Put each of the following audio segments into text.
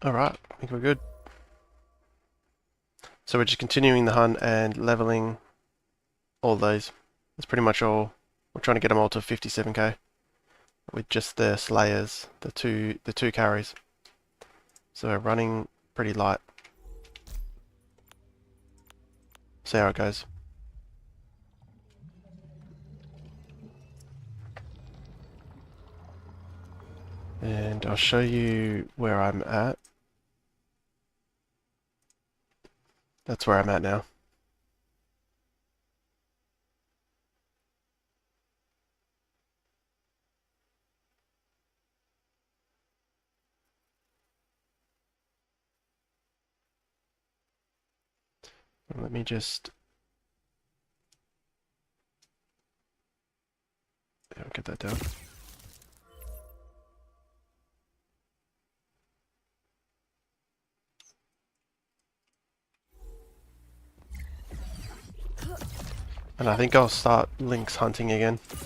Alright, I think we're good. So we're just continuing the hunt and leveling all those. That's pretty much all. We're trying to get them all to 57k with just the slayers, the two carries. So we're running pretty light. See how it goes. And I'll show you where I'm at. That's where I'm at now. Let me just... Yeah, I'll get that down. And I think I'll start Lynx hunting again. I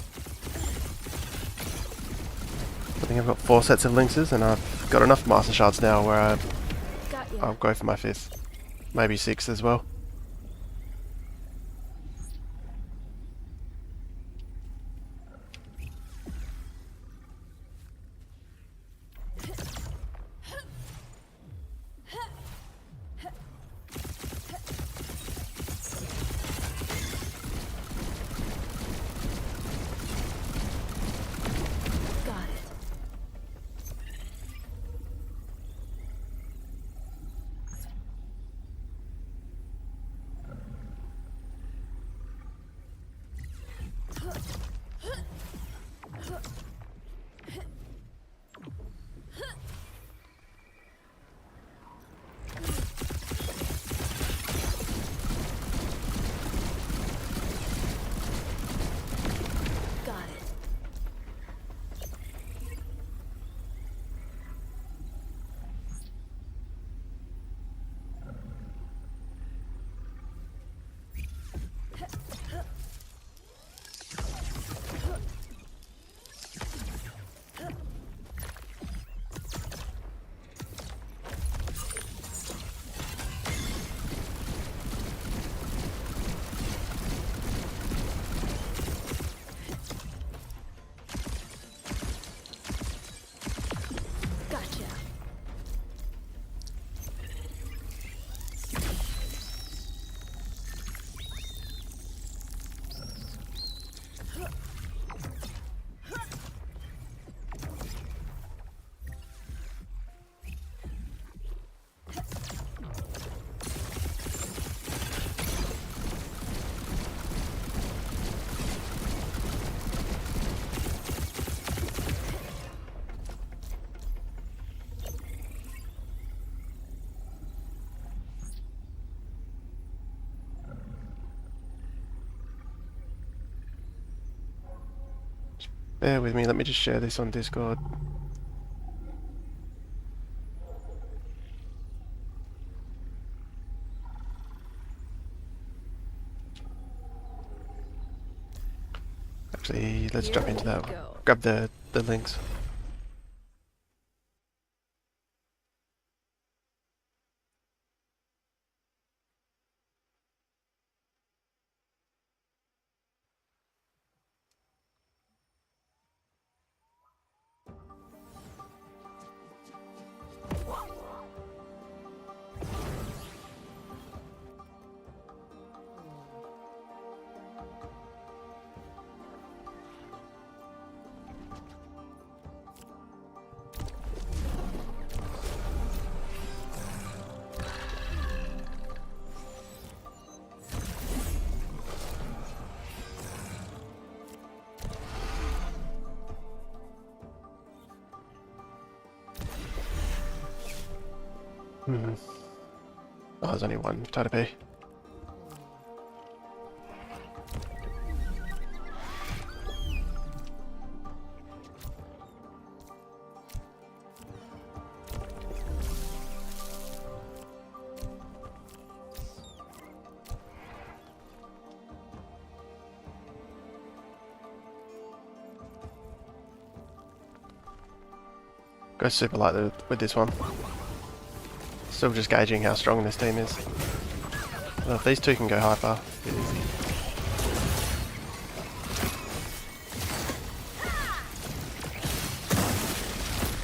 think I've got 4 sets of Lynxes and I've got enough Master Shards now where I'll go for my 5th. Maybe 6th as well. Bear with me, let me just share this on Discord. Actually, let's jump into that one. Grab the links. Oh, there's only one tied up here. Go super light with this one. Still just gauging how strong this team is. Well, if these two can go hyper, it's easy.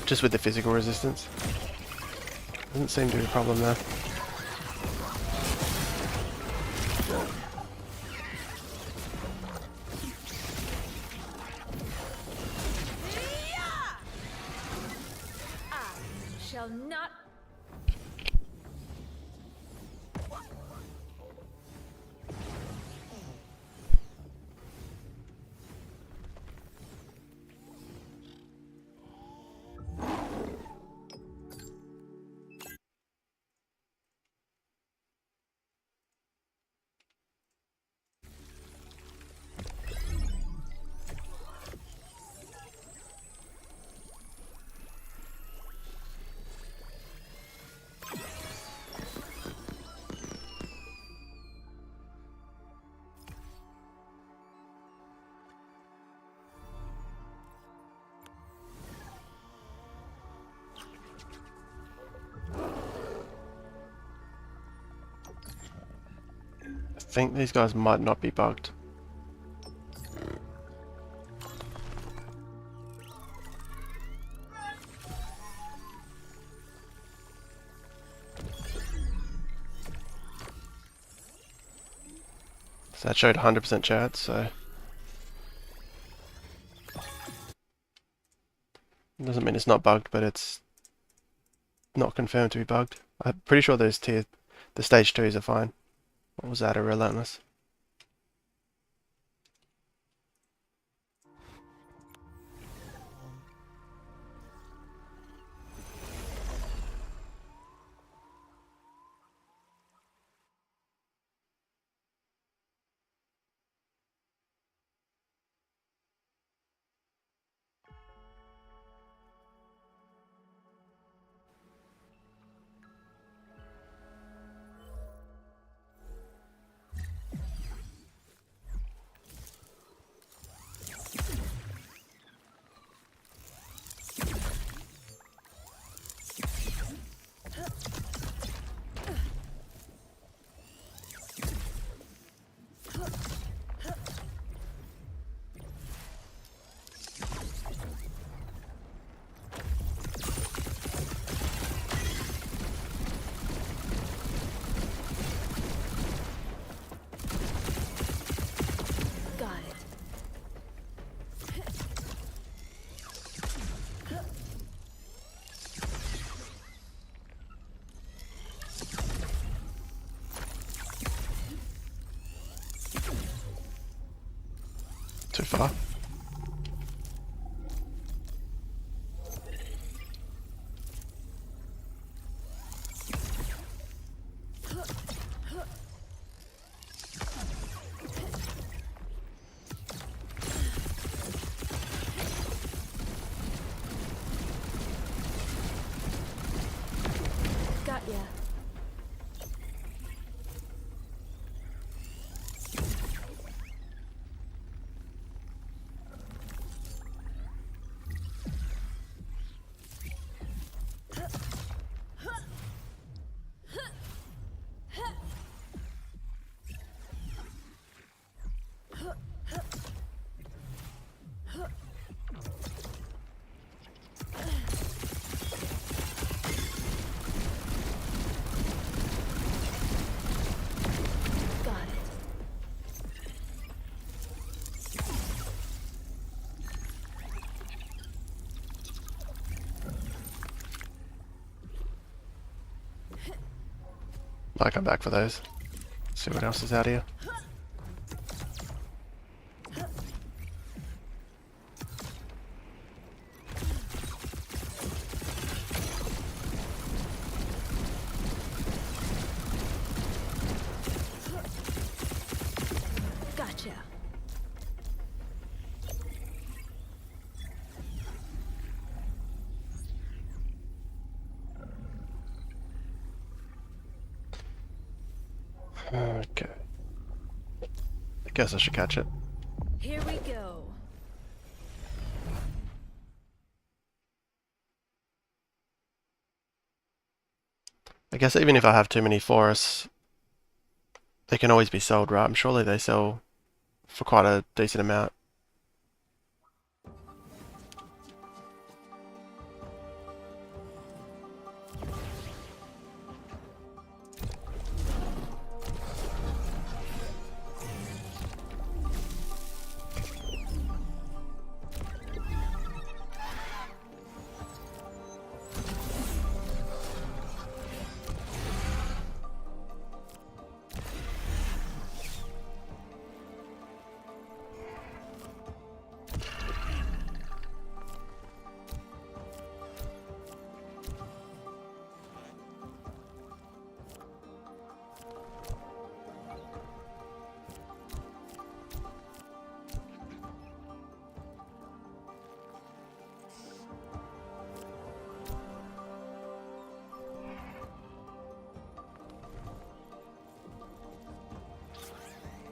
Just with the physical resistance. Doesn't seem to be a problem there. Shall not. I think these guys might not be bugged. So that showed 100% chance, so doesn't mean it's not bugged, but it's not confirmed to be bugged. I'm pretty sure the stage 2s are fine. What was that, a relentless? Too far. Got ya. Might come back for those. See what else is out here. Gotcha. Okay. I guess I should catch it. Here we go. I guess even if I have too many forests, they can always be sold, right? I'm surely they sell for quite a decent amount.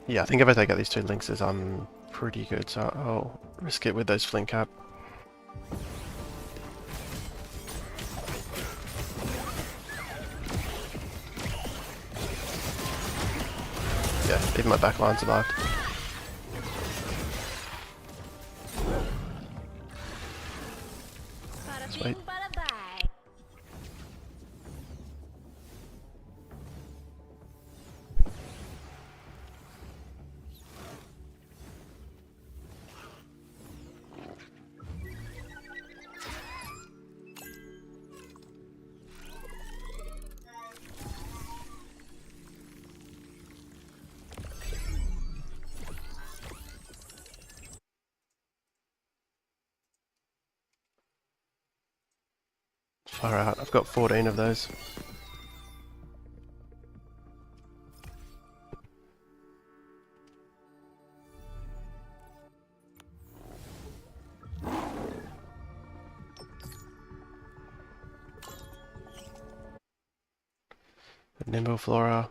Yeah, I think if I take out these two lynxes, I'm pretty good, so I'll risk it with those flint cap. Yeah, even my backline survived. Bada Sweet. bing, bada bye. Far out. I've got 14 of those. Nimble Flora.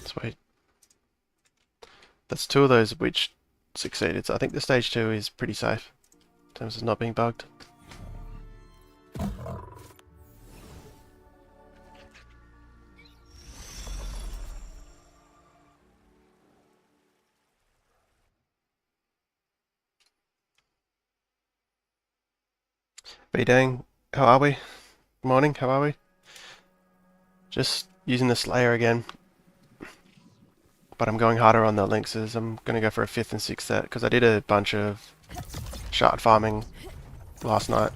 Sweet. That's two of those which succeeded, so I think the stage 2 is pretty safe in terms of not being bugged. B-Dang, how are we? Morning, how are we? Just using the Slayer again, but I'm going harder on the lynxes. I'm going to go for a 5th and 6th set, because I did a bunch of shard farming last night.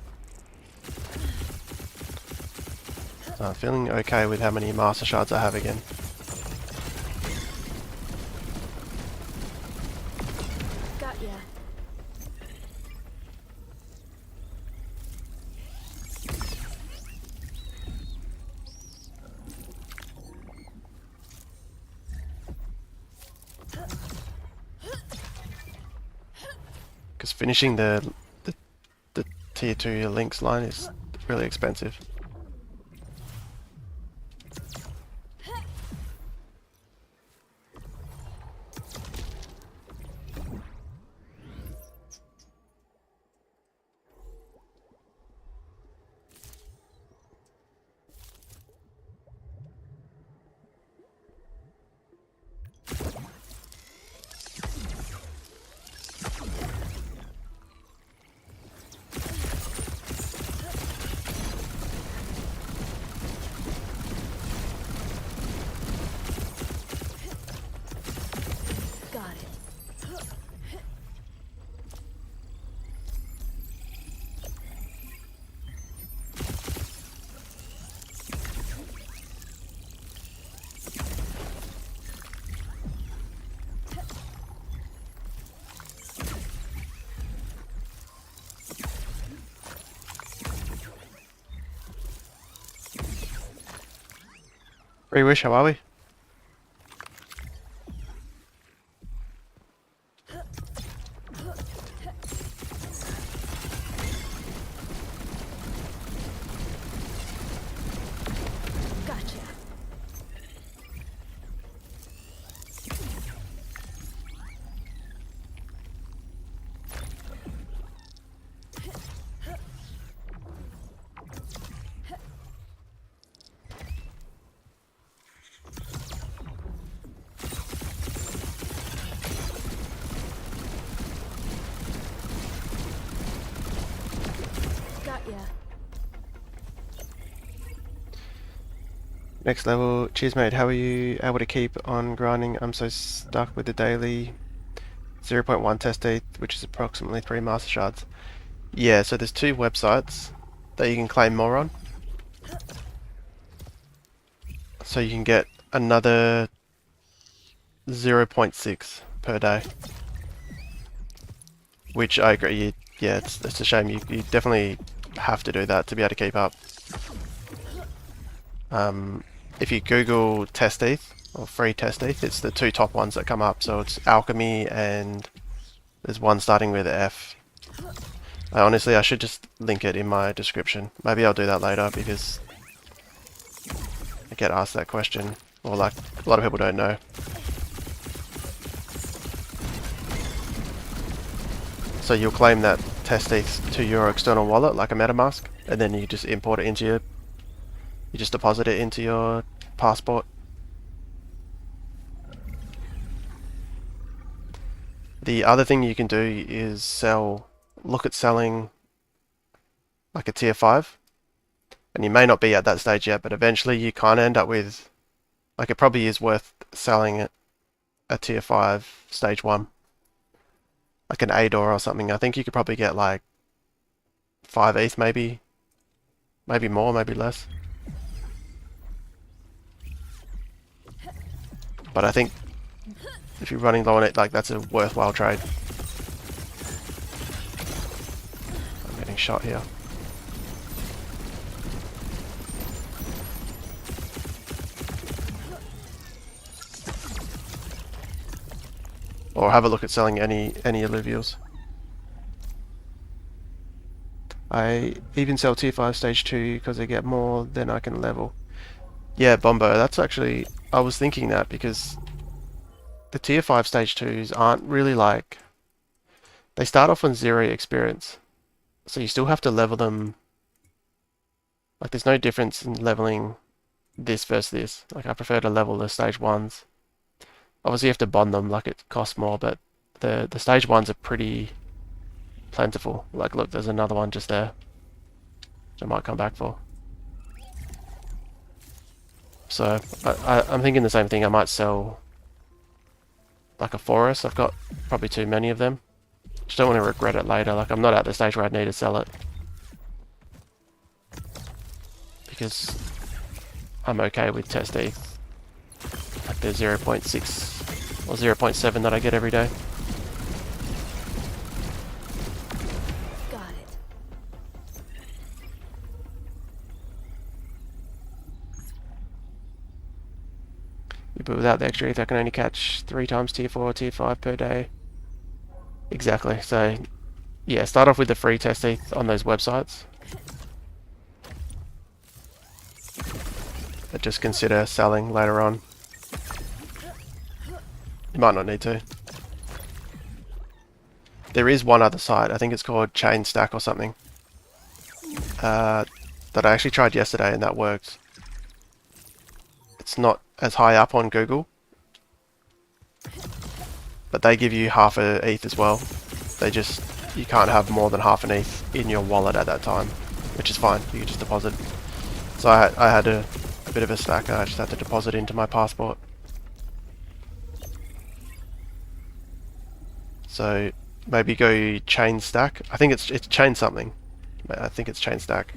Feeling okay with how many master shards I have again. Got ya. Because finishing the tier 2 lynx line is really expensive. Free Wish, how are we? Gotcha. Got ya. Next level. Cheers, mate. How are you able to keep on grinding? I'm so stuck with the daily 0.1 test ETH, which is approximately 3 master shards. Yeah, so there's 2 websites that you can claim more on. So you can get another 0.6 per day. Which I agree, yeah, it's a shame. You definitely have to do that to be able to keep up. If you Google test ETH, or free test ETH, it's the 2 top ones that come up. So it's Alchemy and there's one starting with F. Honestly, I should just link it in my description. Maybe I'll do that later because I get asked that question, or like a lot of people don't know. So you'll claim that test ETH to your external wallet, like a MetaMask, and then you just import it into you just deposit it into your passport. The other thing you can do is look at selling like a tier 5. And you may not be at that stage yet, but eventually you kind of end up with, like, it probably is worth selling a tier 5 stage 1. Like an ADOR or something. I think you could probably get like 5 ETH maybe. Maybe more, maybe less. But I think if you're running low on it, like, that's a worthwhile trade. I'm getting shot here. Or have a look at selling any Illuvials. I even sell tier 5 stage 2 because I get more than I can level. Yeah, Bombo, that's actually, I was thinking that because the tier 5 stage 2s aren't really like, they start off on 0 experience. So you still have to level them. Like, there's no difference in leveling this versus this. Like, I prefer to level the stage 1s. Obviously you have to bond them, like it costs more, but the stage 1s are pretty plentiful. Like, look, there's another one just there, which I might come back for. So I'm thinking the same thing. I might sell like a forest. I've got probably too many of them. Just don't want to regret it later. Like, I'm not at the stage where I'd need to sell it because I'm okay with test ETH. Like the 0.6 or 0.7 that I get every day. Got it. But without the extra ETH, I can only catch 3 times tier 4 or tier 5 per day. Exactly. So, yeah, start off with the free test ETH on those websites. But just consider selling later on. You might not need to. There is one other site, I think it's called Chain Stack or something, that I actually tried yesterday and that works. It's not as high up on Google, but they give you half a ETH as well. You can't have more than half an ETH in your wallet at that time, which is fine, you can just deposit. So I had a bit of a stack, I just had to deposit into my passport. So maybe go Chain Stack. I think it's Chain something. I think it's Chain Stack.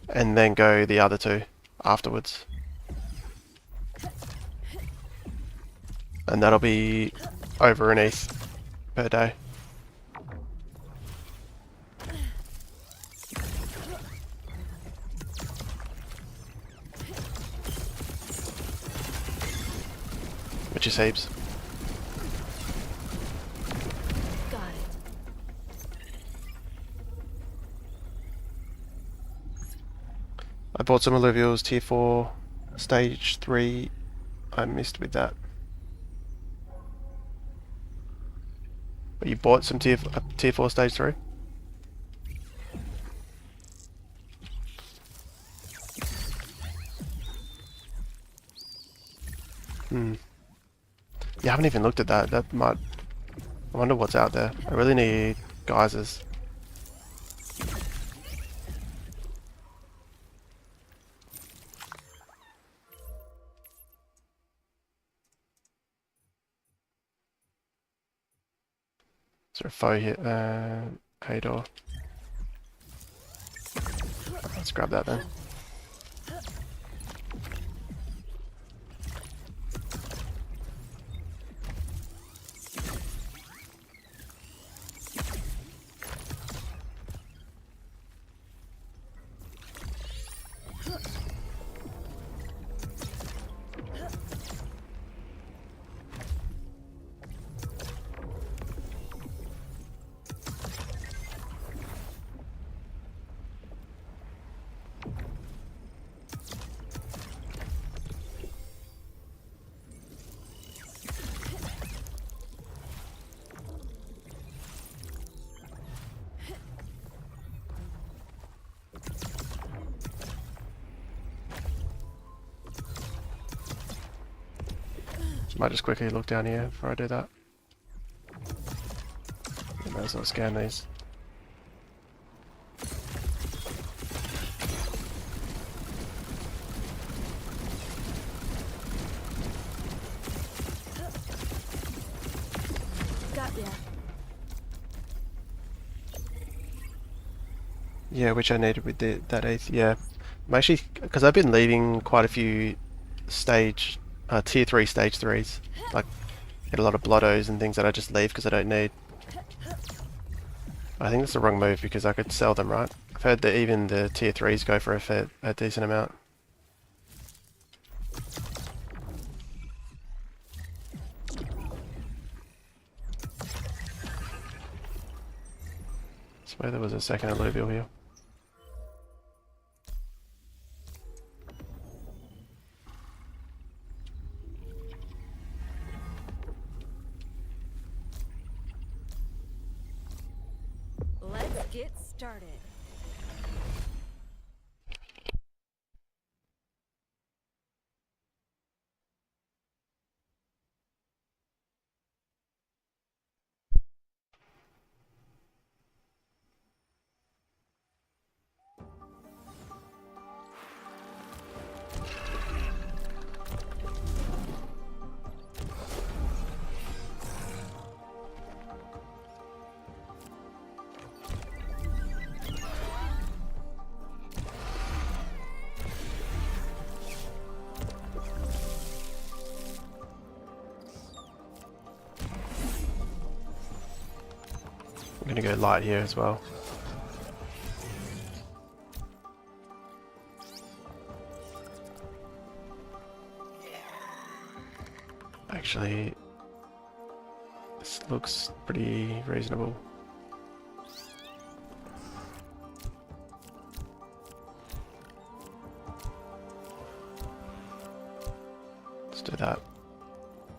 And then go the other 2 afterwards. And that'll be over an ETH per day. just heaps. Got it. I bought some Illuvials tier 4, stage 3. I missed with that. But you bought some tier 4 stage 3? Hmm. You haven't even looked at that. That might... I wonder what's out there. I really need geysers. Is there a foe here? Hador. Let's grab that then. Might just quickly look down here before I do that. I might as well scan these. Got ya. Yeah, which I needed with that 8th. Yeah, I'm actually, because I've been leaving quite a few stage, tier 3 stage 3s. Like, get a lot of blottos and things that I just leave because I don't need. I think that's the wrong move because I could sell them, right? I've heard that even the tier 3s go for a decent amount. I swear there was a second Illuvial here. Let's get started. I'm gonna go light here as well. Actually, this looks pretty reasonable. Let's do that.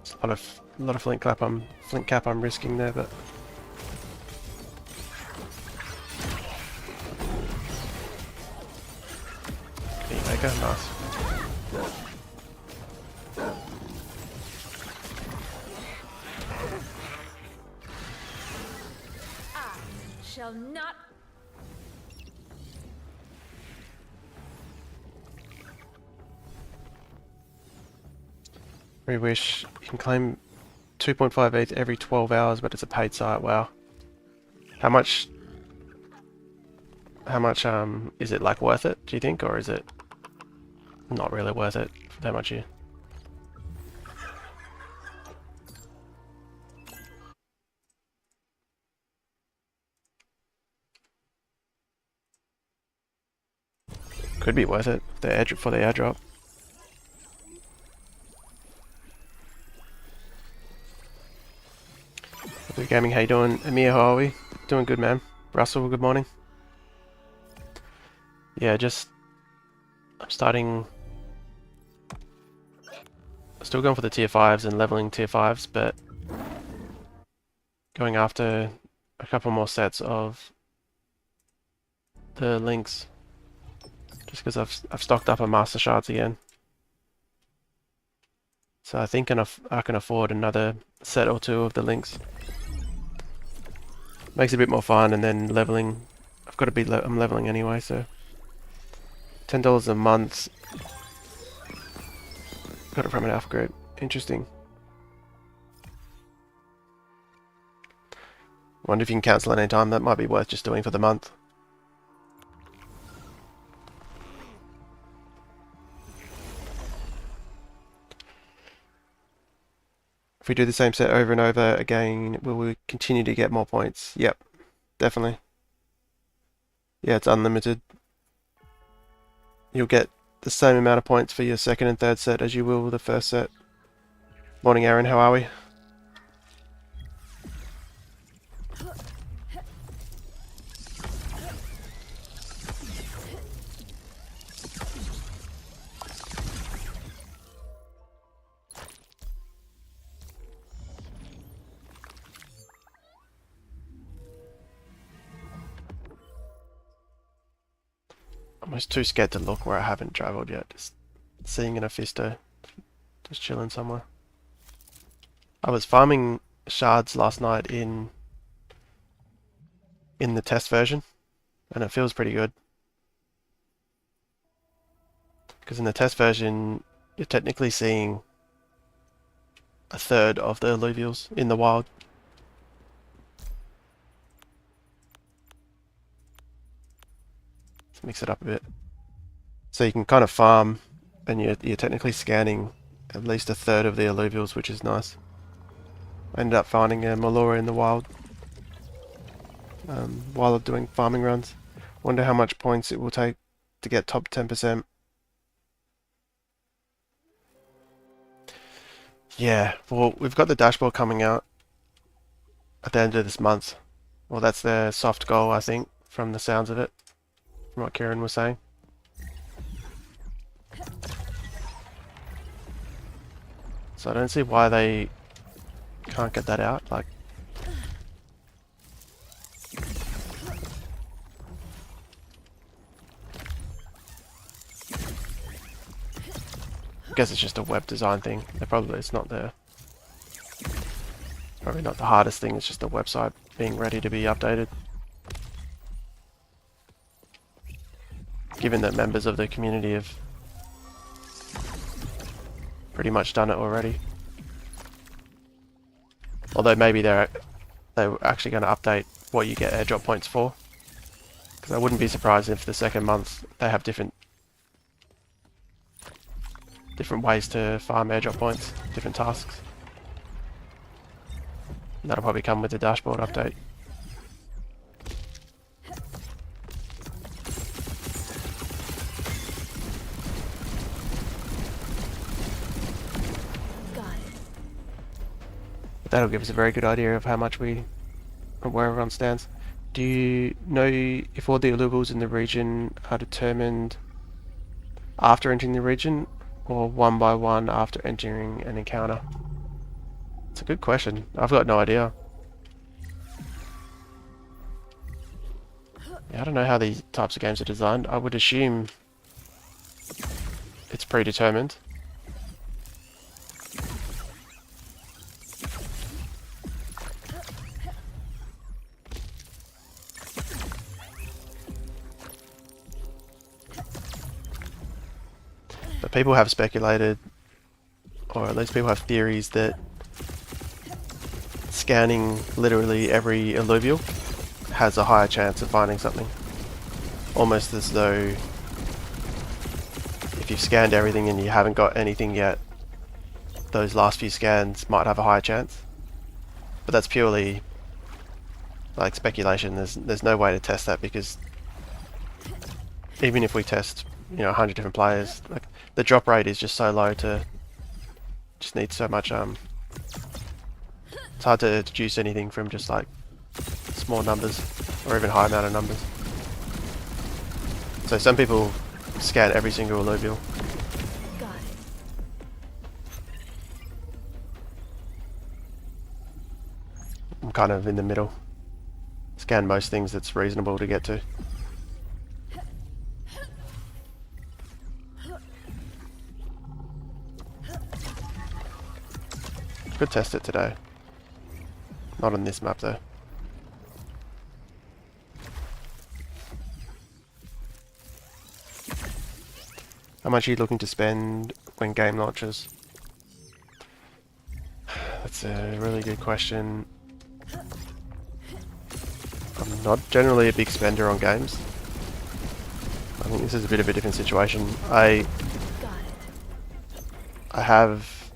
It's a lot of flint cap I'm risking there, but Maker, nice. I shall not. Rewish, you can claim 2.5 ETH every 12 hours, but it's a paid site. Wow. How much is it like worth it, do you think, or is it not really worth it for that much here? Could be worth it for the airdrop. Good gaming, how you doing? Amir, how are we? Doing good, man. Russell, good morning. Yeah, I'm still going for the tier 5s and leveling tier 5s, but going after a couple more sets of the links, just because I've stocked up on master shards again. So I think I can afford another set or two of the links. Makes it a bit more fun, and then leveling. I've got to be I'm leveling anyway, so $10 a month. Got it from an alpha group. Interesting. Wonder if you can cancel at any time. That might be worth just doing for the month. If we do the same set over and over again, will we continue to get more points? Yep, definitely. Yeah, it's unlimited. You'll get the same amount of points for your second and third set as you will with the first set. Morning, Aaron. How are we? I'm almost too scared to look where I haven't travelled yet. Just seeing an Ophisto. Just chilling somewhere. I was farming shards last night in the test version, and it feels pretty good. Because in the test version, you're technically seeing a third of the Illuvials in the wild. Let's mix it up a bit. So you can kind of farm, and you're technically scanning at least a third of the Illuvials, which is nice. I ended up finding a Melora in the wild while doing farming runs. Wonder how much points it will take to get top 10%. Yeah, well, we've got the dashboard coming out at the end of this month. Well, that's their soft goal, I think, from the sounds of it, from what Kieran was saying. So I don't see why they can't get that out. Like, I guess it's just a web design thing. It's not probably not the hardest thing. It's just the website being ready to be updated. Given that members of the community have pretty much done it already. Although maybe they're actually going to update what you get airdrop points for. Because I wouldn't be surprised if the second month they have different ways to farm airdrop points, different tasks. And that'll probably come with the dashboard update. That'll give us a very good idea of how much where everyone stands. Do you know if all the Illuvials in the region are determined after entering the region, or one by one after entering an encounter? It's a good question. I've got no idea. Yeah, I don't know how these types of games are designed. I would assume it's predetermined. But people have speculated, or at least people have theories, that scanning literally every Illuvial has a higher chance of finding something. Almost as though if you've scanned everything and you haven't got anything yet, those last few scans might have a higher chance. But that's purely like speculation. There's no way to test that, because even if we test 100 different players, like, the drop rate is just so low just needs so much It's hard to deduce anything from just like small numbers or even high amount of numbers. So some people scan every single Illuvial. Got it. I'm kind of in the middle. Scan most things that's reasonable to get to. Could test it today. Not on this map though. How much are you looking to spend when game launches? That's a really good question. I'm not generally a big spender on games. I think this is a bit of a different situation. Got it. I have...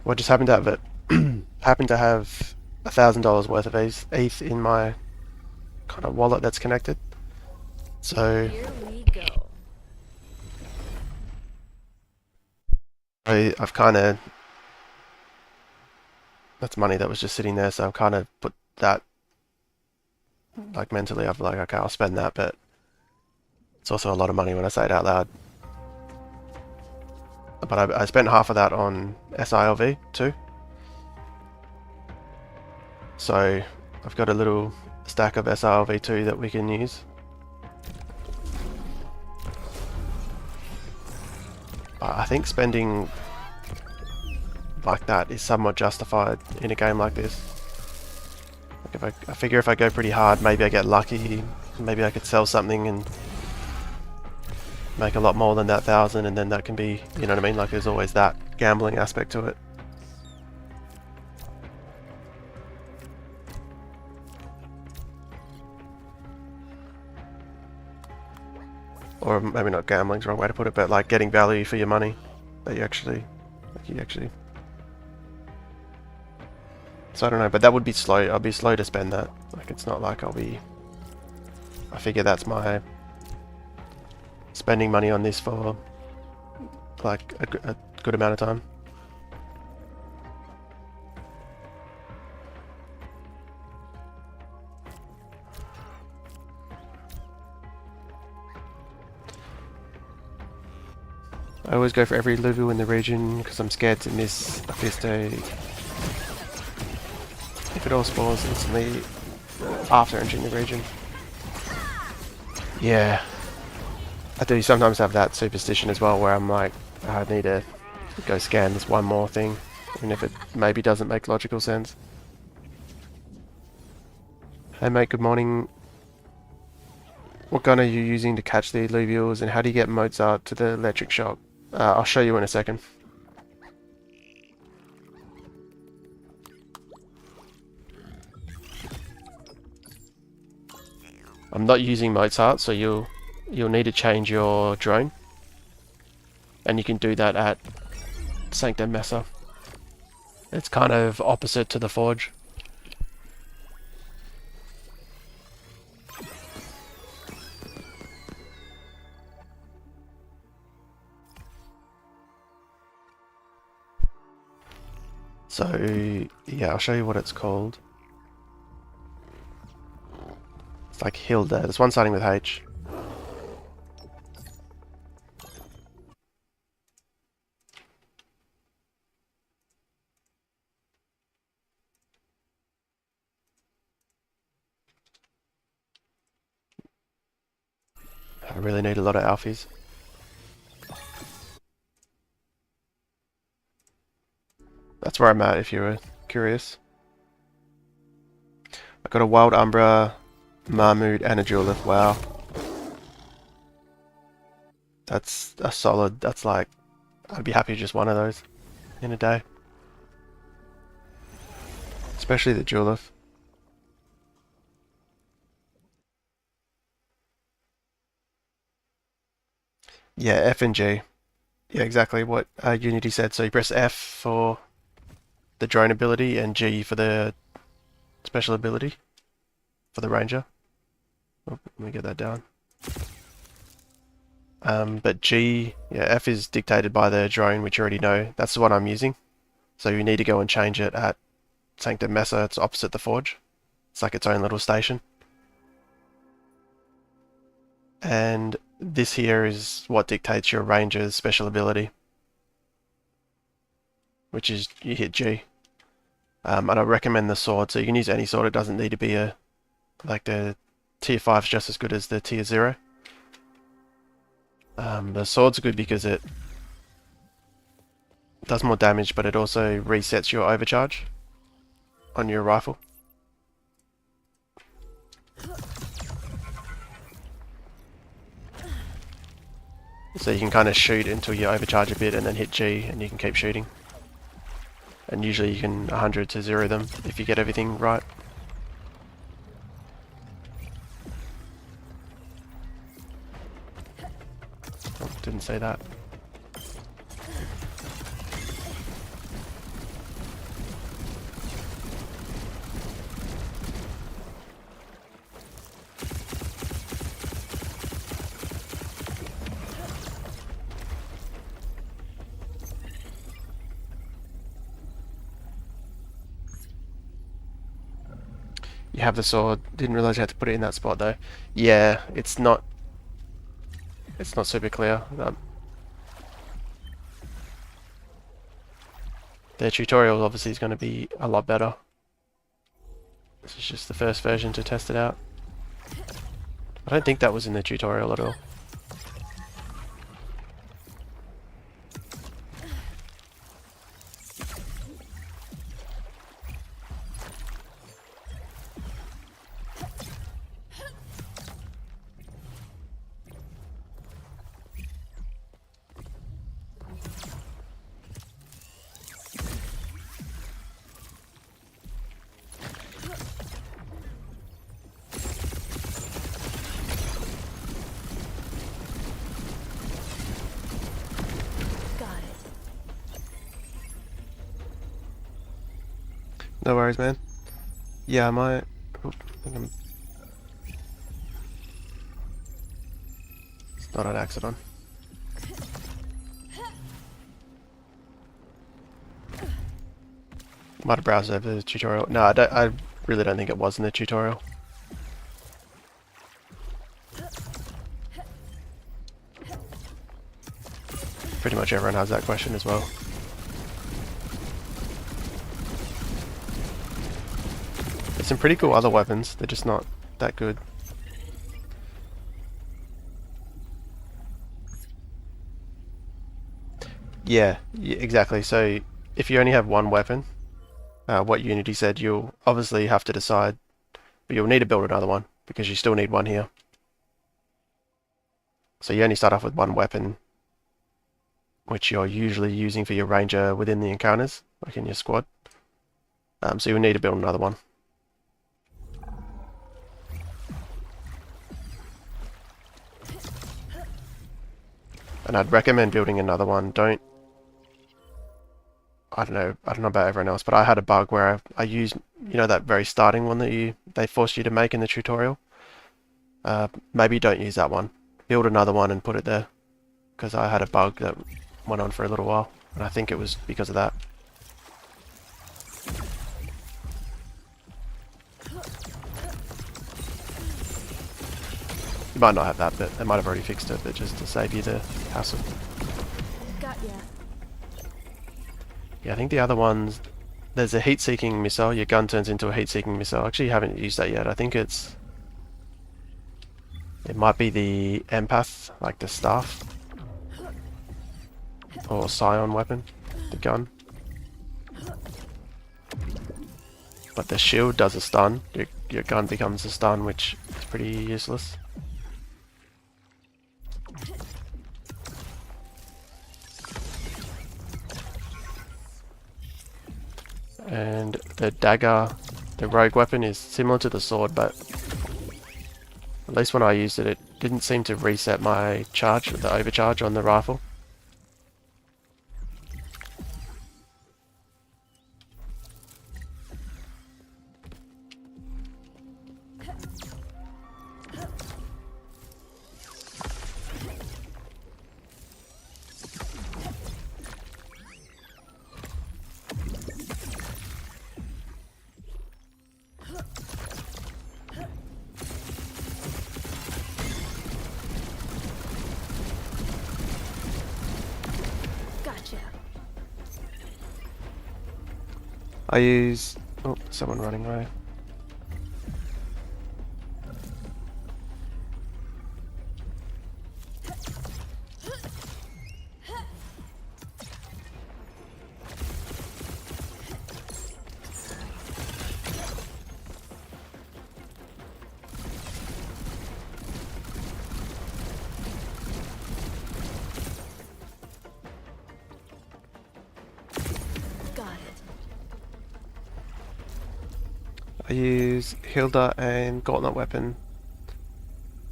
Well, just happened to have it. Happened to have $1,000 worth of ETH in my kind of wallet that's connected. So Here we go. I've kind of... That's money that was just sitting there, so I've kind of put that... Like mentally, I've like, okay, I'll spend that, but it's also a lot of money when I say it out loud. But I spent half of that on SILV too. So I've got a little stack of SILV2 that we can use. But I think spending like that is somewhat justified in a game like this. Like I figure if I go pretty hard, maybe I get lucky, maybe I could sell something and make a lot more than that 1,000, and then that can be, you know what I mean? Like there's always that gambling aspect to it. Or maybe not gambling's the wrong way to put it, but like getting value for your money that you actually, So I don't know, but that would be slow. I'll be slow to spend that. Like it's not like I figure that's my spending money on this for like a good amount of time. I always go for every Illuvial in the region because I'm scared to miss a fist egg. If it all spawns instantly after entering the region. Yeah. I do sometimes have that superstition as well where I'm like, I need to go scan this one more thing, even if it maybe doesn't make logical sense. Hey mate, good morning. What gun are you using to catch the Illuvials, and how do you get Mozart to the electric shock? I'll show you in a second. I'm not using Mozart, so you'll need to change your drone, and you can do that at Sanctum Mesa. It's kind of opposite to the Forge. So yeah, I'll show you what it's called. It's like Hilda. There's one starting with H. I really need a lot of alphies. That's where I'm at if you were curious. I got a Wild Umbra, Marmoot and a Julith. Wow. That's a solid, that's like, I'd be happy with just one of those in a day. Especially the Julith. Yeah, F and G. Yeah, exactly what Unity said. So you press F for the drone ability and G for the special ability for the ranger. Oh, let me get that down. But G, yeah, F is dictated by the drone, which you already know. That's the one I'm using. So you need to go and change it at Sanctum Mesa. It's opposite the forge. It's like its own little station. And this here is what dictates your ranger's special ability, which is you hit G. And I recommend the sword, so you can use any sword. It doesn't need to be like the tier 5 is just as good as the tier 0. The sword's good because it does more damage, but it also resets your overcharge on your rifle. So you can kind of shoot until you overcharge a bit and then hit G and you can keep shooting. And usually you can 100 to 0 them if you get everything right. Oh, didn't say that. You have the sword. Didn't realize you had to put it in that spot though. Yeah, it's not super clear. Their tutorial obviously is going to be a lot better. This is just the first version to test it out. I don't think that was in the tutorial at all. No worries, man. Yeah, I might... Oop, I think it's not an accident. Might have browsed over the tutorial. No, I really don't think it was in the tutorial. Pretty much everyone has that question as well. There's some pretty cool other weapons, they're just not that good. Yeah, exactly. So if you only have one weapon, what Unity said, you'll obviously have to decide, but you'll need to build another one because you still need one here. So you only start off with one weapon, which you're usually using for your ranger within the encounters, like in your squad. So you'll need to build another one. And I'd recommend building another one. I don't know about everyone else, but I had a bug where I used, you know, that very starting one that they forced you to make in the tutorial. Maybe don't use that one. Build another one and put it there, because I had a bug that went on for a little while, and I think it was because of that. You might not have that, but they might have already fixed it, but just to save you the hassle. Got ya. Yeah, I think the other ones, there's a heat-seeking missile. Your gun turns into a heat-seeking missile. Actually, you haven't used that yet. I think it might be the empath, like the staff, or scion weapon, the gun. But the shield does a stun. Your gun becomes a stun, which is pretty useless. And the dagger, the rogue weapon, is similar to the sword, but at least when I used it, it didn't seem to reset my charge, the overcharge on the rifle. I use... Oh, someone running away. Got it. I use Hilda and Gauntlet Weapon.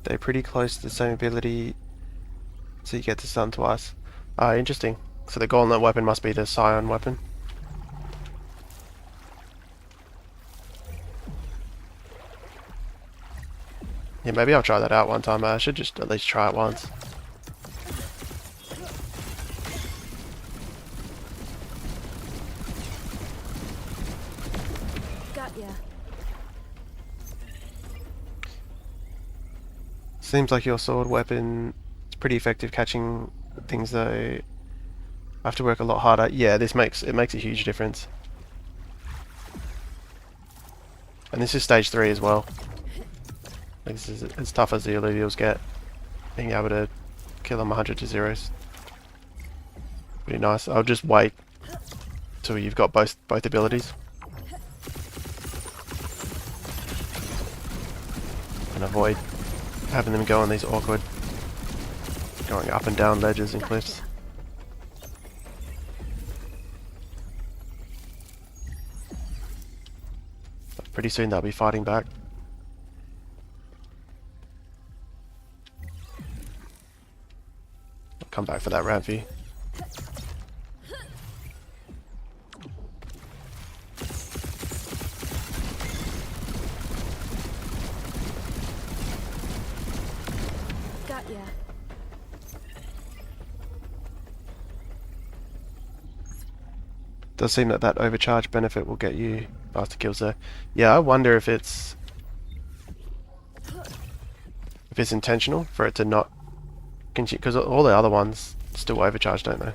They're pretty close to the same ability, so you get to stun twice. Interesting. So the Gauntlet Weapon must be the Scion weapon. Yeah, maybe I'll try that out one time. I should just at least try it once. Got ya. Seems like your sword weapon is pretty effective catching things though. I have to work a lot harder. Yeah, this makes a huge difference. And this is stage 3 as well. Like, this is as tough as the Illuvials get. Being able to kill them 100 to 0s. Pretty nice. I'll just wait till you've got both abilities. And avoid having them go on these awkward going up and down ledges and cliffs. But pretty soon they'll be fighting back. I'll come back for that ramp view. Got ya. Does seem that that overcharge benefit will get you faster kills there. Yeah, I wonder if it's intentional for it to not continue, because all the other ones still overcharge, don't they?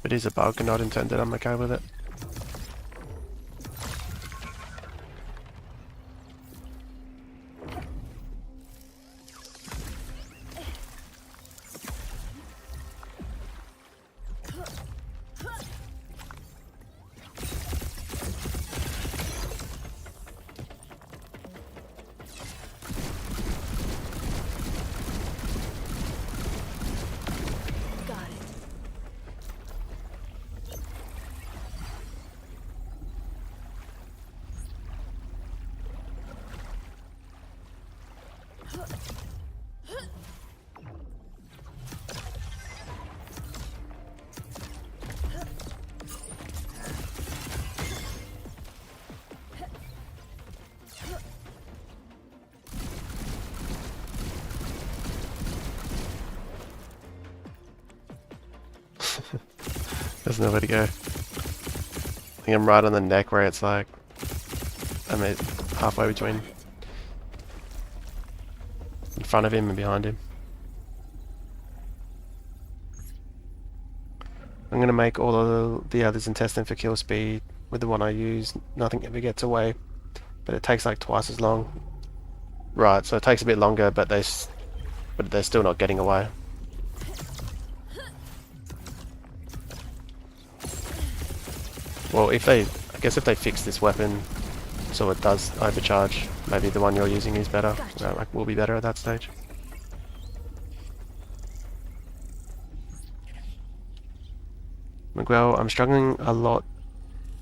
If it is a bug and not intended, I'm okay with it. Got it. There's nowhere to go. I think I'm right on the neck where it's like I'm at halfway between in front of him and behind him. I'm going to make all of the others in Testnet for kill speed with the one I use. Nothing ever gets away, but it takes like twice as long. Right, so it takes a bit longer, but they're still not getting away. Well, I guess if they fix this weapon so it does overcharge, maybe the one you're using is better. Gotcha. Like, will be better at that stage. Miguel, I'm struggling a lot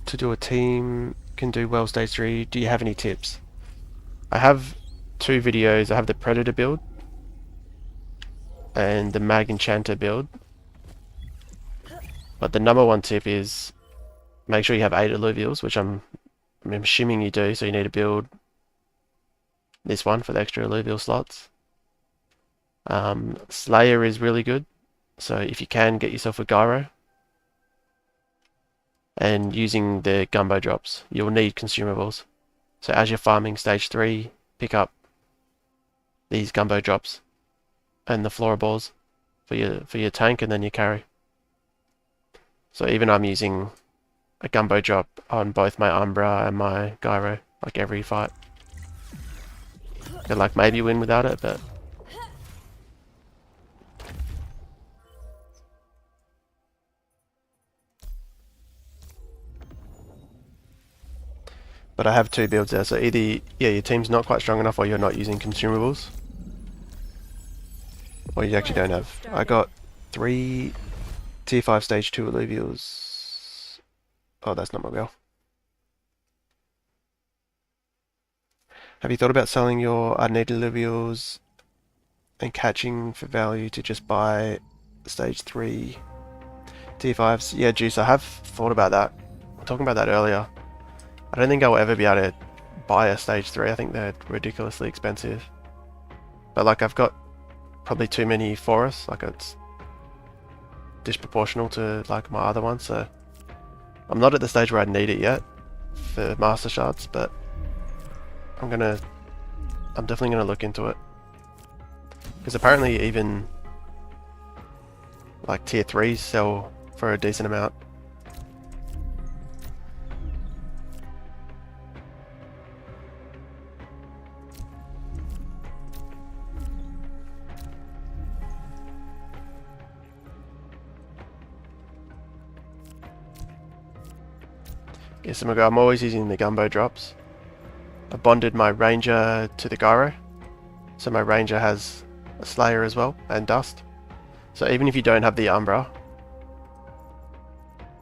to do a team can do well stage 3. Do you have any tips? I have 2 videos. I have the Predator build and the Enchanter build. But the number 1 tip is make sure you have 8 Illuvials, which I'm assuming you do, so you need to build this one for the extra Illuvial slots. Slayer is really good. So if you can, get yourself a gyro. And using the gumbo drops, you'll need consumables. So as you're farming stage 3, pick up these gumbo drops and the flora balls for your tank and then your carry. So even I'm using a gumbo drop on both my Umbra and my gyro, like every fight. Could like maybe win without it, but I have 2 builds there, so either your team's not quite strong enough or you're not using consumables. Or you actually don't have. I got 3 tier 5 stage 2 Illuvials. Oh, that's not my bill. Have you thought about selling your unneeded Illuvials and catching for value to just buy stage 3 tier 5s? Yeah, Juice, I have thought about that. We were talking about that earlier. I don't think I'll ever be able to buy a stage 3. I think they're ridiculously expensive. But like I've got probably too many forests, like it's disproportional to like my other ones, so I'm not at the stage where I need it yet for master shards, but I'm definitely gonna look into it. Because apparently even like tier 3s sell for a decent amount. Yes, I'm always using the gumbo drops. I bonded my ranger to the gyro, so my ranger has a slayer as well and dust. So even if you don't have the umbra,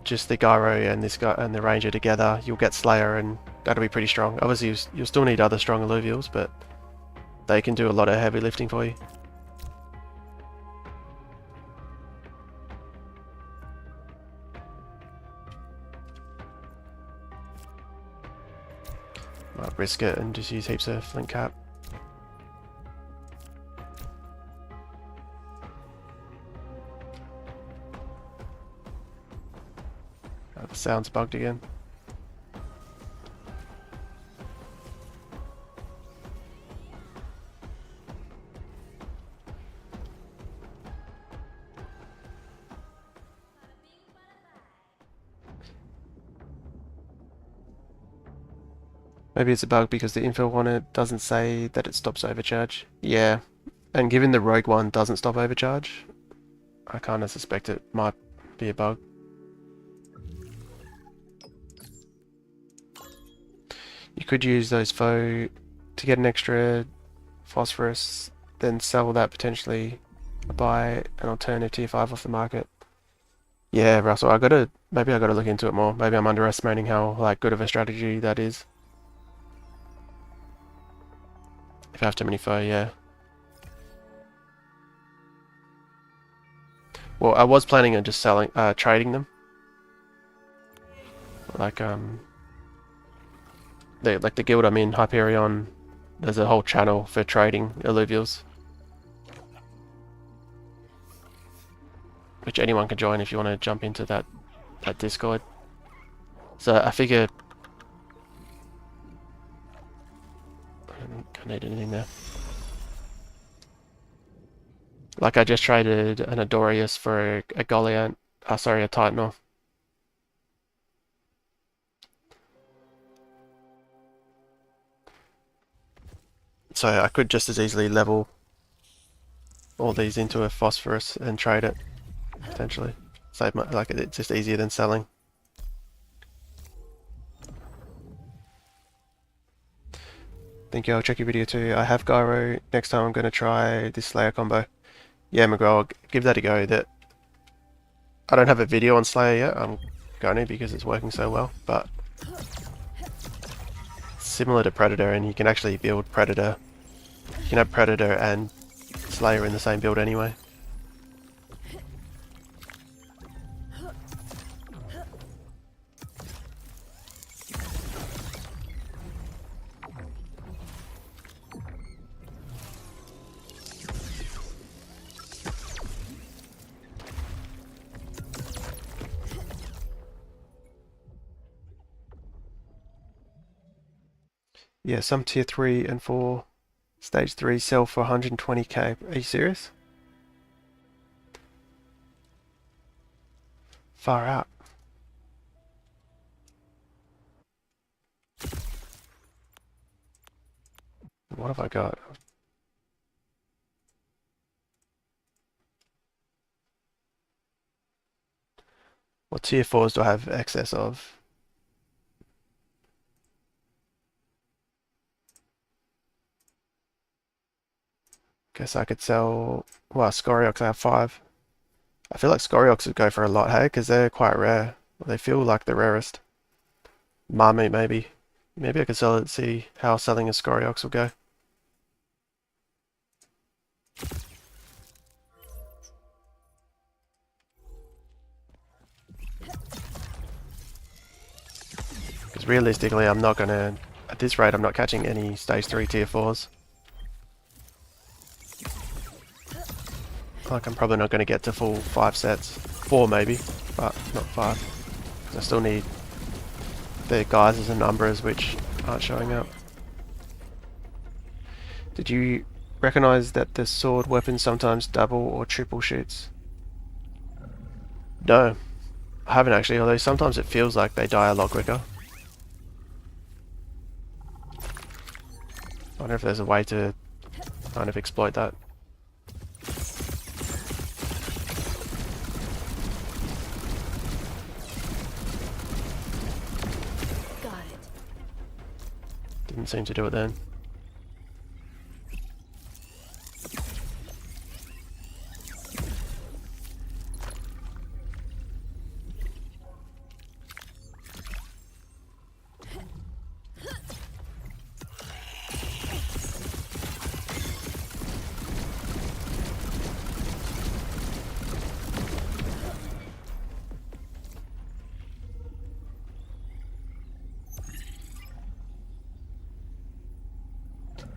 just the gyro and this guy and the ranger together, you'll get slayer, and that'll be pretty strong. Obviously, you'll still need other strong Illuvials, but they can do a lot of heavy lifting for you. Might risk it and just use heaps of flint cap. Oh, the sound's bugged again. Maybe it's a bug because the info on it doesn't say that it stops overcharge. Yeah, and given the rogue one doesn't stop overcharge, I kind of suspect it might be a bug. You could use those foe to get an extra phosphorus, then sell that potentially, buy an alternative tier 5 off the market. Yeah, Russell, maybe I gotta look into it more. Maybe I'm underestimating how like good of a strategy that is. If I have too many foe, yeah. Well, I was planning on just trading them. Like the guild I'm in, Hyperion, there's a whole channel for trading Illuvials, which anyone can join if you want to jump into that Discord. So I figure I don't need anything there. Like I just traded an Adorius for a Goliath, sorry, a Titanor. So I could just as easily level all these into a phosphorus and trade it, potentially. Save my, like it's just easier than selling. Thank you, I'll check your video too. I have Gyro, next time I'm going to try this Slayer combo. Yeah, McGraw, I'll give that a go. That I don't have a video on Slayer yet, I'm going to because it's working so well, but similar to Predator, and you can actually build Predator. You can have Predator and Slayer in the same build anyway. Yeah, some tier 3 and 4 stage 3 sell for 120k. Are you serious? Far out. What have I got? What tier 4s do I have excess of? Guess I could sell... Well, Scoriox I have 5. I feel like Scoriox would go for a lot, hey? Because they're quite rare. They feel like the rarest. Marmite, maybe. Maybe I could sell it, see how selling a Scoriox will go. Because realistically, I'm not gonna... At this rate, I'm not catching any stage 3 tier 4s. Like, I'm probably not going to get to full 5 sets. 4 maybe, but not 5. Because I still need the geysers and umbras which aren't showing up. Did you recognize that the sword weapon sometimes double or triple shoots? No, I haven't actually, although sometimes it feels like they die a lot quicker. I wonder if there's a way to kind of exploit that. Got it. Didn't seem to do it then.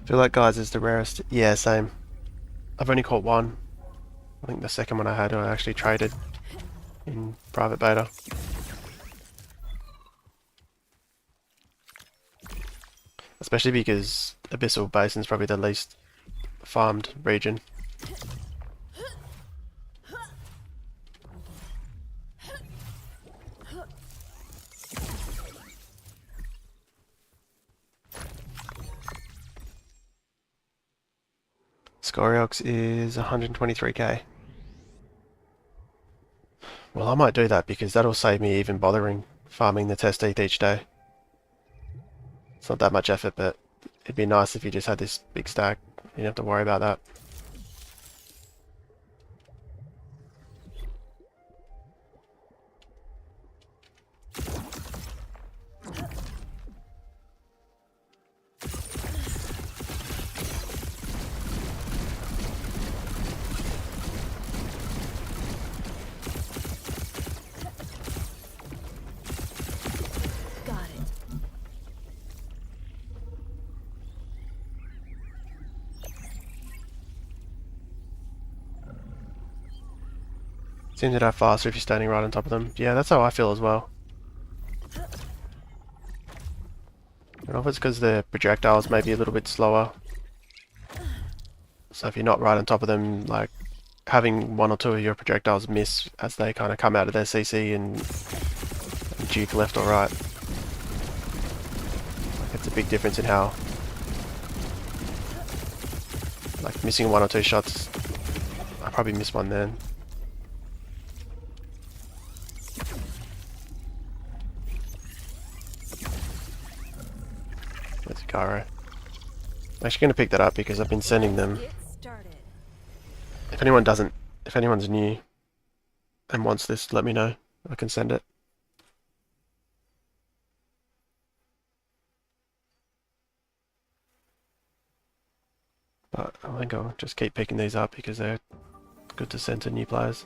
Feel like guys is the rarest. Yeah, same. I've only caught one. I think the second one I had I actually traded in private beta. Especially because Abyssal Basin's probably the least farmed region. Scoriox is 123k. Well, I might do that because that'll save me even bothering farming the test ETH each day. It's not that much effort, but it'd be nice if you just had this big stack. You didn't have to worry about that. Got it. Seems to die faster if you're standing right on top of them. Yeah, that's how I feel as well. I don't know if it's because the projectiles may be a little bit slower. So if you're not right on top of them, like having one or two of your projectiles miss as they kind of come out of their CC and juke left or right. Like it's a big difference in how, like missing one or two shots. I probably missed one then. There's a Gyro. I'm actually going to pick that up because I've been sending them. Get started. If anyone's new and wants this, let me know. I can send it. But I think I'll just keep picking these up because they're good to send to new players.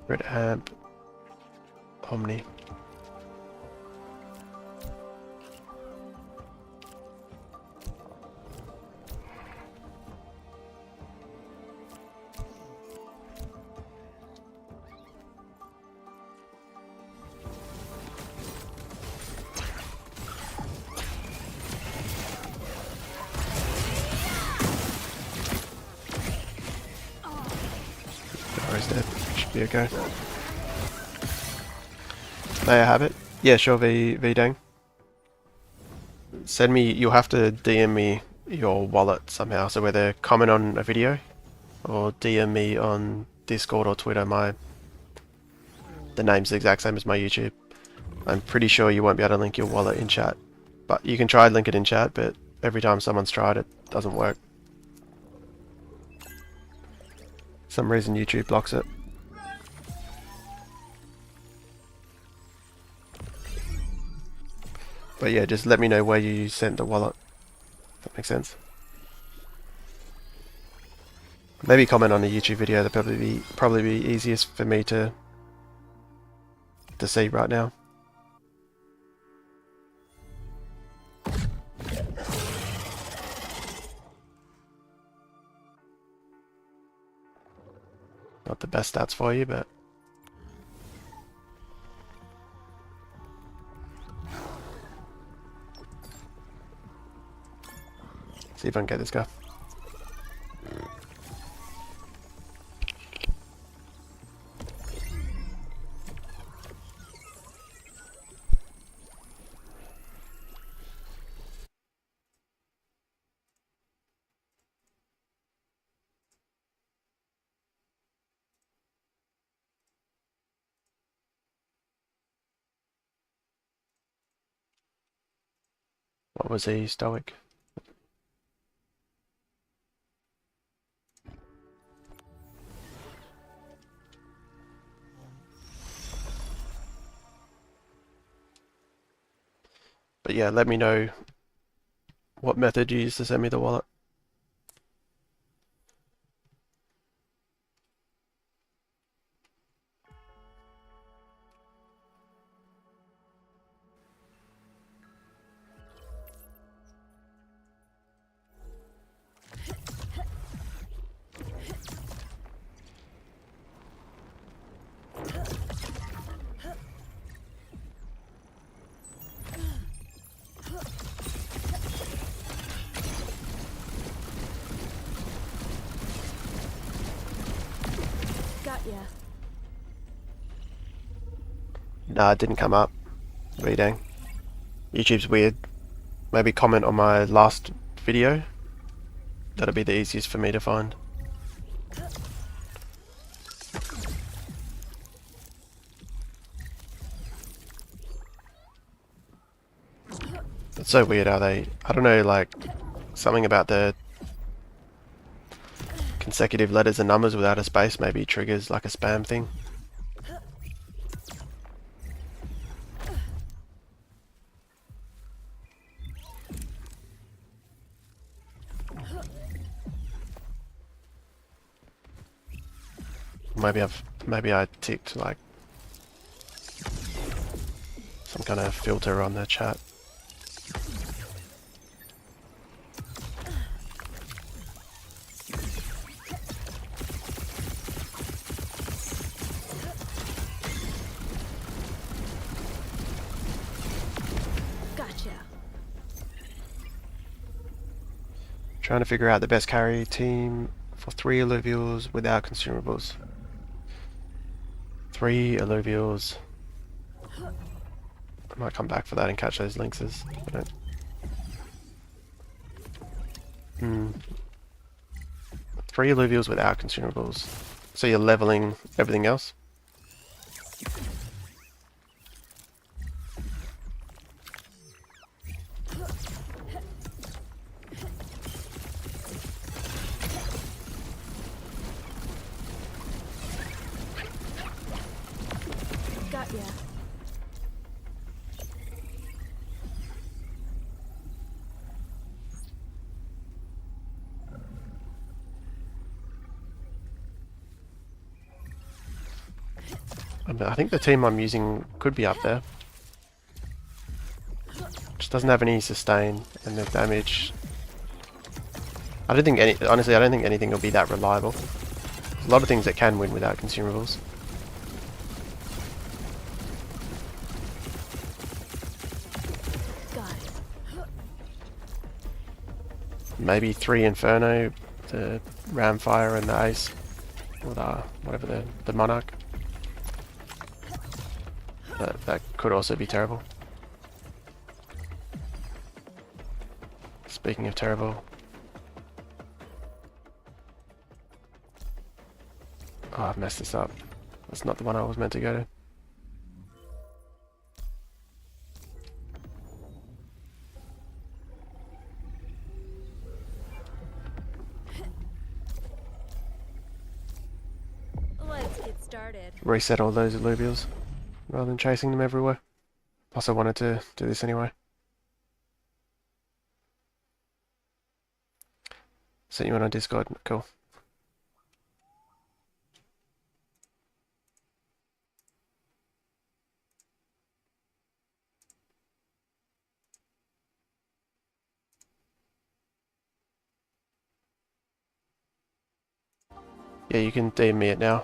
Red Amp. Omni. He's dead. Should be okay. May I have it? Yeah, sure, Dang. Send me, you'll have to DM me your wallet somehow, so whether comment on a video or DM me on Discord or Twitter. The name's the exact same as my YouTube. I'm pretty sure you won't be able to link your wallet in chat, but you can try and link it in chat, but every time someone's tried it, doesn't work. For some reason YouTube blocks it. But yeah, just let me know where you sent the wallet. That makes sense. Maybe comment on the YouTube video. That'd probably be easiest for me to see right now. Not the best stats for you, but see if I can get this guy. What was he? Stoic? But yeah, let me know what method you use to send me the wallet. Got ya. Nah, it didn't come up. Dang. YouTube's weird. Maybe comment on my last video. That'll be the easiest for me to find. It's so weird how I don't know, like, something about the consecutive letters and numbers without a space maybe triggers like a spam thing. Maybe I ticked like some kind of filter on the chat. Gotcha. Trying to figure out the best carry team for 3 Illuvials without consumables. 3 Illuvials. I might come back for that and catch those lynxes. But 3 Illuvials without consumables. So you're leveling everything else? Got ya. I think the team I'm using could be up there. Just doesn't have any sustain, and the damage. I don't think honestly, I don't think anything will be that reliable. There's a lot of things that can win without consumables. Got it. Maybe 3 Inferno, the Ramfire and the Ace, or the whatever the Monarch. That could also be terrible. Speaking of terrible. Oh, I've messed this up. That's not the one I was meant to go to. Let's get started. Reset all those Illuvials rather than chasing them everywhere. Plus I wanted to do this anyway. Sent you on Discord. Cool. Yeah, you can DM me it now.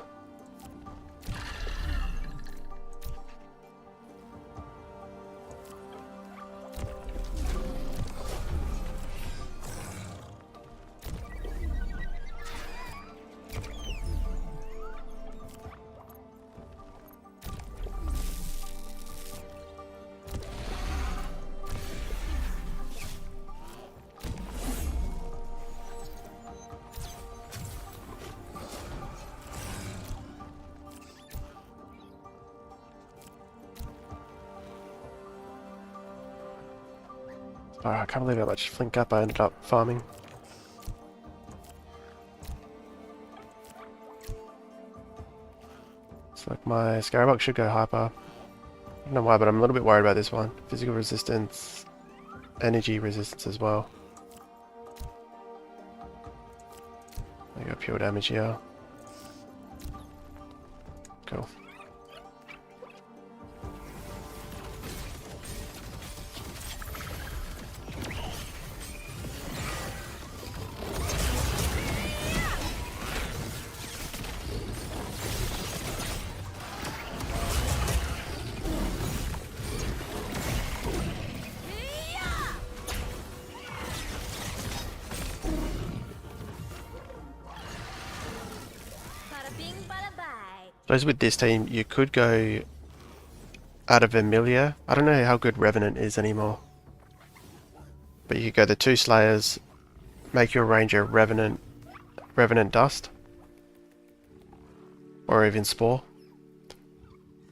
Alright, I can't believe how much Flink up I ended up farming. It's like my Scarabok should go hyper. I don't know why, but I'm a little bit worried about this one. Physical resistance, energy resistance as well. I got pure damage here. Cool. Those with this team, you could go out of Vermilion. I don't know how good Revenant is anymore. But you could go the 2 Slayers, make your Ranger Revenant Dust. Or even Spore.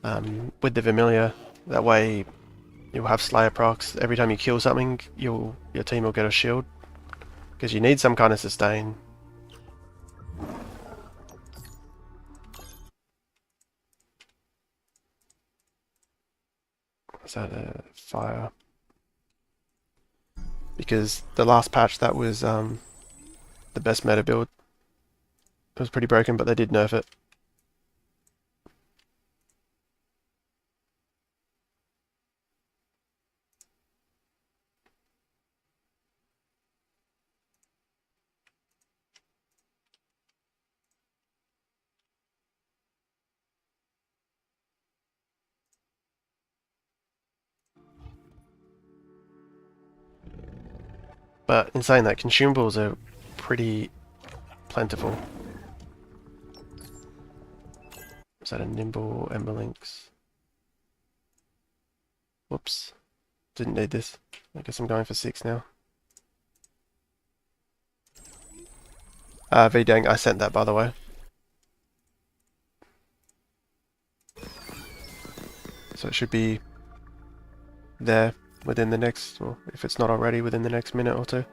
With the Vermilion, that way you'll have Slayer procs. Every time you kill something, your team will get a shield. Because you need some kind of sustain. Is that a fire? Because the last patch, that was the best meta build. It was pretty broken, but they did nerf it. But in saying that, consumables are pretty plentiful. Is that a nimble Emberlinks? Whoops. Didn't need this. I guess I'm going for 6 now. VDang, I sent that by the way. So it should be there within the next, or if it's not already, within the next minute or 2.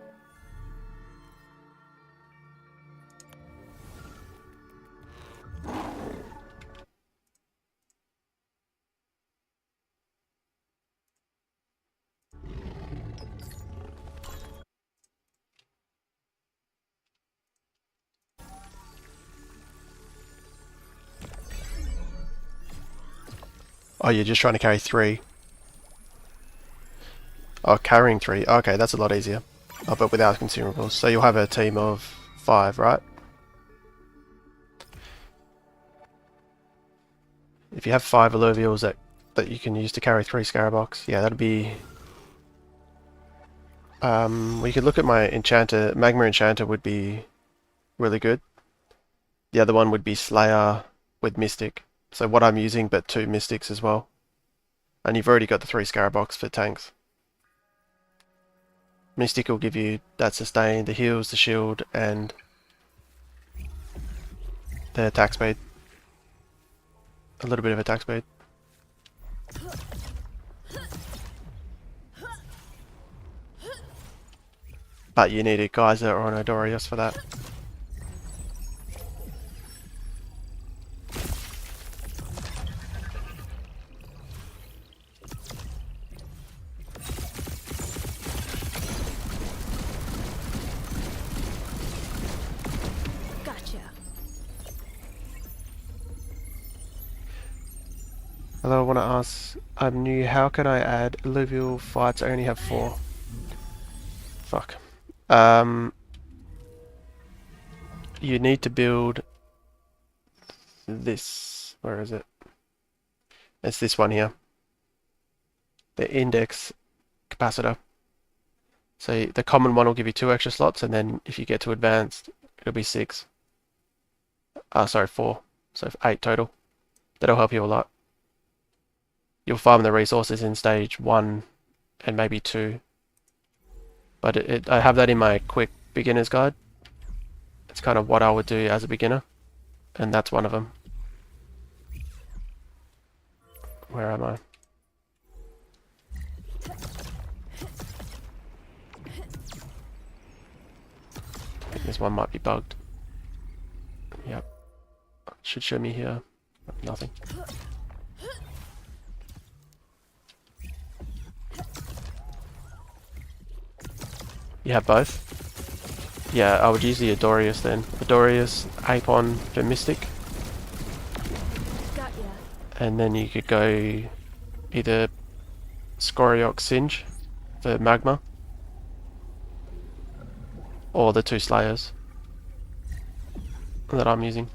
Oh, you're just trying to carry 3. Oh, carrying 3. Okay, that's a lot easier. Oh, but without consumables. So you'll have a team of 5, right? If you have 5 Illuvials that you can use to carry 3 Scarabox, yeah, that'd be... we could look at my Enchanter. Magma Enchanter would be really good. The other one would be Slayer with Mystic. So what I'm using, but 2 Mystics as well. And you've already got the 3 Scarabox for tanks. Mystic will give you that sustain, the heals, the shield, and the attack speed. A little bit of attack speed. But you need a Geyser or an Odorius for that. Hello, I want to ask, I'm new, how can I add Illuvial fights? I only have 4. Fuck. You need to build this. Where is it? It's this one here. The index capacitor. So the common one will give you 2 extra slots, and then if you get to advanced, it'll be 6. Sorry, 4. So 8 total. That'll help you a lot. You'll farm the resources in stage 1 and maybe 2. But I have that in my quick beginner's guide. It's kind of what I would do as a beginner. And that's one of them. Where am I? I think this one might be bugged. Yep. Should show me here. Nothing. You have both? Yeah, I would use the Odorius then. Odorius, Apon for Mystic. Got ya. And then you could go either Scoriox Singe for Magma, or the 2 Slayers that I'm using.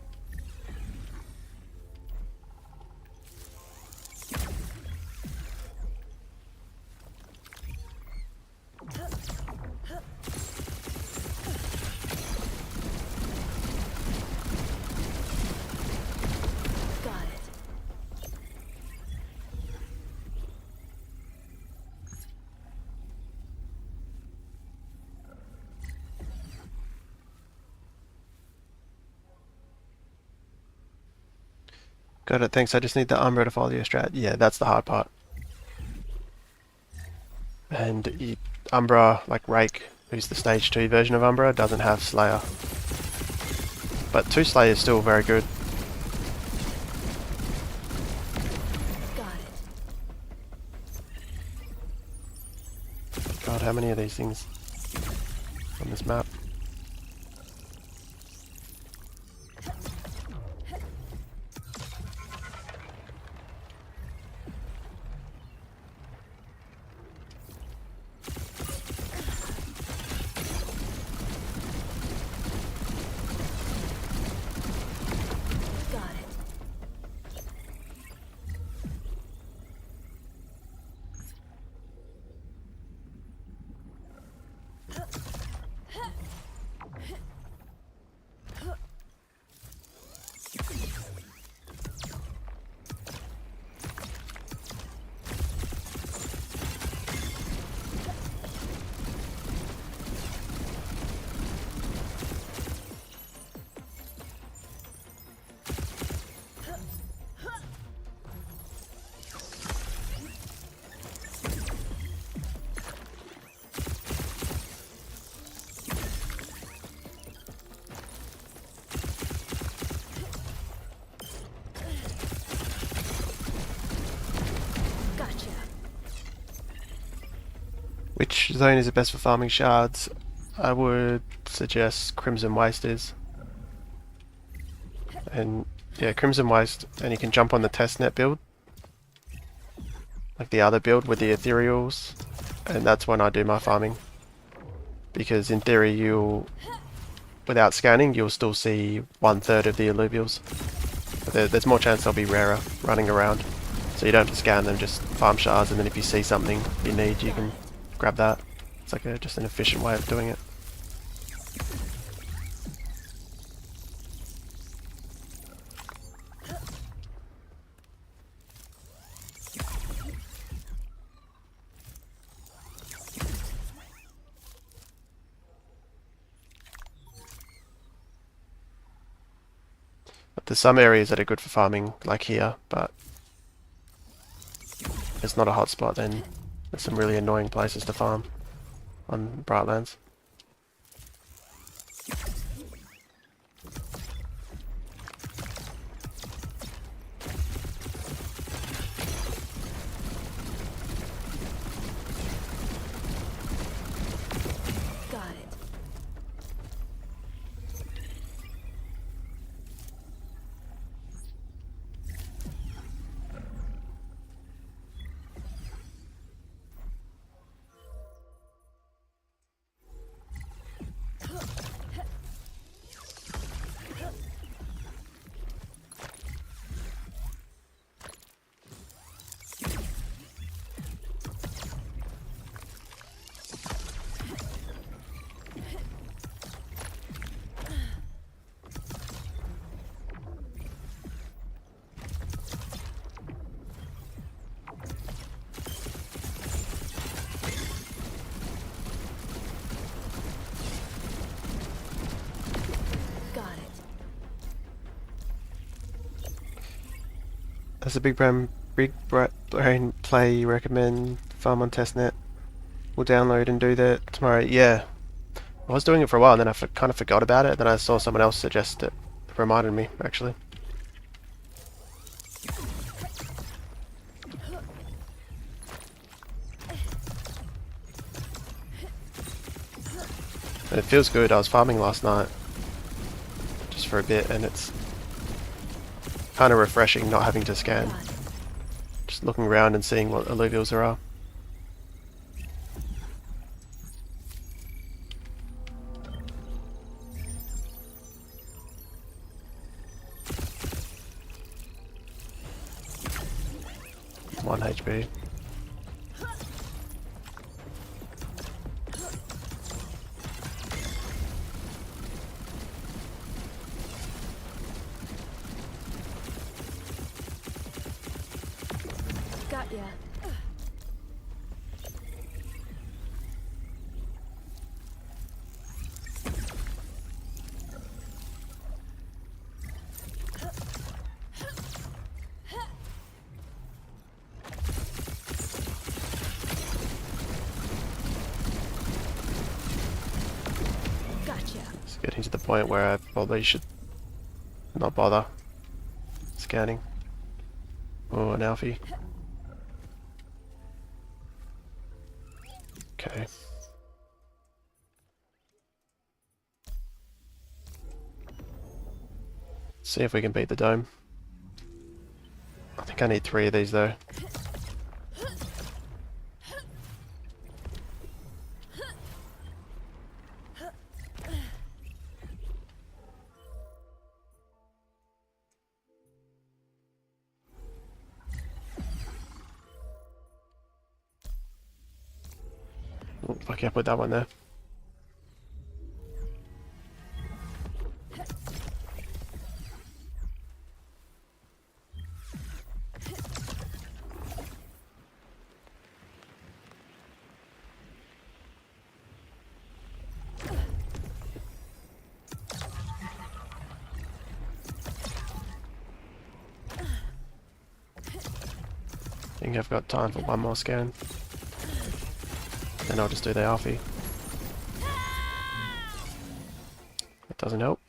Got it, thanks. I just need the Umbra to follow your strat. Yeah, that's the hard part. And Umbra, like Rake, who's the stage 2 version of Umbra, doesn't have Slayer. But 2 Slayer is still very good. Got it. God, how many of these things on this map? Which zone is the best for farming shards? I would suggest Crimson Waste is. And yeah, Crimson Waste, and you can jump on the Testnet build. like the other build with the Ethereals, and that's when I do my farming. Because in theory, without scanning, you'll still see 1/3 of the Illuvials. But there's more chance they'll be rarer running around. So you don't have to scan them, just farm shards, and then if you see something you need, you can grab that. It's like just an efficient way of doing it. But there's some areas that are good for farming, like here, but if it's not a hotspot, then there's some really annoying places to farm on Brightlands. Got it. That's a big brain play you recommend. Farm on Testnet. We'll download and do that tomorrow. Yeah, I was doing it for a while and then I kind of forgot about it. Then I saw someone else suggest it. It reminded me, actually. And it feels good. I was farming last night just for a bit and it's kind of refreshing not having to scan. Just looking around and seeing what Illuvials there are. One HP. Got ya. Gotcha. It's getting to the point where I probably should not bother scanning. Oh, an Alfie. Okay. See if we can beat the dome. I think I need 3 of these though. Oh, I can't put that one there. I think I've got time for one more scan. Then I'll just do the Alfie. That doesn't help.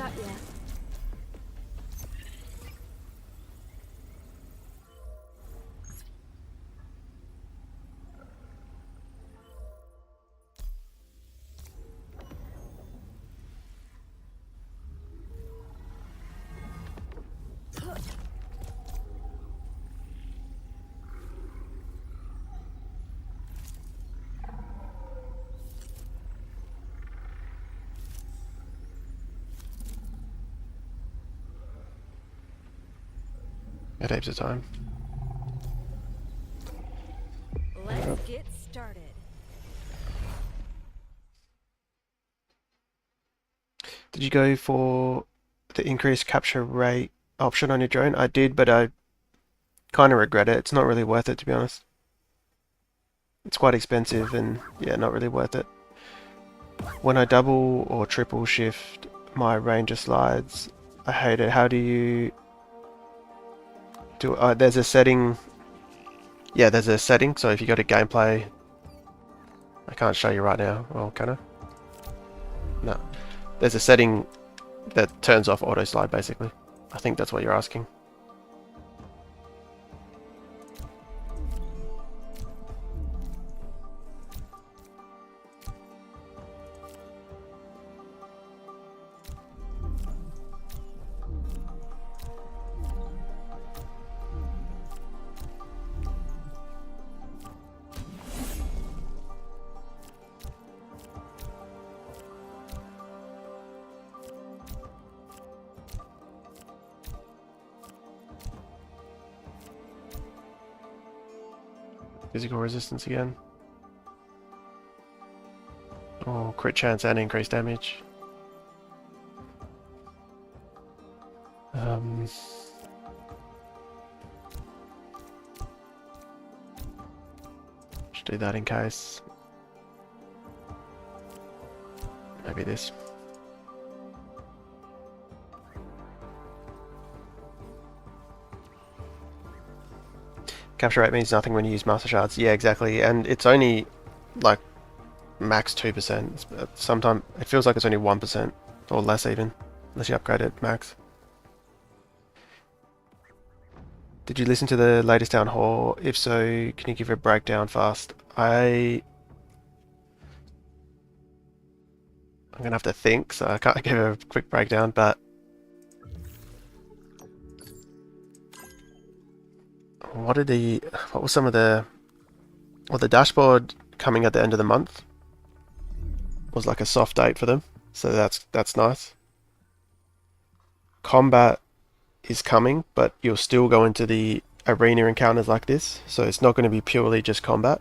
Got ya. At heaps of time. Let's get started. Did you go for the increased capture rate option on your drone? I did, but I kind of regret it. It's not really worth it, to be honest. It's quite expensive and yeah, not really worth it. When I double or triple shift my ranger slides, I hate it. How do you do? There's a setting. Yeah, there's a setting. So if you go to gameplay, I can't show you right now. Well, can I? No. There's a setting that turns off auto slide, basically. I think that's what you're asking. Physical resistance again. Oh, crit chance and increased damage. Should do that in case. Maybe this. Capture rate means nothing when you use master shards. Yeah, exactly. And it's only like max 2%. Sometimes it feels like it's only 1% or less even, unless you upgrade it max. Did you listen to the latest town hall? If so, can you give a breakdown fast? I'm gonna have to think, so I can't give a quick breakdown, but what was some of the, well, the dashboard coming at the end of the month was like a soft date for them, so that's nice. Combat is coming, but you'll still go into the arena encounters like this, so it's not going to be purely just combat.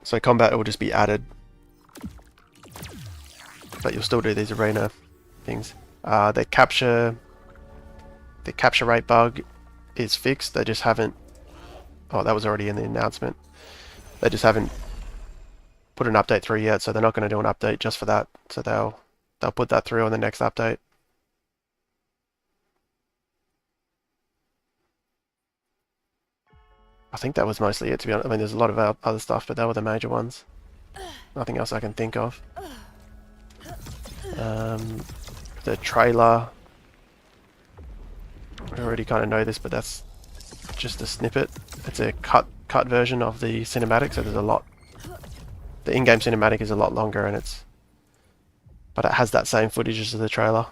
So combat will just be added, but you'll still do these arena things. The capture rate bug is fixed. They just haven't. Oh, that was already in the announcement. They just haven't put an update through yet, so they're not going to do an update just for that. So they'll put that through on the next update. I think that was mostly it, to be honest. I mean, there's a lot of other stuff, but they were the major ones. Nothing else I can think of. The trailer. I already kind of know this, but that's just a snippet. It's a cut version of the cinematic, so there's a lot. The in-game cinematic is a lot longer, and but it has that same footage as the trailer.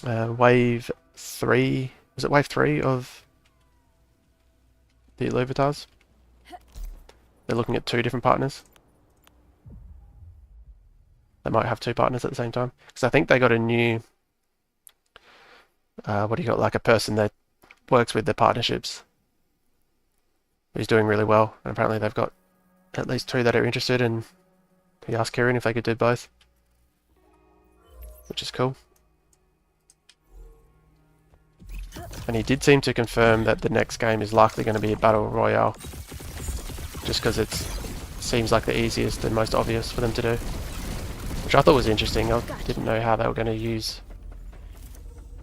Wave 3, was it wave 3 of the Illuvials? They're looking at 2 different partners. They might have 2 partners at the same time. Because I think they got a new, what do you got, like a person that works with the partnerships. He's doing really well, and apparently they've got at least 2 that are interested, and he asked Kieran if they could do both. Which is cool. And he did seem to confirm that the next game is likely going to be a Battle Royale. Just because it seems like the easiest and most obvious for them to do. Which I thought was interesting. I didn't know how they were going to use...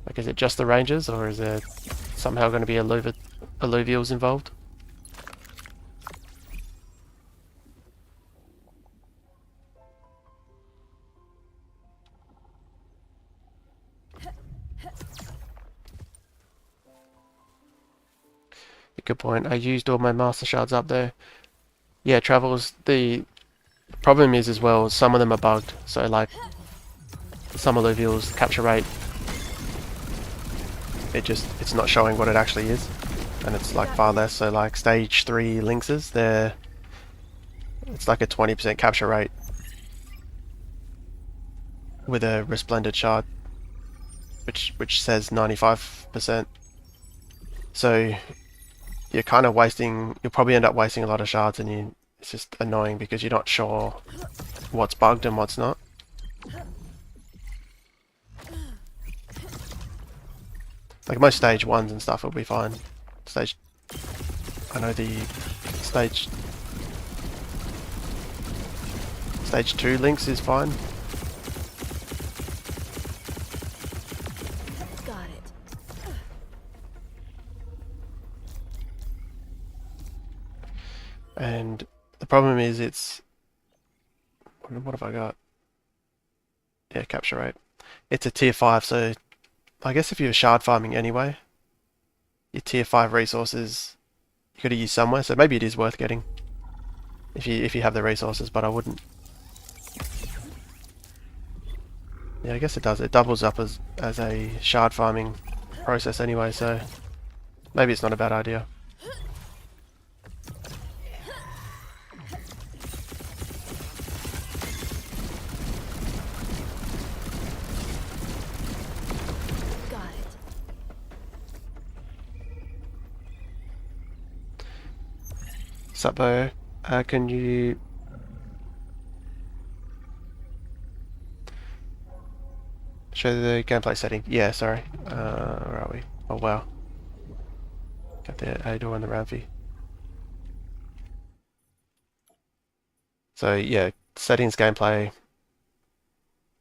Like, is it just the Rangers, or is there somehow going to be a Illuvials involved. Good point. I used all my master shards up there. Yeah, travels. The problem is as well, some of them are bugged. So like some Illuvials capture rate, it's not showing what it actually is, and it's like far less. So like stage 3 lynxes, it's like a 20% capture rate with a resplendent shard, which says 95%. So you're kind of wasting. You'll probably end up wasting a lot of shards, and it's just annoying because you're not sure what's bugged and what's not. Like most stage 1s and stuff will be fine. I know the stage 2 links is fine. Got it. And the problem is what have I got? Yeah, capture rate. It's a tier 5, so I guess if you're shard farming anyway, your tier 5 resources you gotta use somewhere, so maybe it is worth getting if you have the resources, but I wouldn't. Yeah, I guess it does. It doubles up as a shard farming process anyway, so maybe it's not a bad idea. Got it. Supbo, can you show the gameplay setting? Yeah, sorry. Where are we? Oh wow. Got the A-door and the Ramfy. So yeah, settings, gameplay,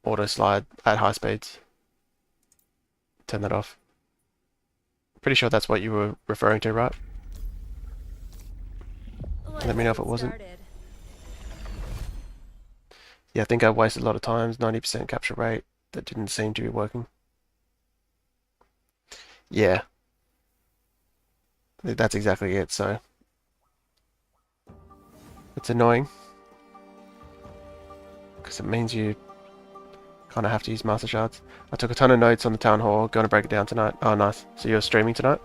auto slide at high speeds. Turn that off. Pretty sure that's what you were referring to, right? Let me know if it wasn't. Yeah, I think I wasted a lot of times, 90% capture rate. That didn't seem to be working. Yeah, that's exactly it, so it's annoying because it means you kind of have to use master shards. I took a ton of notes on the town hall, going to break it down tonight. Oh nice, so you're streaming tonight?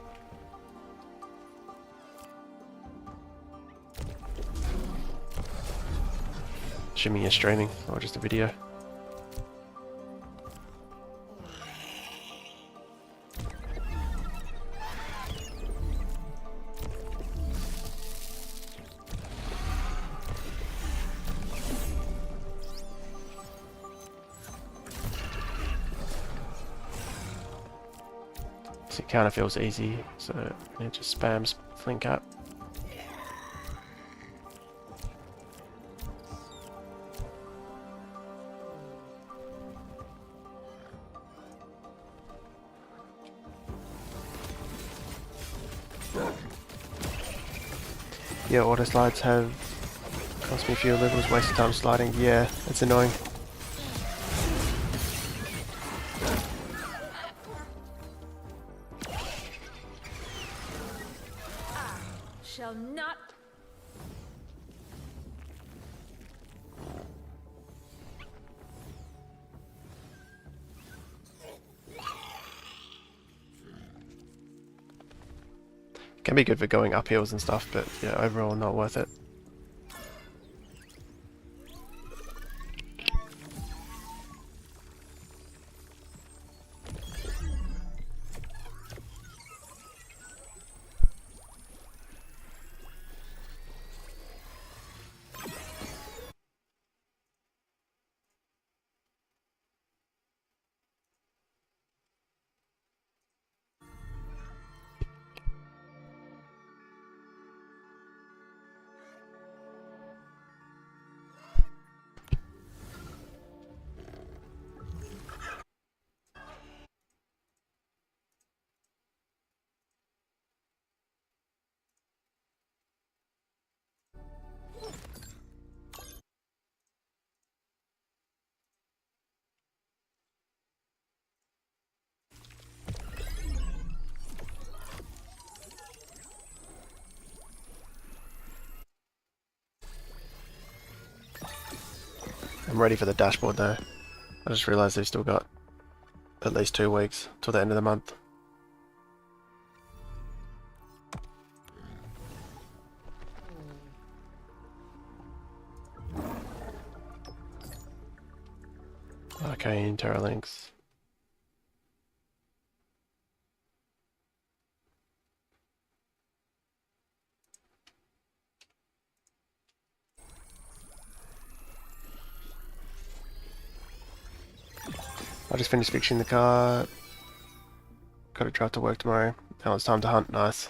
Assuming you're streaming or just a video. So it kind of feels easy, so it just spams Flink up. Yeah, auto slides have cost me a few levels, waste of time sliding. Yeah, it's annoying. Shall not. Can be good for going up hills and stuff, but yeah, overall not worth it. I'm ready for the dashboard though. I just realised they've still got at least 2 weeks till the end of the month. Okay, Terralinks. I just finished fixing the car. Got to drive to work tomorrow. Now it's time to hunt. Nice.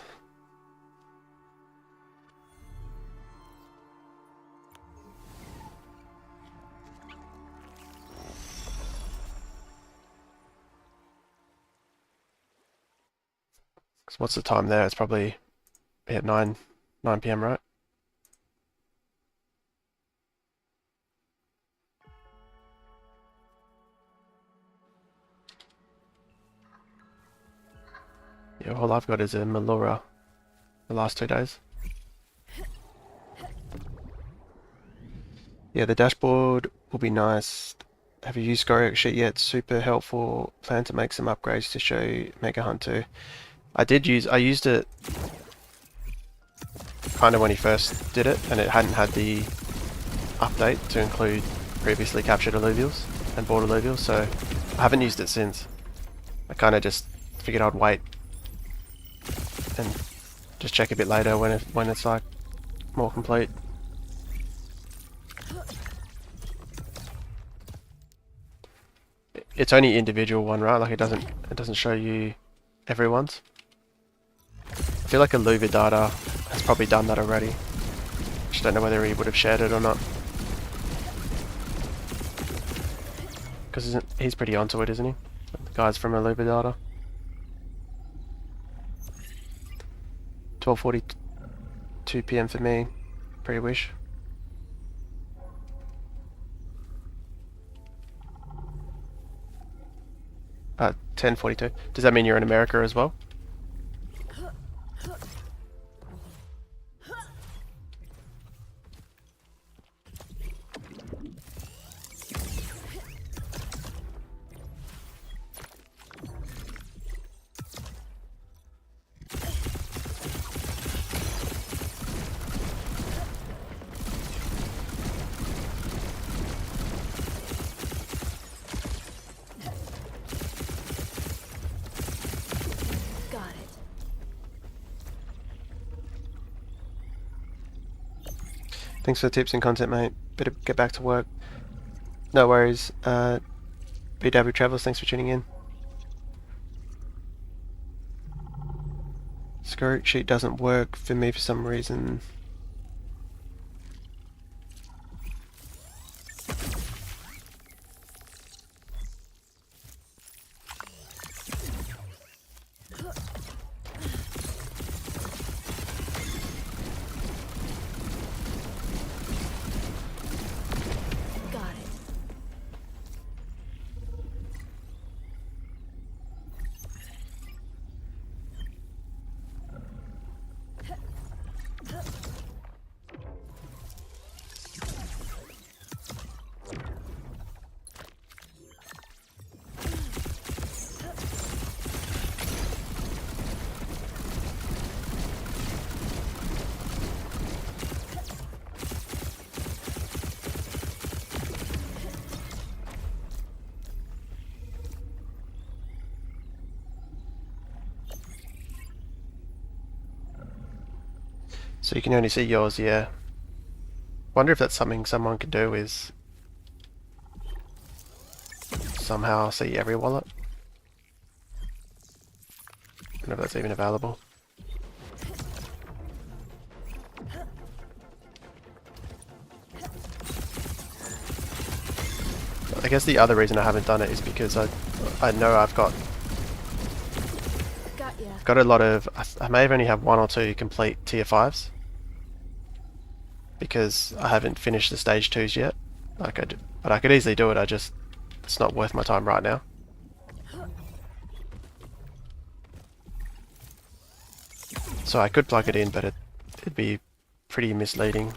So what's the time there? It's probably at 9 p.m. right? Yeah, all I've got is a Melora the last 2 days. Yeah, the dashboard will be nice. Have you used Skyrock yet? Super helpful. Plan to make some upgrades to show Mega Hunt too. I used it kind of when he first did it, and it hadn't had the update to include previously captured Illuvials and bought Illuvials, so I haven't used it since. I kind of just figured I'd wait and just check a bit later when it's like more complete. It's only individual one, right? Like it doesn't show you everyone's. I feel like Illuvia Data has probably done that already. Just don't know whether he would have shared it or not. Because he's pretty onto it, isn't he? The guys from Illuvia Data. 12:42 p.m. for me. Pre-wish. 10:42. Does that mean you're in America as well? Thanks for the tips and content, mate. Better get back to work. No worries. BW Travels, thanks for tuning in. Scout sheet doesn't work for me for some reason. So you can only see yours, yeah. Wonder if that's something someone could do, is somehow see every wallet. I don't know if that's even available. I guess the other reason I haven't done it is because I know I've got a lot of, I may have only have 1 or 2 complete tier 5s because I haven't finished the stage 2s yet. But I could easily do it, it's not worth my time right now. So I could plug it in, but it'd be pretty misleading.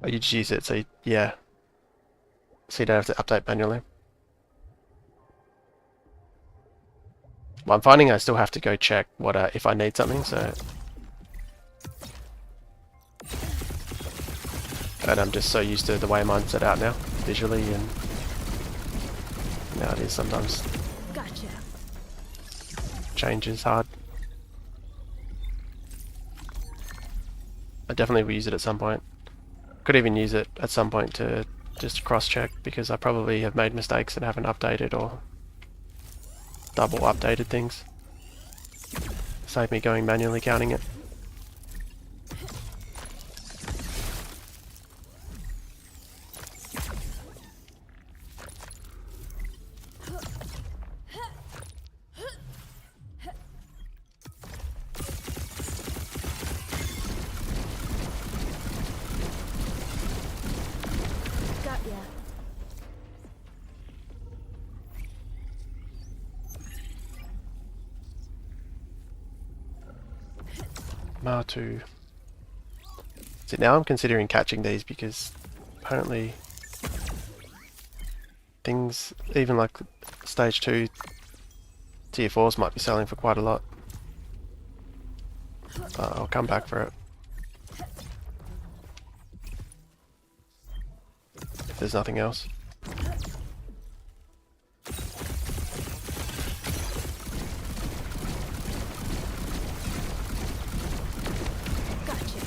Oh, you just use it, so yeah. So you don't have to update manually. Well, I'm finding I still have to go check what if I need something, so... And I'm just so used to the way mine's set out now, visually, and... Now it is sometimes... Gotcha. Change is hard. I definitely will use it at some point. Could even use it at some point to just cross-check, because I probably have made mistakes and haven't updated or double updated things. Save me going manually counting it. Got ya. Martu. So now I'm considering catching these because apparently things, even like stage 2 tier 4s might be selling for quite a lot. I'll come back for it. If there's nothing else. Gotcha.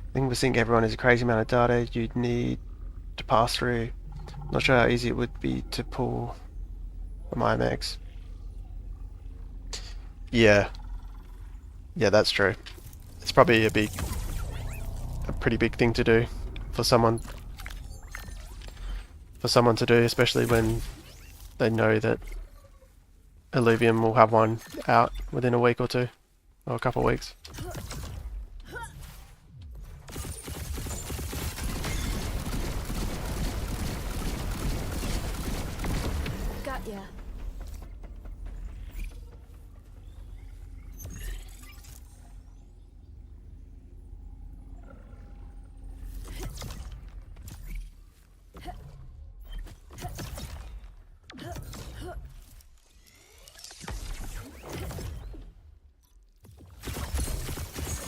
I think we're seeing everyone is a crazy amount of data you'd need to pass through. Not sure how easy it would be to pull from IMX. Yeah. Yeah, that's true. It's probably a pretty big thing to do for someone to do, especially when they know that Illuvium will have one out within a week or two, or a couple of weeks. Got ya.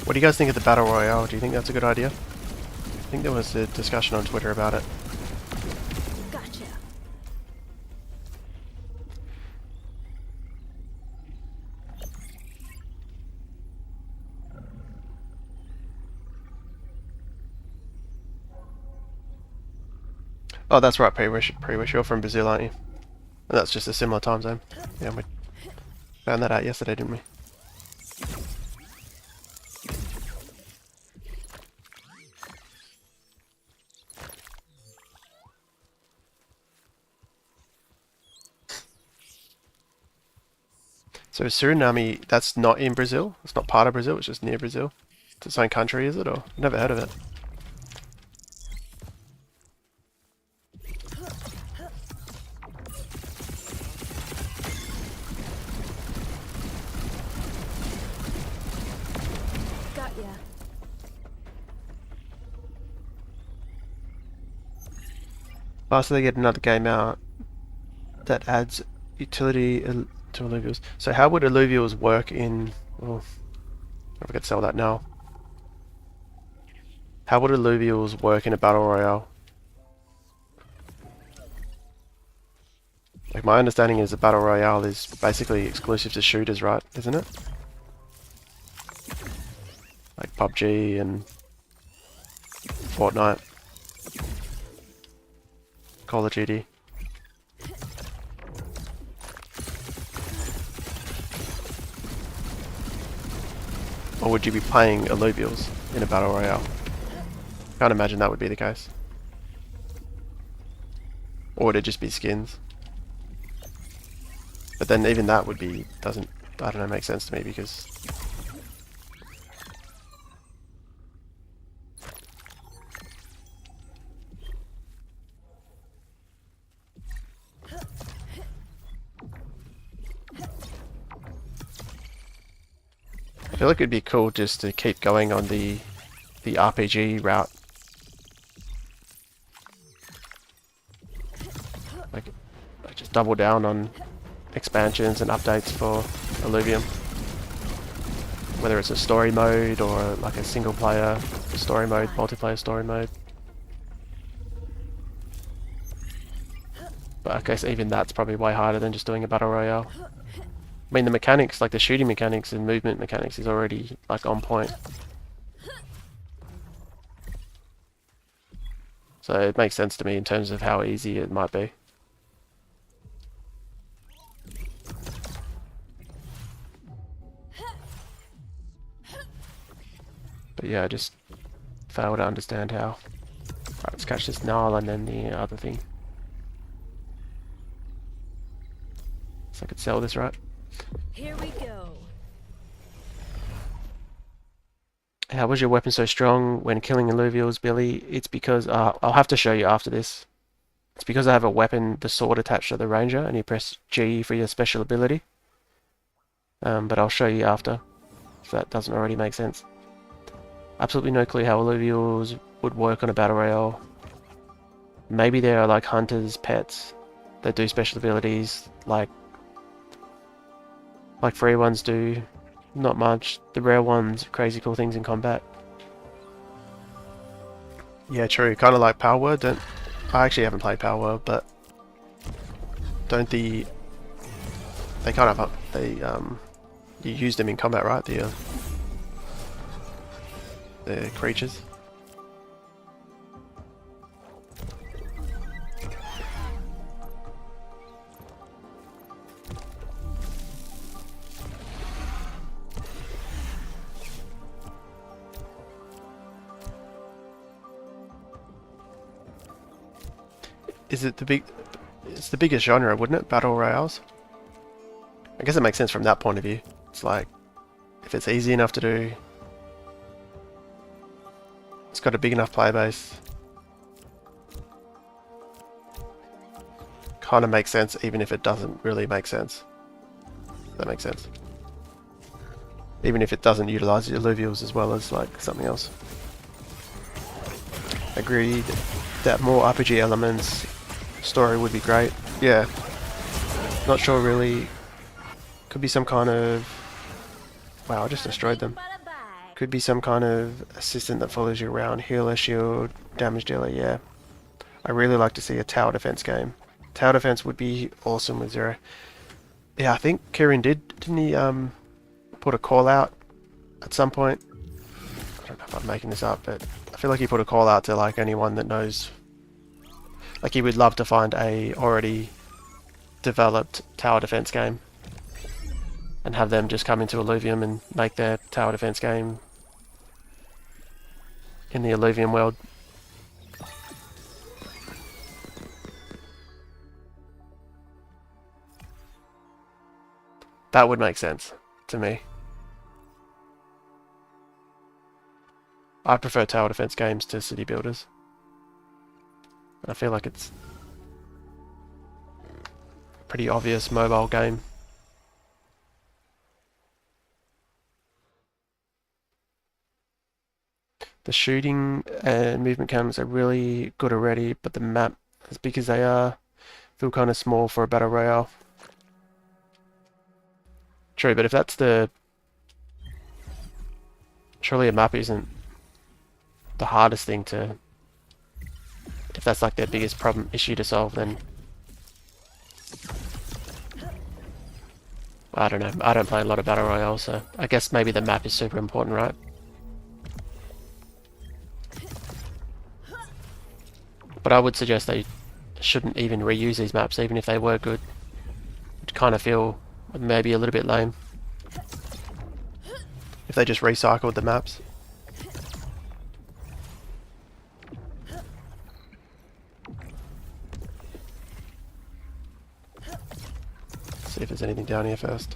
What do you guys think of the Battle Royale? Do you think that's a good idea? I think there was a discussion on Twitter about it. Gotcha. Oh, that's right, Pre-Wish, you're from Brazil, aren't you? And that's just a similar time zone. Yeah, we found that out yesterday, didn't we? So Suriname, that's not in Brazil? It's not part of Brazil, it's just near Brazil? It's its own country, is it? Or never heard of it. Got ya. Faster they get another game out that adds utility to Illuvials. So how would Illuvials work in... Oh, if I could sell that now. How would Illuvials work in a Battle Royale? Like, my understanding is the Battle Royale is basically exclusive to shooters, right? Isn't it? Like PUBG and Fortnite. Call of Duty. Or would you be playing Illuvials in a Battle Royale? Can't imagine that would be the case. Or would it just be skins? But then even that would be, doesn't, I don't know, make sense to me because... feel like it'd be cool just to keep going on the RPG route. Like just double down on expansions and updates for Illuvium. Whether it's a story mode or like a single player story mode, multiplayer story mode. But I guess even that's probably way harder than just doing a battle royale. I mean the mechanics, like the shooting mechanics and movement mechanics is already like on point. So it makes sense to me in terms of how easy it might be. But yeah, I just fail to understand how. Right, let's catch this null and then the other thing. So I could sell this, right? Here we go. How was your weapon so strong when killing Illuvials, Billy? It's because, I'll have to show you after this. It's because I have a weapon, the sword attached to the ranger, and you press G for your special ability. But I'll show you after, if that doesn't already make sense. Absolutely no clue how Illuvials would work on a battle royale. Maybe they are like hunters, pets that do special abilities, like free ones do. Not much. The rare ones, crazy cool things in combat. Yeah, true. Kind of like Power Word. Don't I actually haven't played Power Word, but don't they kind of you use them in combat, right? The creatures. Is it it's the biggest genre, wouldn't it? Battle Royales? I guess it makes sense from that point of view. It's like, if it's easy enough to do, it's got a big enough player base. Kind of makes sense even if it doesn't really make sense. That makes sense. Even if it doesn't utilize the Illuvials as well as like something else. Agreed that more RPG elements, story would be great. Yeah. Not sure really. Could be some kind of... Wow, I just destroyed them. Could be some kind of assistant that follows you around. Healer, shield, damage dealer, yeah. I really like to see a tower defense game. Tower defense would be awesome with Zero. Yeah, I think Kieran didn't he put a call out at some point? I don't know if I'm making this up, but I feel like he put a call out to like anyone that knows. Like he would love to find a already developed tower defense game and have them just come into Illuvium and make their tower defense game in the Illuvium world. That would make sense to me. I prefer tower defense games to city builders. And I feel like it's a pretty obvious mobile game. The shooting and movement cameras are really good already, but the map, as big as they are, feel kind of small for a battle royale. True, but if that's the... Surely a map isn't the hardest thing to... If that's like their biggest issue to solve, then... I don't know. I don't play a lot of battle royale, so I guess maybe the map is super important, right? But I would suggest they shouldn't even reuse these maps, even if they were good. I'd kind of feel maybe a little bit lame if they just recycled the maps. See if there's anything down here first.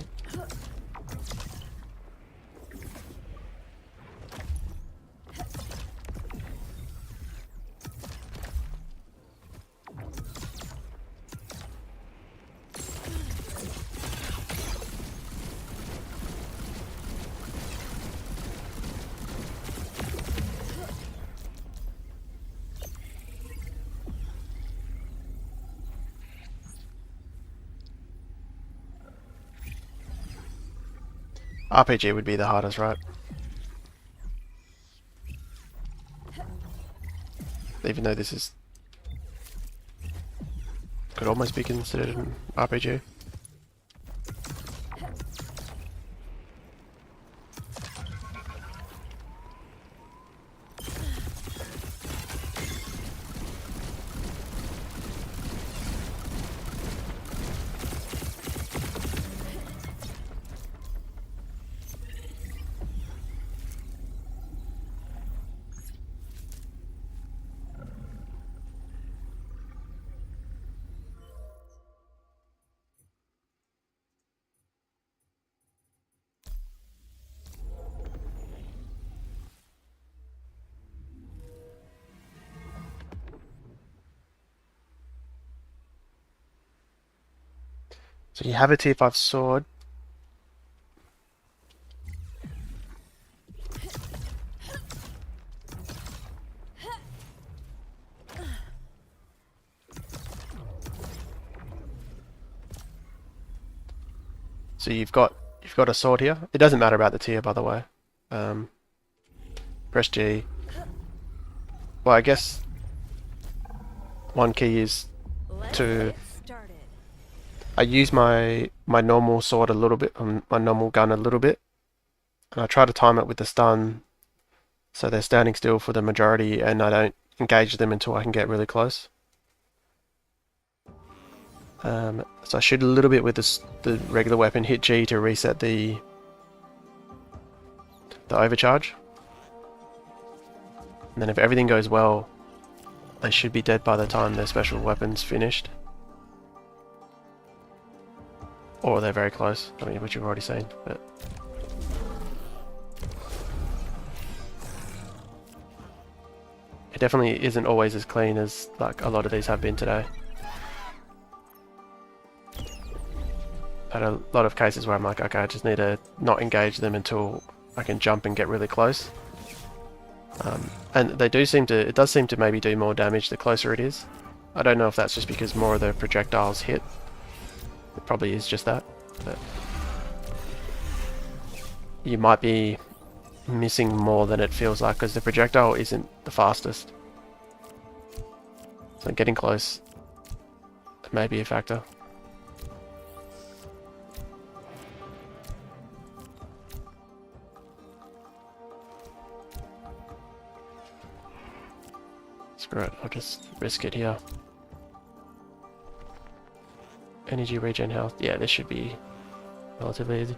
RPG would be the hardest, right? Even though this is could almost be considered an RPG. So you have a tier 5 sword. So you've got a sword here. It doesn't matter about the tier, by the way. Press G. Well, I guess one key is Let's to get started. I use my normal sword a little bit, my normal gun a little bit, and I try to time it with the stun, so they're standing still for the majority, and I don't engage them until I can get really close. So I shoot a little bit with the regular weapon, hit G to reset the overcharge, and then if everything goes well, they should be dead by the time their special weapon's finished. Or they're very close, I mean, which you've already seen, but it definitely isn't always as clean as like a lot of these have been today. Had a lot of cases where I'm like, okay, I just need to not engage them until I can jump and get really close. And they do seem to, it does seem to maybe do more damage the closer it is. I don't know if that's just because more of the projectiles hit. It probably is just that, but you might be missing more than it feels like because the projectile isn't the fastest. So getting close may be a factor. Screw it, I'll just risk it here. Energy regen health. Yeah, this should be relatively easy.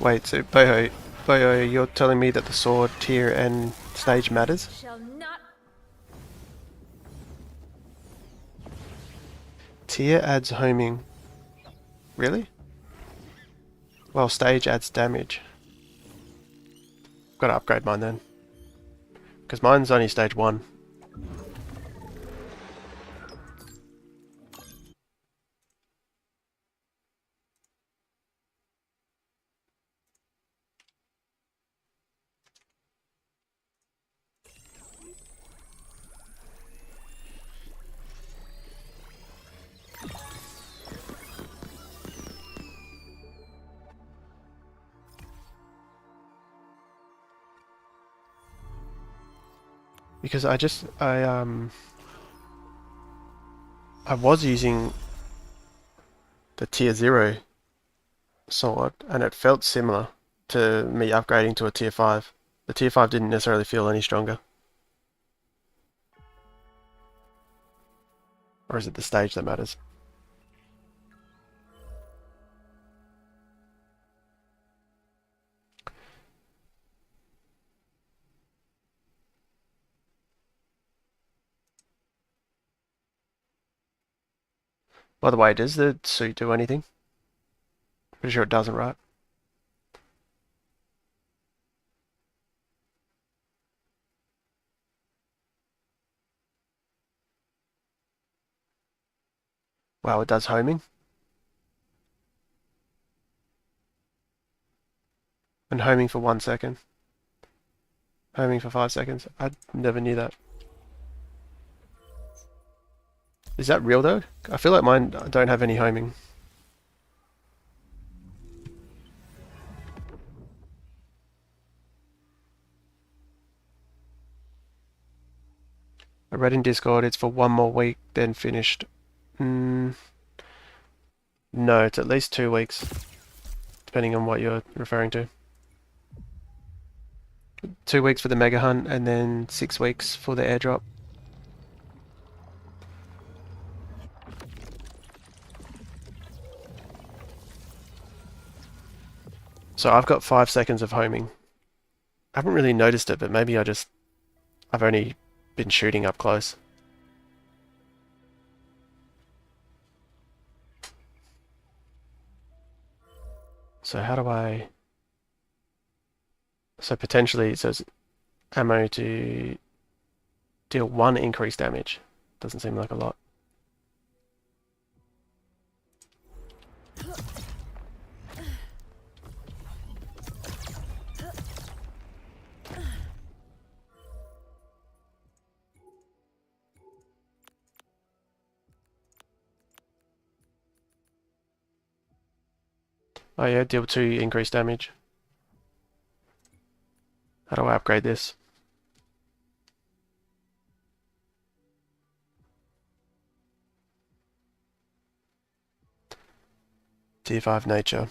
Wait, so Boho, you're telling me that the sword tier and stage matters? Shall not. Tier adds homing. Really? Well, stage adds damage. Gotta upgrade mine then. Because mine's only stage 1. Because I was using the tier 0 sword and it felt similar to me upgrading to a tier 5. The tier 5 didn't necessarily feel any stronger. Or is it the stage that matters? By the way, does the suit do anything? Pretty sure it doesn't, right? Wow, it does homing. And homing for 1 second. Homing for 5 seconds. I never knew that. Is that real though? I feel like mine don't have any homing. I read in Discord it's for 1 more week, then finished. No, it's at least 2 weeks, depending on what you're referring to. 2 weeks for the mega hunt, and then 6 weeks for the airdrop. So I've got 5 seconds of homing. I haven't really noticed it, but maybe I've only been shooting up close. So how do I... So potentially it says ammo to deal 1 increased damage. Doesn't seem like a lot. Oh yeah, deal 2 increased damage. How do I upgrade this? Tier 5 nature.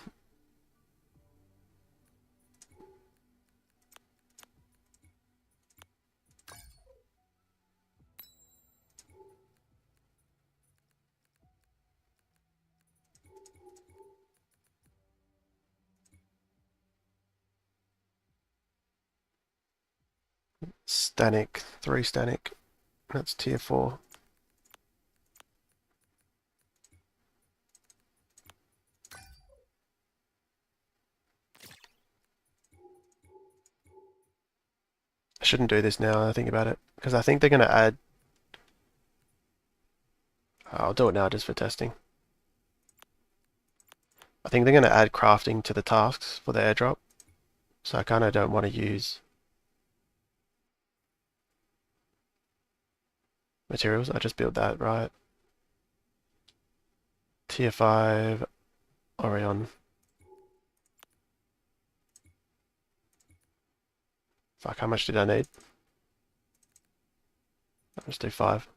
Stanic, 3 stanic. That's tier 4. I shouldn't do this now, I think about it, because I think they're going to add... I'll do it now just for testing. I think they're going to add crafting to the tasks for the airdrop, so I kind of don't want to use materials. I just built that, right? Tier 5 Orion. Fuck, how much did I need? I'll just do 5.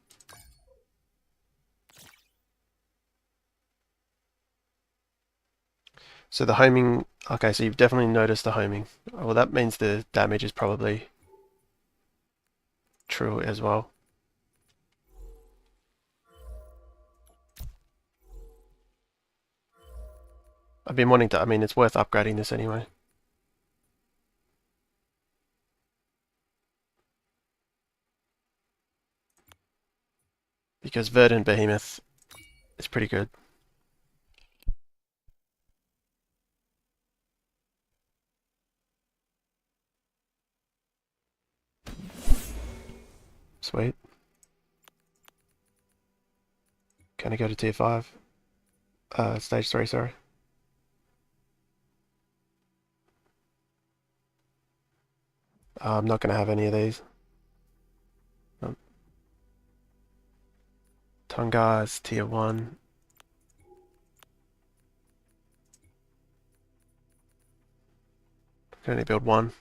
So the homing, okay, so you've definitely noticed the homing. Well, that means the damage is probably true as well. I've been wanting to, I mean, it's worth upgrading this anyway. Because Verdant Behemoth is pretty good. Sweet. Can I go to tier 5? Stage 3, sorry. I'm not going to have any of these. Tonga is tier 1. Can only build 1.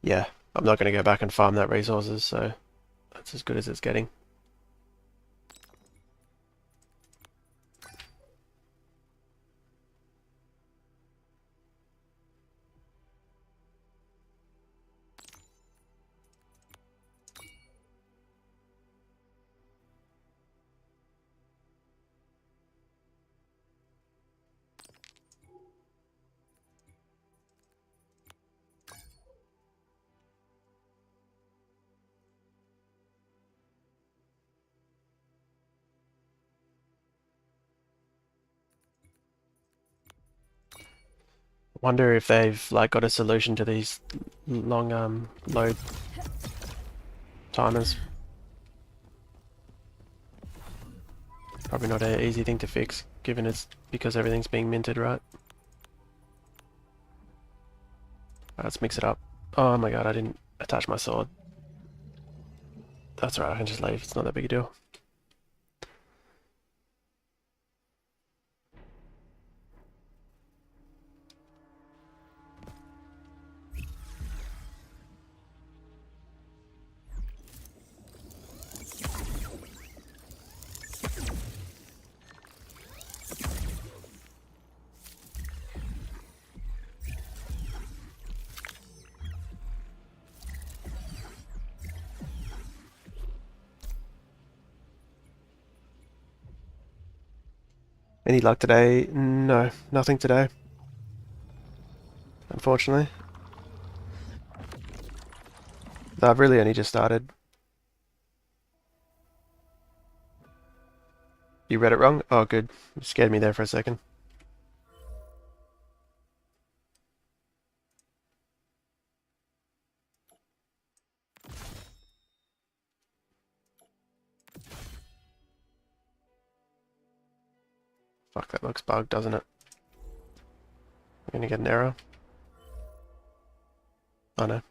Yeah, I'm not going to go back and farm that resources, so that's as good as it's getting. Wonder if they've like got a solution to these long load. timers. Probably not an easy thing to fix, given it's because everything's being minted, right? Let's mix it up. Oh my god, I didn't attach my sword. That's right, I can just leave. It's not that big a deal. Any luck today? No, nothing today. Unfortunately. I've really only just started. You read it wrong? Oh, good. You scared me there for a second. Fuck, that looks bugged, doesn't it? We're gonna get an error. Oh no.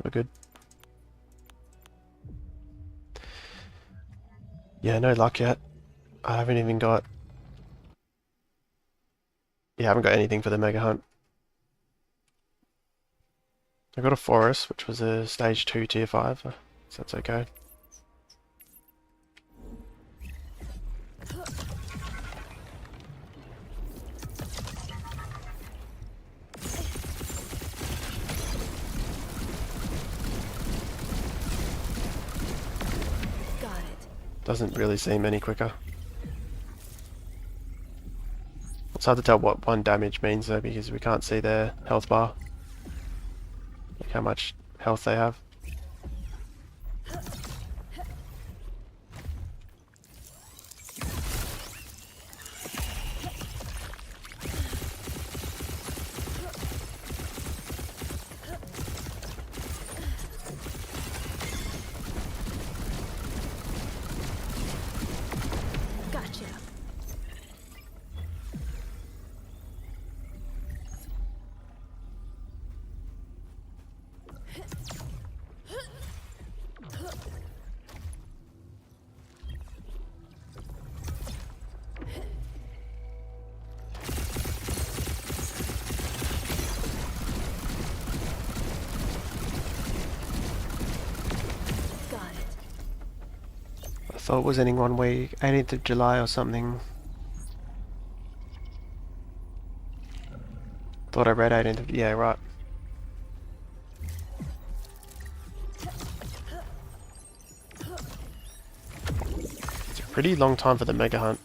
We're good. Yeah, no luck yet. I haven't even got... Yeah, I haven't got anything for the mega hunt. I got a forest, which was a stage 2 tier 5, so that's okay. Got it. Doesn't really seem any quicker. It's hard to tell what 1 damage means though, because we can't see their health bar. Like how much health they have. Gotcha. Got it. I thought it was ending 1 week, 18th of July or something. Thought I read 18th of... Yeah, right. It's a pretty long time for the mega hunt.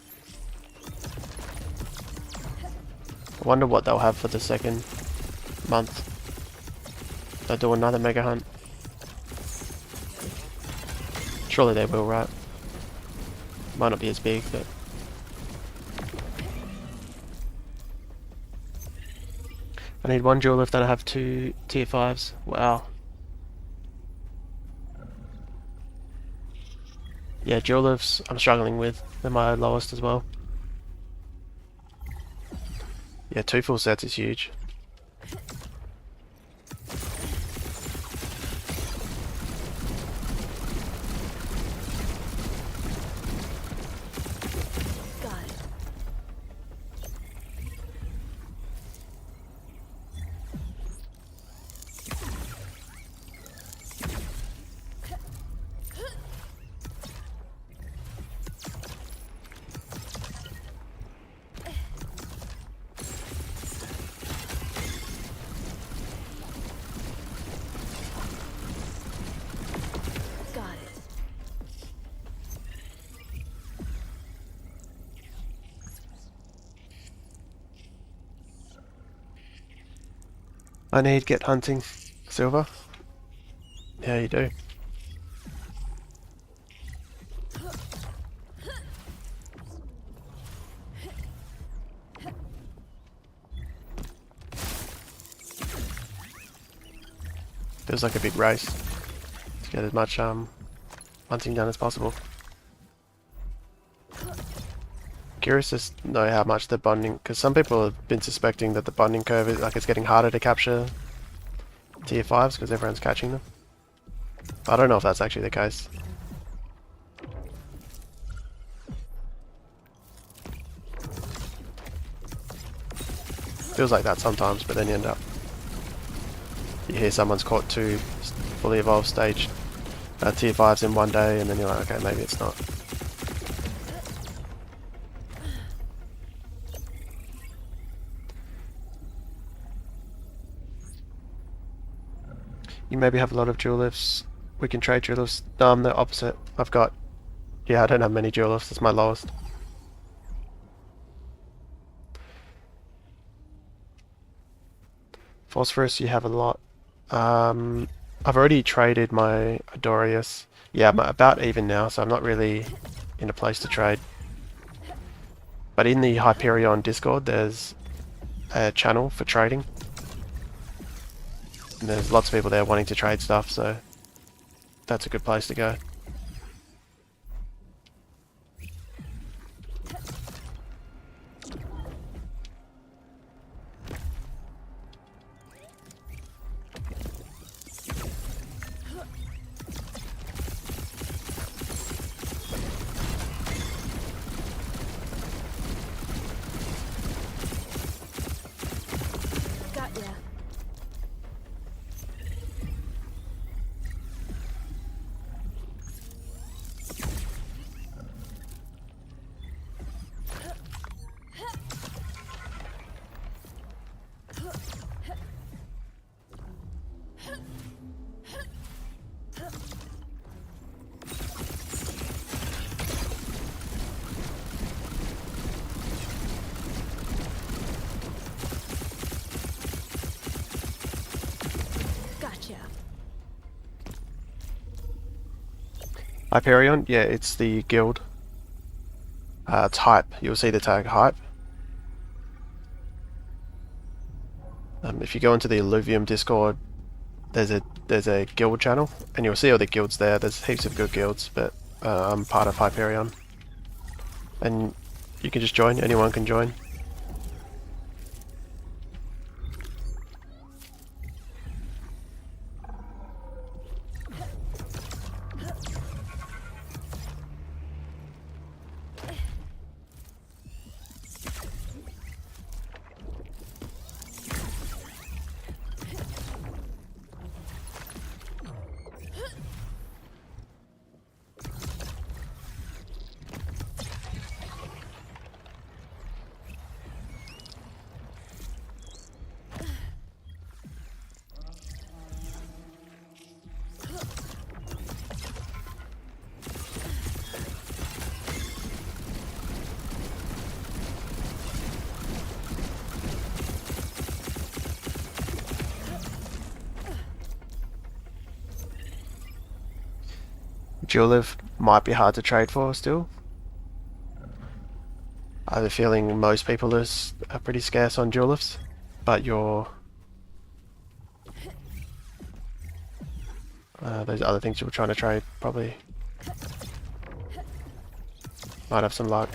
I wonder what they'll have for the second month. They'll do another mega hunt. Surely they will, right? Might not be as big, but... I need 1 jewel lift and I have 2 tier 5s. Wow. Yeah, jewel lifts I'm struggling with. They're my lowest as well. Yeah, 2 full sets is huge. Got it. Got it. I need get hunting silver. Yeah, you do. Feels like a big race to get as much hunting done as possible. Curious to know how much the bonding, because some people have been suspecting that the bonding curve is like it's getting harder to capture tier 5s because everyone's catching them. But I don't know if that's actually the case. Feels like that sometimes, but then you end up, you hear someone's caught 2 fully evolved stage tier 5s in one day, and then you're like, okay, maybe it's not. You maybe have a lot of dual lifts. We can trade dual lifts. No, I'm the opposite. I've got, yeah, I don't have many dual lifts. It's my lowest. Phosphorus, you have a lot. I've already traded my Adorius. Yeah, I'm about even now, so I'm not really in a place to trade. But in the Hyperion Discord, there's a channel for trading. And there's lots of people there wanting to trade stuff, so that's a good place to go. Got ya. Gotcha. Hyperion, yeah, it's the guild. It's hype. You'll see the tag hype. If you go into the Illuvium Discord, there's a guild channel, and you'll see all the guilds there. There's heaps of good guilds, but I'm part of Hyperion, and you can just join. Anyone can join. Dualiv might be hard to trade for still. I have a feeling most people are pretty scarce on Dualivs, but those other things you're trying to trade probably might have some luck.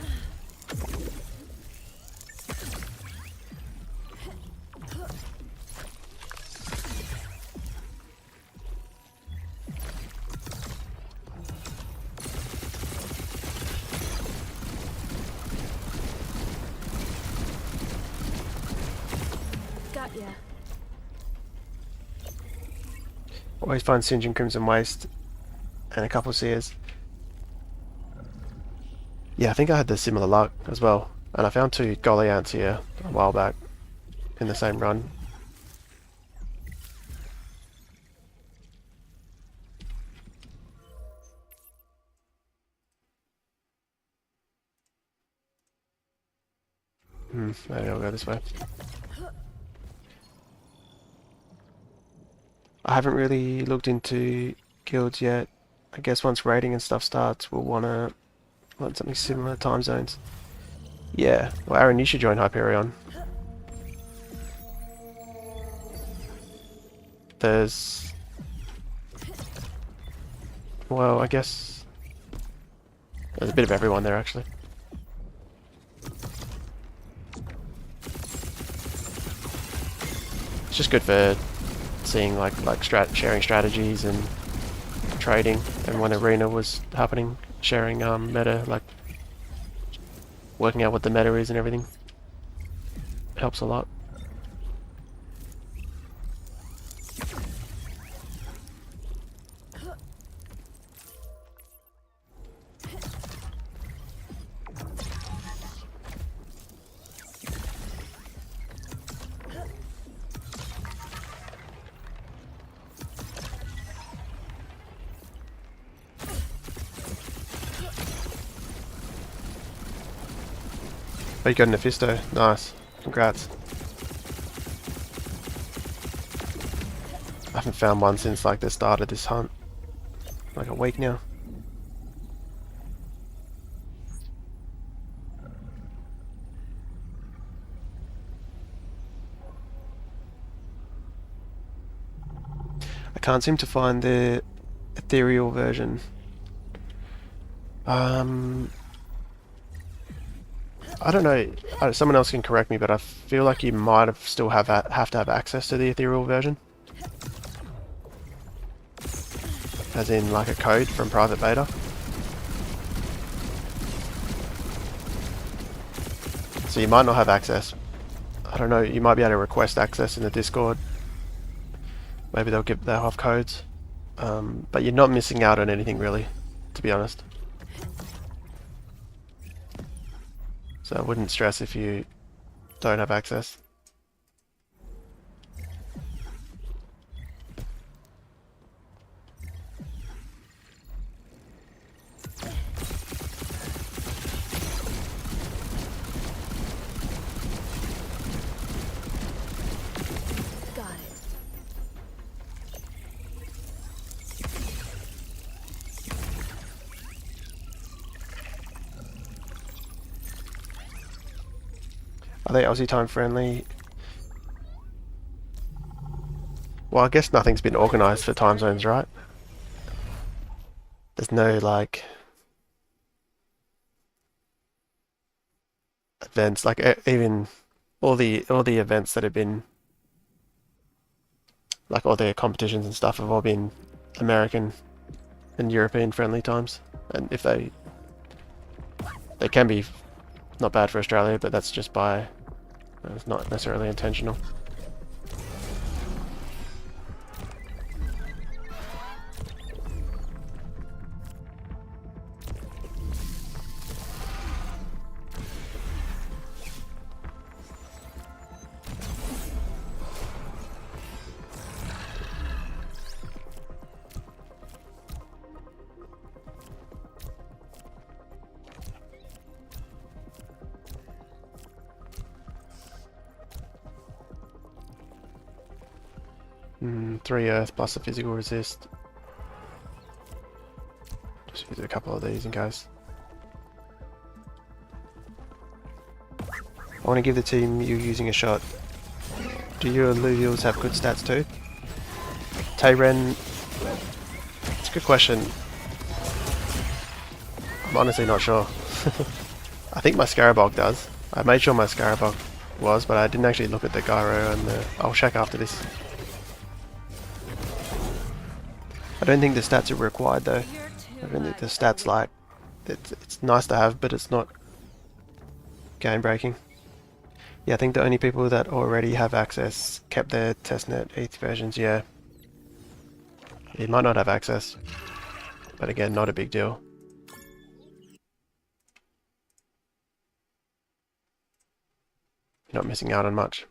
Got ya. Always find Singeing Crimson Waste and a couple of Seers. Yeah, I think I had the similar luck as well, and I found 2 Golly Ants here a while back in the same run. Maybe I'll go this way. I haven't really looked into guilds yet. I guess once raiding and stuff starts, we'll want something similar time zones. Yeah, well, Aaron, you should join Hyperion. Well, I guess there's a bit of everyone there actually. It's just good for seeing like sharing strategies and trading. And when Arena was happening, sharing meta, like working out what the meta is and everything, helps a lot. Oh, you got an Mephisto. Nice. Congrats. I haven't found one since like the start of this hunt. Like a week now. I can't seem to find the ethereal version. I don't know. Someone else can correct me, but I feel like you might have still have to have access to the ethereal version, as in like a code from private beta. So you might not have access. I don't know. You might be able to request access in the Discord. Maybe they'll have codes, but you're not missing out on anything really, to be honest. So I wouldn't stress if you don't have access. Got it. Are they Aussie time friendly? Well, I guess nothing's been organised for time zones, right? There's no like events, like even all the events that have been, like all the competitions and stuff, have all been American and European friendly times. And if they can be not bad for Australia, but that's just by, it's not necessarily intentional. Three earth plus a physical resist. Just use a couple of these in case. I want to give the team you're using a shot. Do your Illuvials have good stats too? Tayren, it's a good question. I'm honestly not sure. I think my Scarabog does. I made sure my Scarabog was, but I didn't actually look at the gyro and the... I'll check after this. I don't think the stats are required though. I don't think the stats, like, it's nice to have, but it's not game breaking. Yeah, I think the only people that already have access kept their testnet ETH versions, yeah. You might not have access, but again, not a big deal. You're not missing out on much.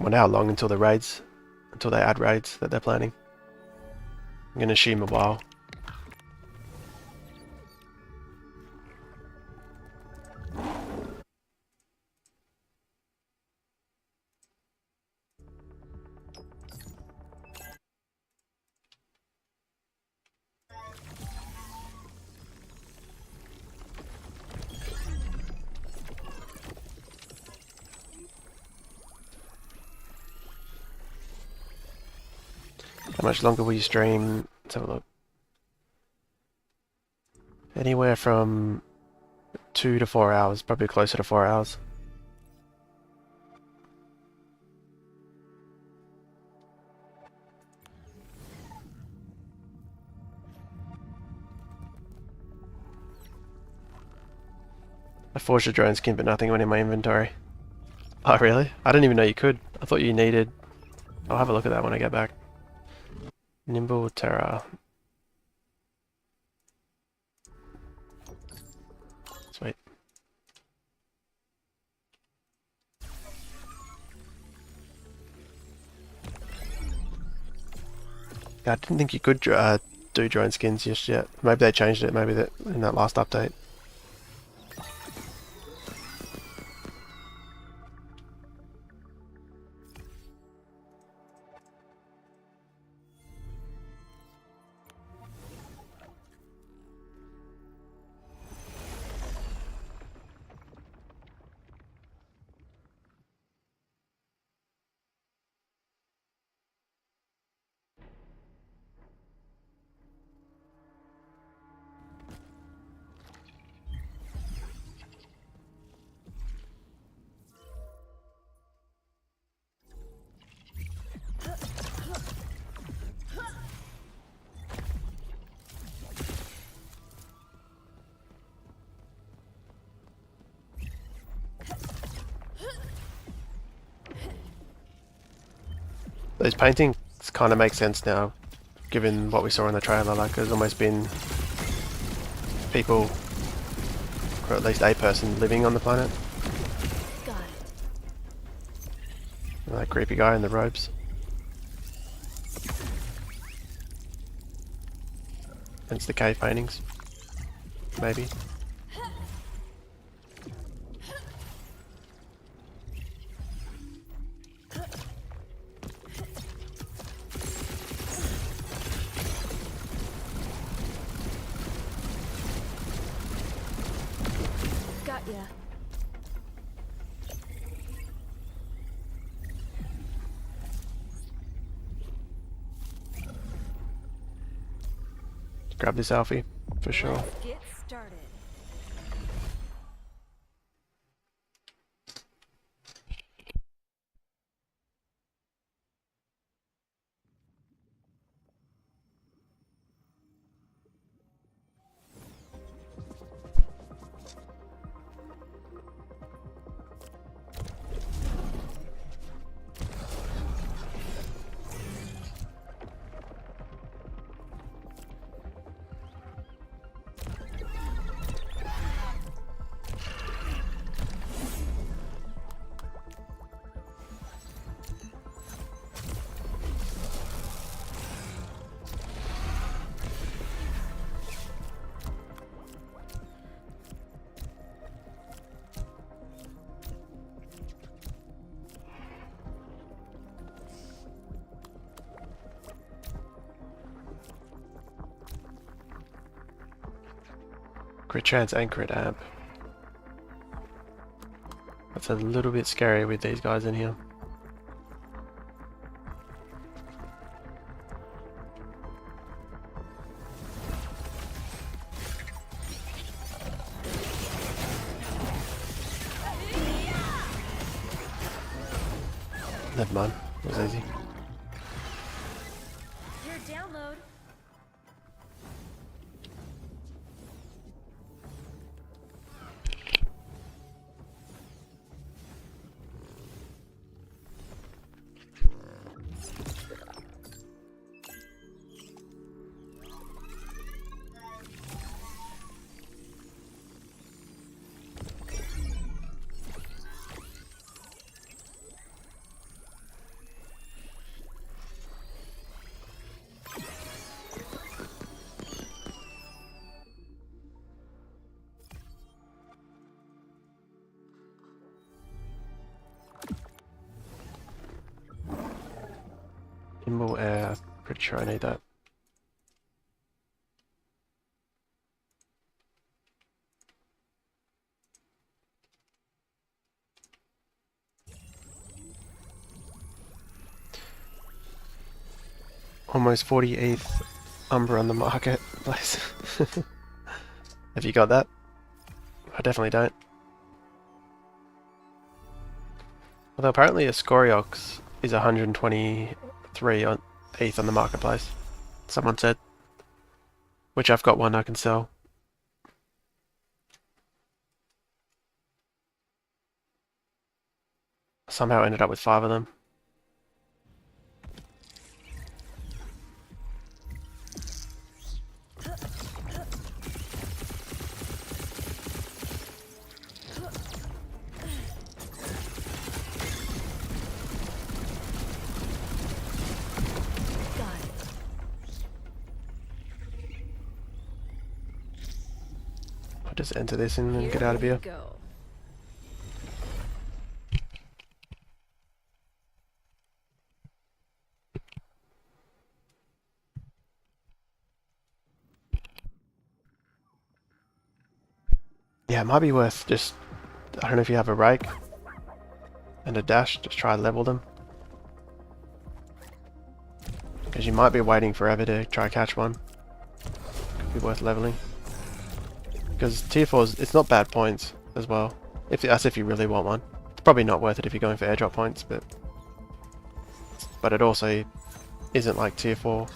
Wonder how long until the raids, until they add raids that they're planning. I'm gonna assume a while. How much longer will you stream? Let's have a look. Anywhere from 2 to 4 hours, probably closer to 4 hours. I forged a drone skin, but nothing went in my inventory. Oh, really? I didn't even know you could. I thought you needed... I'll have a look at that when I get back. Nimble Terra. Sweet. Yeah, I didn't think you could do drone skins just yet. Maybe they changed it, maybe that in that last update. Those paintings kind of make sense now, given what we saw in the trailer. Like, there's almost been people, or at least a person, living on the planet. Got it. That creepy guy in the robes. Hence the cave paintings. Maybe. Got ya. Grab this Alfie, for sure. Let's get started. Crit chance and crit amp. That's a little bit scary with these guys in here. Never mind, it was easy. Your download. Nimble air, pretty sure I need that. almost 40 ETH Umber on the marketplace. Have you got that? I definitely don't. Although apparently a Scoriox is 123 on ETH on the marketplace. Someone said. Which I've got one I can sell. Somehow ended up with 5 of them. I'll just enter this and then get out of here. Go. Yeah, it might be worth just, I don't know if you have a rake and a dash, just try to level them. Because you might be waiting forever to try catch one. Could be worth leveling. Because tier 4s, it's not bad points as well. That's if you really want one. It's probably not worth it if you're going for airdrop points, but it also isn't like tier 4.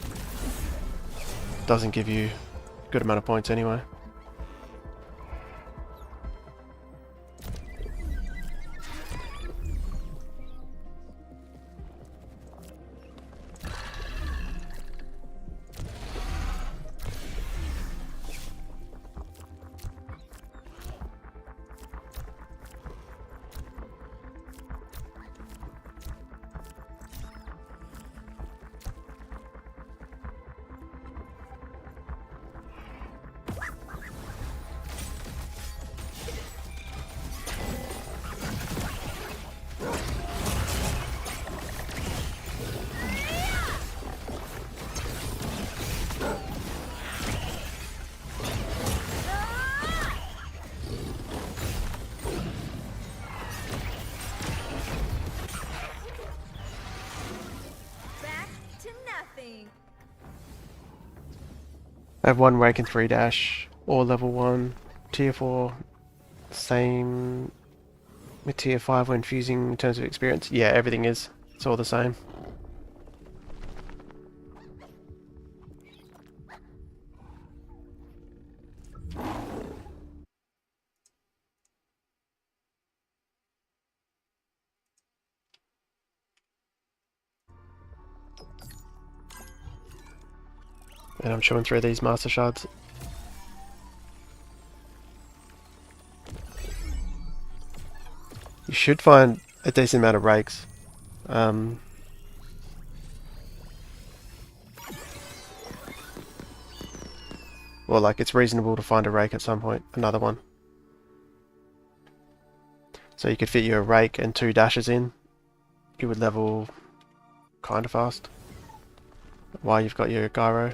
Doesn't give you a good amount of points anyway. I have 1 rank and 3 dash, all level 1, tier 4, same with tier 5 when fusing in terms of experience. Yeah, everything is. It's all the same. And I'm chewing through these master shards. You should find a decent amount of rakes. Well, like, it's reasonable to find a rake at some point. Another one. So you could fit your rake and 2 dashes in. You would level kind of fast. While you've got your gyro.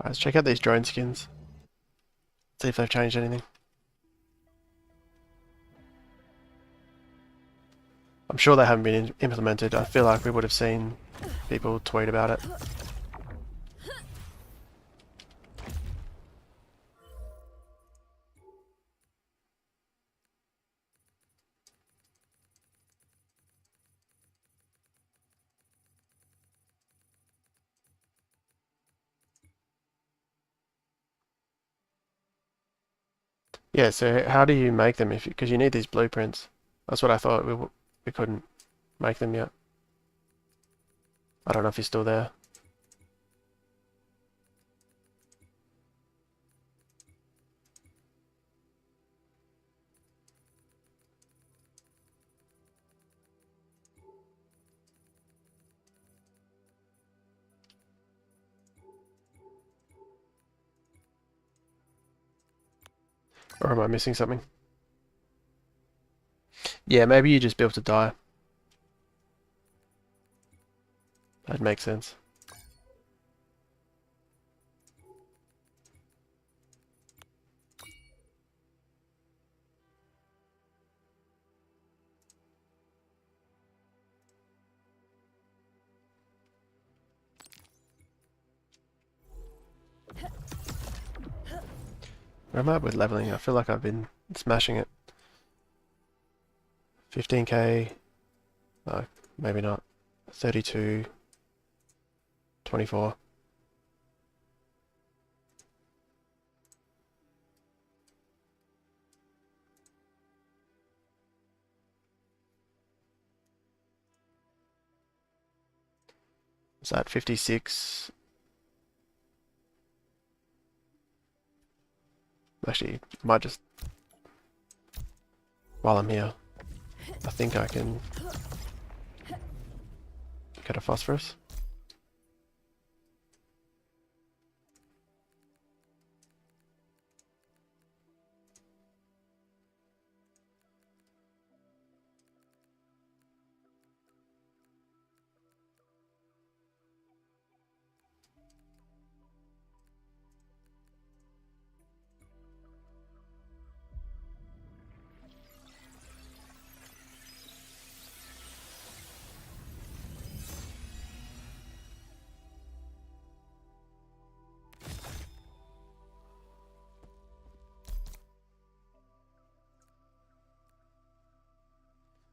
Alright, let's check out these drone skins. See if they've changed anything. I'm sure they haven't been implemented. I feel like we would have seen people tweet about it. Yeah, so how do you make them? Because you need these blueprints. That's what I thought. We couldn't make them yet. I don't know if he's still there. Or am I missing something? Yeah, maybe you just built to die. That makes sense. Where am I with leveling? I feel like I've been smashing it. 15k. No, maybe not. 32. 24. Is that 56? Actually, might just... While I'm here, I think I can get a phosphorus.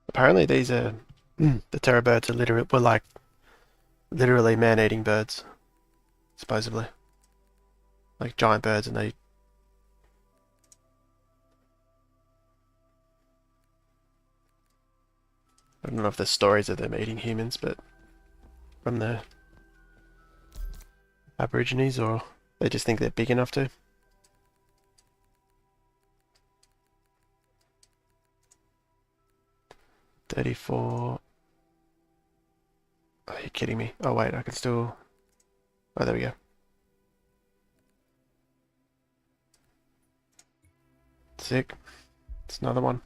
Apparently these are... the terror birds are literally man-eating birds. Supposedly. Like giant birds, and they... I don't know if there's stories of them eating humans, but from the Aborigines, or they just think they're big enough to. $34. Are you kidding me? Oh wait, I can still... Oh, there we go. Sick. It's another one.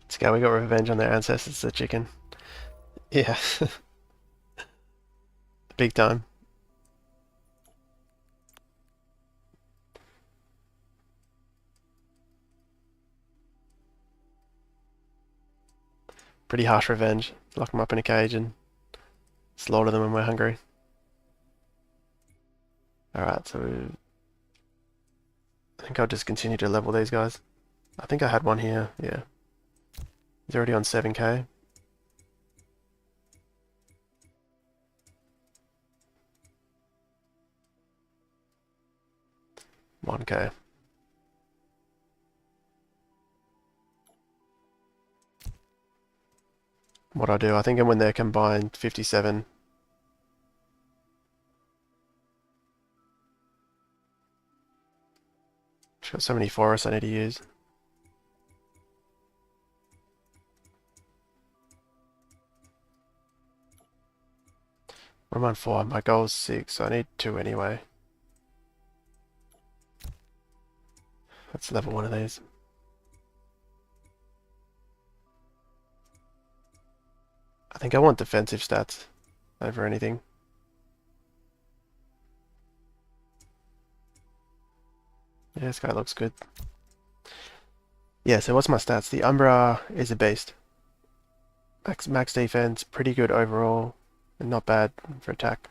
Let's go, we got revenge on their ancestors, the chicken. Yeah. Big time. Pretty harsh revenge. Lock them up in a cage and slaughter them when we're hungry. Alright, so... I think I'll just continue to level these guys. I think I had one here, yeah. He's already on 7k. $1k. What I do, I think when they're combined 57. She's got so many forests I need to use. I'm on 4, my goal's 6, so I need 2 anyway. Let's level one of these. I think I want defensive stats over anything. Yeah, this guy looks good. Yeah, so what's my stats? The Umbra is a beast. Max defense, pretty good overall, and not bad for attack.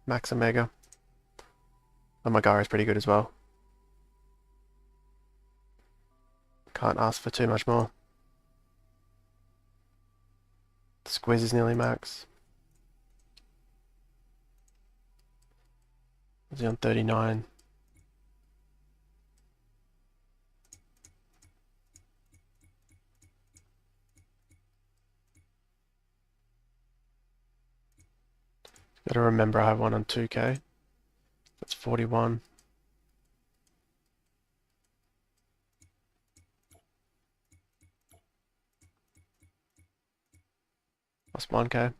Max Omega. And my Gara is pretty good as well. Can't ask for too much more. Squiz is nearly max. Is he on 39? Gotta remember I have one on 2k. That's 41. Lost 1k.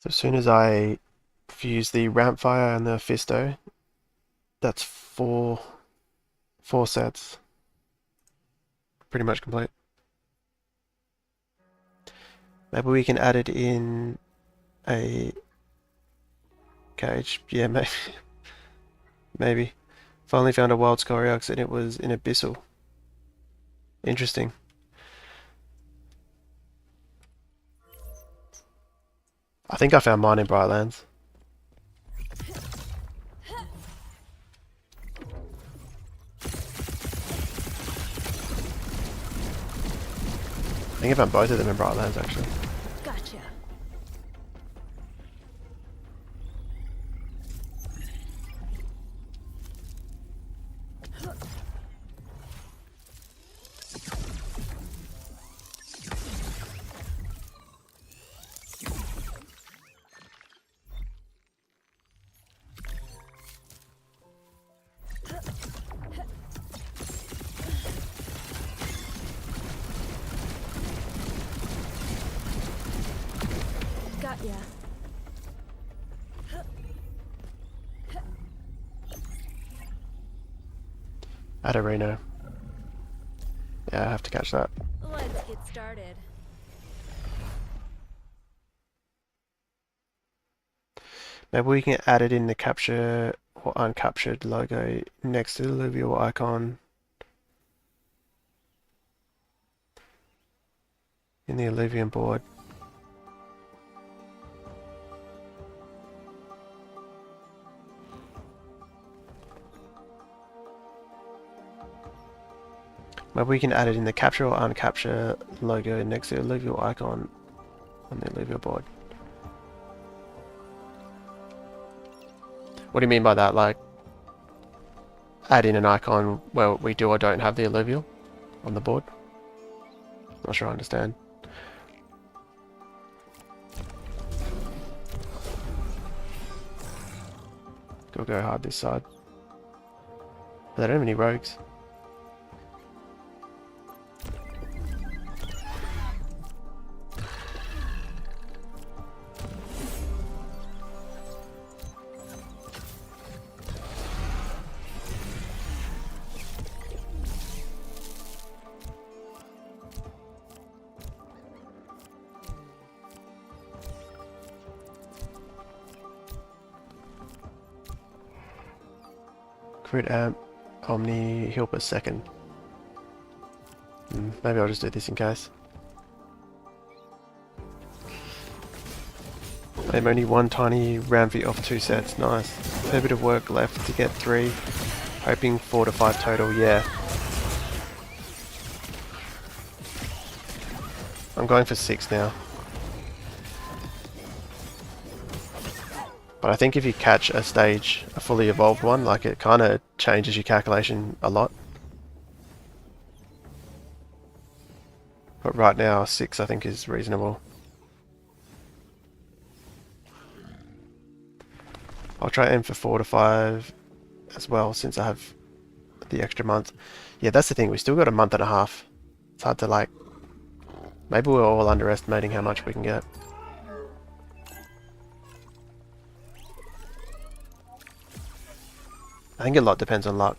So as soon as I fuse the Rampfire and the Fisto, that's four sets. Pretty much complete. Maybe we can add it in a cage. Yeah, maybe. Maybe. Finally found a wild Scoriox and it was in Abyssal. Interesting. I think I found mine in Brightlands. I think I found both of them in Brightlands actually. Gotcha. Got ya. At Reno. Yeah, I have to catch that. Let's get started. Maybe we can add it in the capture or uncaptured logo next to the Illuvial icon in the Illuvium board. Maybe we can add it in the capture or uncapture logo next to the Illuvial icon on the Illuvial board. What do you mean by that? Like, add in an icon where we do or don't have the Illuvial on the board? Not sure I understand. Go hard this side. But they don't have any rogues. Crit amp, Omni, heal per second. Maybe I'll just do this in case. I'm only one tiny round feet off 2 sets, nice. Fair bit of work left to get 3. Hoping 4 to 5 total, yeah. I'm going for 6 now. But I think if you catch a stage, a fully evolved one, like it kind of changes your calculation a lot. But right now, 6 I think is reasonable. I'll try aim for 4 to 5 as well, since I have the extra month. Yeah, that's the thing, we still got a month and a half. It's hard to like... Maybe we're all underestimating how much we can get. I think a lot depends on luck.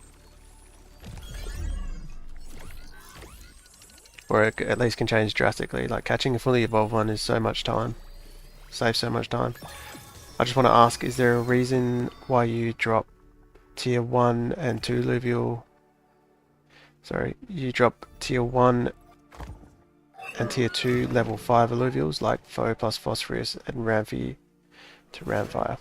Or it at least can change drastically. Like catching a fully evolved one is so much time. Saves so much time. I just want to ask, is there a reason why you drop tier 1 and 2 Illuvial? Sorry, you drop tier 1 and tier 2 level 5 Illuvials like Foe plus Phosphorus and Ramphy to Ramfire.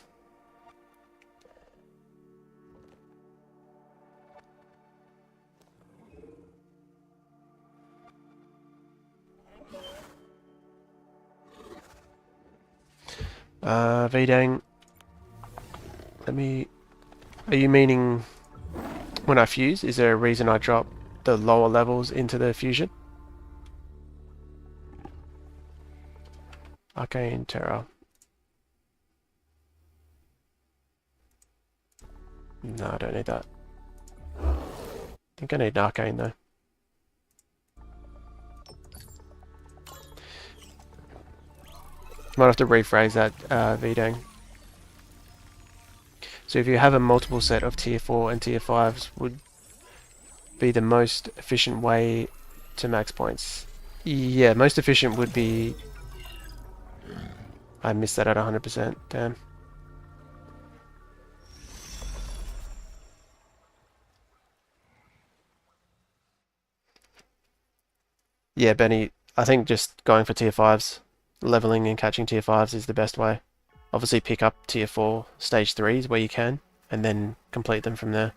Vdang, are you meaning when I fuse? Is there a reason I drop the lower levels into the fusion? Arcane Terror. No, I don't need that. I think I need an Arcane though. Might have to rephrase that, Vdang. So if you have a multiple set of tier 4 and tier 5s would be the most efficient way to max points. Yeah, most efficient would be... I missed that at 100%, damn. Yeah, Benny, I think just going for tier 5s, leveling and catching tier 5s is the best way. Obviously pick up tier 4 stage 3s where you can, and then complete them from there.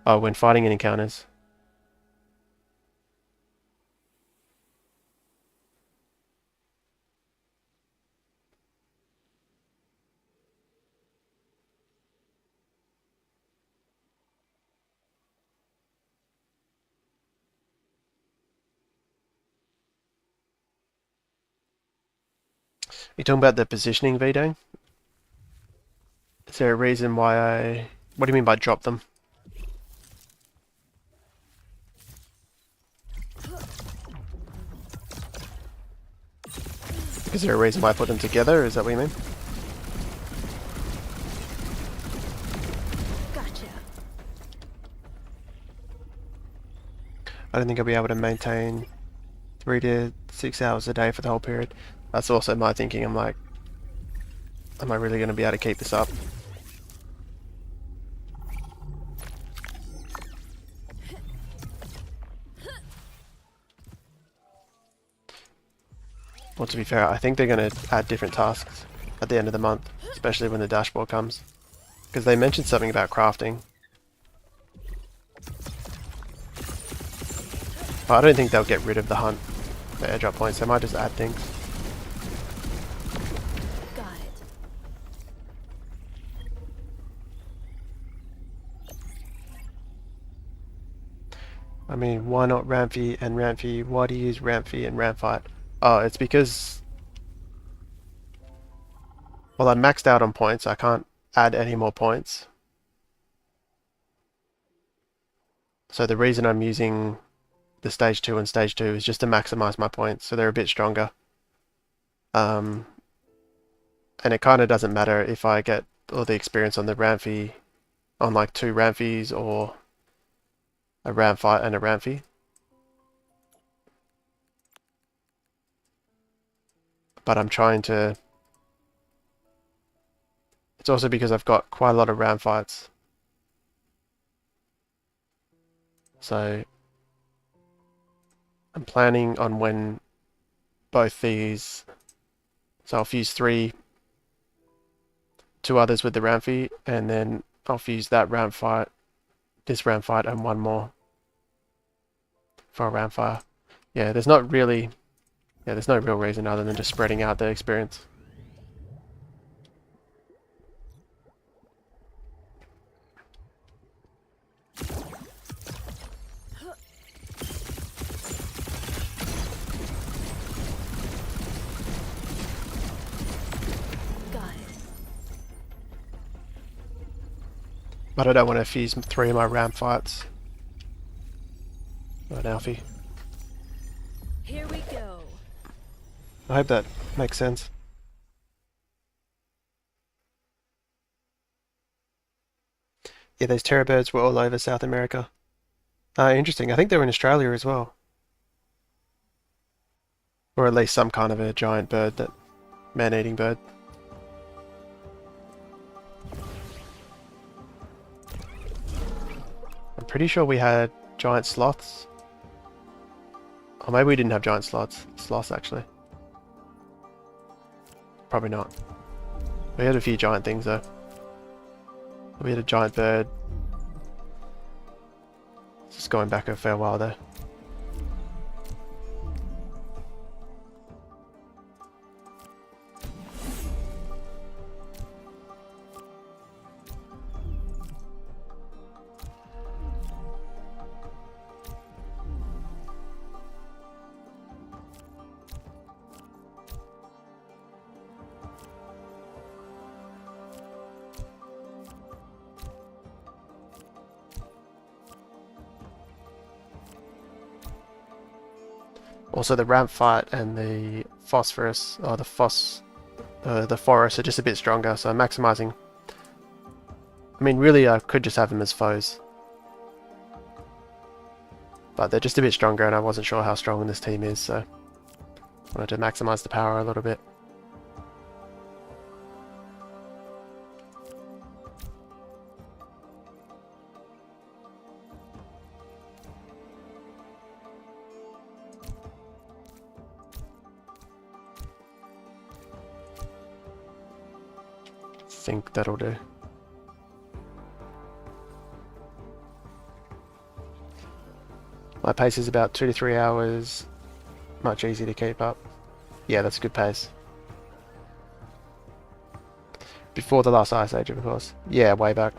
Oh, when fighting in encounters. You talking about the positioning, Vdang? Is there a reason why I... What do you mean by drop them? Is there a reason why I put them together? Is that what you mean? Gotcha. I don't think I'll be able to maintain 3 to 6 hours a day for the whole period. That's also my thinking. I'm like, am I really going to be able to keep this up? Well, to be fair, I think they're going to add different tasks at the end of the month, especially when the dashboard comes. Because they mentioned something about crafting. But I don't think they'll get rid of the hunt for airdrop points. They might just add things. Got it. I mean, why not Ramphy and Ramphy? Why do you use Ramphy and Ramfight? Oh, it's because... Well, I'm maxed out on points. I can't add any more points. So the reason I'm using the stage 2 and stage 2 is just to maximize my points, so they're a bit stronger. And it kind of doesn't matter if I get all the experience on the Ramphy, on like 2 Ramphys or a Ramfight and a Ramphy. But I'm trying to... It's also because I've got quite a lot of Ramfights. So I'm planning on when both these... So I'll fuse 2 others with the Ramphy, and then I'll fuse that Ramfight, this Ramfight, and 1 more for a Ramfire. Yeah, there's not really... Yeah, there's no real reason other than just spreading out the experience. Got it. But I don't want to fuse 3 of my Ramfights. Right, Alfie. Here we go. I hope that makes sense. Yeah, those terror birds were all over South America. Interesting. I think they were in Australia as well. Or at least some kind of a giant bird, that man-eating bird. I'm pretty sure we had giant sloths. Or maybe we didn't have giant sloths actually. Probably not. We had a few giant things though. We had a giant bird. Just going back a fair while though. Also, the ramp fight and the phosphorus, or the forest are just a bit stronger, so maximizing. I mean, really, I could just have them as foes, but they're just a bit stronger, and I wasn't sure how strong this team is, so I wanted to maximize the power a little bit. Think that'll do. My pace is about 2 to 3 hours. Much easier to keep up. Yeah, that's a good pace. Before the last ice age, of course. Yeah, way back.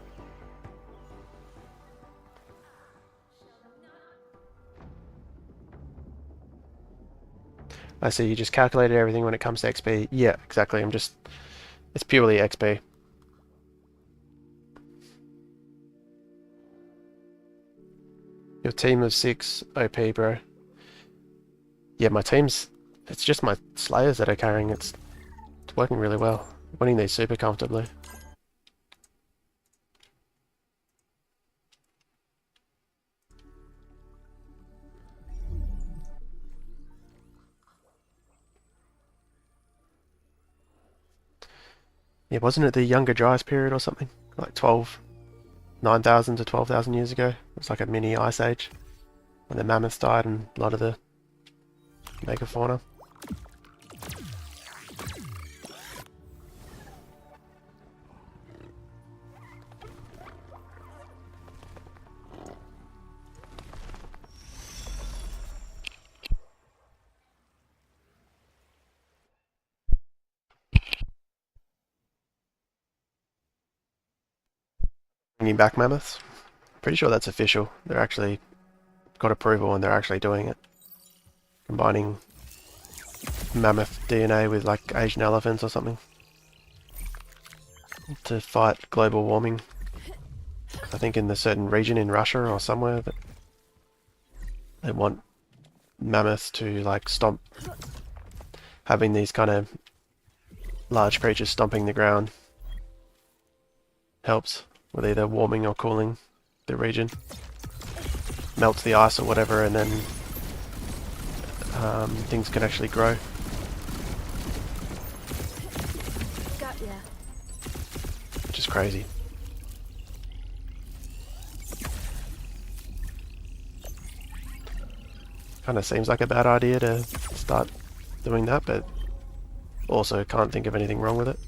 I see, you just calculated everything when it comes to XP. Yeah, exactly. It's purely XP. Your team of 6 OP, bro. Yeah, it's just my Slayers that are carrying it. It's working really well. Winning these super comfortably. Yeah, wasn't it the Younger Dryas period or something? Like 9,000 to 12,000 years ago. It was like a mini ice age when the mammoths died and a lot of the megafauna. Bringing back mammoths. Pretty sure that's official. They're actually got approval and they're actually doing it. Combining mammoth DNA with like Asian elephants or something to fight global warming. I think in the certain region in Russia or somewhere that they want mammoths to like stomp, having these kind of large creatures stomping the ground helps with either warming or cooling the region. Melts the ice or whatever, and then things can actually grow. Got ya. Which is crazy. Kind of seems like a bad idea to start doing that, but also can't think of anything wrong with it.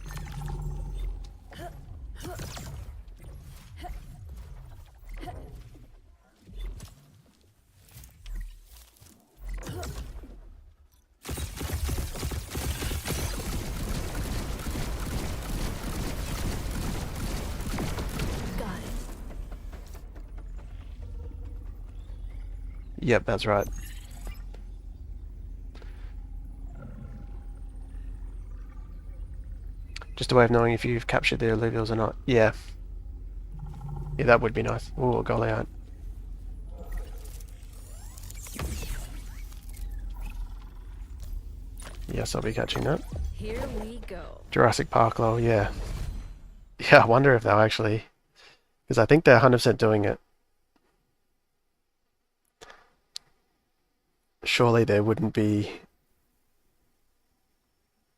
Yep, that's right. Just a way of knowing if you've captured the Illuvials or not. Yeah. Yeah, that would be nice. Oh, golly aunt. Yes, I'll be catching that. Here we go. Jurassic Park lol, yeah. Yeah, I wonder if they'll actually Because I think they're 100% doing it. Surely there wouldn't be...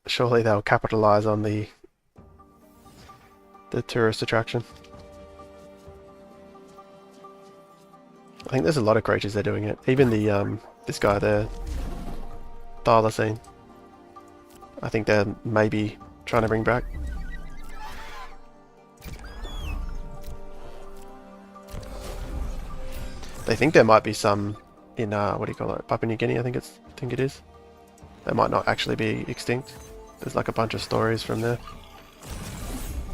Surely they'll capitalize on the tourist attraction. I think there's a lot of creatures they're doing it. Even the this guy there, Thylacine. I think they're maybe trying to bring back. They think there might be some in what do you call it? Papua New Guinea, I think it is. They might not actually be extinct. There's like a bunch of stories from there.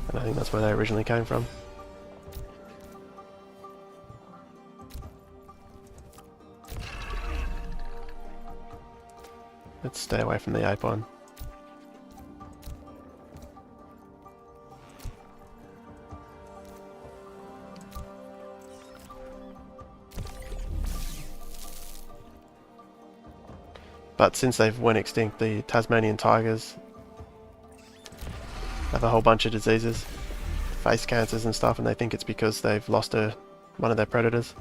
And I think that's where they originally came from. Let's stay away from the Apon. But since they've went extinct, the Tasmanian tigers have a whole bunch of diseases, face cancers and stuff, and they think it's because they've lost one of their predators.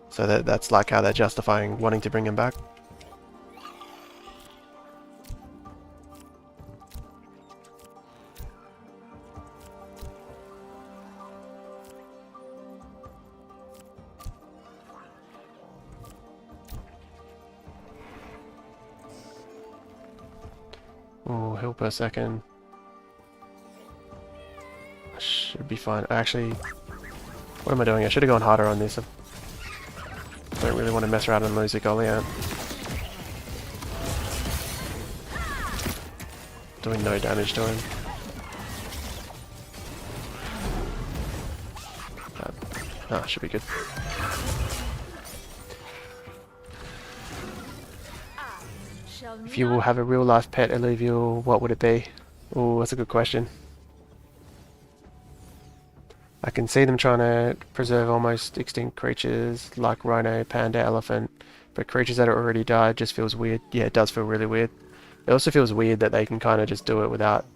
So that's like how they're justifying wanting to bring them back. Oh, hill per second. Should be fine. Actually, what am I doing? I should have gone harder on this. I don't really want to mess around and lose a Goliath. Doing no damage to him. Should be good. If you will have a real life pet Illuvial, what would it be? Oh, that's a good question. I can see them trying to preserve almost extinct creatures like rhino, panda, elephant, but creatures that are already died just feels weird. Yeah, it does feel really weird. It also feels weird that they can kind of just do it without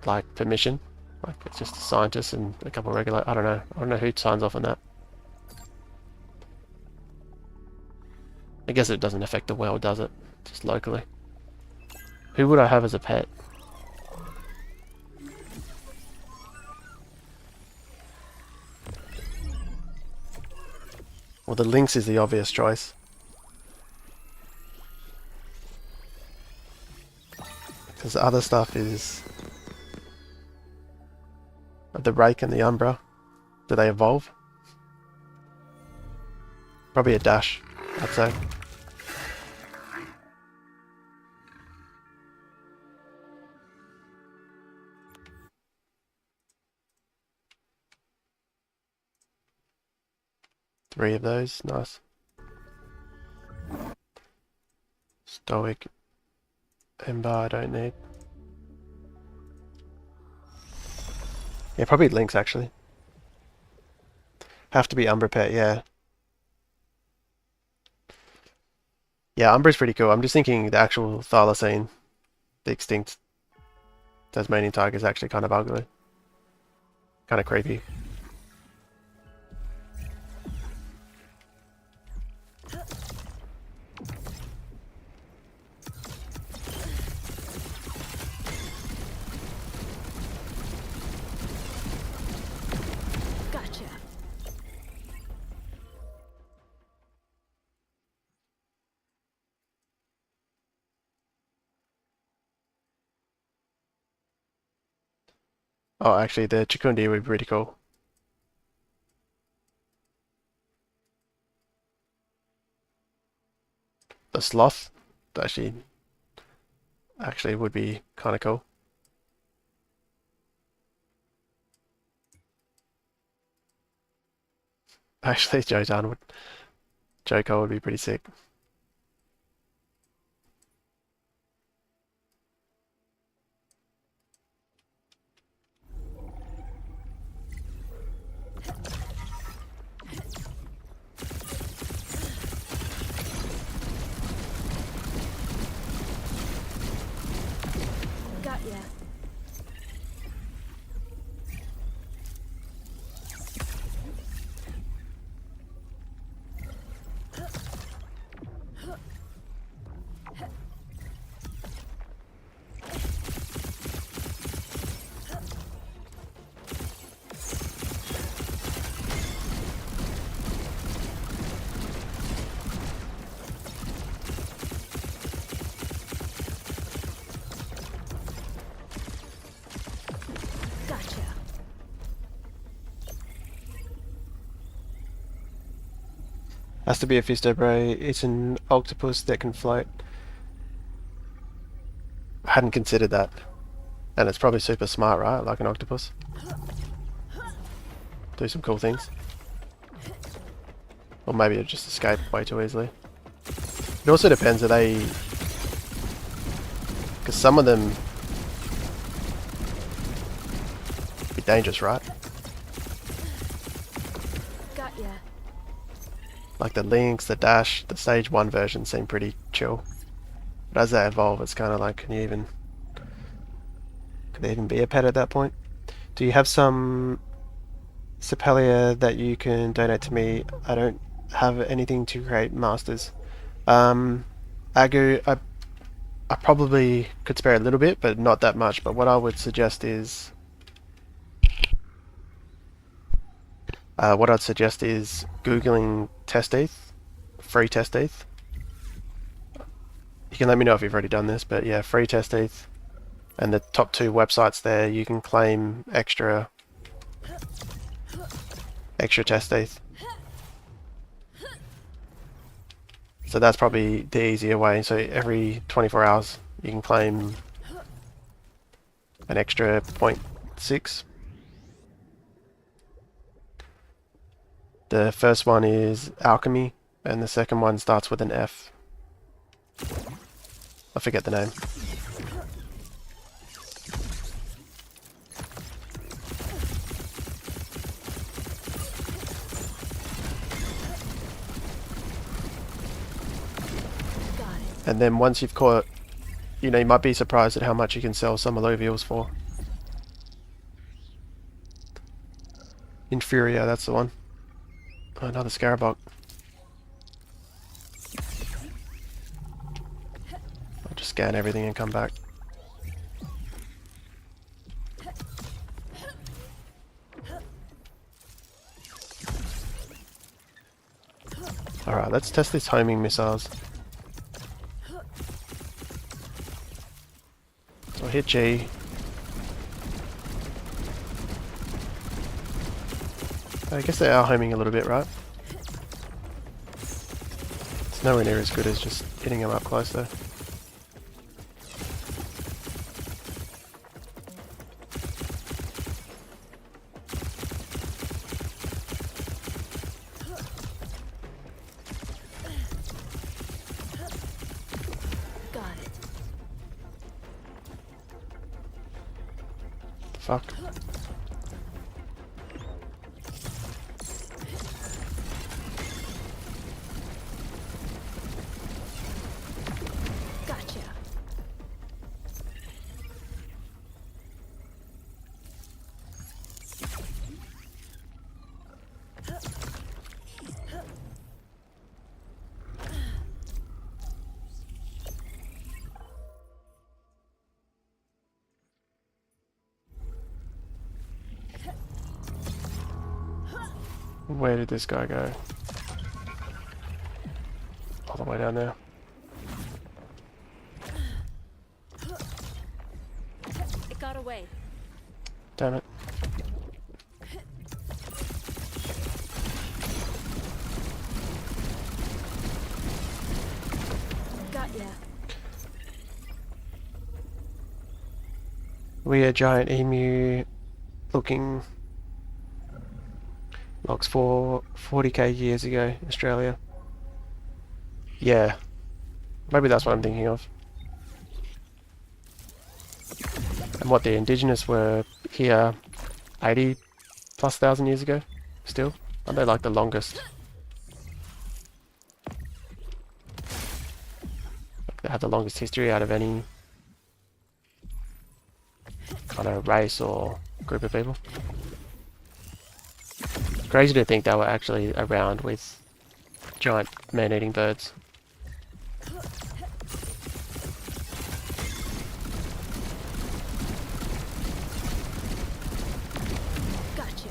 like permission. Like it's just a scientist and a couple of regular. I don't know who signs off on that. I guess it doesn't affect the world, does it? Just locally. Who would I have as a pet? Well, the lynx is the obvious choice. Because the other stuff is... the rake and the umbra. Do they evolve? Probably a dash, I'd say. Three of those, nice. Stoic. Ember I don't need. Yeah, probably Lynx actually. Have to be Umbra pet, yeah. Yeah, Umbra's pretty cool. I'm just thinking the actual Thylacine, the extinct Tasmanian tiger, is actually kind of ugly. Kind of creepy. Gotcha. Oh, actually, the Chikundia would be pretty cool. The sloth actually would be kind of cool. Actually, Joko would be pretty sick. Got ya. Has to be a Fistobray. It's an octopus that can float. I hadn't considered that. And it's probably super smart, right? Like an octopus. Do some cool things. Or maybe it'll just escape way too easily. It also depends, are they... Because some of them... be dangerous, right? Got ya. Like the Lynx, the Dash, the Stage 1 version seem pretty chill. But as they evolve, it's kind of like, can you even... Could they even be a pet at that point? Do you have some Sepalia that you can donate to me? I don't have anything to create masters. Agu, I probably could spare a little bit, but not that much. But what I would suggest is... Googling test ETH, free test ETH. You can let me know if you've already done this, but yeah, free test ETH. And the top 2 websites there, you can claim extra test ETH. So that's probably the easier way. So every 24 hours, you can claim an extra 0.6. The first one is Alchemy, and the second one starts with an F. I forget the name. And then once you've caught, you know, you might be surprised at how much you can sell some Illuvials for. Inferior, that's the one. Oh, another Scarabok. I'll just scan everything and come back. Alright, let's test these homing missiles. So I'll hit G. I guess they are homing a little bit, right? It's nowhere near as good as just hitting them up close though. Got it. Fuck. Gotcha. Where did this guy go? All the way down there. It got away. Damn it. Got ya. We a giant emu looking logs for 40k years ago, Australia. Yeah, maybe that's what I'm thinking of. And what the indigenous were here 80 plus thousand years ago, still. Aren't they like the longest? They have the longest history out of any kind of race or group of people. Crazy to think they were actually around with giant man-eating birds. Gotcha.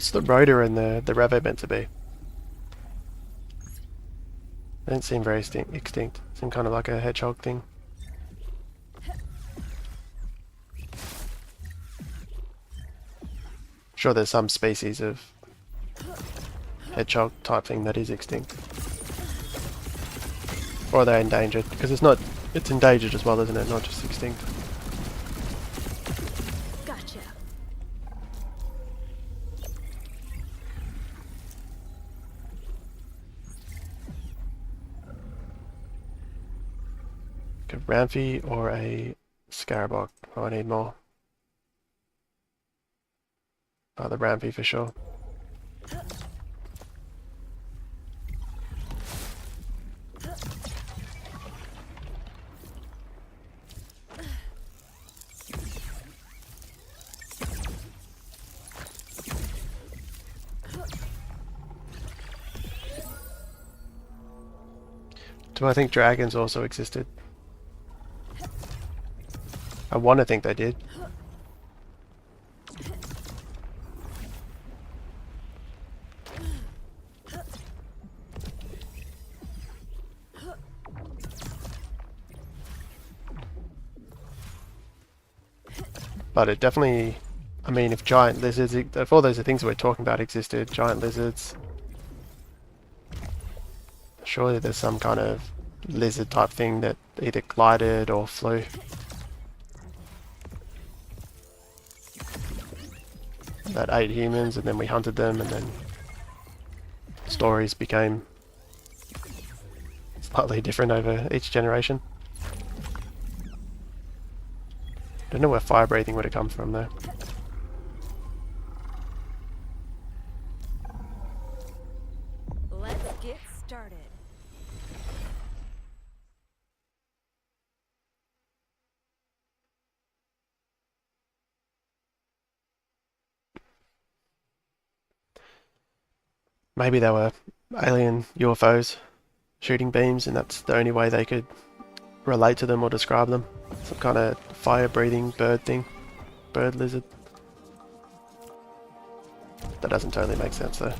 What's the rotor and the revo meant to be? They don't seem very extinct. Seem kind of like a hedgehog thing. Sure, there's some species of hedgehog type thing that is extinct. Or they're endangered, because it's endangered as well, isn't it? Not just extinct. Gotcha. A Rampy or a Scarabog. Oh, I need more. Oh, the Rampy for sure. Do I think dragons also existed? I want to think they did. But it definitely, I mean, if giant lizards, if all those are things we're talking about existed, giant lizards, surely there's some kind of lizard type thing that either glided or flew. That ate humans and then we hunted them and then stories became slightly different over each generation. Don't know where fire breathing would have come from though. Let's get started. Maybe they were alien UFOs shooting beams and that's the only way they could relate to them or describe them. Some kind of fire breathing bird thing. Bird lizard. That doesn't totally make sense though.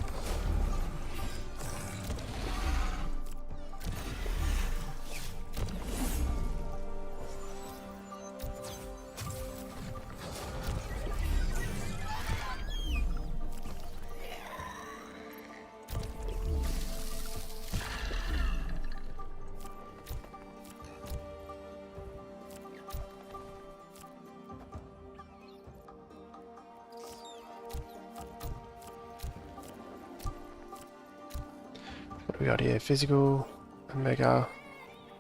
What do we got here? Physical and mega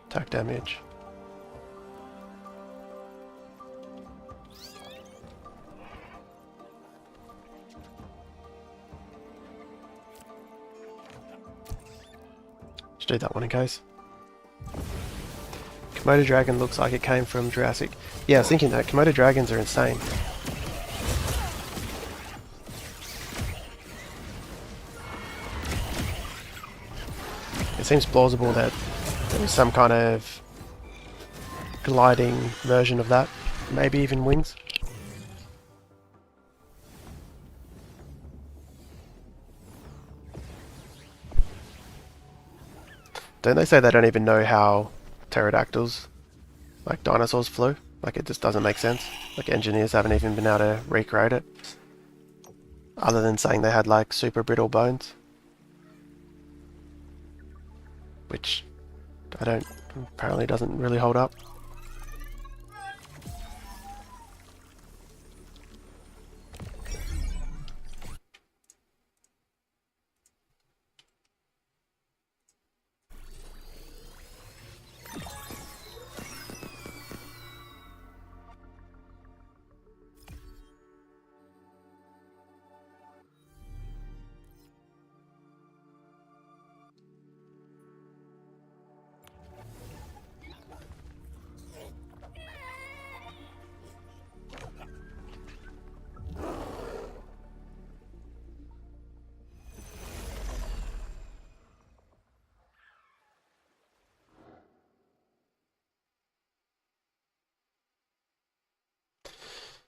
attack damage. Let's do that one in case. Komodo dragon looks like it came from Jurassic. Yeah, I was thinking that. Komodo dragons are insane. It seems plausible that there was some kind of gliding version of that. Maybe even wings. Don't they say they don't even know how pterodactyls, like dinosaurs, flew? Like it just doesn't make sense. Like engineers haven't even been able to recreate it. Other than saying they had like super brittle bones. Which apparently doesn't really hold up.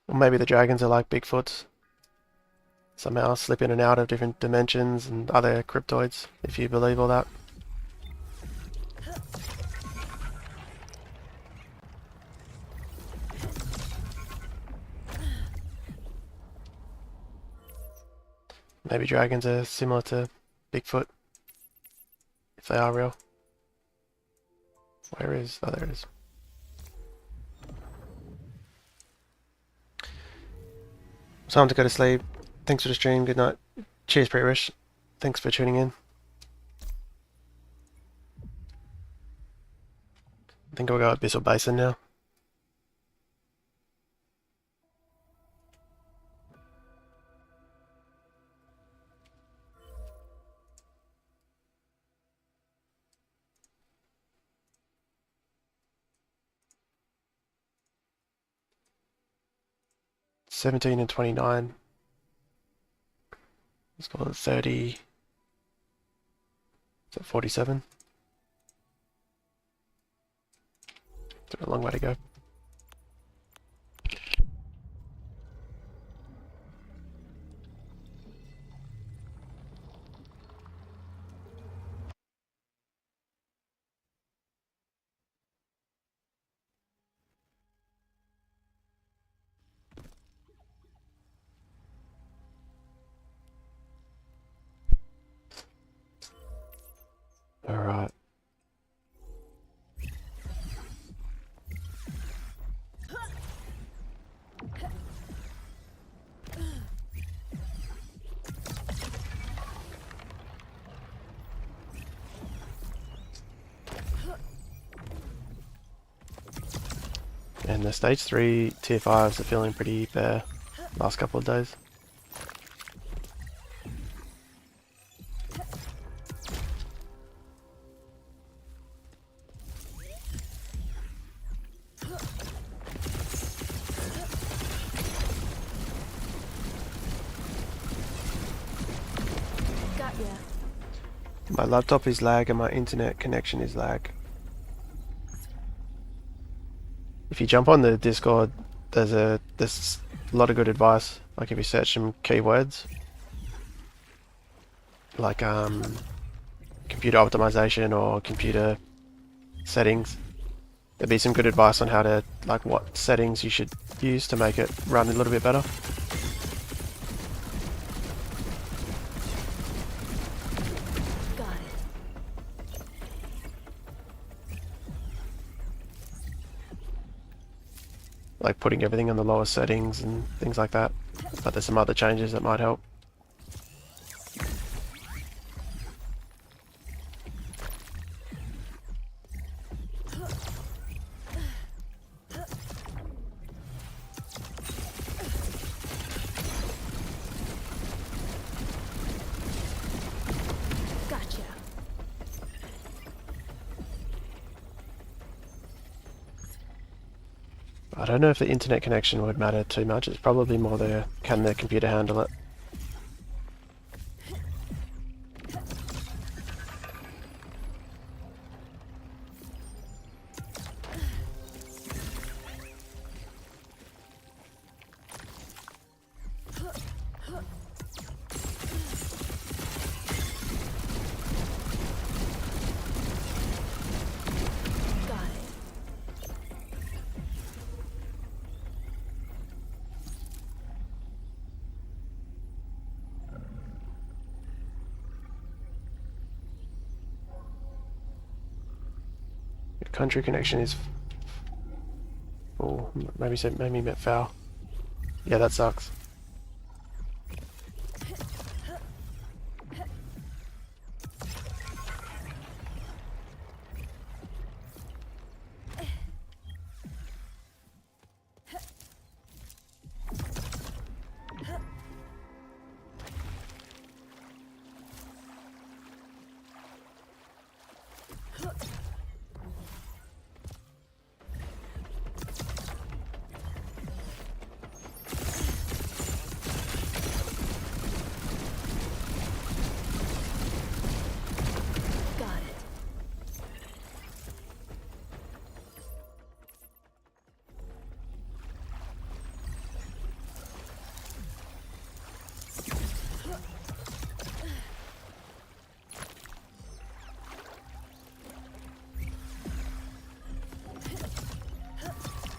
Or maybe the dragons are like Bigfoots. somehow slip in and out of different dimensions and other cryptoids, if you believe all that. Maybe dragons are similar to Bigfoot, if they are real. Where is... oh, there it is. Time to go to sleep. Thanks for the stream. Good night. Cheers, Pre-Wish. Thanks for tuning in. I think I'll go Abyssal Basin now. $17 and $29. Let's call it 30. Is that 47? Still a long way to go. All right. And the stage 3 tier 5s are feeling pretty bare last couple of days. Got ya. My laptop is lag and my internet connection is lag. If you jump on the Discord, there's a lot of good advice. Like if you search some keywords, like computer optimization or computer settings, there'd be some good advice on how to, like, what settings you should use to make it run a little bit better. Got it. Like putting everything on the lowest settings and things like that. But there's some other changes that might help. Gotcha. I don't know if the internet connection would matter too much. It's probably more can the computer handle it. Got it. Your country connection is... oh, maybe meant foul. Yeah, that sucks.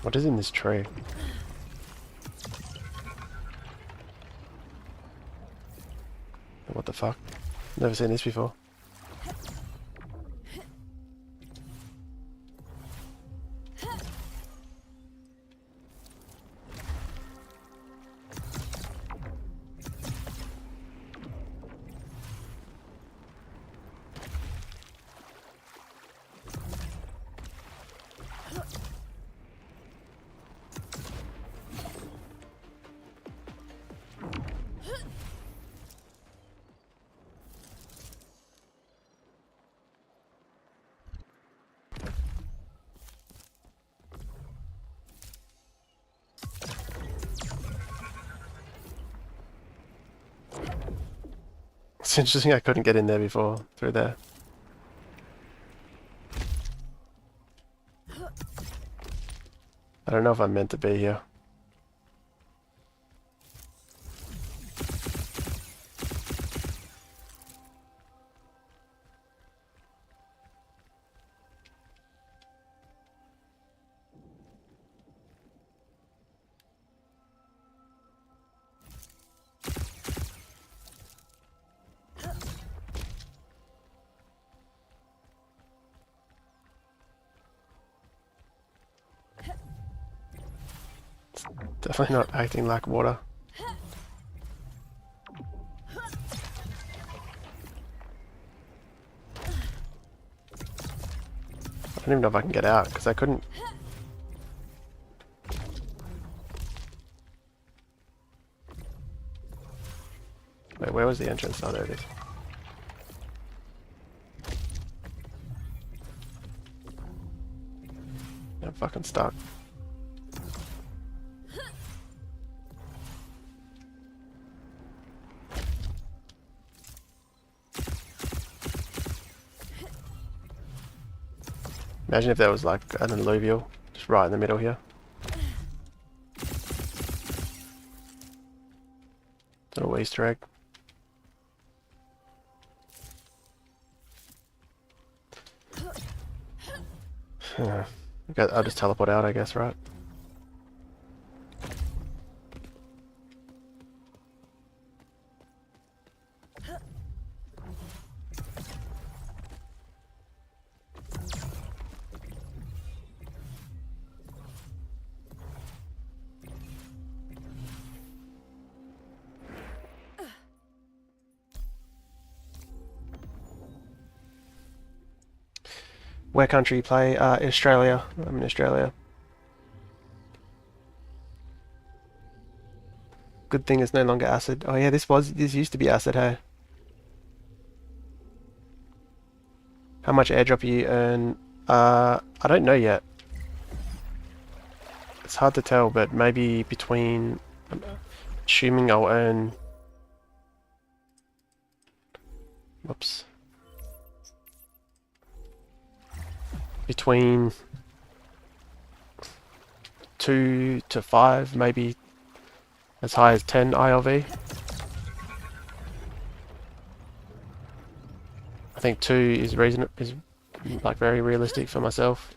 What is in this tree? What the fuck? Never seen this before. It's interesting I couldn't get in there before, through there. I don't know if I'm meant to be here. Definitely not acting like water. I don't even know if I can get out, because I couldn't... Wait, where was the entrance? Oh, there it is. I'm fucking stuck. Imagine if there was like an Illuvial just right in the middle here. Little Easter egg. I'll just teleport out, I guess, right? Where country you play? Australia. I'm in Australia. Good thing it's no longer acid. Oh yeah, this used to be acid, hey? How much airdrop you earn? I don't know yet. It's hard to tell, but maybe between... I'm assuming I'll earn... Whoops. Between 2 to 5, maybe as high as 10 ILV. I think 2 is like very realistic for myself.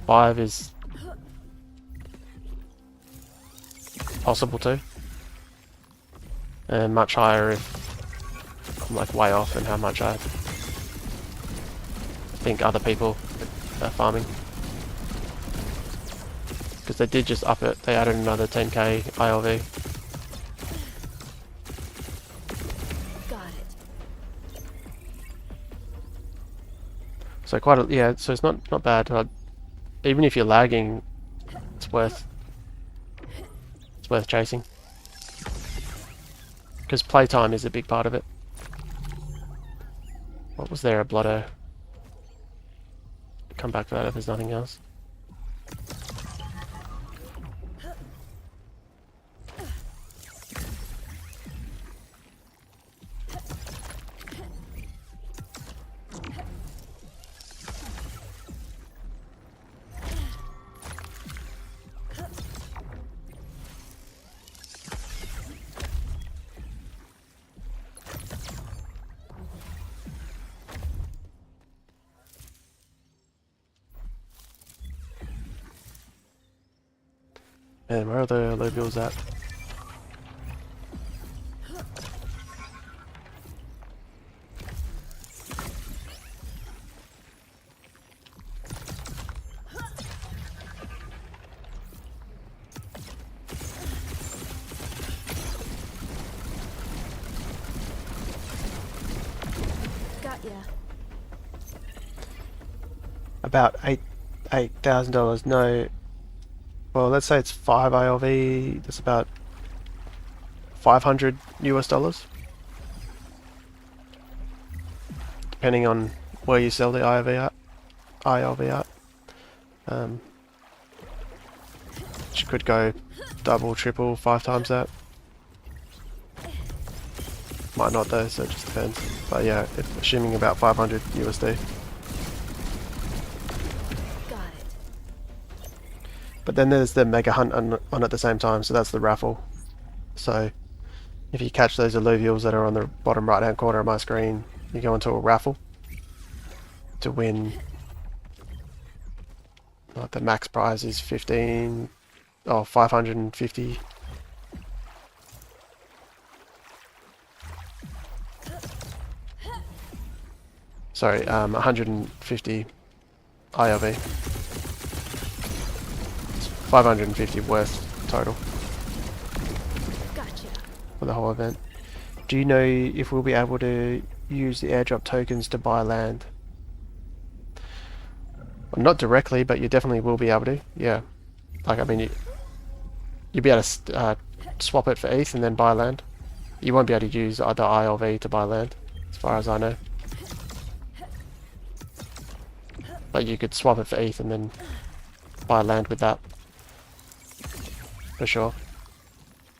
5 is possible too, and much higher if I'm like way off in how much I think other people are farming, because they did just up it. They added another 10k ILV. Got it. So quite a, yeah. So it's not bad. Even if you're lagging, it's worth chasing, because playtime is a big part of it. What was there? A blotto. Come back for that if there's nothing else. And where are the Illuvials at? Got ya. About $8,000. No, well, let's say it's 5 ILV. That's about 500 US dollars, depending on where you sell the ILV at. Which could go double, triple, 5 times that. Might not though, so it just depends. But yeah, assuming about 500 USD. Got it. But then there's the mega hunt on at the same time, so that's the raffle. So if you catch those Illuvials that are on the bottom right hand corner of my screen, you go into a raffle to win. Like the max prize is 550. Sorry, 150 ILV. It's 550 worth total Gotcha. for the whole event. Do you know if we'll be able to use the airdrop tokens to buy land? Well, not directly, but you definitely will be able to. Yeah, like I mean, you'll be able to swap it for ETH and then buy land. You won't be able to use other ILV to buy land, as far as I know. But you could swap it for ETH and then buy land with that. For sure.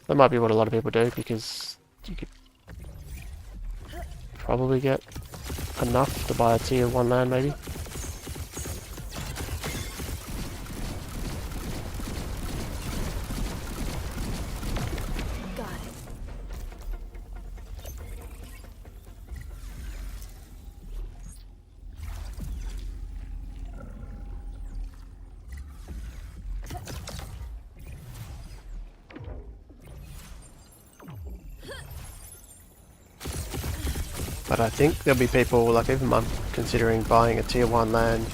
That might be what a lot of people do, because you could probably get enough to buy a tier 1 land maybe. Got it. But I think there'll be people, like even I'm considering buying a tier 1 land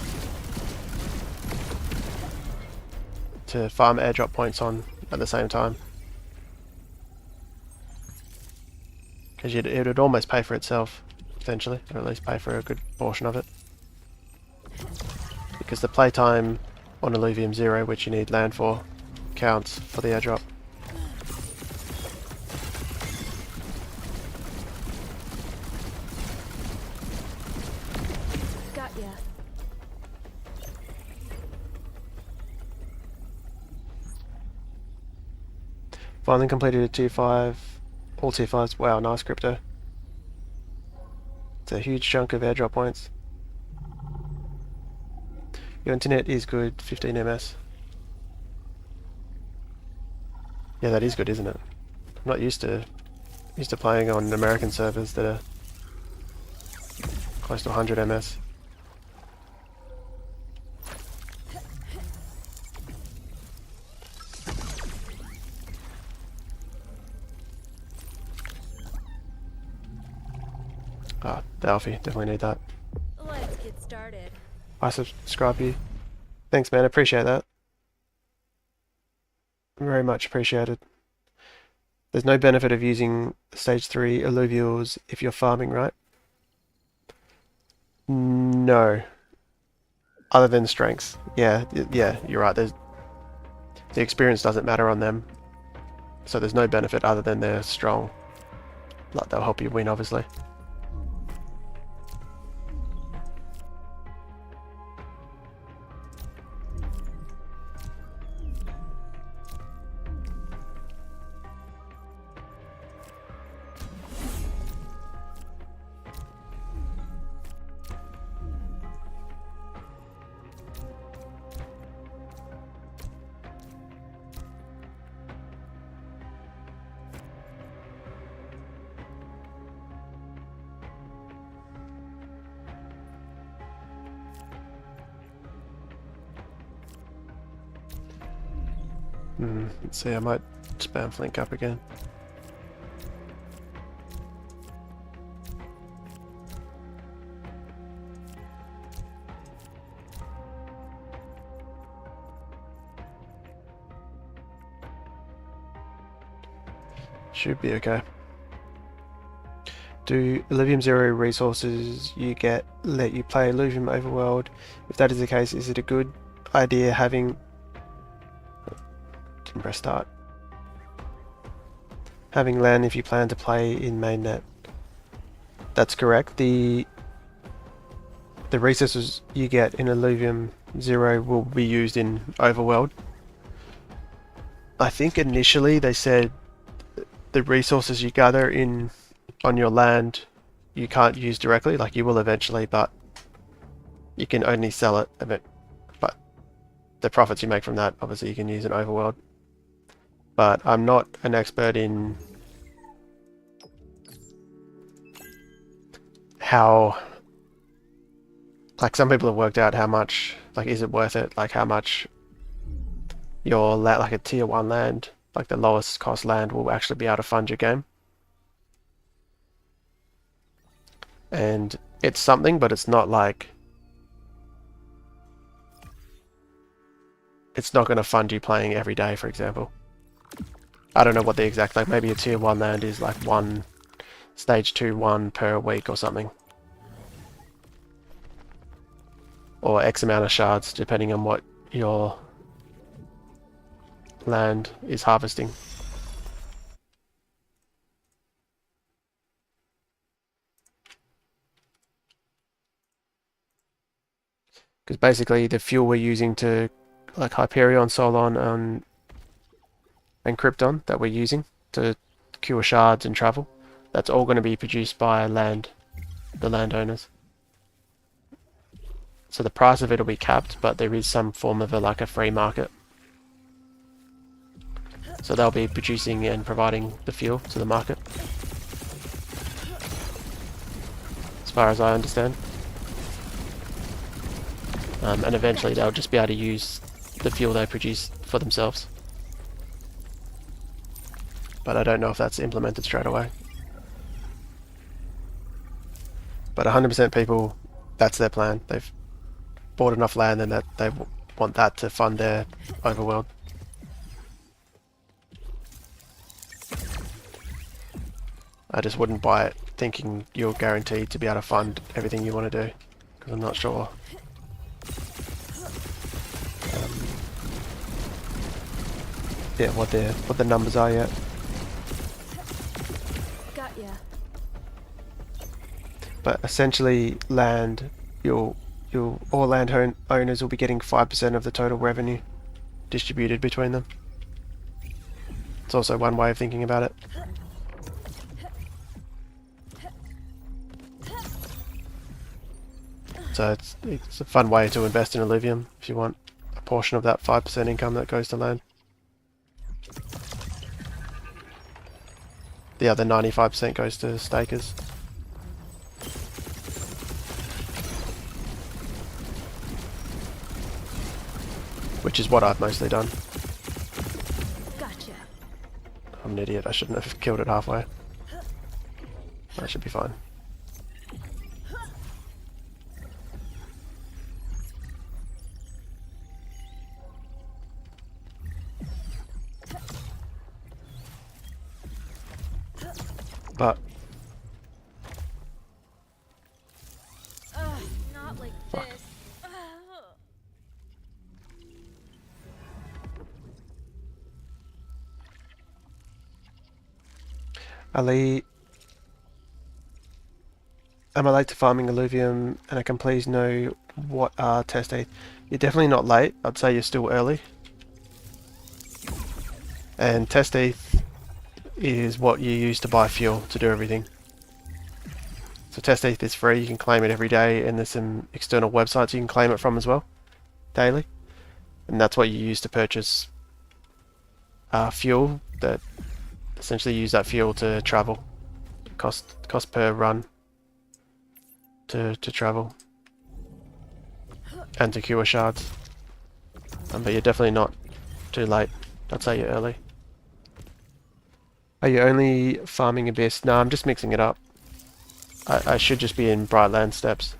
to farm airdrop points on at the same time. Because it would almost pay for itself, eventually, or at least pay for a good portion of it. Because the playtime on Illuvium 0, which you need land for, counts for the airdrop. Got ya. Finally completed a tier 5, all tier 5s. Wow, nice crypto. It's a huge chunk of airdrop points. Your internet is good, 15 ms. Yeah, that is good, isn't it? I'm not used to playing on American servers that are close to 100 ms. Ah, Delphi, definitely need that. Let's get started. I subscribe you. Thanks, man. Appreciate that. Very much appreciated. There's no benefit of using stage 3 Illuvials if you're farming, right? No. Other than strengths. Yeah, you're right. The experience doesn't matter on them. So there's no benefit other than they're strong. Like, they'll help you win, obviously. Let's see, I might spam Flink up again. Should be okay. Do Illuvium Zero resources you get let you play Illuvium Overworld? If that is the case, is it a good idea having... Didn't press start. Having land if you plan to play in mainnet. That's correct. The resources you get in Illuvium Zero will be used in Overworld. I think initially they said the resources you gather on your land you can't use directly, like you will eventually, but you can only sell it a bit. But the profits you make from that, obviously you can use in Overworld. But I'm not an expert in how, like some people have worked out how much, like is it worth it, like how much your land, like a tier 1 land, like the lowest cost land will actually be able to fund your game. And it's something, but it's not like, it's not going to fund you playing every day, for example. I don't know what the exact, like maybe a tier 1 land is like one, stage 2 1 per week or something. Or X amount of shards, depending on what your land is harvesting. Because basically the fuel we're using to, like Hyperion, Solon, and Krypton that we're using to cure shards and travel, that's all going to be produced by the landowners. So the price of it will be capped, but there is some form of like a free market. So they'll be producing and providing the fuel to the market, as far as I understand. And eventually they'll just be able to use the fuel they produce for themselves. But I don't know if that's implemented straight away. But 100% people, that's their plan. They've bought enough land and that they want that to fund their overworld. I just wouldn't buy it thinking you're guaranteed to be able to fund everything you want to do, because I'm not sure. Yeah, what the numbers are yet. Got ya. But essentially, land, all land owners will be getting 5% of the total revenue distributed between them. It's also one way of thinking about it. So it's a fun way to invest in Illuvium if you want a portion of that 5% income that goes to land. The other 95% goes to stakers. Which is what I've mostly done. Gotcha. I'm an idiot, I shouldn't have killed it halfway. That should be fine. But Not like fuck. this. Ali, am I late to farming Illuvium, and I can please know what are test ETH? You're definitely not late, I'd say you're still early. And test ETH is what you use to buy fuel to do everything. So test ETH is free, you can claim it every day, and there's some external websites you can claim it from as well, daily. And that's what you use to purchase fuel, that essentially use that fuel to travel. Cost per run to travel. And to cure shards. But you're definitely not too late. I'd say you're early. Are you only farming Abyss? No, I'm just mixing it up. I should just be in Brightland Steps.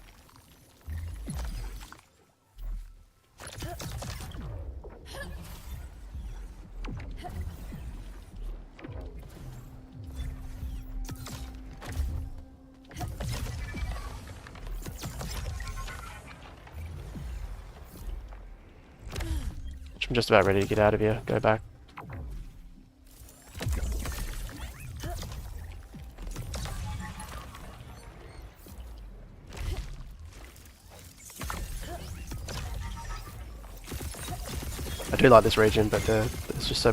I'm just about ready to get out of here. Go back. I do like this region, but there's just so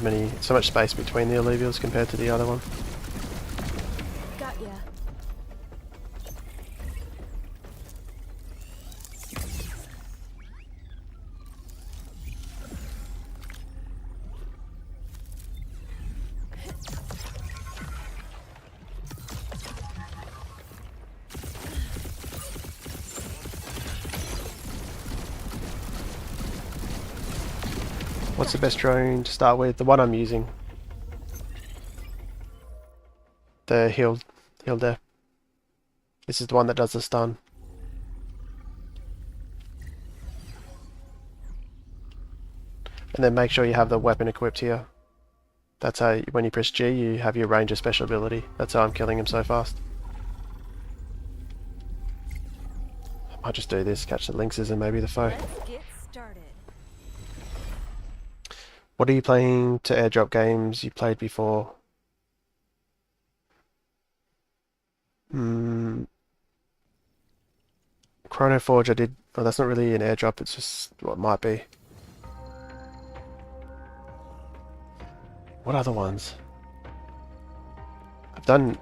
much space between the Illuvials compared to the other one. Got ya. What's the best drone to start with? The one I'm using. The healed there. This is the one that does the stun. And then make sure you have the weapon equipped here. That's how, when you press G, you have your ranger special ability. That's how I'm killing him so fast. I might just do this, catch the lynxes and maybe the foe. Let's get started. What are you playing to airdrop games you played before? Chrono Forge I did. Oh, that's not really an airdrop, it's just what it might be. What other ones? I've done...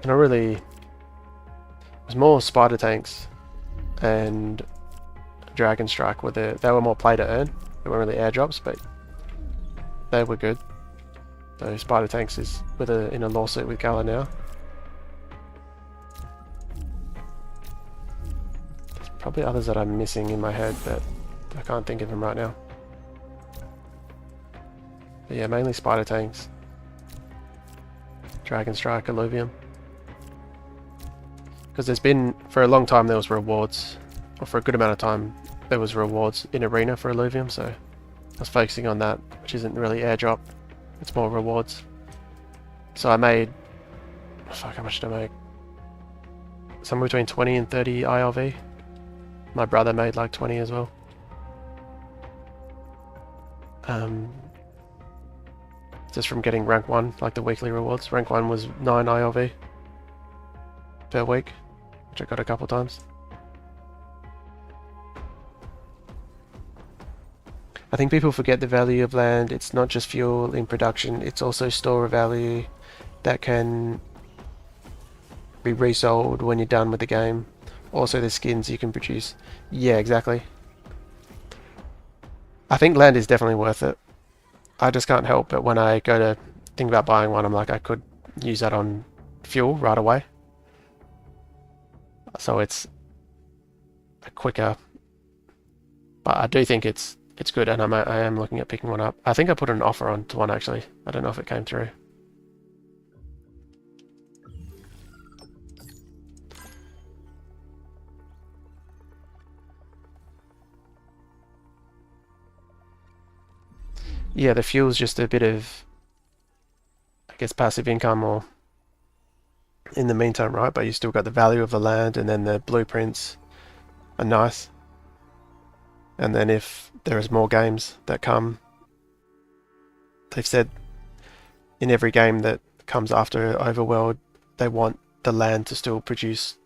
Not really... It was more Spider Tanks and Dragon Strike, where they were more play to earn. They weren't really airdrops, but they were good. So Spider Tanks is in a lawsuit with Gala now. There's probably others that I'm missing in my head, but I can't think of them right now. But yeah, mainly Spider Tanks. Dragon Strike, Illuvium. Because there's been, for a long time there was rewards, or for a good amount of time there was rewards in Arena for Illuvium, so I was focusing on that, which isn't really airdrop, it's more rewards. So I made, fuck, how much did I make? Somewhere between 20 and 30 ILV. My brother made like 20 as well. Just from getting rank 1, like the weekly rewards. Rank 1 was 9 ILV per week, which I got a couple times. I think people forget the value of land. It's not just fuel in production, it's also store of value that can be resold when you're done with the game. Also the skins you can produce. Yeah, exactly. I think land is definitely worth it. I just can't help but when I go to think about buying one, I'm like, I could use that on fuel right away. So it's a quicker, but I do think it's good, and I am looking at picking one up. I think I put an offer on to one actually. I don't know if it came through. Yeah, the fuel's just a bit of, I guess, passive income or in the meantime, right? But you still got the value of the land, and then the blueprints are nice. And then if there is more games that come, they've said in every game that comes after Overworld, they want the land to still produce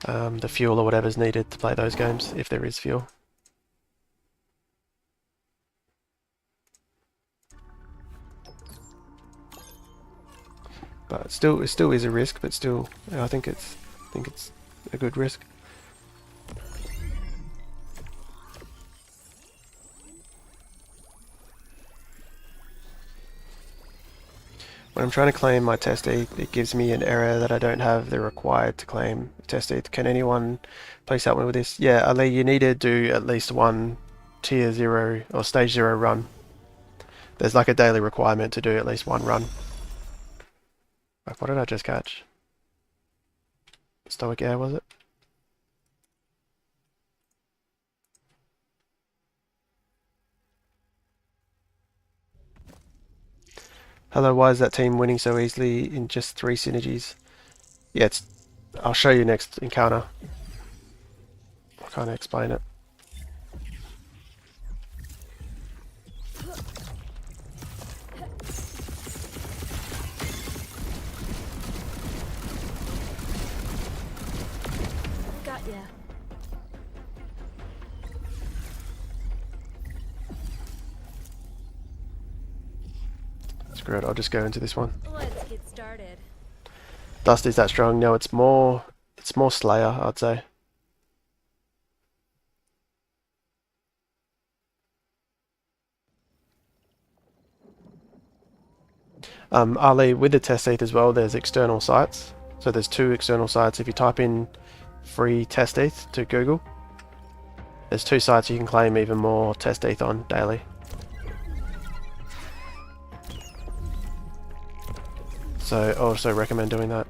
the fuel or whatever's needed to play those games, if there is fuel. But it still is a risk, but still, I think it's a good risk. When I'm trying to claim my test ETH, it gives me an error that I don't have the required to claim test ETH. Can anyone please help me with this? Yeah, Ali, you need to do at least one tier 0 or stage 0 run, there's like a daily requirement to do at least one run. Like, what did I just catch? Stoic Air, was it? Hello, why is that team winning so easily in just 3 synergies? Yeah, I'll show you next encounter. I can't explain it. Got ya. Screw it, I'll just go into this one. Let's get started. Dust is that strong? No, it's more Slayer, I'd say. Ali, with the Testnet as well, there's external sites. So there's 2 external sites. If you type in free Testnet to Google, there's 2 sites you can claim even more Testnet on daily. So I also recommend doing that.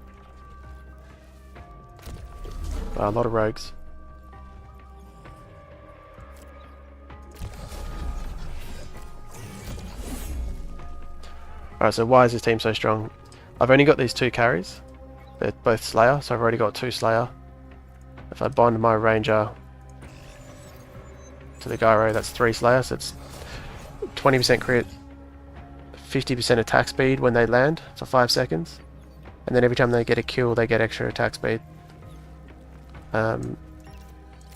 A lot of rogues. Alright, so why is this team so strong? I've only got these 2 carries. They're both Slayer, so I've already got 2 Slayer. If I bond my Ranger to the Gyro, that's 3 Slayer, so it's 20% crit, 50% attack speed when they land for 5 seconds. And then every time they get a kill, they get extra attack speed.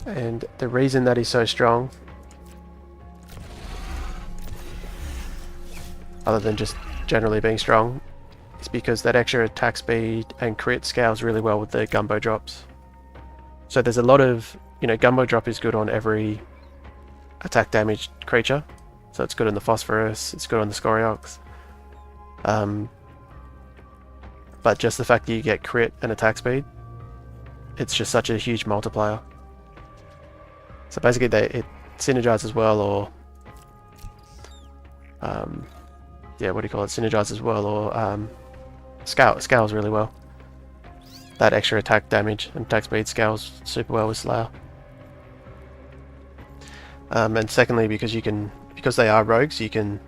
And the reason that he's so strong, other than just generally being strong, is because that extra attack speed and crit scales really well with the Gumbo drops. So there's a lot of, Gumbo drop is good on every attack damaged creature. So it's good on the Phosphorus, it's good on the Scoriox. But just the fact that you get crit and attack speed, it's just such a huge multiplier. So basically it synergizes well, or yeah, what do you call it? Synergizes well, or scales really well. That extra attack damage and attack speed scales super well with Slayer. And secondly, because they are rogues, you can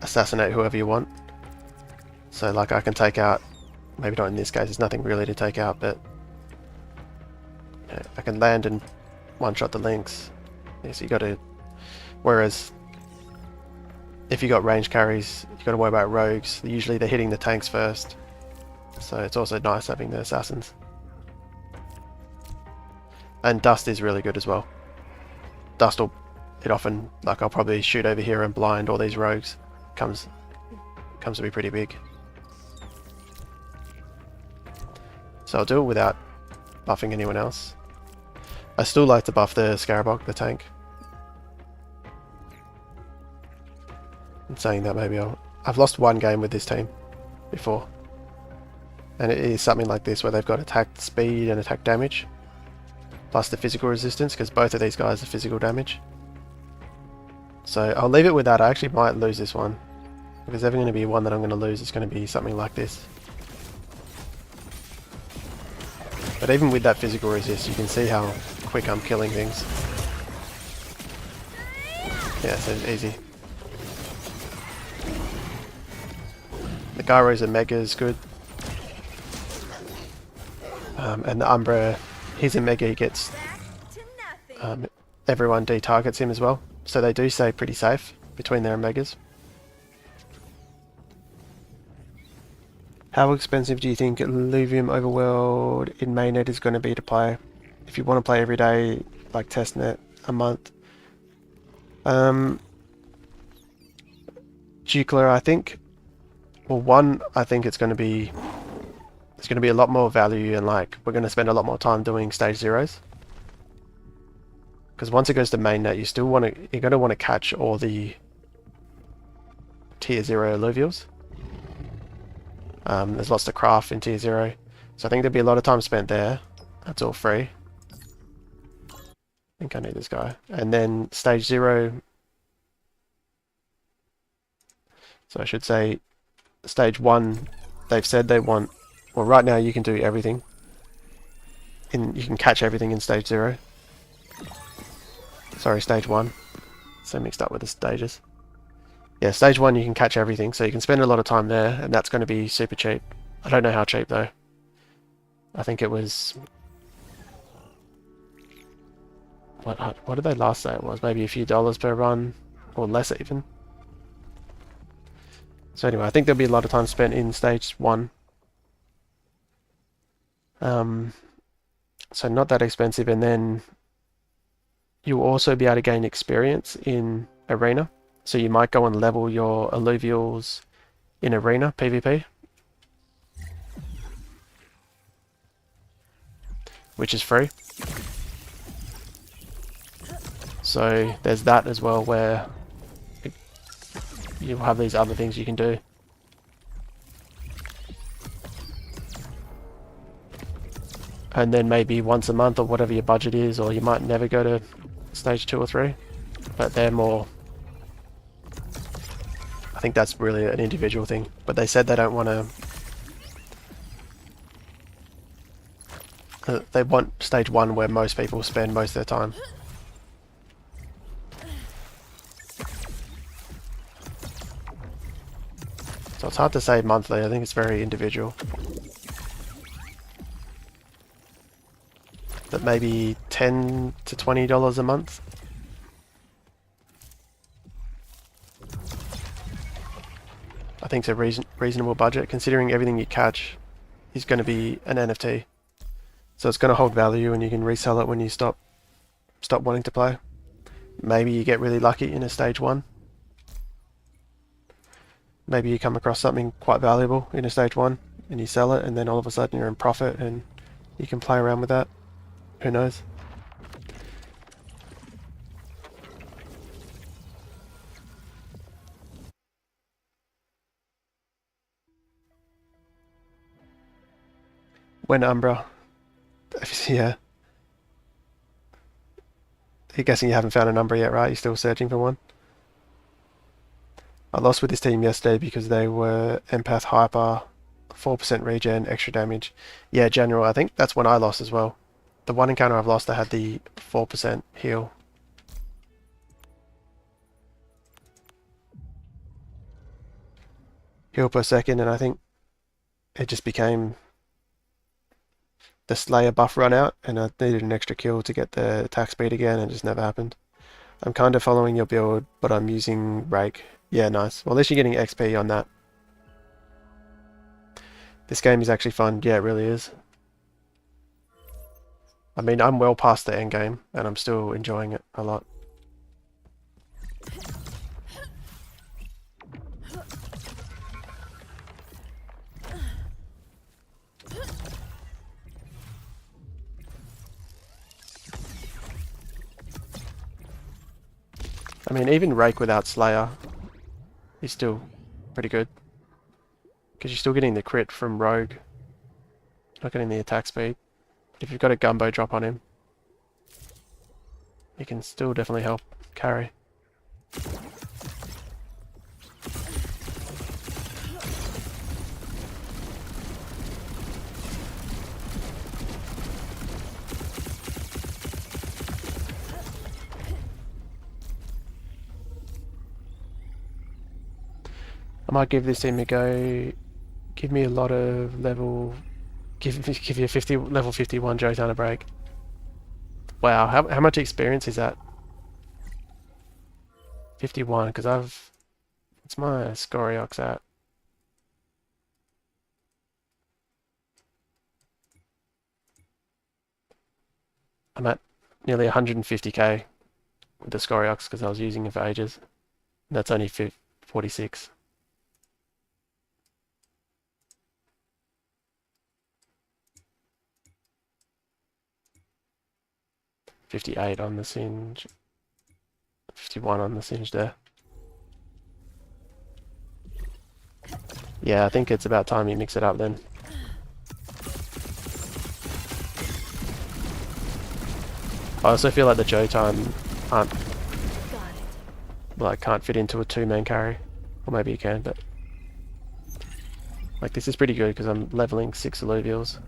assassinate whoever you want. So like I can take out, maybe not in this case, there's nothing really to take out, but I can land and one-shot the links. Yeah, so you got to. Whereas if you got range carries, you got to worry about rogues. Usually they're hitting the tanks first, so it's also nice having the assassins. And Dust is really good as well. Dust will, I'll probably shoot over here and blind all these rogues. Comes to be pretty big. So I'll do it without buffing anyone else. I still like to buff the Scarabog, the tank. I'm saying that maybe I've lost 1 game with this team before. And it is something like this where they've got attack speed and attack damage. Plus the physical resistance, because both of these guys are physical damage. So I'll leave it with that. I actually might lose this one. If there's ever going to be one that I'm going to lose, it's going to be something like this. But even with that physical resist, you can see how quick I'm killing things. Yeah, so it's easy. The Gyros and Mega is good. And the Umbra, he's a Mega, he gets... everyone de-targets him as well. So they do stay pretty safe between their Megas. How expensive do you think Illuvium Overworld in mainnet is going to be to play? If you want to play every day, like Testnet, a month. Jucler, I think. Well, one, I think it's going to be a lot more value, and like we're going to spend a lot more time doing stage zeros. Because once it goes to mainnet, you're going to want to catch all the tier 0 Illuvials. There's lots to craft in tier 0, so I think there'll be a lot of time spent there. That's all free. I think I need this guy. And then stage 0, So I should say stage 1, they've said they want, well right now you can do everything. You can catch everything in stage 0. Sorry, stage 1. So mixed up with the stages. Yeah, stage 1 you can catch everything, so you can spend a lot of time there, and that's going to be super cheap. I don't know how cheap though. I think it was... What did they last say it was? Maybe a few dollars per run, or less even. So anyway, I think there'll be a lot of time spent in stage 1. So not that expensive, and then you'll also be able to gain experience in Arena. So you might go and level your Illuvials in Arena PvP, which is free. So there's that as well, where you'll have these other things you can do. And then maybe once a month or whatever your budget is, or you might never go to stage 2 or 3, but they're more... I think that's really an individual thing, but they said they don't want to... they want stage 1 where most people spend most of their time. So it's hard to say monthly, I think it's very individual. But maybe $10 to $20 a month. I think it's a reasonable budget, considering everything you catch is going to be an NFT. So it's going to hold value, and you can resell it when you stop wanting to play. Maybe you get really lucky in a stage 1. Maybe you come across something quite valuable in a stage 1 and you sell it, and then all of a sudden you're in profit and you can play around with that. Who knows? When Umbra? Yeah. You're guessing you haven't found an Umbra yet, right? You're still searching for one? I lost with this team yesterday because they were Empath Hyper, 4% regen, extra damage. Yeah, general, I think that's when I lost as well. The one encounter I've lost, I had the 4% heal. Heal per second, and I think it just became the Slayer buff run out, and I needed an extra kill to get the attack speed again, and it just never happened. I'm kind of following your build, but I'm using Rake. Yeah, nice. Well, at least you're getting XP on that. This game is actually fun. Yeah, it really is. I mean, I'm well past the end game, and I'm still enjoying it a lot. I mean, even Rake without Slayer is still pretty good. Because you're still getting the crit from Rogue. Not getting the attack speed. But if you've got a Gumbo drop on him, he can still definitely help carry. I might give this team a go. Give me a lot of level... Give you a level 51 Jotun a break. Wow, how much experience is that? 51, because I've... What's my Scoriox at? I'm at nearly 150k with the Scoriox because I was using it for ages. And that's only 46. $58 on the Singe. 51 on the Singe there. Yeah, I think it's about time you mix it up then. I also feel like the Jotun can't fit into a 2-man carry Or maybe you can, but like this is pretty good because I'm leveling 6 Illuvials.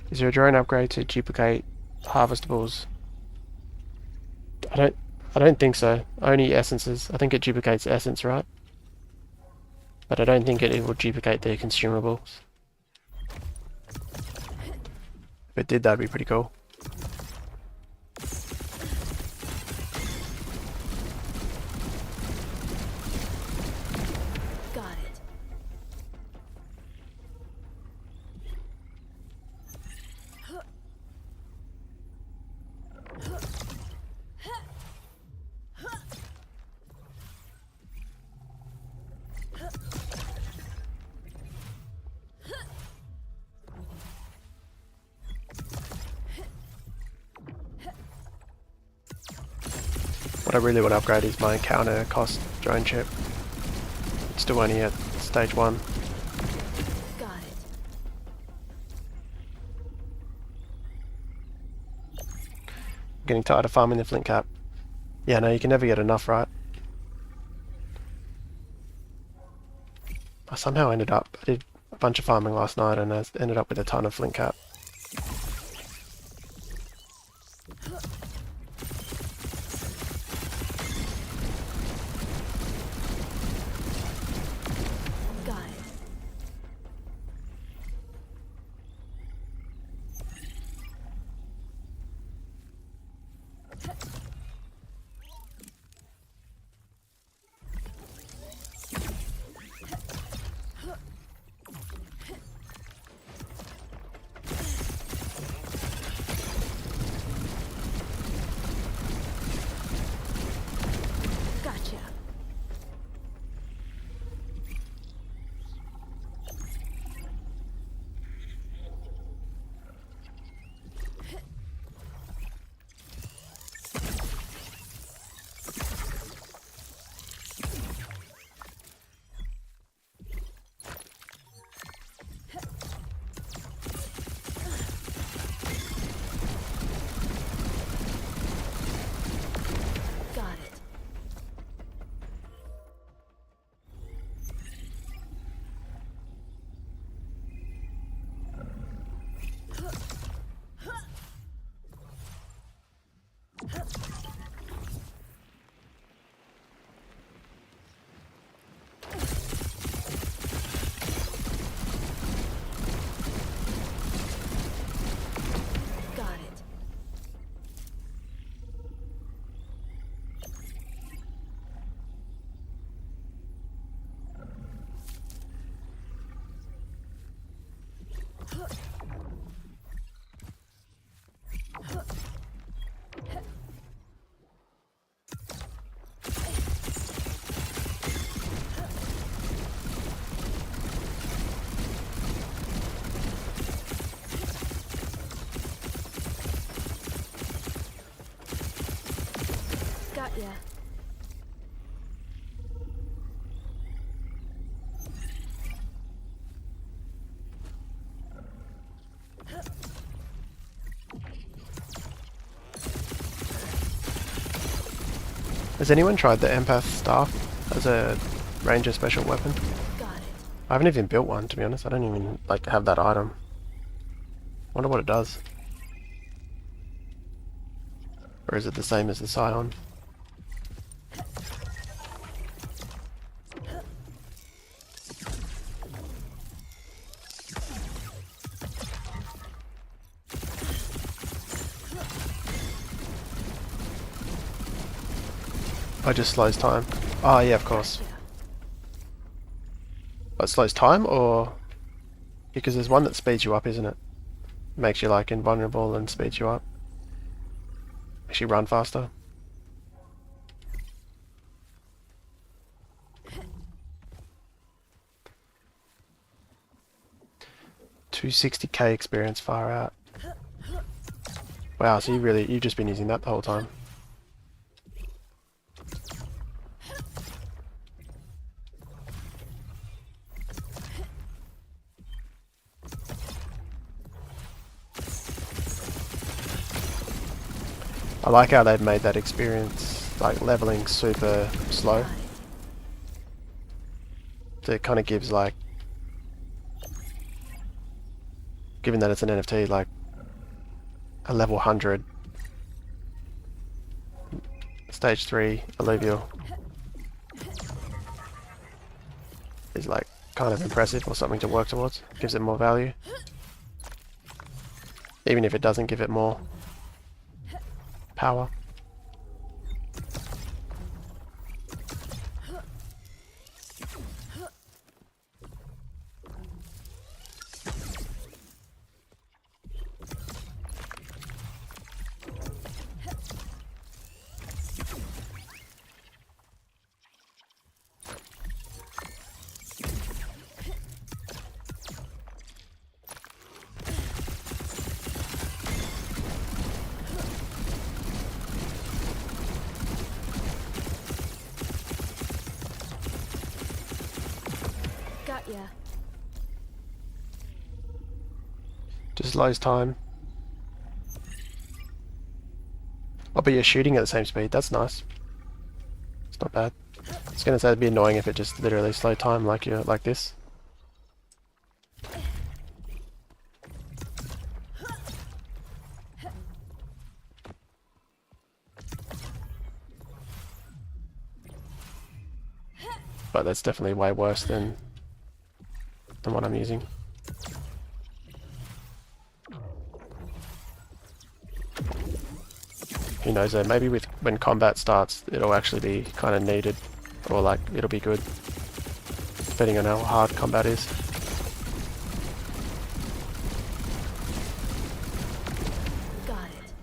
Is there a drone upgrade to duplicate harvestables? I don't think so. Only essences. I think it duplicates essence, right? But I don't think it will duplicate the consumables. If it did, that'd be pretty cool. Got it. What I really want to upgrade is my encounter cost drone chip. It's still only at stage 1. Got it. I'm getting tired of farming the flint cap. Yeah, no, you can never get enough, right? I somehow ended up, I did a bunch of farming last night and I ended up with a ton of flint cap. Got it. Gotcha. Got it. Got it. Got ya. Has anyone tried the empath staff as a ranger special weapon? Got it. I haven't even built one, to be honest. I don't even like have that item. Wonder what it does. Or is it the same as the Scion? Oh, it just slows time. Oh yeah, of course. Gotcha. Oh, it slows time, or because there's one that speeds you up, isn't it? Makes you like invulnerable and speeds you up. Makes you run faster. $260k experience, far out. Wow, so you've just been using that the whole time. I like how they've made that experience, like leveling super slow. Got it. So it kind of gives like, given that it's an NFT, like a level 100 stage 3 Illuvial is like kind of impressive, or something to work towards. Gives it more value, even if it doesn't give it more power. Got ya. Just slows time. Oh, but you're shooting at the same speed. That's nice. It's not bad. I was gonna say it'd be annoying if it just literally slowed time like you're like this. But that's definitely way worse than what I'm using. Who knows though, maybe when combat starts it'll actually be kind of needed, or like it'll be good, depending on how hard combat is. Got it.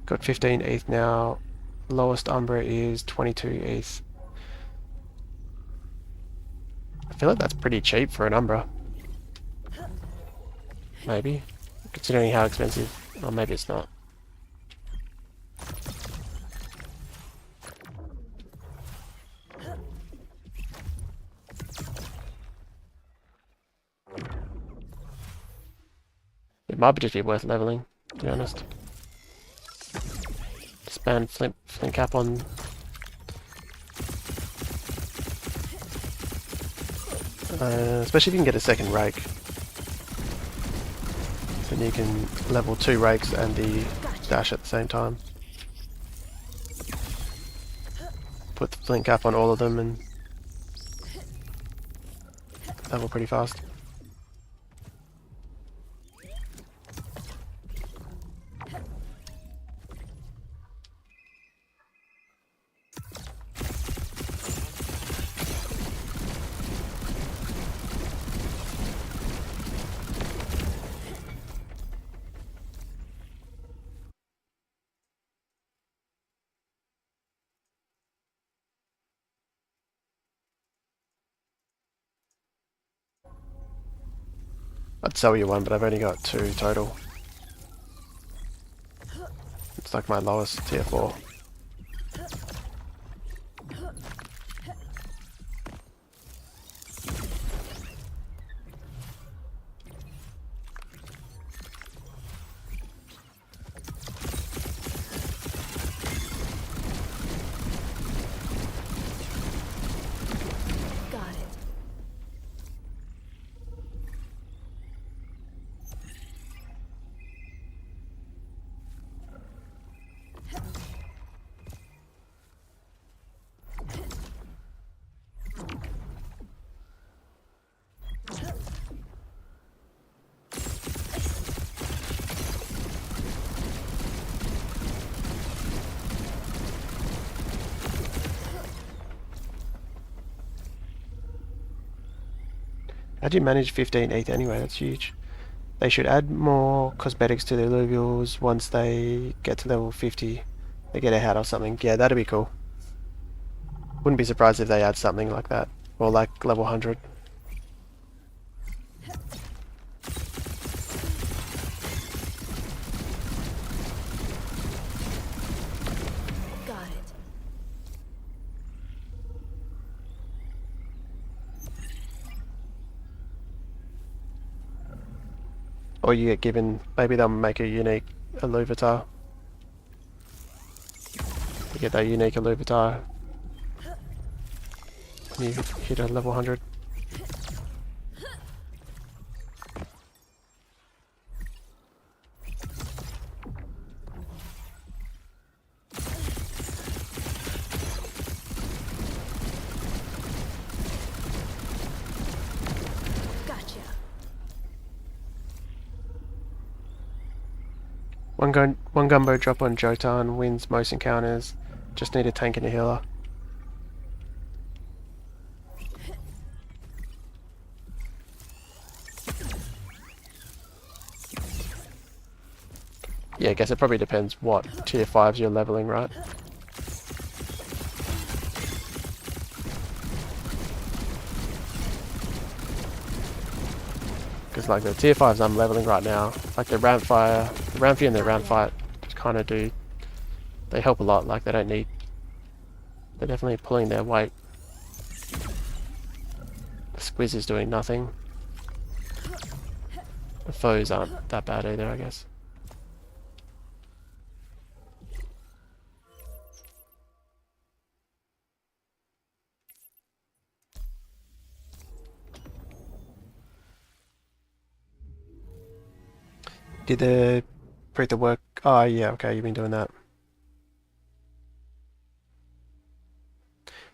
Got 15 ETH now, lowest Umbra is 22 ETH. I feel like that's pretty cheap for an Umbra. Maybe, considering how expensive, or maybe it's not. It might just be worth leveling, to be honest. Spam flint cap on. Especially if you can get a second rake. Then you can level 2 rakes and the dash at the same time. Put the flint cap on all of them and level pretty fast. I'd sell you one, but I've only got 2 total. It's like my lowest tier 4. Got it. How do you manage 15 ETH anyway? That's huge. They should add more cosmetics to the Illuvials once they get to level 50. They get a hat or something. Yeah, that'd be cool. Wouldn't be surprised if they add something like that. Or like level 100. Got it. Or you get given, maybe they'll make a unique Illuvitar. You get that unique Illuvitar when you hit a level 100. Gotcha. One gumbo drop on Jotan wins most encounters. Just need a tank and a healer. Yeah, I guess it probably depends what tier 5s you're leveling, right? Because like the tier 5s I'm leveling right now, like the ramp fire, the ramp and the ramp fight just kind of do, they help a lot, like they don't need, they're definitely pulling their weight. The squiz is doing nothing. The foes aren't that bad either, I guess. Did the breather work? Oh yeah, okay, you've been doing that.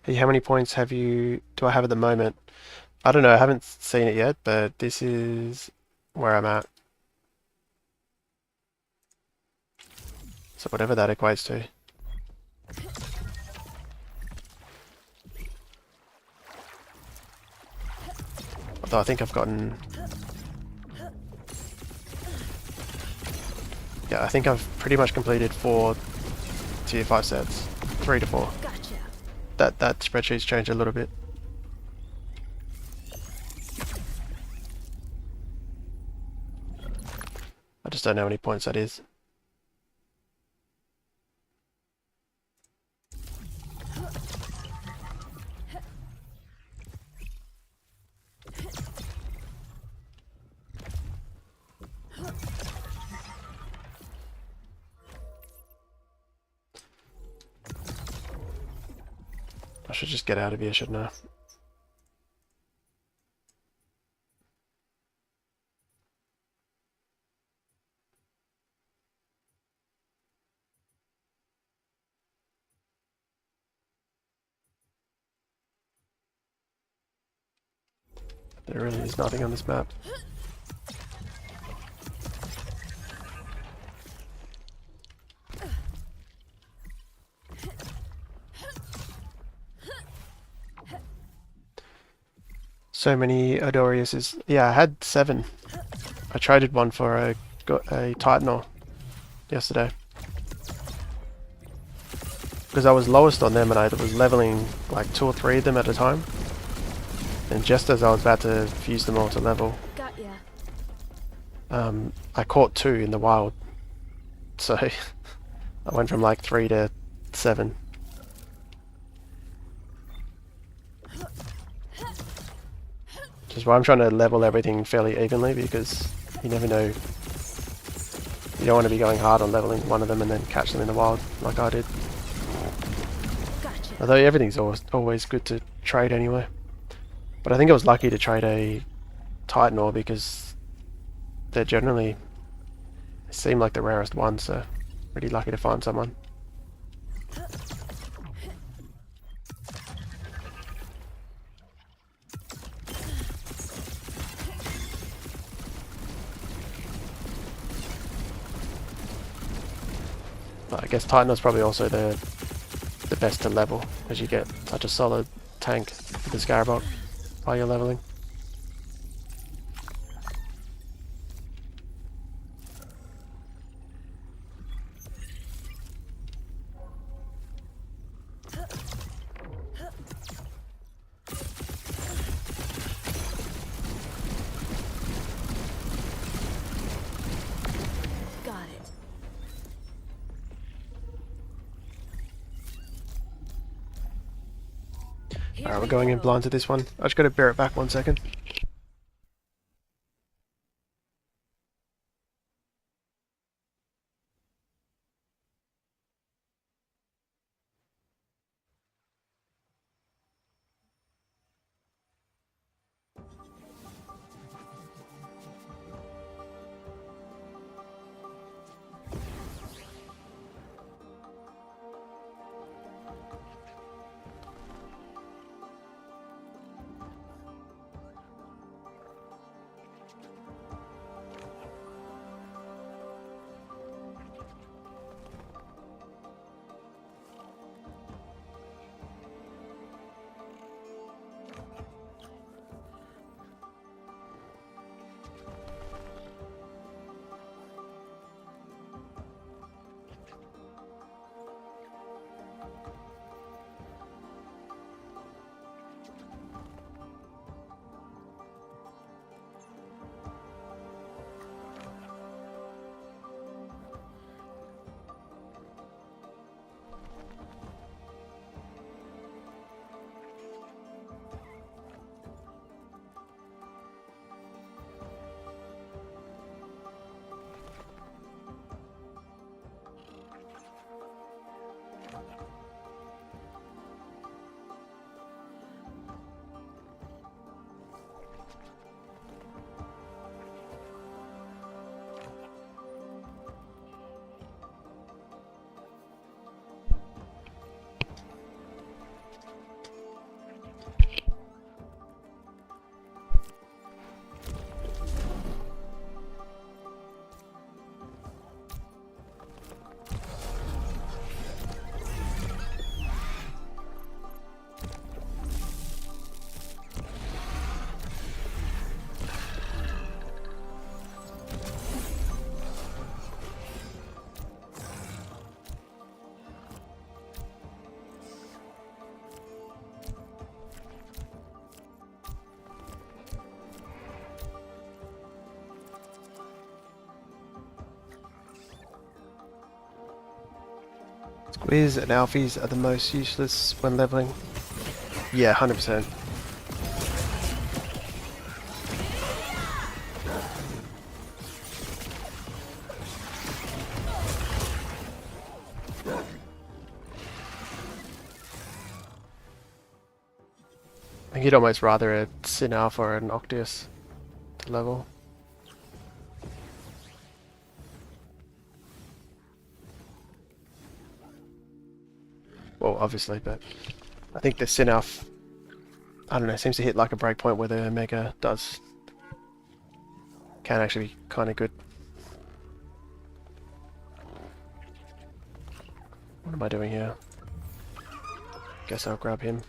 Hey, how many points do I have at the moment? I don't know, I haven't seen it yet, but this is where I'm at. So whatever that equates to. Although I think I've gotten... Yeah, I think I've pretty much completed 4 tier 5 sets. 3 to 4. Gotcha. That spreadsheet's changed a little bit. I just don't know how many points that is. I should just get out of here, shouldn't I? There really is nothing on this map. So many Odoriuses. Yeah, I had 7. I traded one for a Titanor yesterday. Because I was lowest on them and I was leveling like 2 or 3 of them at a time. And just as I was about to fuse them all to level, Got ya. I caught 2 in the wild. So I went from like 3 to 7. Which is why I'm trying to level everything fairly evenly, because you never know. You don't want to be going hard on leveling one of them and then catch them in the wild like I did. Gotcha. Although everything's always good to trade anyway. But I think I was lucky to trade a Titanor because they're generally, they seem like the rarest ones, so pretty lucky to find someone. But I guess Titanor's probably also the best to level, as you get such a solid tank with the Scarabot while you're leveling. Got it. Alright, we're going in blind to this one. I just gotta bear it back 1 second. Squiz and Alfies are the most useless when leveling. Yeah, 100%. I think you'd almost rather a Sin Alpha or an Octius to level. Well, obviously, but I think the Sin Alpha, I don't know, seems to hit like a breakpoint where the Omega can actually be kind of good. What am I doing here? Guess I'll grab him.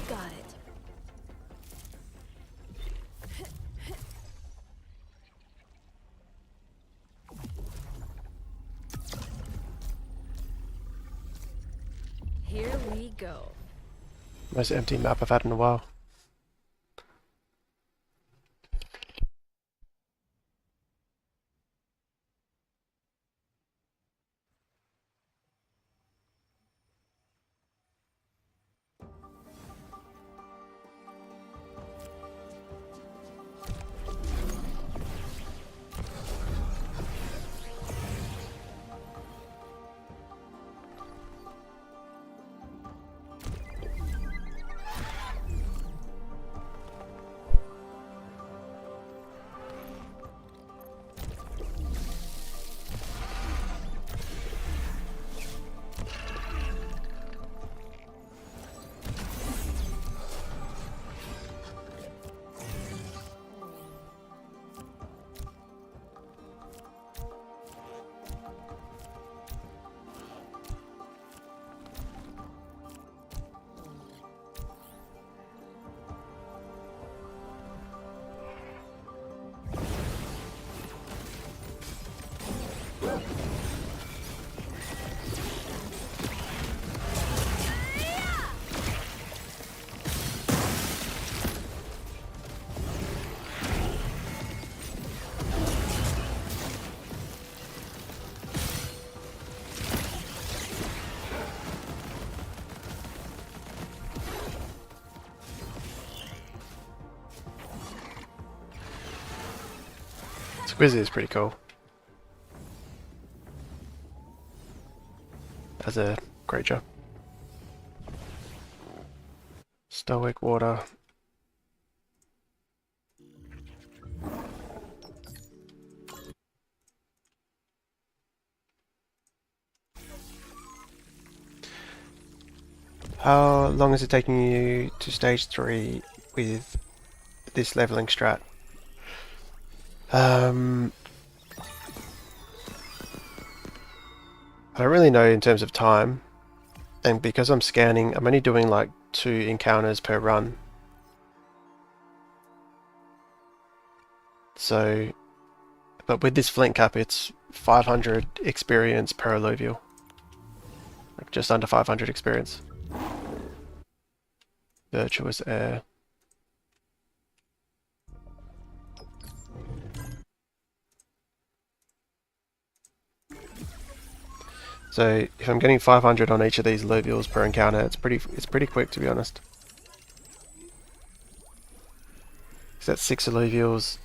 Got it. Here we go. Most empty map I've had in a while. Squizzy is pretty cool as a creature. Stoic water. How long is it taking you to stage 3 with this leveling strat? I don't really know in terms of time, and because I'm scanning, I'm only doing like 2 encounters per run. So, but with this flint cap, it's 500 experience per Illuvial. Like just under 500 experience. Virtuous air. So if I'm getting 500 on each of these Illuvials per encounter, it's pretty quick, to be honest. So that's 6 Illuvials.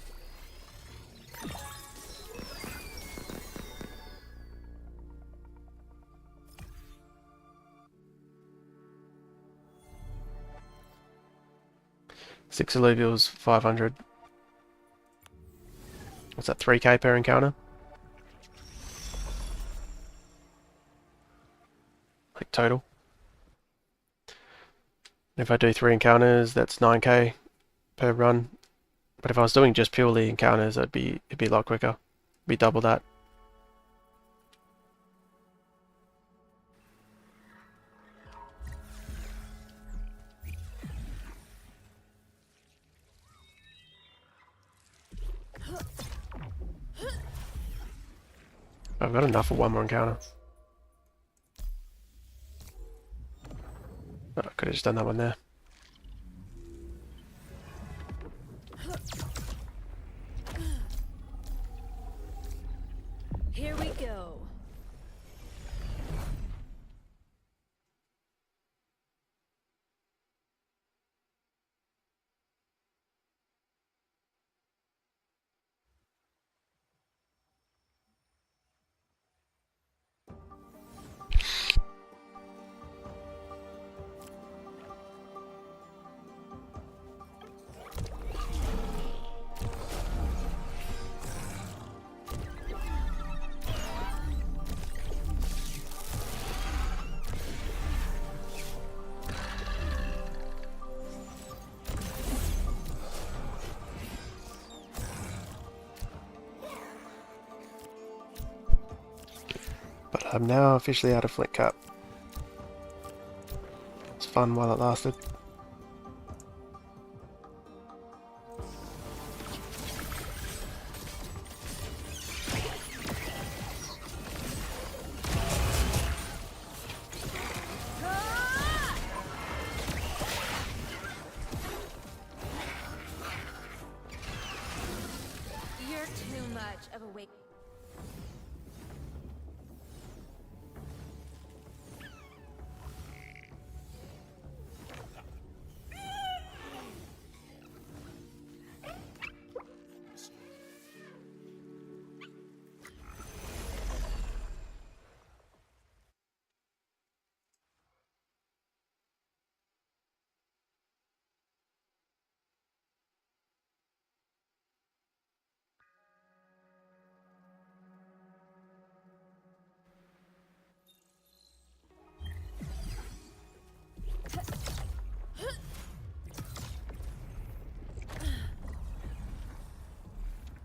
Six Illuvials, 500. What's that, 3k per encounter? Like total. And if I do 3 encounters, that's 9k per run. But if I was doing just purely encounters, it'd be a lot quicker. It'd be double that. I've got enough for one more encounter. Oh, I could have just done that one there. Here we go. But I'm now officially out of Flint Cup. It's fun while it lasted. You're too much of a wake.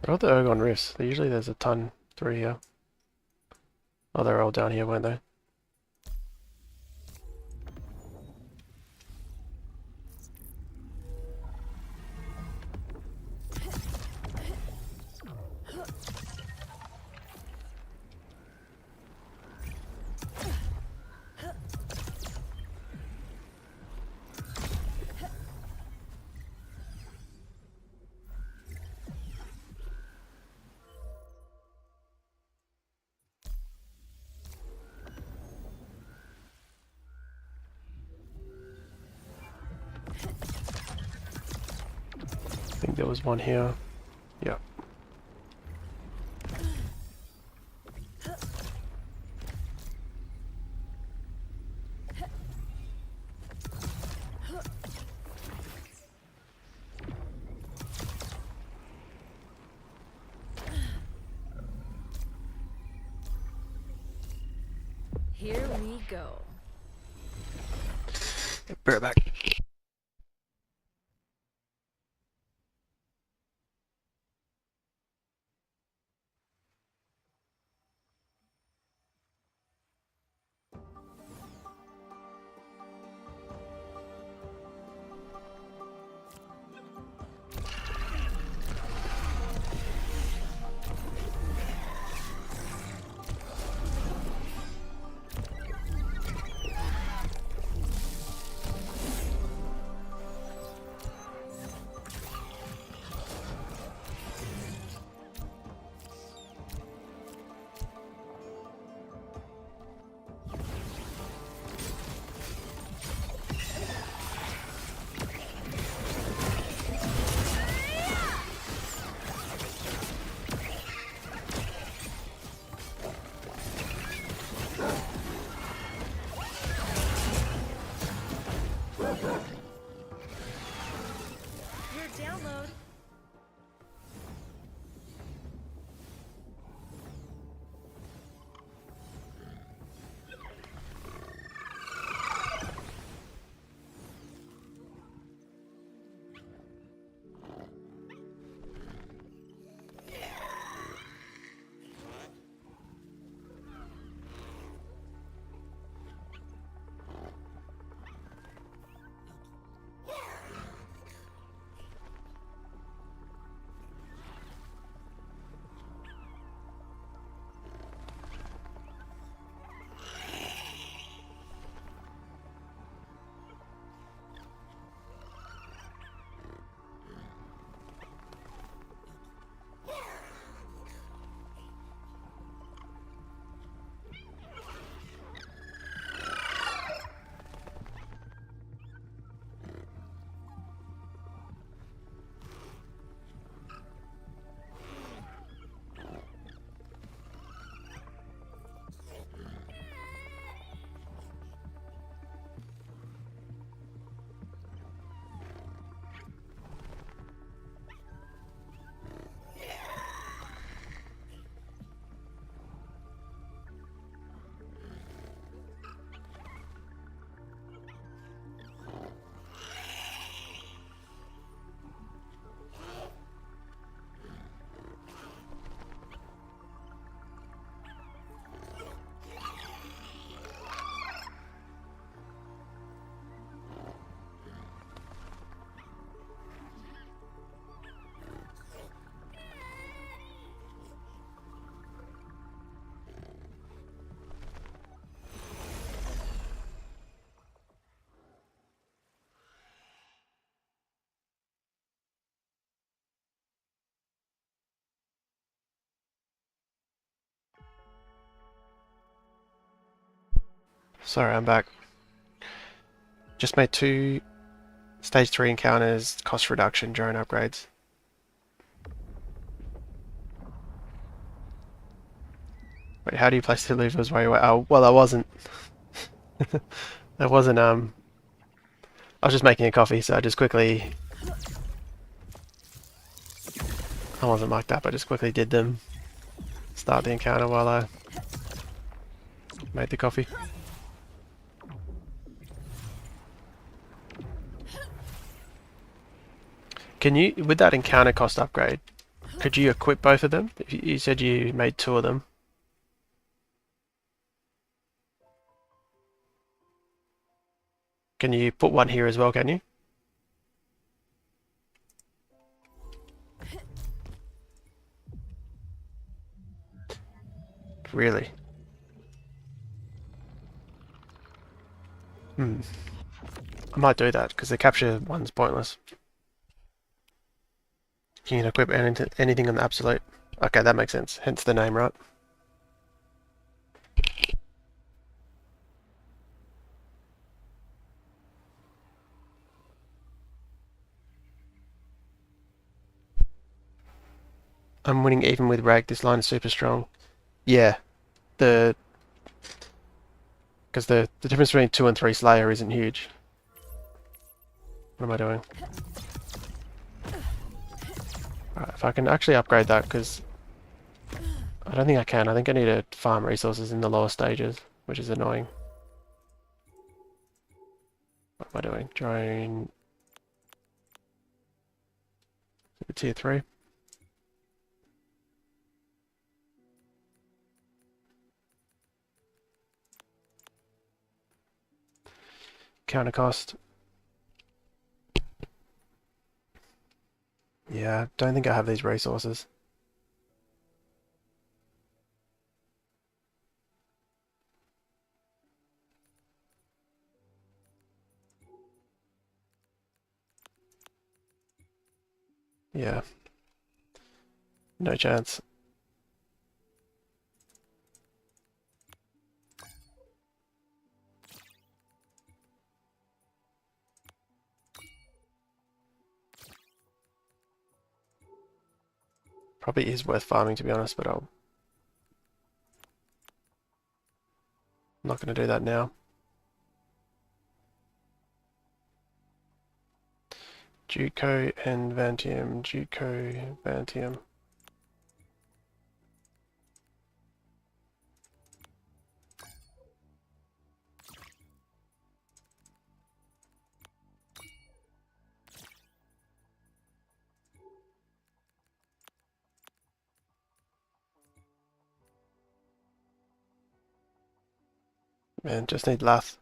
Where are the Ergon Rifts? Usually there's a ton through here. Oh, they're all down here, weren't they? I think there was one here. Yeah. Here we go. Bear it back. Sorry, I'm back. Just made 2 stage 3 encounters, cost reduction, drone upgrades. Wait, how do you place the Illuvials while you're away? Oh, well, I wasn't. I wasn't, I was just making a coffee, so I just quickly... I wasn't mic'd up, I just quickly did them. Start the encounter while I made the coffee. Can you, with that encounter cost upgrade, could you equip both of them? You said you made 2 of them. Can you put one here as well, can you? Really? I might do that, because the capture one's pointless. You can equip anything on the absolute. Okay, that makes sense. Hence the name, right? I'm winning even with Rag. This line is super strong. Yeah, because the difference between 2 and 3 Slayer isn't huge. What am I doing? Alright, if I can actually upgrade that, because I don't think I can. I think I need to farm resources in the lower stages, which is annoying. What am I doing? Drone... Tier 3. Counter cost. Yeah, don't think I have these resources. Yeah. No chance. Probably is worth farming, to be honest, but I'm not going to do that now. Juco and Vantium, Juco, Vantium. Man, just need Lath.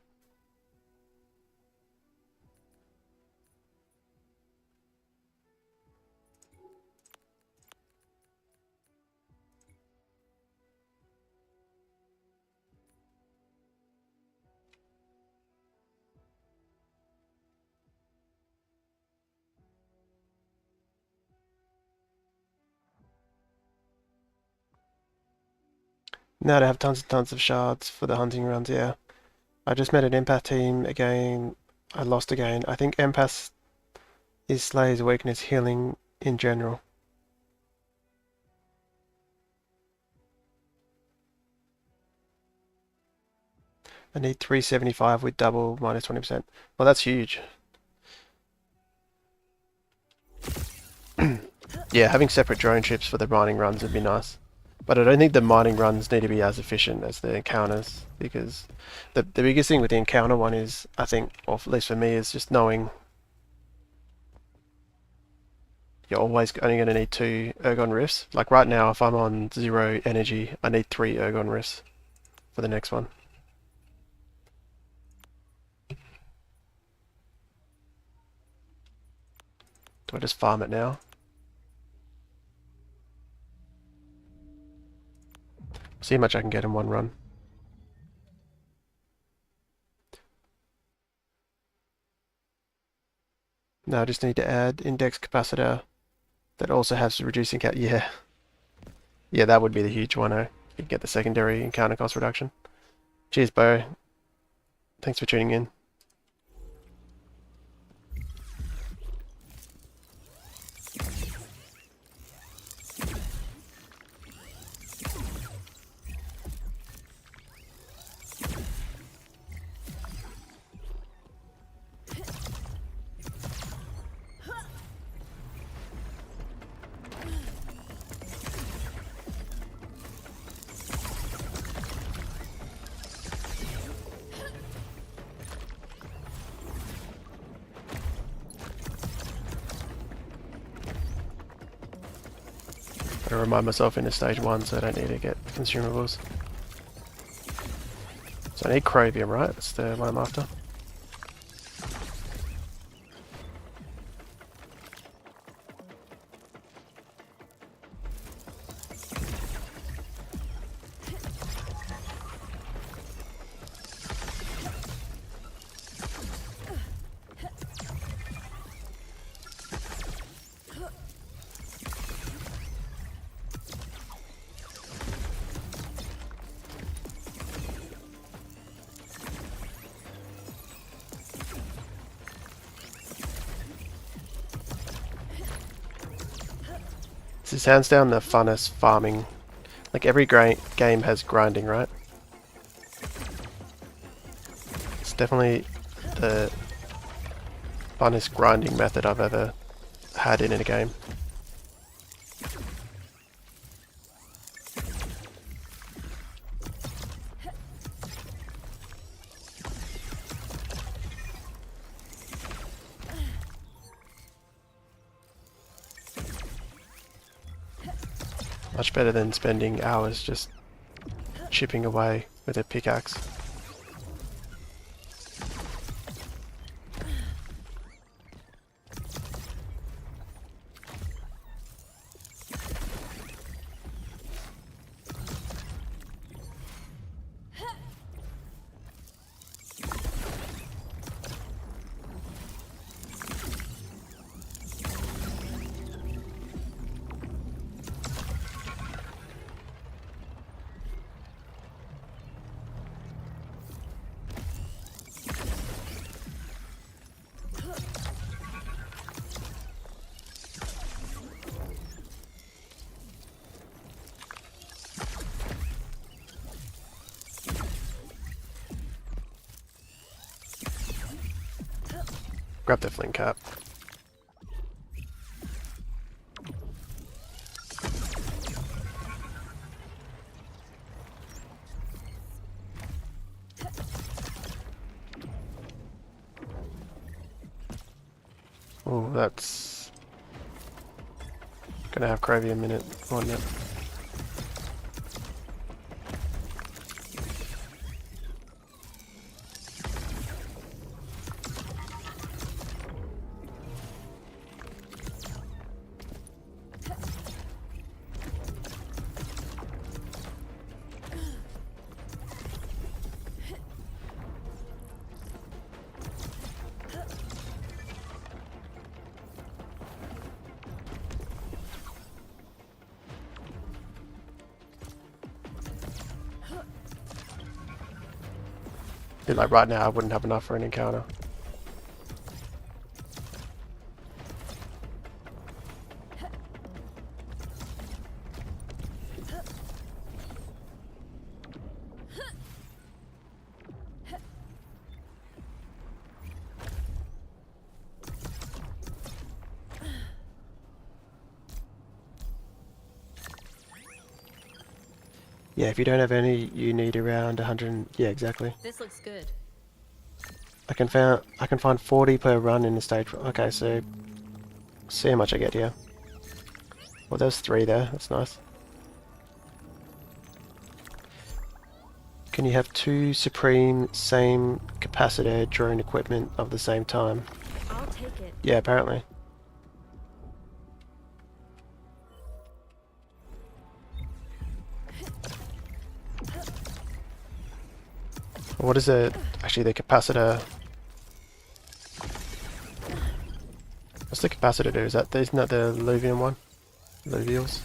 Now to have tons and tons of shards for the hunting runs, yeah. I just met an empath team again. I lost again. I think empath is Slayer's weakness, healing in general. I need 375 with double minus 20%. Well, that's huge. Yeah, having separate drone ships for the mining runs would be nice. But I don't think the mining runs need to be as efficient as the encounters, because the biggest thing with the encounter one is, I think, or at least for me, is just knowing you're always only going to need 2 Ergon Rifts. Like right now, if I'm on 0 energy, I need 3 Ergon Rifts for the next one. Do I just farm it now? See how much I can get in one run. Now I just need to add index capacitor that also has reducing cat. Yeah. Yeah, that would be the huge one, eh? You can get the secondary encounter cost reduction. Cheers, Bo. Thanks for tuning in. I remind myself into stage 1 so I don't need to get consumables. So I need chromium, right? That's the one I'm after. This is hands down the funnest farming. Like every game has grinding, right? It's definitely the funnest grinding method I've ever had in a game. Much better than spending hours just chipping away with a pickaxe. Grab the flint cap. Oh, that's gonna have chromium in it on it. Like right now I wouldn't have enough for an encounter. Yeah, if you don't have any, you need around 100. Yeah, exactly. This looks good. I can find 40 per run in the stage. Okay, so see how much I get here. Well, there's 3 there. That's nice. Can you have 2 supreme same capacitor drone equipment of the same time? I'll take it. Yeah, apparently. What is it? Actually, the capacitor. What's the capacitor do? Isn't that the Illuvium one? Illuvials.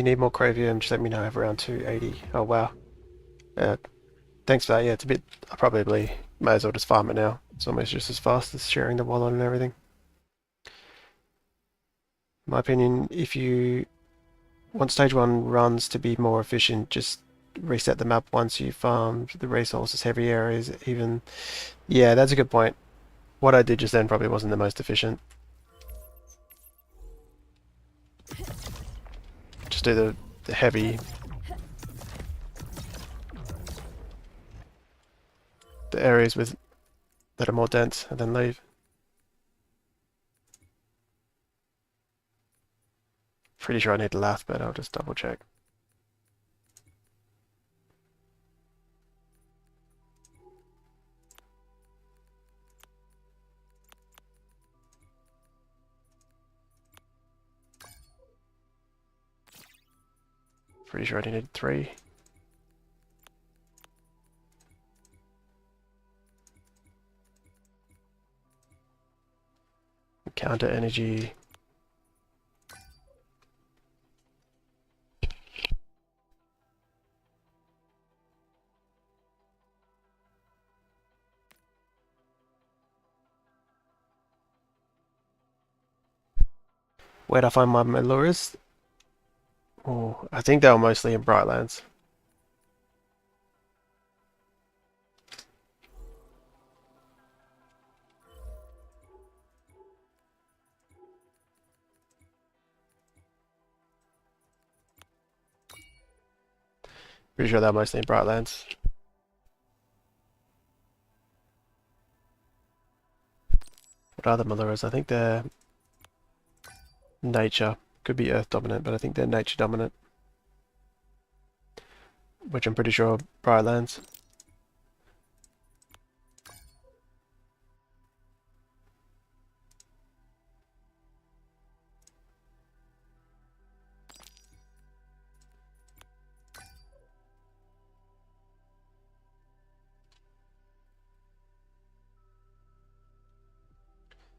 you need more Cravium, just let me know. I have around 280. Oh wow. Thanks for that. Yeah, it's a bit. I probably may as well just farm it now. It's almost just as fast as sharing the wallet and everything. In my opinion, if you want stage 1 runs to be more efficient, just reset the map once you farmed the resources, heavy areas, even. Yeah, that's a good point. What I did just then probably wasn't the most efficient. Just do the heavy, the areas with that are more dense, and then leave. Pretty sure I need a lath, but I'll just double check. Pretty sure I only need 3. Counter energy. Where'd I find my lures? Oh, I think they were mostly in Brightlands. Pretty sure they were mostly in Brightlands. What are the Maluras? I think they're nature. Could be earth dominant, but I think they're nature dominant. Which I'm pretty sure are Brightlands.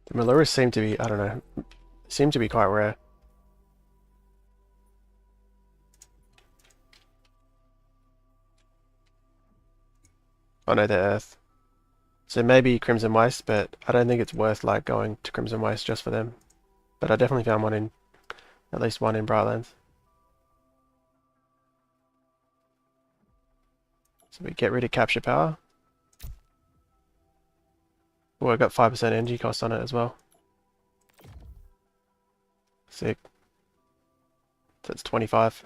The Maluras seem to be, I don't know, seem to be quite rare. Oh no, they're earth. So maybe Crimson Waste, but I don't think it's worth like going to Crimson Waste just for them. But I definitely found one in, at least one in Brightlands. So we get rid of capture power. Oh, I got 5% energy cost on it as well. Sick. That's 25.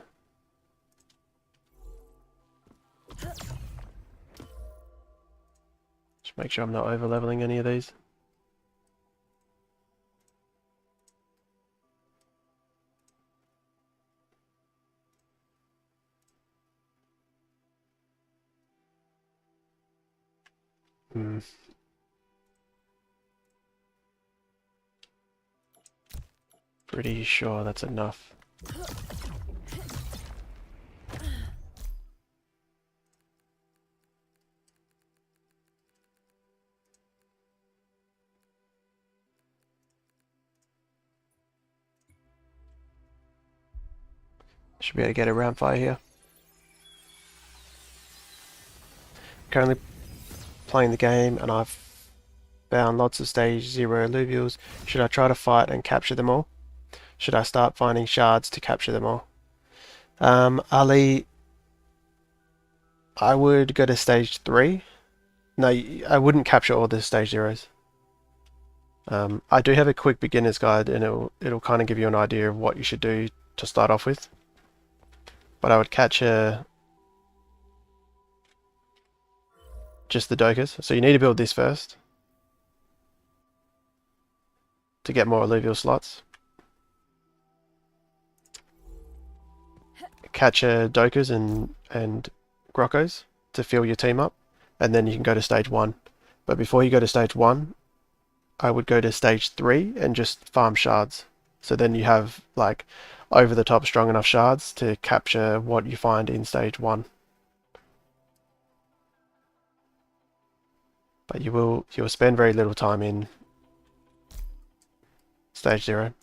Just make sure I'm not over leveling any of these. Pretty sure that's enough. Should be able to get a round fire here. Currently playing the game and I've found lots of stage 0 Illuvials. Should I try to fight and capture them all? Should I start finding shards to capture them all? Ali, I would go to stage 3. No, I wouldn't capture all the stage 0s. I do have a quick beginner's guide and it'll kind of give you an idea of what you should do to start off with. But I would catch just the Dokas. So you need to build this first to get more alluvial slots. Catch Dokas and Grokkos to fill your team up, and then you can go to stage 1. But before you go to stage 1, I would go to stage 3 and just farm shards. So then you have like over the top strong enough shards to capture what you find in stage 1. But you'll spend very little time in stage 0.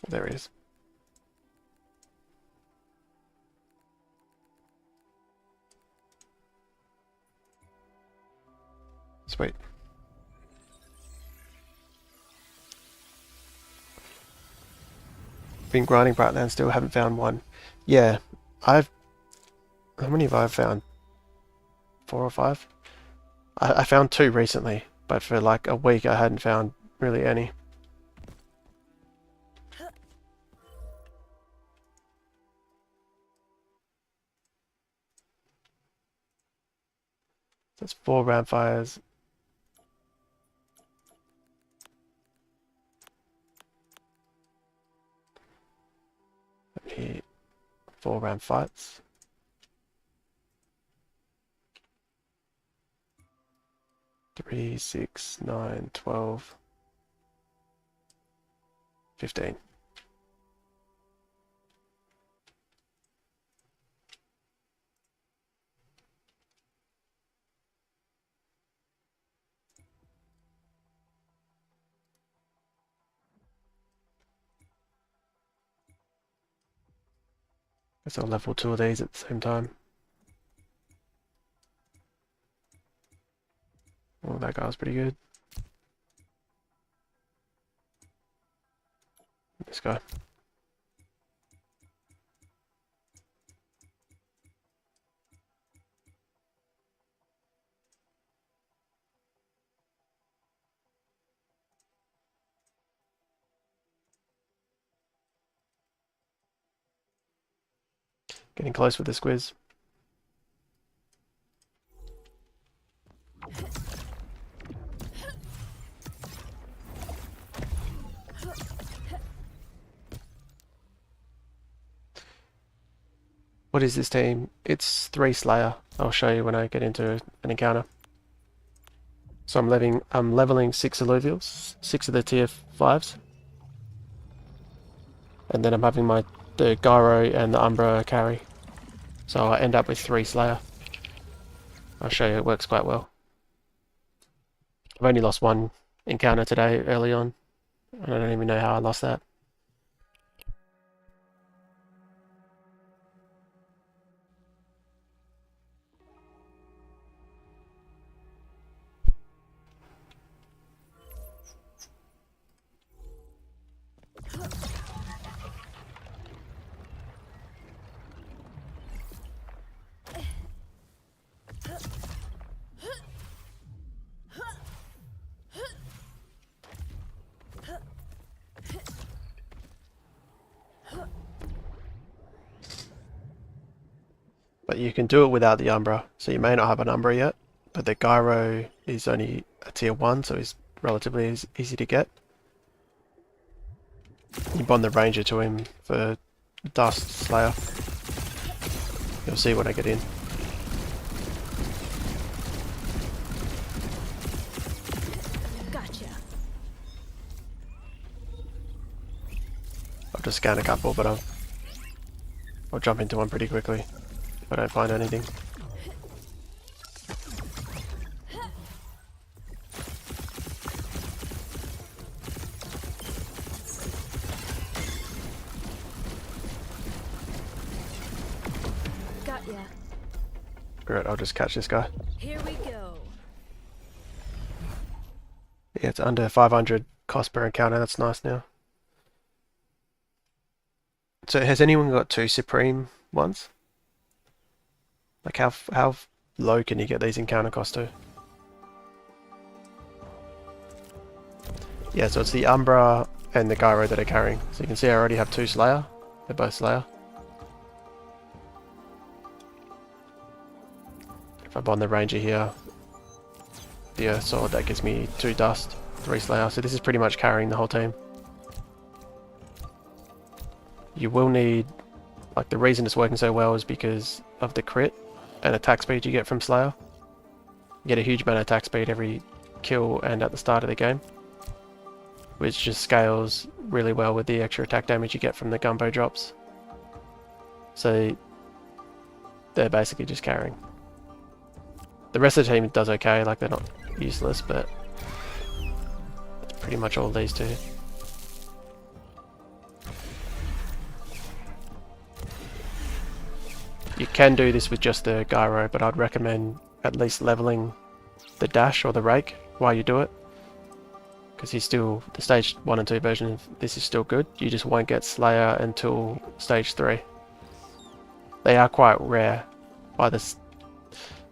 There he is. Sweet. Been grinding right now and still haven't found one. Yeah, I've... How many have I found? 4 or 5? I found 2 recently, but for like a week I hadn't found really any. That's 4 round fires. Maybe 4 round fights. 3, 6, 9, 12, 15. Guess I'll level 2 of these at the same time. Oh, that guy was pretty good. This guy. Getting close with this quiz. What is this team? It's 3 Slayer. I'll show you when I get into an encounter. So I'm leveling 6 Illuvials, 6 of the tier 5s. And then I'm having the Gyro and the Umbra carry. So I end up with 3 Slayer. I'll show you, it works quite well. I've only lost 1 encounter today early on. And I don't even know how I lost that. But you can do it without the Umbra, so you may not have an Umbra yet, but the Gyro is only a tier 1, so it's relatively easy to get. You bond the Ranger to him for Dust Slayer. You'll see when I get in. Gotcha. I'll just scan a couple, but I'll jump into one pretty quickly if I don't find anything. Got ya. Great, I'll just catch this guy. Here we go. Yeah, it's under 500 cost per encounter, that's nice now. So has anyone got 2 Supreme ones? Like how low can you get these encounter costs to? Yeah, so it's the Umbra and the Gyro that are carrying. So you can see I already have 2 Slayer. They're both Slayer. If I bond the Ranger here, the Earth Sword, that gives me 2 Dust, 3 Slayer. So this is pretty much carrying the whole team. You will need, like the reason it's working so well is because of the crit and attack speed you get from Slayer. You get a huge amount of attack speed every kill and at the start of the game, which just scales really well with the extra attack damage you get from the Gumbo drops. So they're basically just carrying. The rest of the team does okay, like they're not useless, but it's pretty much all these two. You can do this with just the gyro, but I'd recommend at least leveling the dash or the rake while you do it, because he's still, the stage 1 and 2 version of this is still good. You just won't get Slayer until stage 3. They are quite rare by this.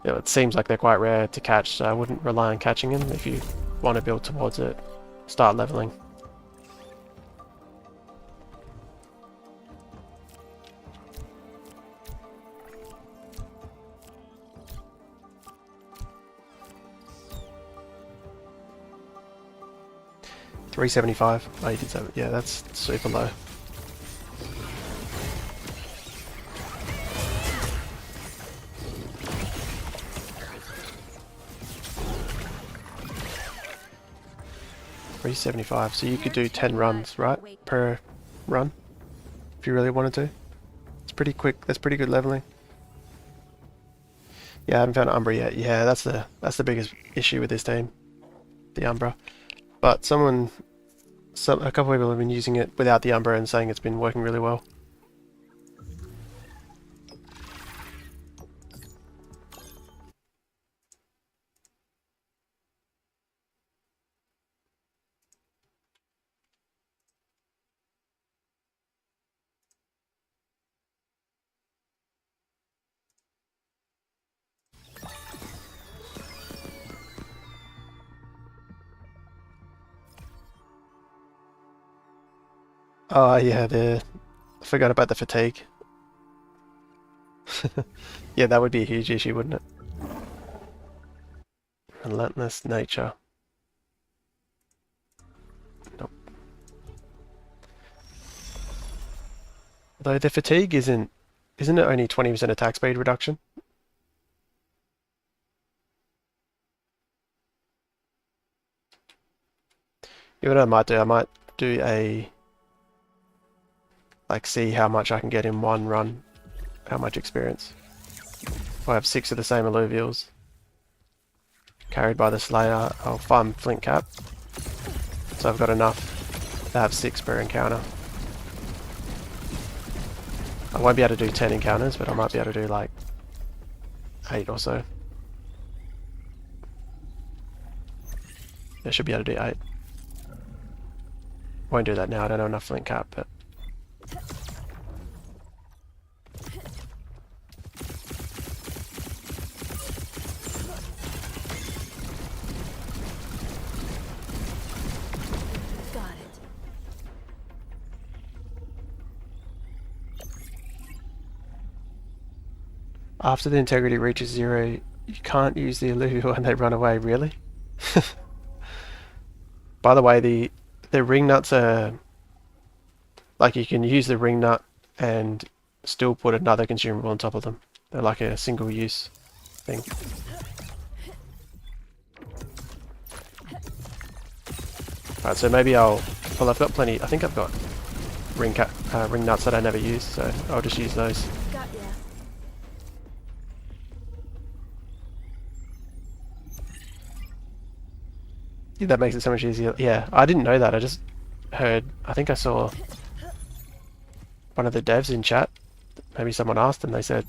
You know, it seems like they're quite rare to catch, so I wouldn't rely on catching them. If you want to build towards it, start leveling. $375. Oh, you did say, yeah, that's super low. $375. So you could do 10 runs, right? Per run, if you really wanted to. It's pretty quick. That's pretty good leveling. Yeah, I haven't found Umbra yet. Yeah, that's the biggest issue with this team, the Umbra. But a couple of people have been using it without the Umbra and saying it's been working really well. Oh yeah, I forgot about the fatigue. Yeah, that would be a huge issue, wouldn't it? Relentless nature. Nope. Though the fatigue isn't it only 20% attack speed reduction? You know what I might do? I might do like see how much I can get in one run, how much experience. If I have 6 of the same Illuvials carried by the Slayer, I'll farm Flint Cap. So I've got enough to have 6 per encounter. I won't be able to do 10 encounters, but I might be able to do like 8 or so. I should be able to do 8. Won't do that now, I don't have enough Flint Cap, but... Got it. After the integrity reaches 0, you can't use the Illuvial when they run away, really? By the way, the ring nuts are... Like, you can use the ring nut and still put another consumable on top of them. They're like a single use thing. Alright, so maybe I'll... Well, I've got plenty... I think I've got ring nuts that I never use, so I'll just use those. Got ya. Yeah, that makes it so much easier. Yeah, I didn't know that. I just heard... I think I saw one of the devs in chat. Maybe someone asked and they said...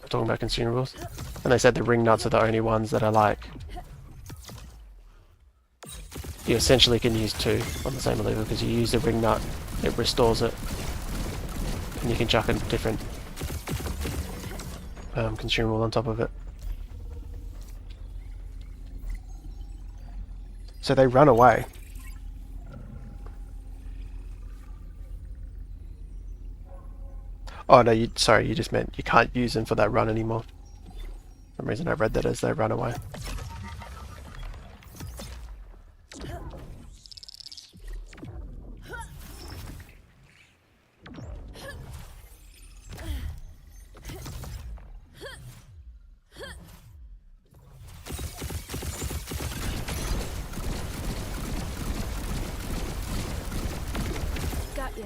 We're talking about consumables. And they said the ring nuts are the only ones that are like... You essentially can use 2 on the same level because you use the ring nut, it restores it. And you can chuck a different consumable on top of it. So they run away. Oh no, sorry, you just meant you can't use them for that run anymore. For some reason I read that as they run away. Got ya.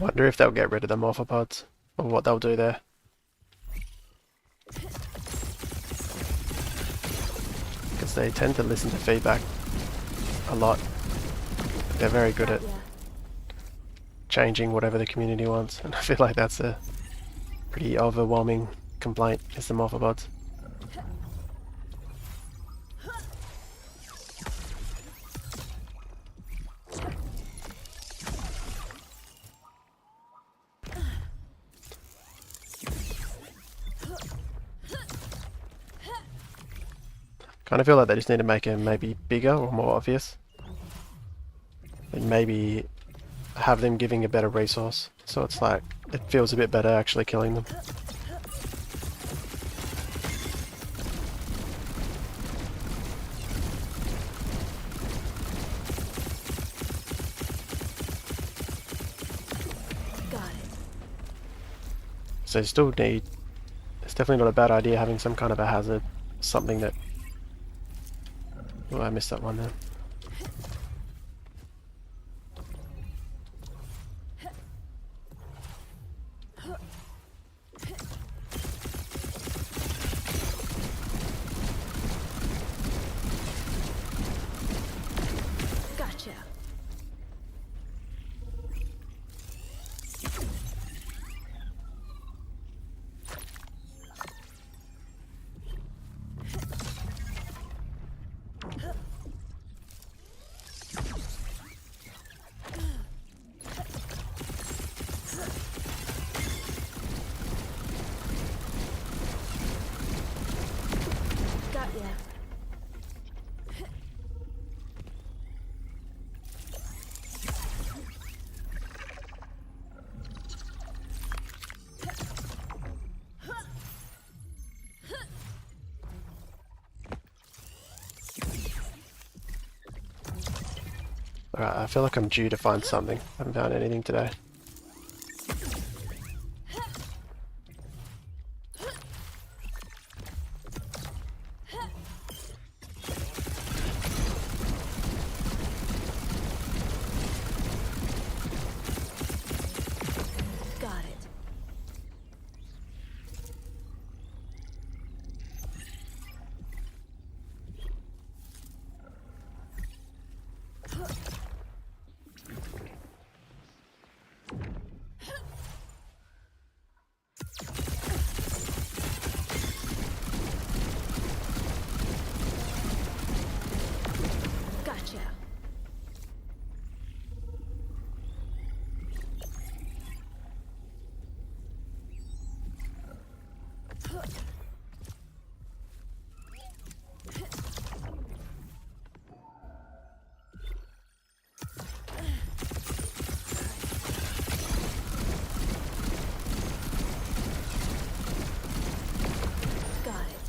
wonder if they'll get rid of the morphopods, or what they'll do there. Because they tend to listen to feedback a lot. They're very good at Got ya. changing whatever the community wants, and I feel like that's a pretty overwhelming complaint, is the morphopods. Kind of feel like they just need to make them maybe bigger or more obvious. And maybe have them giving a better resource. So it's like, it feels a bit better actually killing them. Got it. So you still need, it's definitely not a bad idea having some kind of a hazard. Something that, oh, I missed that one there. Gotcha. Got ya. Alright, I feel like I'm due to find something. I haven't found anything today. Got it. Gotcha. Got it.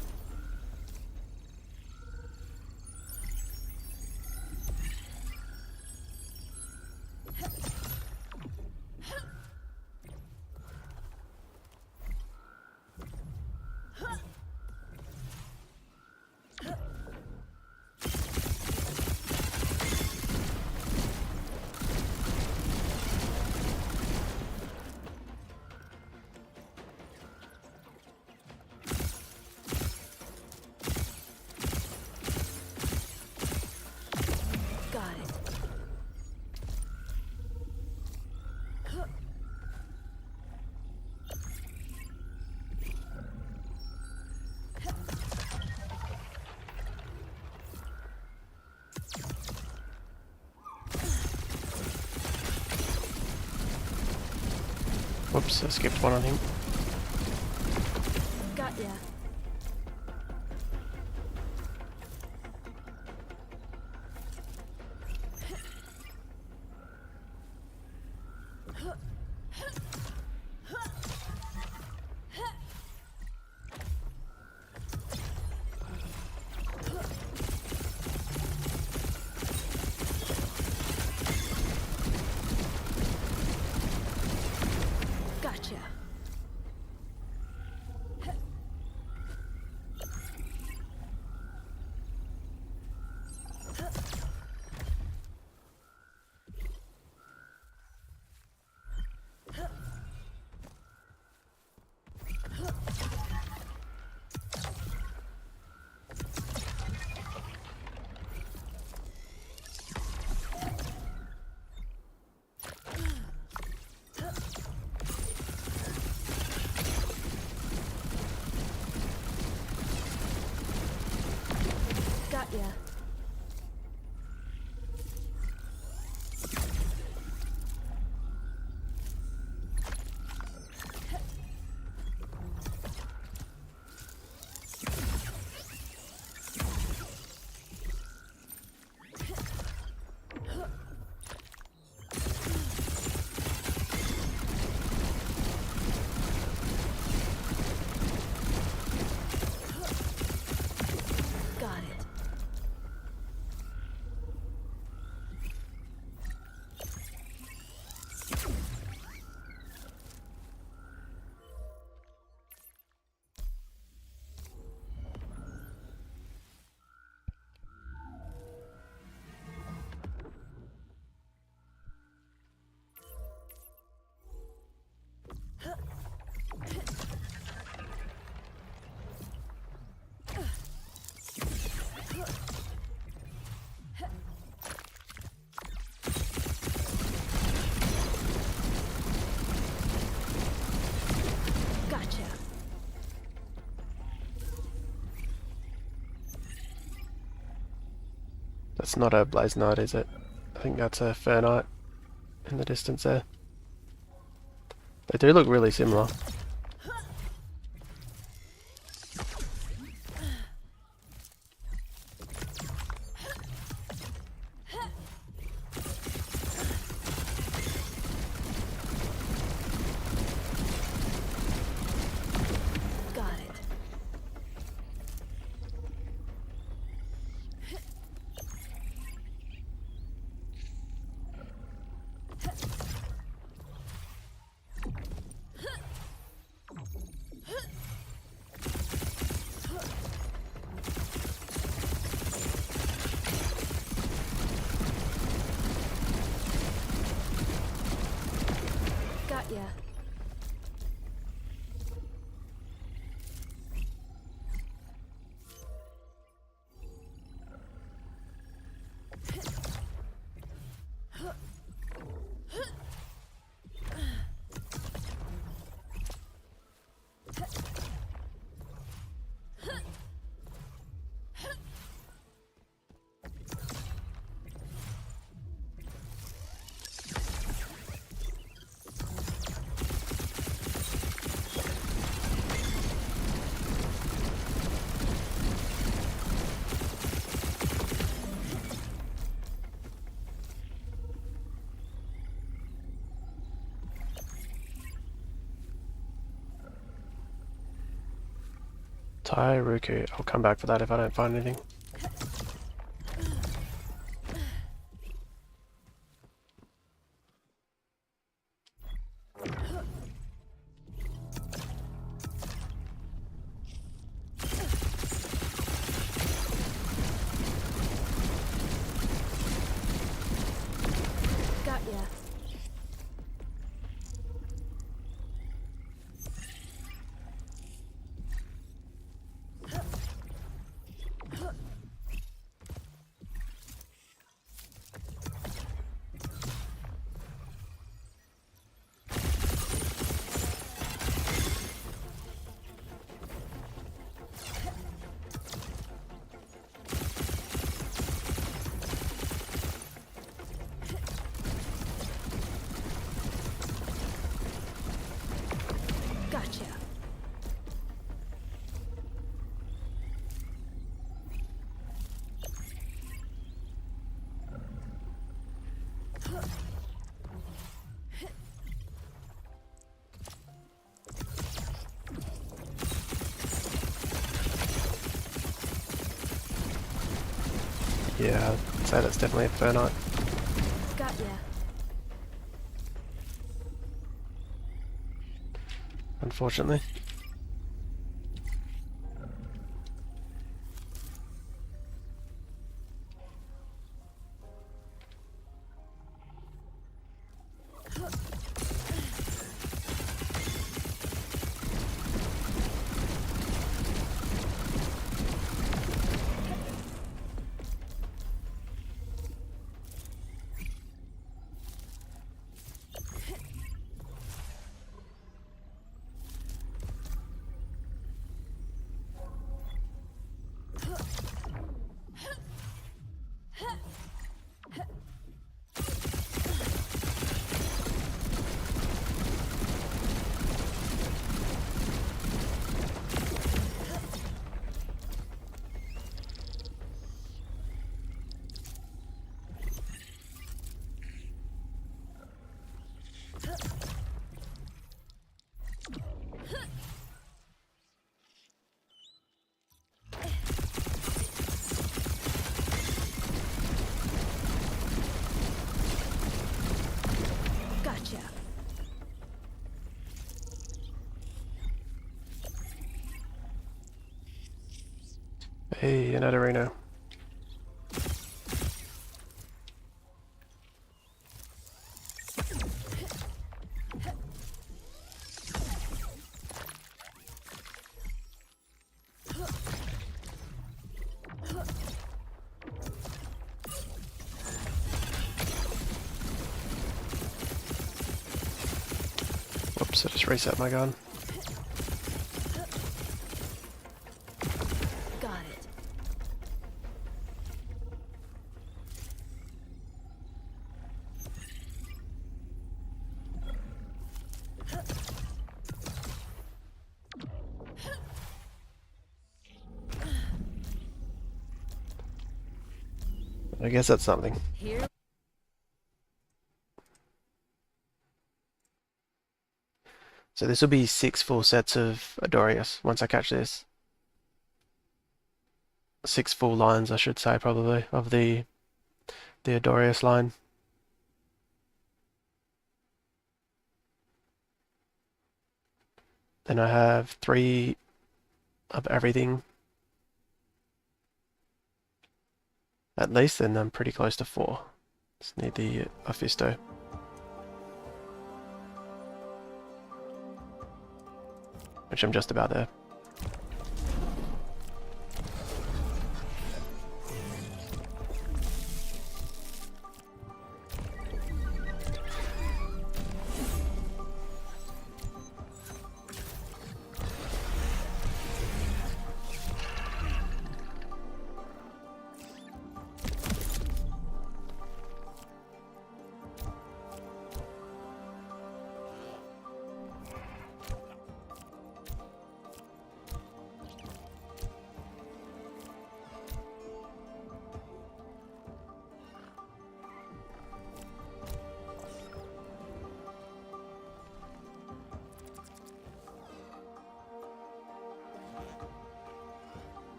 Got it. Whoops, I skipped one on him. Got ya. Gotcha. ya. Got it. Gotcha. That's not a Blaze Knight, is it? I think that's a Fur Knight in the distance there. They do look really similar. Got it. Got ya. Tairuku. I'll come back for that if I don't find anything. Got ya. Gotcha. Yeah, I'd say that's definitely a Fur Knight. Got ya. Unfortunately. Hey, an arena. Whoops, I just reset my gun. Got it. I guess that's something. Here. So this will be 6 full sets of Adorius once I catch this. 6 full lines, I should say, probably, of the Adorius line. Then I have 3 of everything. At least, then I'm pretty close to 4. Just need the Ophisto. Which I'm just about there.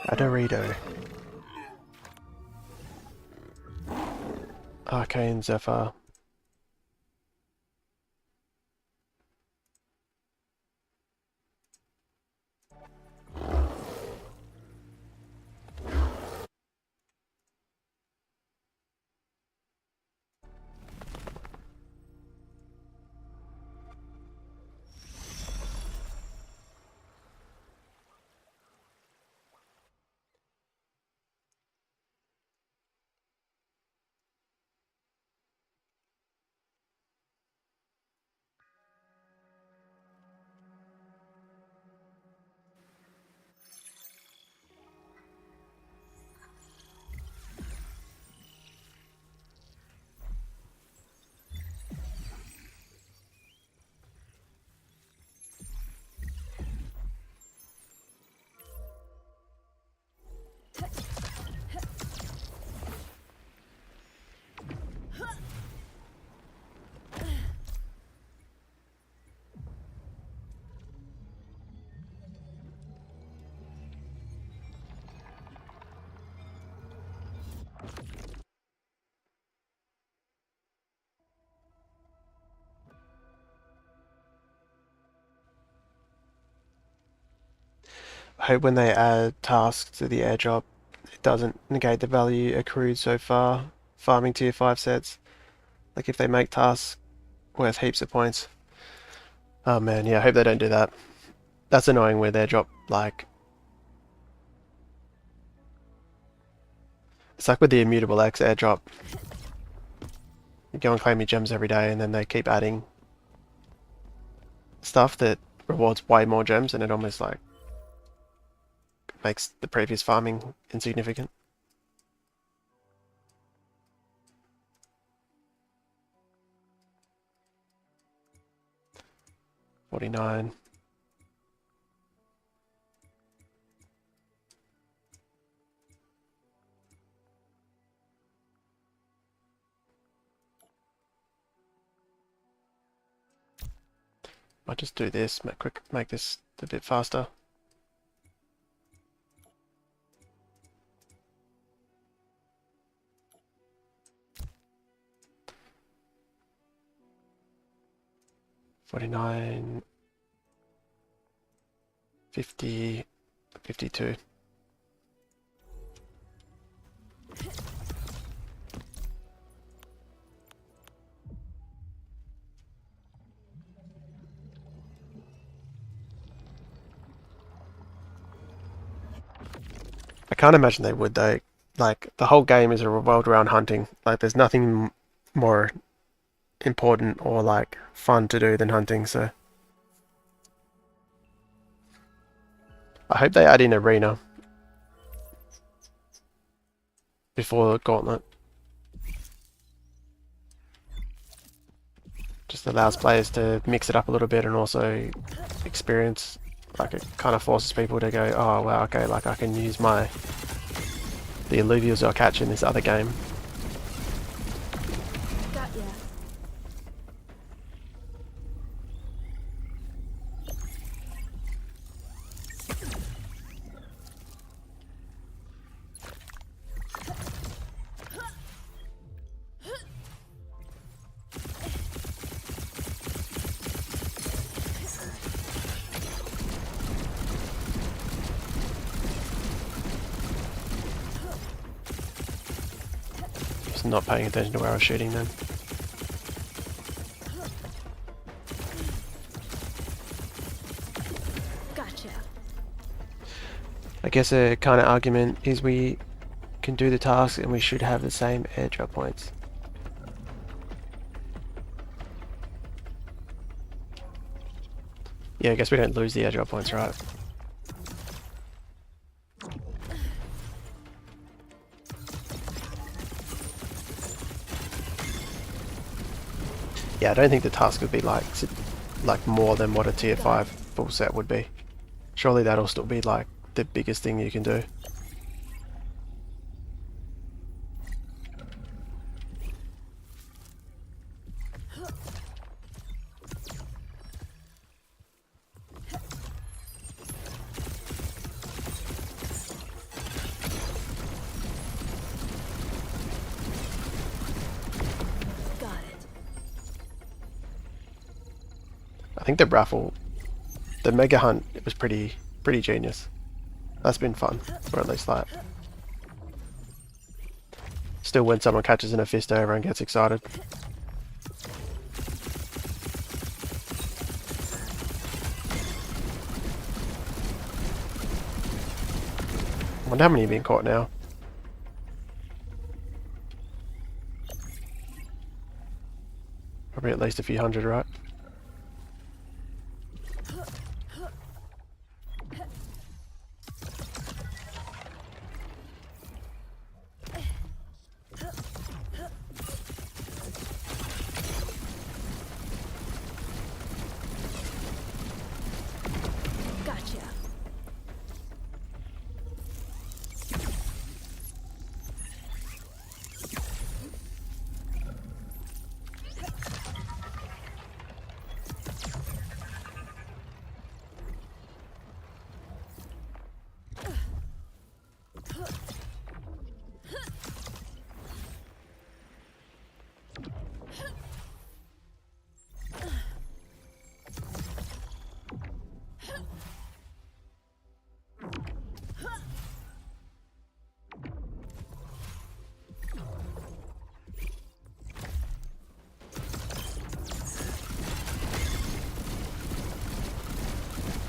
Adorito. Arcane Zephyr. I hope when they add tasks to the airdrop, it doesn't negate the value accrued so far farming tier 5 sets. Like if they make tasks worth heaps of points. Oh man, yeah, I hope they don't do that. That's annoying with airdrop, like It's like with the Immutable X airdrop. You go and claim your gems every day, and then they keep adding stuff that rewards way more gems, and it almost like makes the previous farming insignificant. $49. I'll just do this, make this a bit faster. $49, $50, $52. I can't imagine they would though. Like, the whole game is revolved around hunting. Like, there's nothing more important or like fun to do than hunting, so I hope they add in arena before Gauntlet. Just allows players to mix it up a little bit and also experience, like it kind of forces people to go, oh wow, okay, like I can use the Illuvials I'll catch in this other game. Got ya. Just not paying attention to where I was shooting then. Gotcha. I guess a kind of argument is we can do the task and we should have the same airdrop points. Yeah, I guess we don't lose the airdrop points, right? Yeah, I don't think the task would be like more than what a tier 5 full set would be. Surely that'll still be like the biggest thing you can do. I think the raffle, the mega hunt, it was pretty genius. That's been fun, or at least like. Still, when someone catches an Ophisto, everyone gets excited. I wonder how many have been caught now. Probably at least a few hundred, right? Gotcha.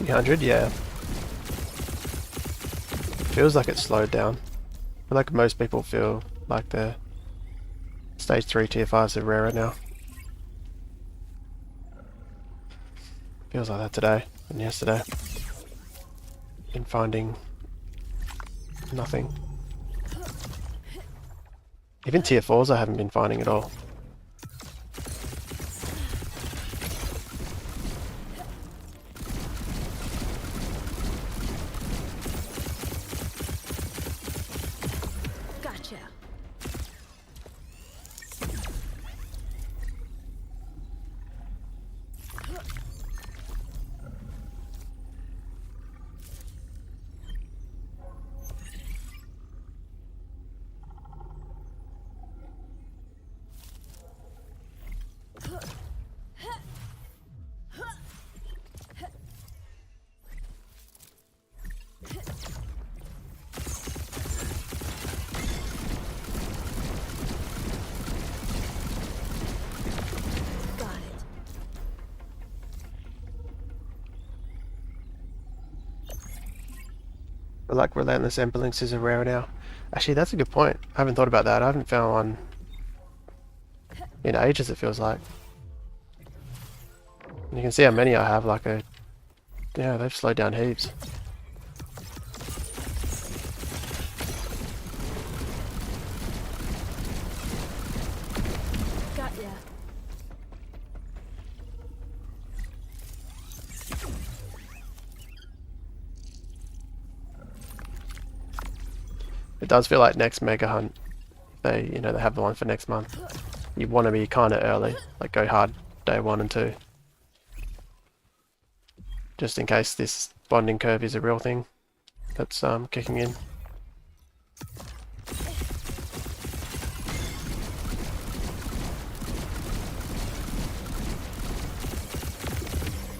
$300, yeah. Feels like it slowed down. feel like most people feel like the stage 3 tier 5s are rarer now. Feels like that today and yesterday. Been finding nothing. Even tier 4s I haven't been finding at all. Gotcha. I like Relentless Emberlinks is a rare now. Actually, that's a good point. I haven't thought about that. I haven't found one in ages, it feels like. And you can see how many I have, like a... Yeah, they've slowed down heaps. Got ya. It does feel like next Mega Hunt, they have the one for next month. You want to be kind of early, like go hard day 1 and 2. Just in case this bonding curve is a real thing that's kicking in.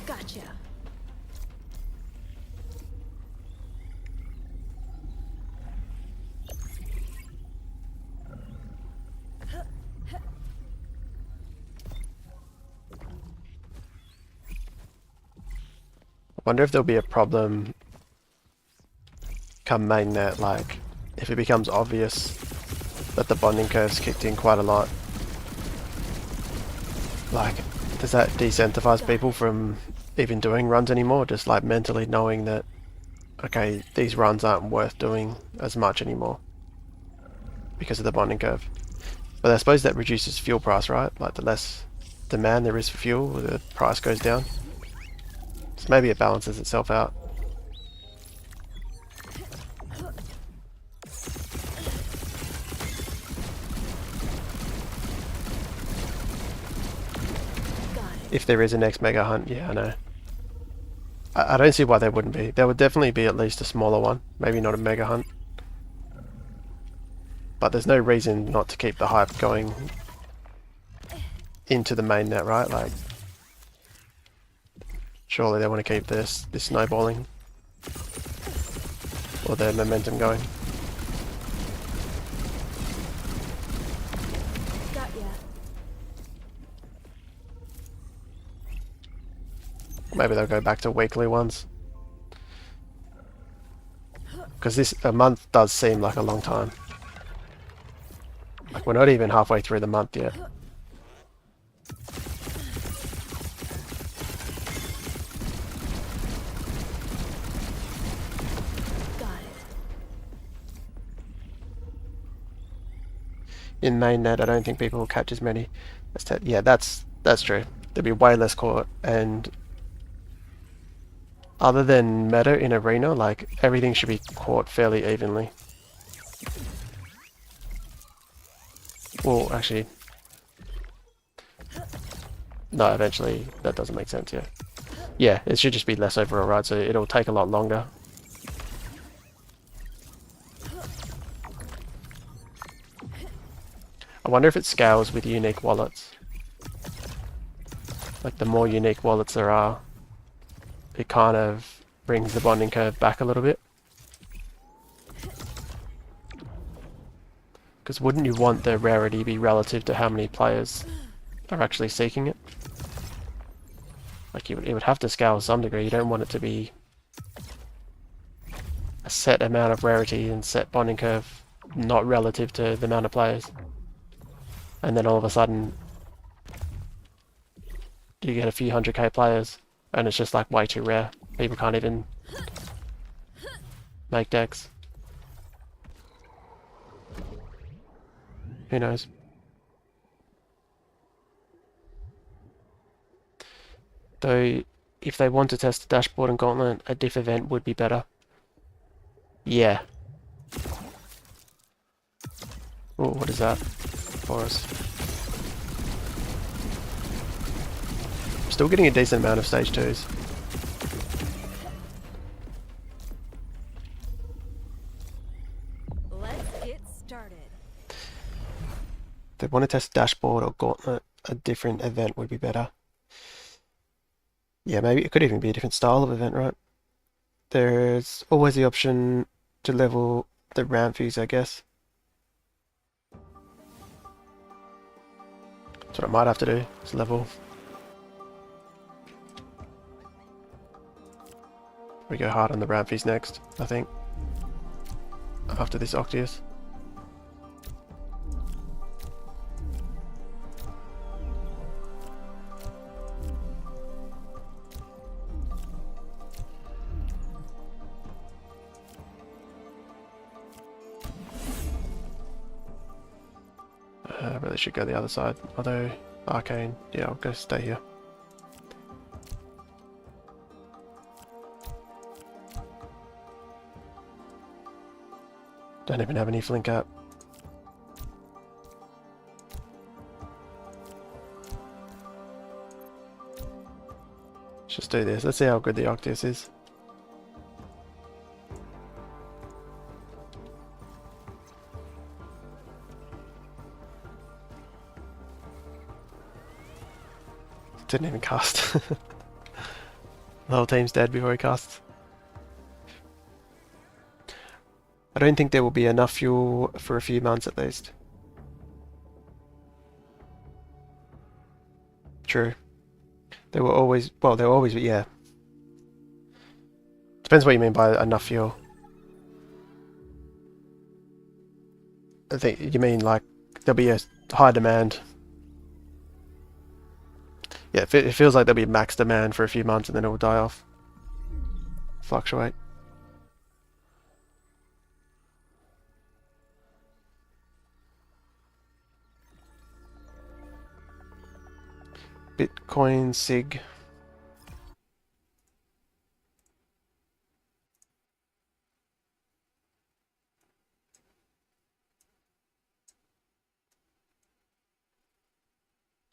Gotcha. I wonder if there'll be a problem come mainnet, like if it becomes obvious that the bonding curve's kicked in quite a lot. Like, does that decentivize people from even doing runs anymore? Just like mentally knowing that, okay, these runs aren't worth doing as much anymore because of the bonding curve. But I suppose that reduces fuel price, right? Like the less demand there is for fuel, the price goes down. So maybe it balances itself out. If there is a next Mega Hunt, yeah, I know. I don't see why there wouldn't be. There would definitely be at least a smaller one. Maybe not a Mega Hunt. But there's no reason not to keep the hype going into the mainnet, right? Like, surely they want to keep this snowballing or their momentum going. Got ya. Maybe they'll go back to weekly ones. Because a month does seem like a long time. Like, we're not even halfway through the month yet. In mainnet, I don't think people will catch as many. Yeah, that's true. There'll be way less caught, and other than meta in arena, like everything should be caught fairly evenly. Well, actually, no. Eventually, that doesn't make sense. Yeah, yeah. It should just be less overall, right? So it'll take a lot longer. I wonder if it scales with unique wallets. Like the more unique wallets there are, it kind of brings the bonding curve back a little bit. Because wouldn't you want the rarity be relative to how many players are actually seeking it? Like it would have to scale to some degree. You don't want it to be a set amount of rarity and set bonding curve not relative to the amount of players. And then all of a sudden, you get a few 100k players, and it's just like way too rare. People can't even make decks. Who knows? Though, if they want to test the dashboard and gauntlet, a diff event would be better. Yeah. Oh, what is that for us? Still getting a decent amount of stage 2s. Let's get started. If they want to test dashboard or gauntlet, a different event would be better. Yeah, maybe it could even be a different style of event, right? There's always the option to level the ramp fees, I guess. That's what I might have to do, is level. We go hard on the ramp fees next, I think. After this Octius. I really should go the other side, although Arcane, yeah, I'll go stay here. Don't even have any flink up. Let's just do this. Let's see how good the Octius is. Didn't even cast. The whole team's dead before he casts. I don't think there will be enough fuel for a few months at least. True. There will always, well, there will always be, yeah. Depends what you mean by enough fuel. I think you mean like there'll be a high demand. Yeah, it feels like there'll be max demand for a few months and then it will die off. Fluctuate. Bitcoin, SIG.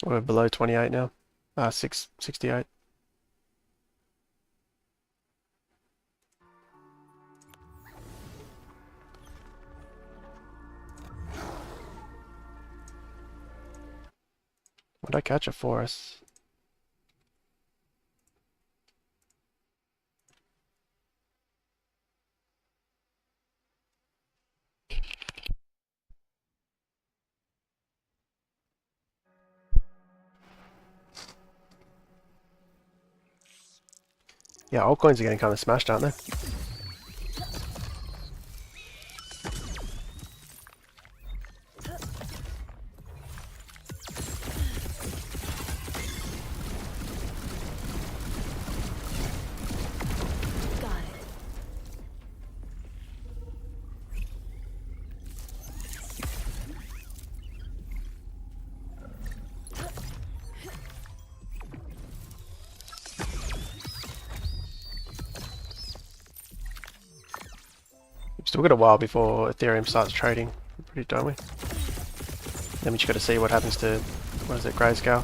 We're below 28 now. 668. Would I catch a forest? Yeah, altcoins are getting kind of smashed, aren't they? Got it. We've still got a while before Ethereum starts trading, pretty, don't we? Then we just got to see what happens to, what is it, Grayscale?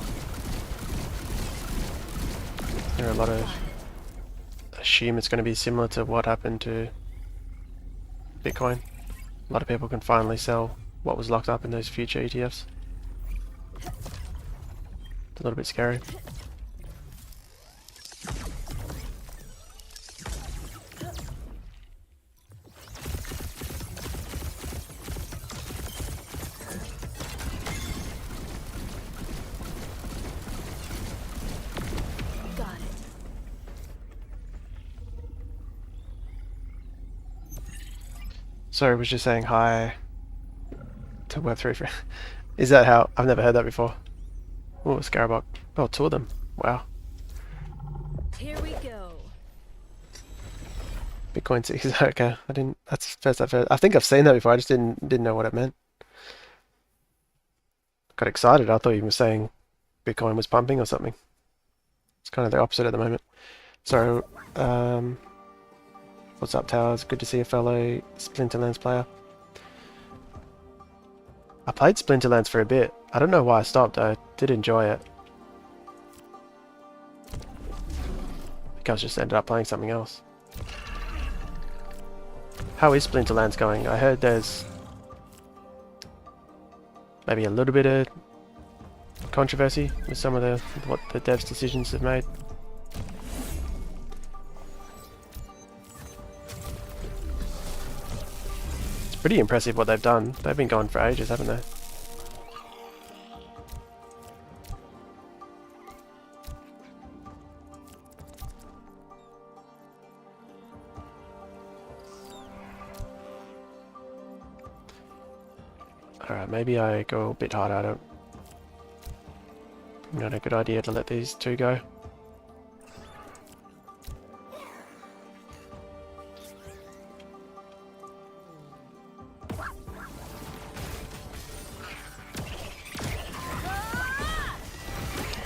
There are a lot of assume it's going to be similar to what happened to Bitcoin. A lot of people can finally sell what was locked up in those future ETFs. It's a little bit scary. Got it. Sorry, I was just saying hi to Web3 for. Is that how? I've never heard that before. Oh, Scarabok. Oh, two of them. Wow. Here we go. Bitcoin 6. Okay, I didn't. That's the first I've heard. I think I've seen that before. I just didn't know what it meant. Got excited. I thought you were saying Bitcoin was pumping or something. It's kind of the opposite at the moment. So, what's up, Towers? Good to see a fellow Splinterlands player. I played Splinterlands for a bit. I don't know why I stopped. I did enjoy it. I think I just ended up playing something else. How is Splinterlands going? I heard there's maybe a little bit of controversy with some of what the devs' decisions have made. It's pretty impressive what they've done. They've been going for ages, haven't they? Alright, maybe I go a bit harder. I don't. Not a good idea to let these two go.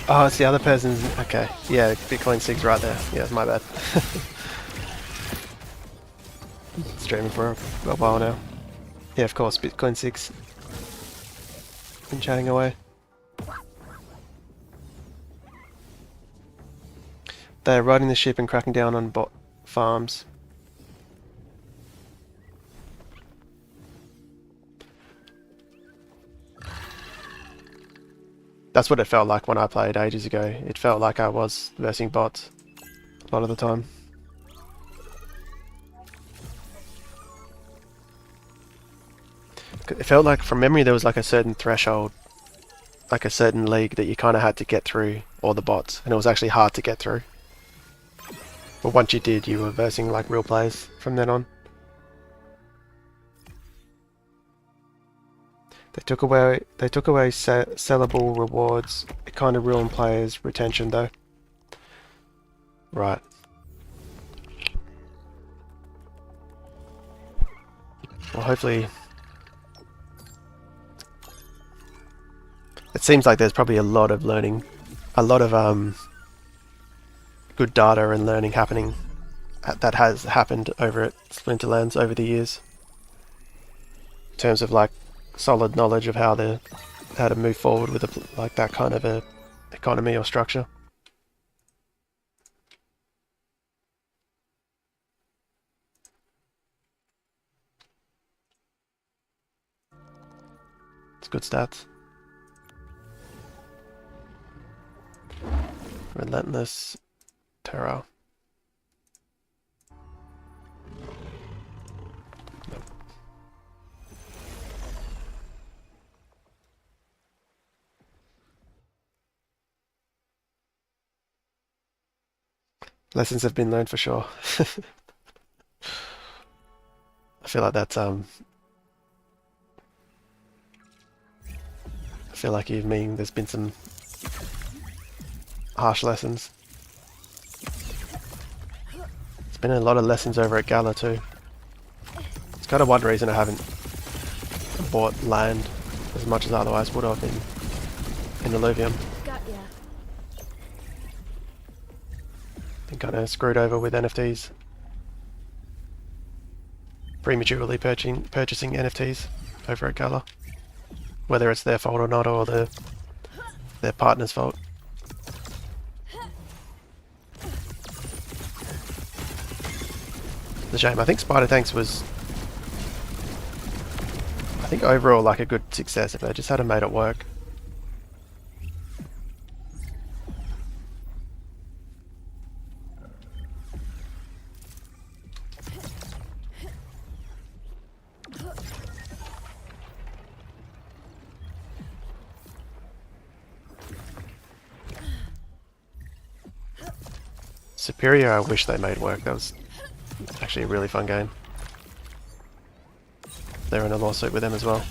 Oh, it's the other person's. Okay, yeah, Bitcoin 6 right there. Yeah, my bad. Streaming for a while now. Yeah, of course, Bitcoin 6. Been chatting away. They're riding the ship and cracking down on bot farms. That's what it felt like when I played ages ago. It felt like I was versing bots a lot of the time. It felt like, from memory, there was like a certain threshold, like a certain league that you kind of had to get through all the bots, and it was actually hard to get through. But once you did, you were versing like real players from then on. They took away sellable rewards. It kind of ruined players' retention though. Right. Well, hopefully. It seems like there's probably a lot of learning, a lot of good data and learning happening that has happened over at Splinterlands over the years. In terms of like solid knowledge of how to move forward with like that kind of a economy or structure. It's good stats. Relentless terror. Nope. Lessons have been learned for sure. I feel like that's I feel like you mean there's been some harsh lessons. There's been a lot of lessons over at Gala too. It's kind of one reason I haven't bought land as much as I otherwise would have in Illuvium. Got ya. Been kind of screwed over with NFTs. Prematurely purchasing NFTs over at Gala. Whether it's their fault or not, or their partner's fault. It's a shame. I think Spider Tanks was, I think overall like a good success if they just had made it work. Superior, I wish they made work. That was actually a really fun game. They're in a lawsuit with them as well.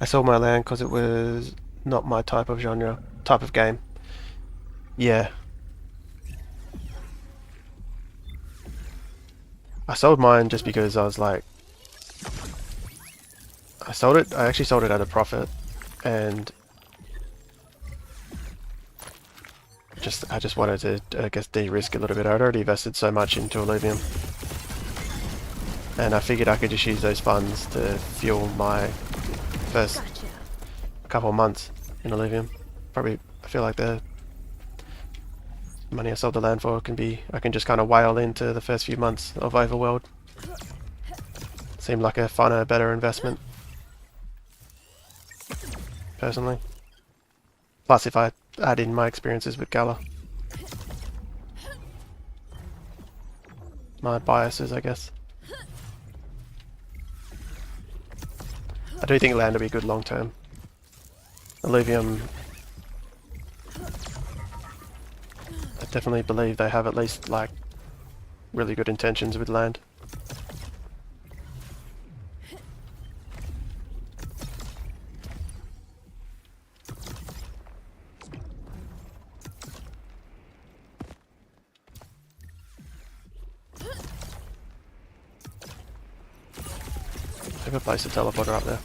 I sold my land because it was not my type of type of game. Yeah. I sold mine just because I was like, I actually sold it at a profit, and I just wanted to, I guess, de-risk a little bit. I'd already invested so much into Illuvium, and I figured I could just use those funds to fuel my first Gotcha. couple of months in Illuvium. Probably, I feel like the money I sold the land for I can just kind of whale into the first few months of Overworld. Seemed like a funner, better investment, personally. Plus, if I add in my experiences with Gala. My biases, I guess. I do think land will be good long term. Illuvium, I definitely believe they have at least like really good intentions with land. Maybe place a teleporter up there.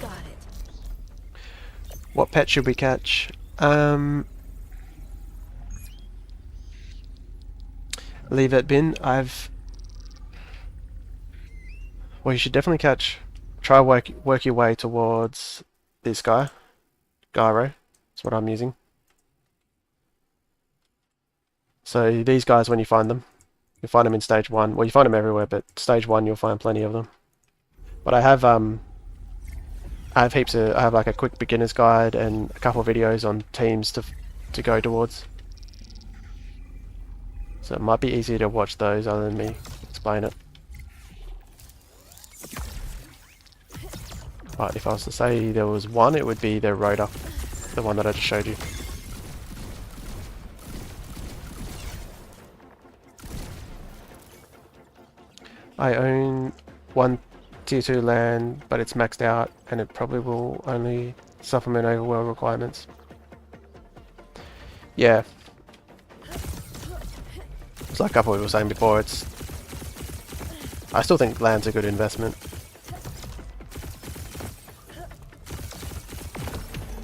Got it. What pet should we catch? Leave it bin. Well, you should definitely try work your way towards this guy. Gyro. That's what I'm using. So these guys, when you find them, you'll find them in stage 1. Well, you find them everywhere, but stage 1 you'll find plenty of them. But I have heaps of, I have like a quick beginner's guide and a couple of videos on teams to go towards. So it might be easier to watch those other than me explain it. But if I was to say there was one, it would be the rotor, the one that I just showed you. I own one tier 2 land, but it's maxed out and it probably will only supplement overworld requirements. Yeah. It's like a couple of people were saying before, I still think land's a good investment.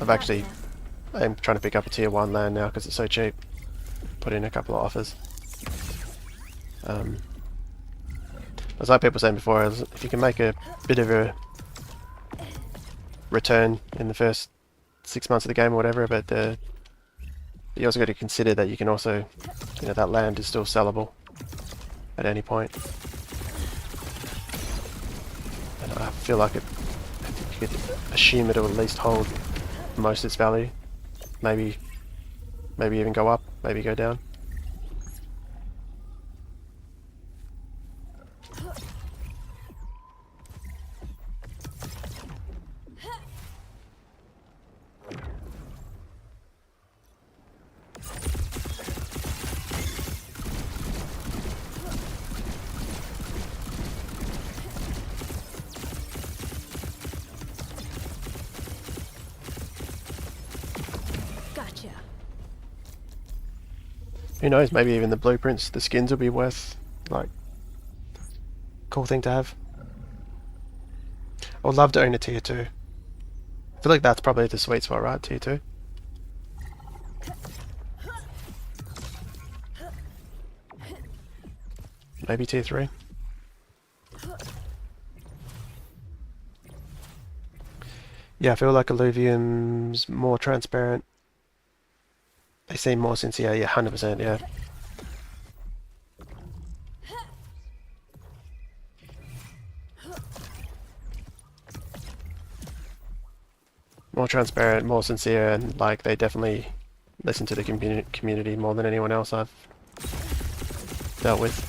I'm trying to pick up a tier 1 land now because it's so cheap. Put in a couple of offers. As like people were saying before, if you can make a bit of a return in the first 6 months of the game or whatever, but you also got to consider that you can also, that land is still sellable at any point. And I feel like you could assume it'll at least hold most of its value. Maybe even go up, maybe go down. Gotcha. Who knows, maybe even the blueprints, the skins will be worth, like, cool thing to have. I would love to own a tier 2. I feel like that's probably the sweet spot, right? Tier 2. Maybe tier 3. Yeah, I feel like Illuvium's more transparent. They seem more sincere, yeah, 100%, yeah. More transparent, more sincere, and like they definitely listen to the community more than anyone else I've dealt with.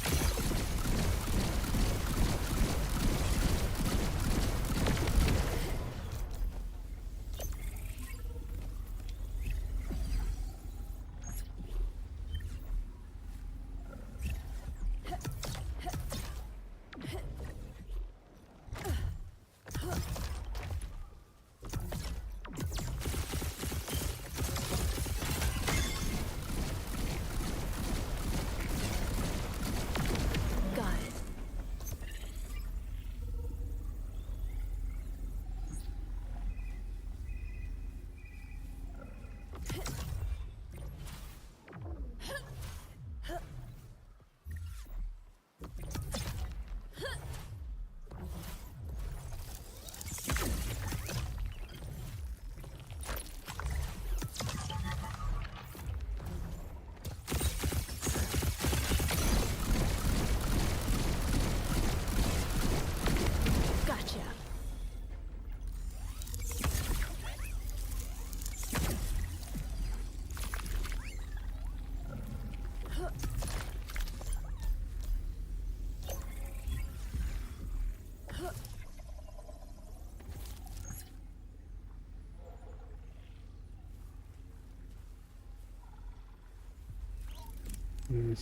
Mm.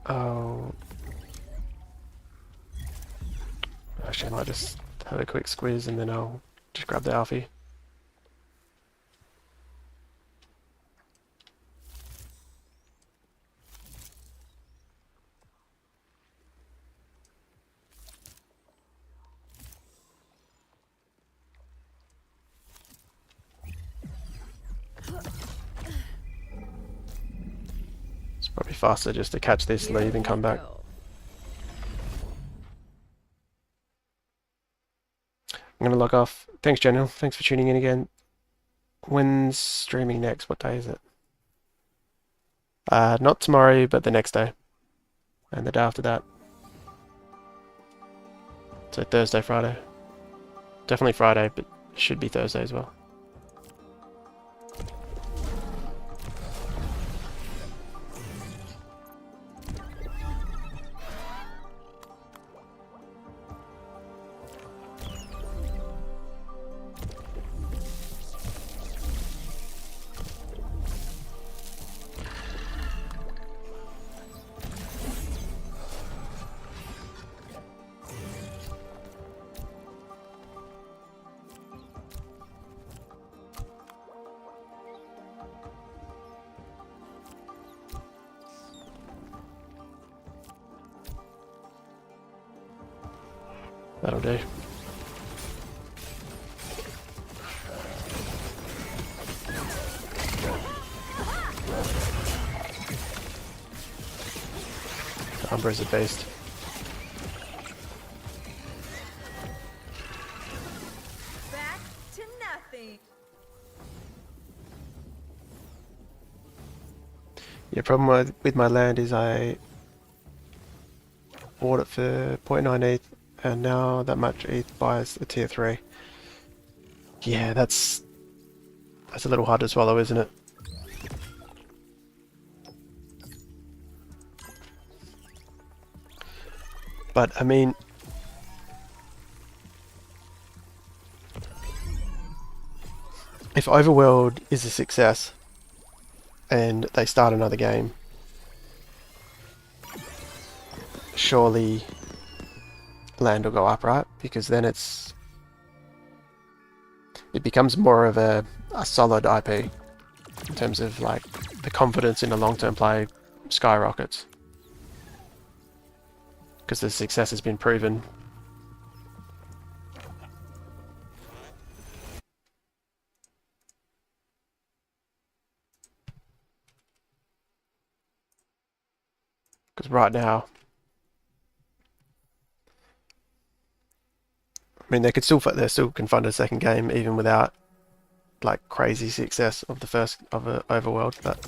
Oh, actually, I might just have a quick squeeze and then I'll just grab the Alfie. It's probably faster just to catch this, leave, and come back. I'm gonna log off. Thanks, General. Thanks for tuning in again. When's streaming next? What day is it? Not tomorrow, but the next day. And the day after that. So Thursday, Friday. Definitely Friday, but it should be Thursday as well. That'll do. Umbra's a beast. Back to nothing. Yeah, problem with my land is I bought it for 0.9 ETH and now that much ETH buys a tier 3. Yeah, that's a little hard to swallow, isn't it? But I mean, if Overworld is a success and they start another game, surely land will go up, right? Because then it becomes more of a solid IP in terms of like the confidence in the long-term play skyrockets because the success has been proven. Because right now, I mean, they still can fund a second game even without like crazy success of the first of Overworld, but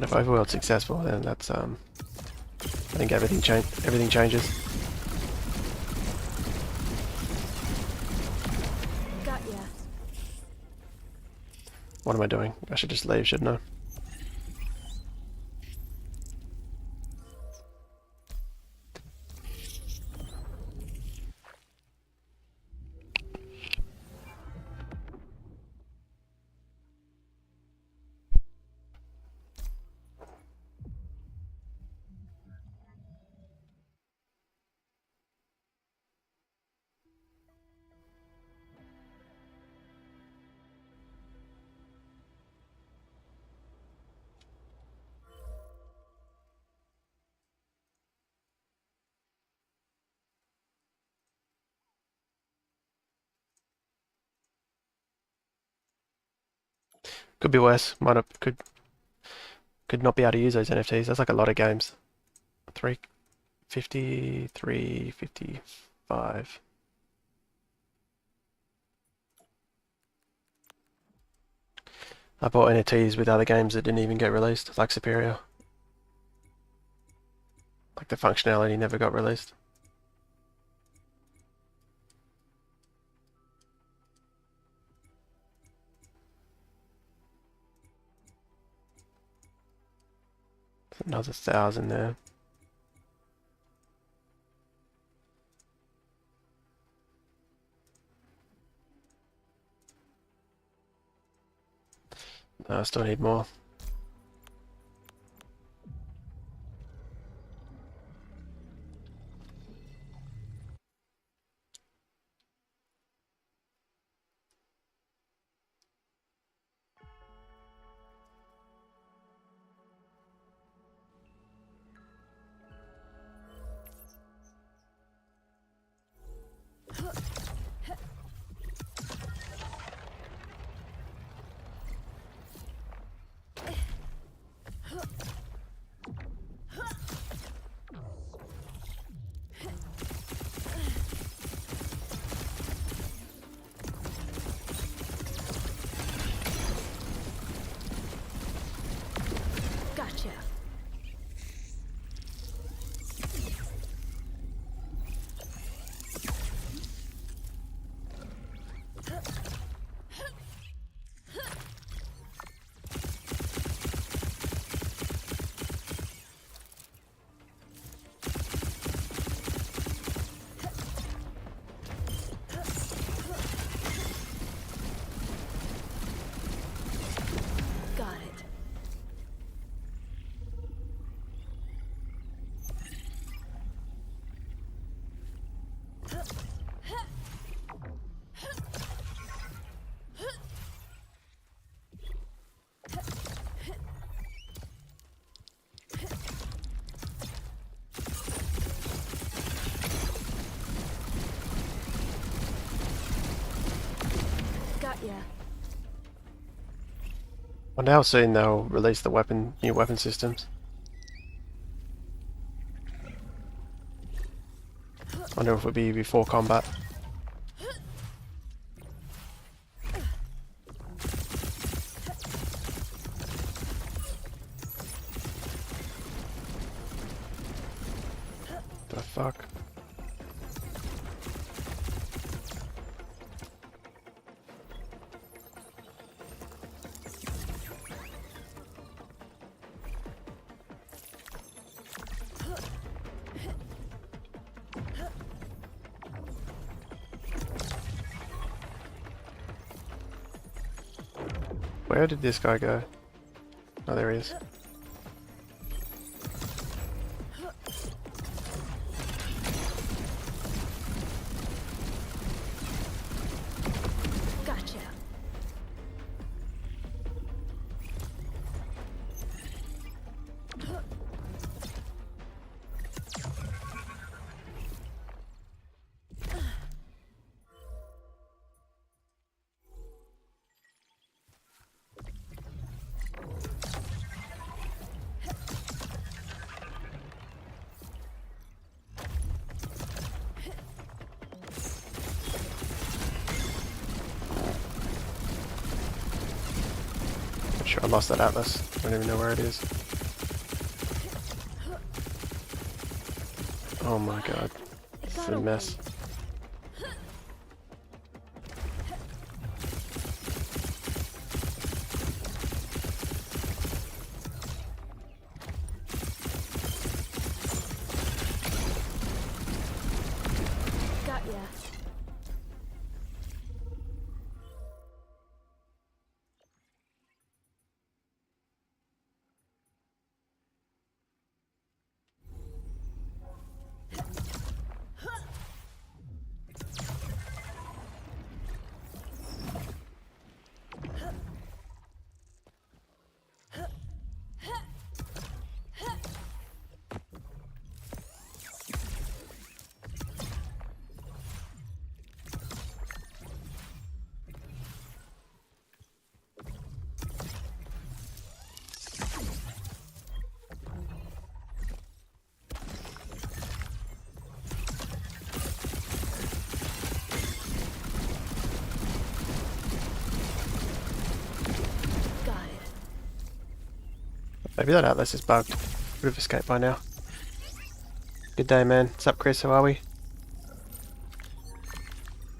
if Overworld's successful, then that's I think everything changes. Got ya. What am I doing? I should just leave, shouldn't I? Could be worse. Might not, could not be able to use those NFTs. That's like a lot of games. 350, 355. I bought NFTs with other games that didn't even get released, like Superior. Like the functionality never got released. Another 1,000 there. No, I still need more. Gotcha. Got it. Got ya. Wonder how soon they'll release the new weapon systems. Wonder if it'll be before combat. The fuck? Where did this guy go? Oh, there he is. Gotcha. Sure, I lost that atlas. I don't even know where it is. Oh my god. This is a mess. Got ya. Maybe that atlas is bugged. Would have escaped by now. Good day, man. What's up, Chris? How are we?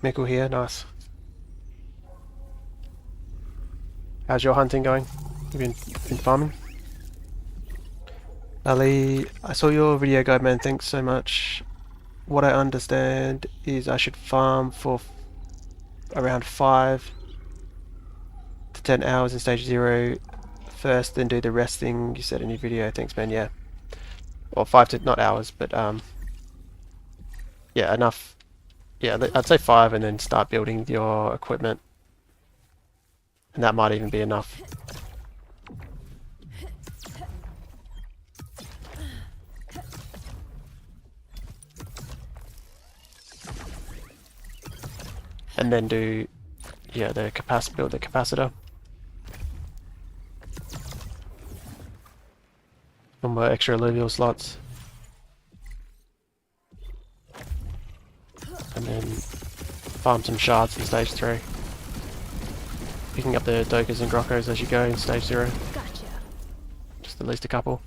Mickle here. Nice. How's your hunting going? You been farming? Ali, I saw your video guide, man. Thanks so much. What I understand is I should farm for around 5 to to 10 hours in stage 0 first, then do the resting you said in your video. Thanks, man. Yeah. Or 5 to, not hours, but yeah, enough. Yeah, I'd say 5 and then start building your equipment. And that might even be enough. And then do, yeah, build the capacitor. One more extra Illuvial slots. And then farm some shards in stage 3. Picking up the Dokas and Grokkos as you go in stage 0. Gotcha. Just at least a couple.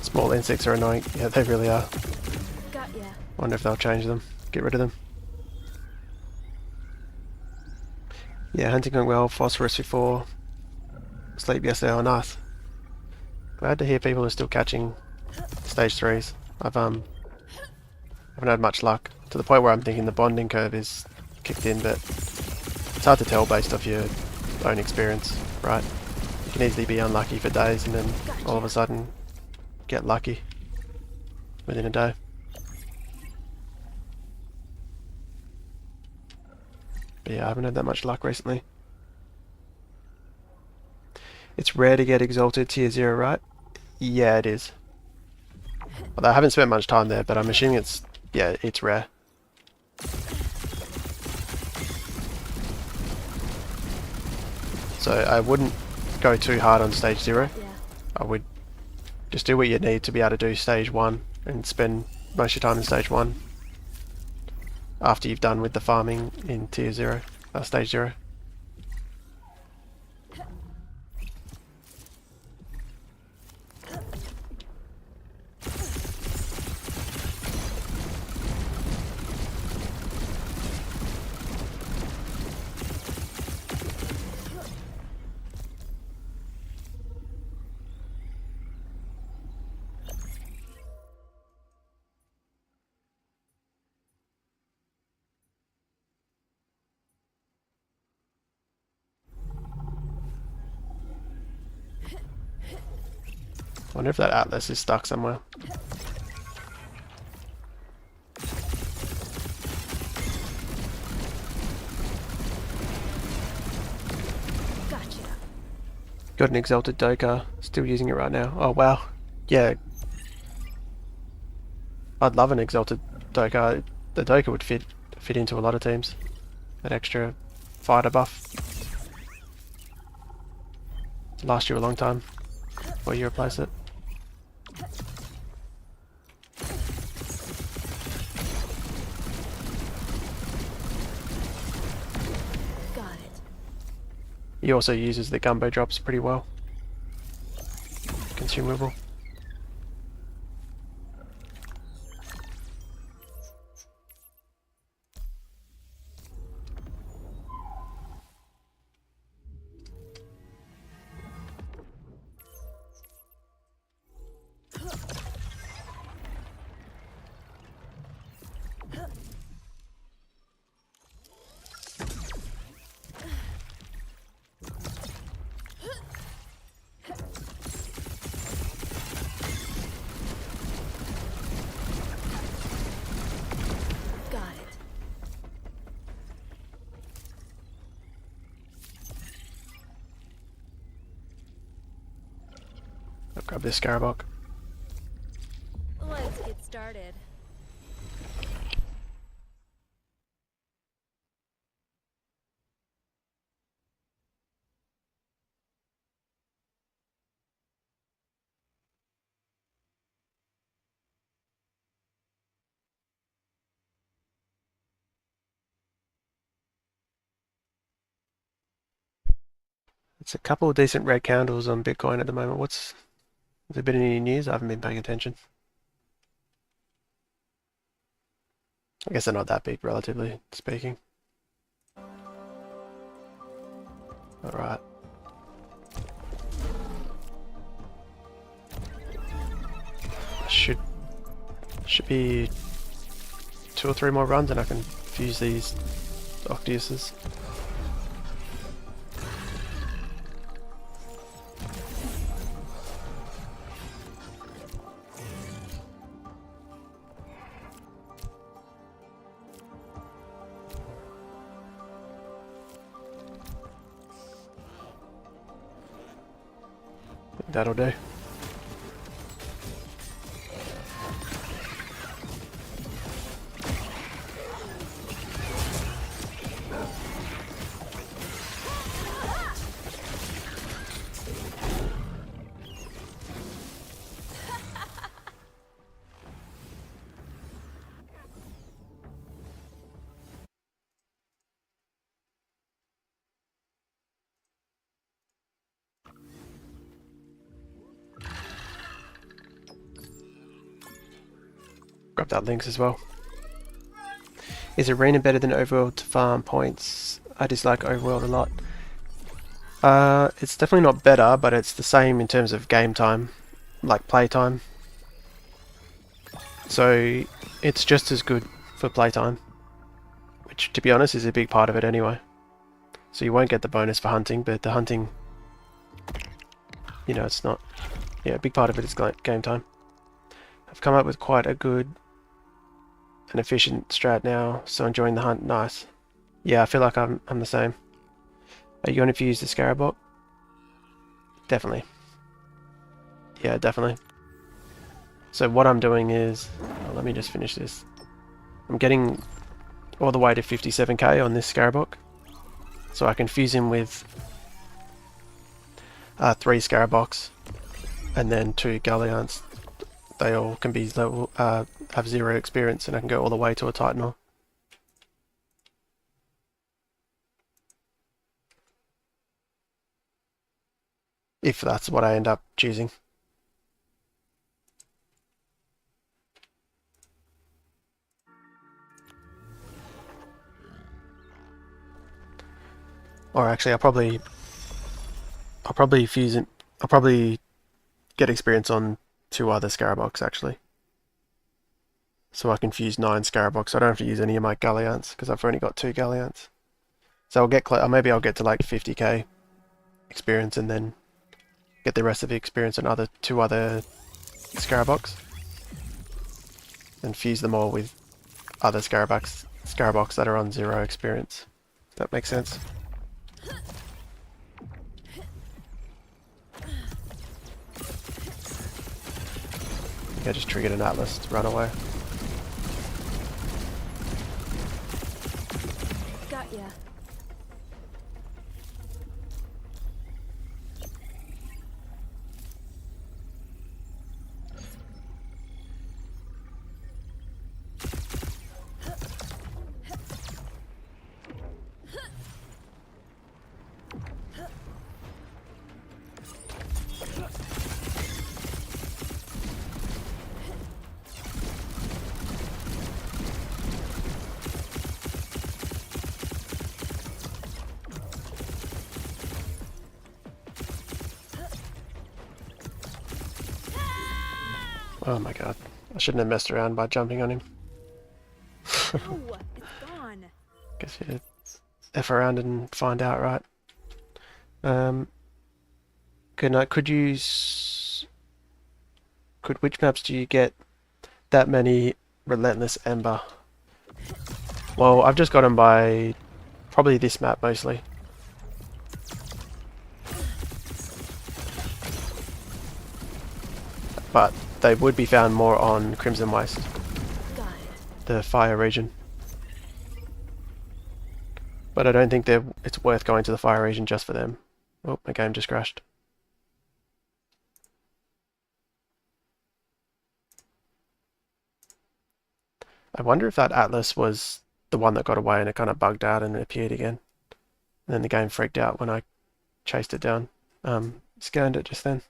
Small insects are annoying. Yeah, they really are. Got ya. Wonder if they'll change them. Get rid of them. Yeah, hunting went well. Phosphorus before sleep yesterday. Oh, nice. Glad to hear people are still catching stage 3s. Haven't had much luck. To the point where I'm thinking the bonding curve is kicked in, but it's hard to tell based off your own experience, right? You can easily be unlucky for days and then all of a sudden get lucky within a day. But yeah, I haven't had that much luck recently. It's rare to get exalted tier 0, right? Yeah, it is. Although I haven't spent much time there, but I'm assuming it's, yeah, it's rare. So I wouldn't go too hard on stage 0. Yeah. I would just do what you need to be able to do stage 1 and spend most of your time in stage 1 after you've done with the farming in tier 0, stage 0. I wonder if that atlas is stuck somewhere. Gotcha. Got an exalted Doka, still using it right now. Oh wow. Yeah. I'd love an exalted Doka. The Doka would fit into a lot of teams. That extra fighter buff. It'll last you a long time before you replace it. Got it. He also uses the gumbo drops pretty well. Consumable. Got it. I'll grab this Scarabok. Let's get started. It's a couple of decent red candles on Bitcoin at the moment. Has there been any news? I haven't been paying attention. I guess they're not that big, relatively speaking. Alright. Should be 2 or 3 more runs and I can fuse these Octiuses. That'll do. Grab that links as well. Is Arena better than Overworld to farm points? I dislike Overworld a lot. It's definitely not better, but it's the same in terms of game time, like play time. So it's just as good for playtime, which to be honest is a big part of it anyway. So you won't get the bonus for hunting, but the hunting, you know, it's not, yeah, a big part of it is game time. I've come up with quite a good and efficient strat now, so enjoying the hunt. Nice. Yeah, I feel like I'm the same. Are you going to fuse the Scarabot? Definitely. Yeah, definitely. So what I'm doing is, oh, let me just finish this. I'm getting all the way to 57k on this Scarabok, so I can fuse him with 3 Scaraboks and then 2 Galleons. They all can be level, have 0 experience, and I can go all the way to a Titanor. If that's what I end up choosing. Or actually, I'll probably fuse it. I'll probably get experience on 2 other Scaraboks actually. So I can fuse 9 Scaraboks. I don't have to use any of my Galleons because I've only got 2 Galleons. So I'll get maybe I'll get to like 50k experience and then get the rest of the experience on 2 other Scaraboks. And fuse them all with other Scaraboks that are on 0 experience. If that makes sense. I just triggered an Atlas to run away. Got ya. Oh my god. I shouldn't have messed around by jumping on him. Oh, it's gone. Guess you F around and find out, right? Good night. Which maps do you get that many Relentless Ember? Well, I've just got them by probably this map mostly. But they would be found more on Crimson Waste, the fire region. But I don't think it's worth going to the fire region just for them. Oh, my game just crashed. I wonder if that Atlas was the one that got away and it kind of bugged out and it appeared again. And then the game freaked out when I chased it down. Scanned it just then.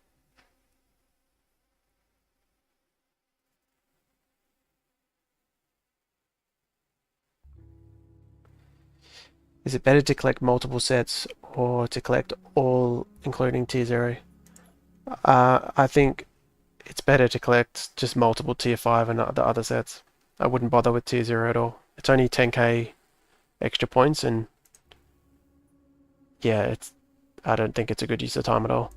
Is it better to collect multiple sets or to collect all including tier 0? I think it's better to collect just multiple tier 5 and the other sets. I wouldn't bother with tier 0 at all. It's only 10k extra points, and yeah, I don't think it's a good use of time at all.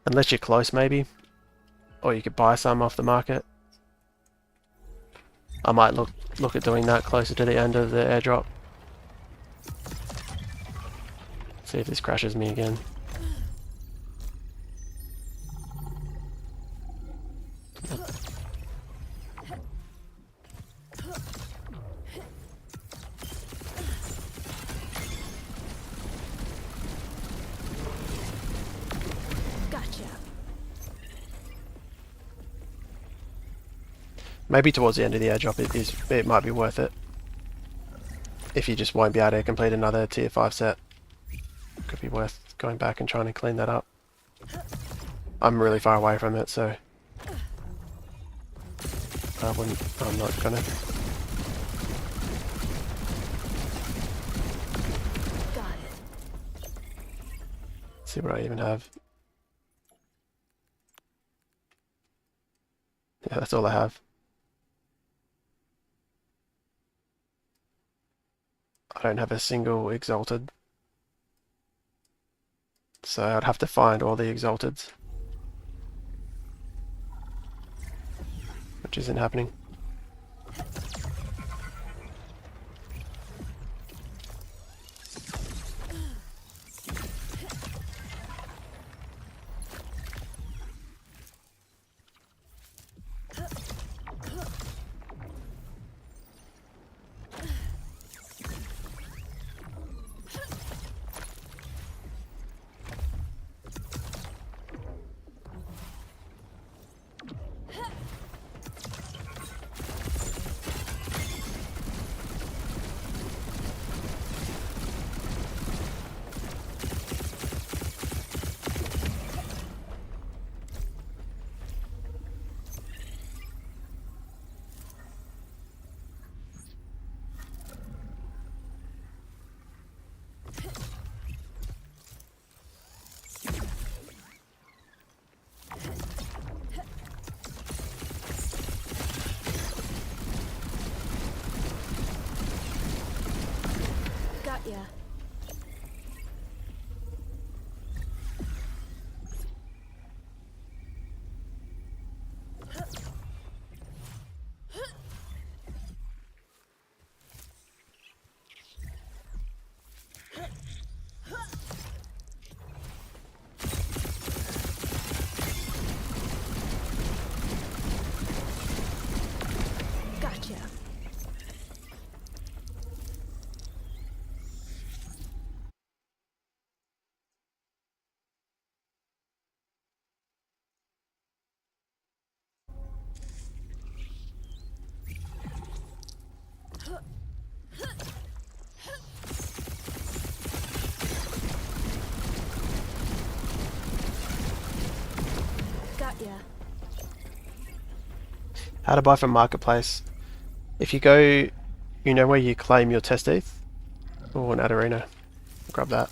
Unless you're close, maybe. Or you could buy some off the market. I might look at doing that closer to the end of the airdrop. See if this crashes me again. Gotcha. Maybe towards the end of the airdrop it might be worth it. If you just won't be able to complete another tier 5 set. Could be worth going back and trying to clean that up. I'm really far away from it, so I'm not gonna. Got it. See what I even have. Yeah, that's all I have. I don't have a single exalted. So I'd have to find all the exalteds. Which isn't happening. Got ya. Gotcha. Got ya. How to buy from marketplace. If you go, you know where you claim your test ETH? Oh, an ad arena. Grab that.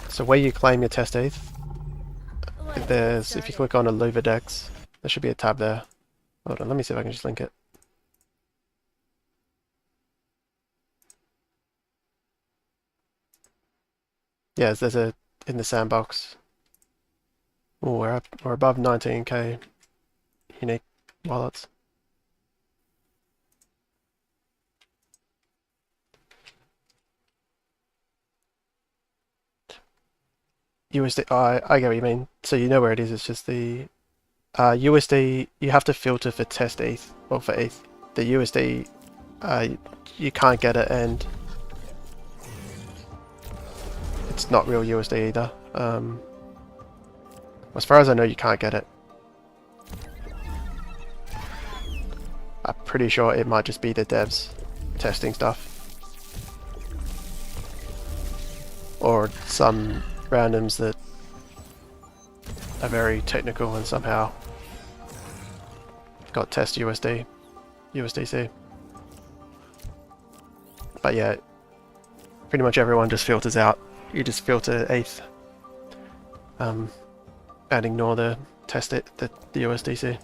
So where you claim your test ETH, if you click on Illuvidex, there should be a tab there. Hold on, let me see if I can just link it. Yeah, there's a in the sandbox. Oh, we're above 19k unique wallets. USD, I get what you mean. So you know where it is, it's just the USD, you have to filter for test ETH, or for ETH. The USD, you can't get it, and it's not real USD either. As far as I know, you can't get it. I'm pretty sure it might just be the devs testing stuff. or some randoms that are very technical and somehow got test USDC. But yeah, pretty much everyone just filters out. You just filter ETH, and ignore the the USDC.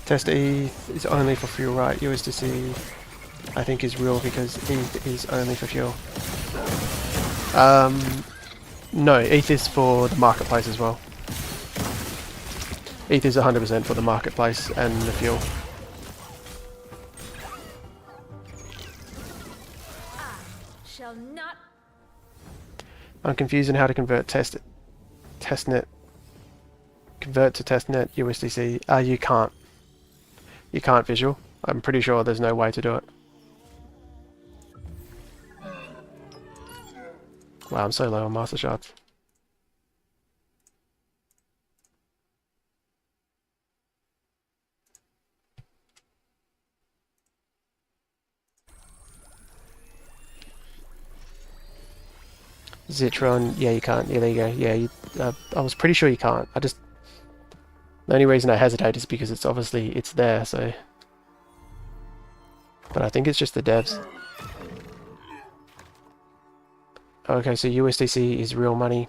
Test ETH is only for fuel, right? USDC I think is real because ETH is only for fuel. No, ETH is for the marketplace as well. ETH is 100% for the marketplace and the fuel. Shall not. I'm confused on how to convert Testnet. Convert to Testnet USDC. You can't. You can't visual. I'm pretty sure there's no way to do it. Wow, I'm so low on master shards. Zitron, yeah, you can't. Yeah, there you go. Yeah, I was pretty sure you can't. The only reason I hesitate is because it's there, so. But I think it's just the devs. Okay, so USDC is real money.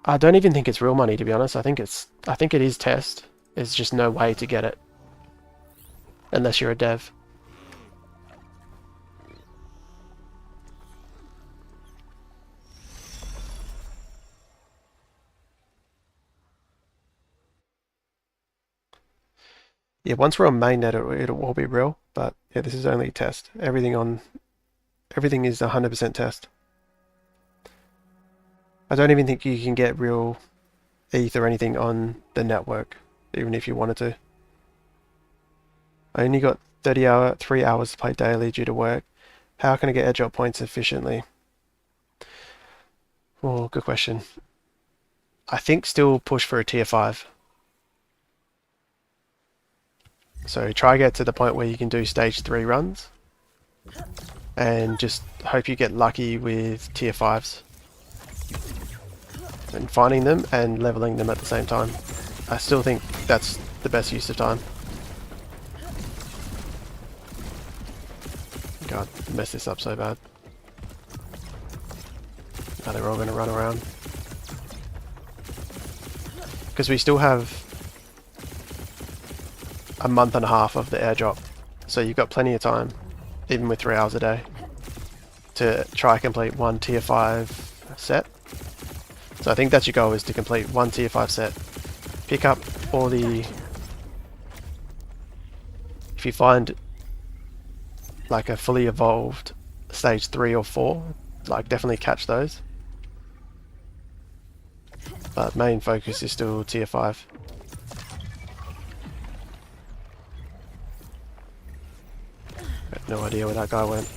I don't even think it's real money, to be honest. I think it is test. There's just no way to get it unless you're a dev. Yeah, once we're on mainnet, it'll all be real. But yeah, this is only test. Everything is 100% test. I don't even think you can get real ETH or anything on the network, even if you wanted to. I only got 3 hours to play daily due to work. How can I get airdrop points efficiently? Oh, good question. I think still push for a tier 5. So try get to the point where you can do stage 3 runs and just hope you get lucky with tier 5s and finding them and leveling them at the same time. I still think that's the best use of time. God, messed this up so bad. Now they're all going to run around. Because we still have a month and a half of the airdrop. So you've got plenty of time, even with 3 hours a day, to try complete one tier 5 set. So I think that's your goal, is to complete one tier 5 set. Pick up all the... If you find like a fully evolved stage 3 or 4, like definitely catch those. But main focus is still tier 5. Got no idea where that guy went.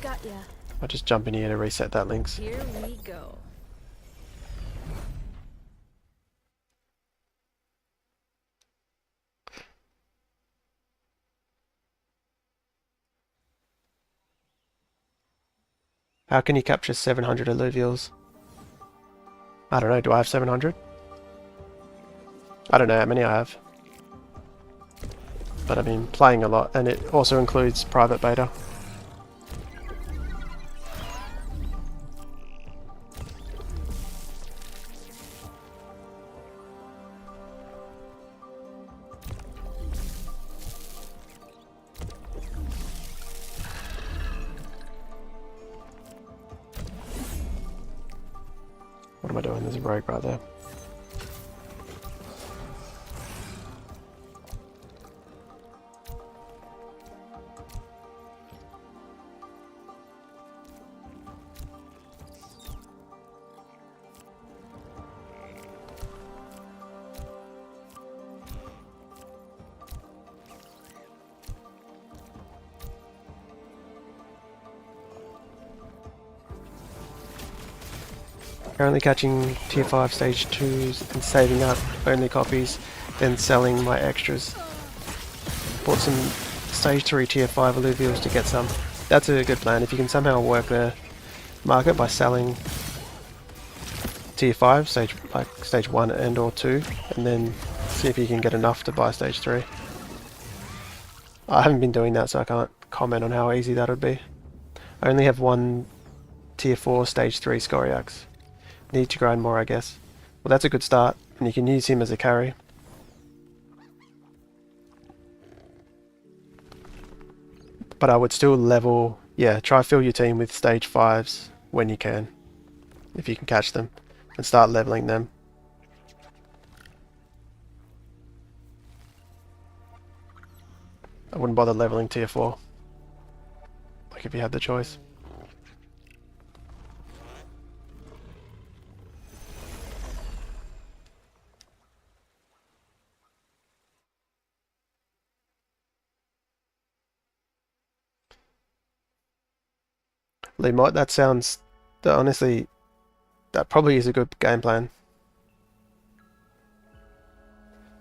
Got ya. I'll just jump in here to reset that links. Here we go. How can you capture 700 Illuvials? I don't know, do I have 700? I don't know how many I have. But I've been playing a lot, and it also includes private beta. What am I doing? There's a rogue right there. Currently catching tier 5 stage 2s and saving up only copies, then selling my extras. Bought some stage 3 tier 5 Illuvials to get some. That's a good plan. If you can somehow work the market by selling tier 5, stage 1 and or 2, and then see if you can get enough to buy stage 3. I haven't been doing that, so I can't comment on how easy that would be. I only have one tier 4 stage 3 Scoriax. Need to grind more, I guess. Well, that's a good start, and you can use him as a carry. But I would still level, yeah, try fill your team with stage 5s when you can, if you can catch them, and start leveling them. I wouldn't bother leveling tier 4, like if you had the choice. Lemot, that sounds, honestly, that probably is a good game plan.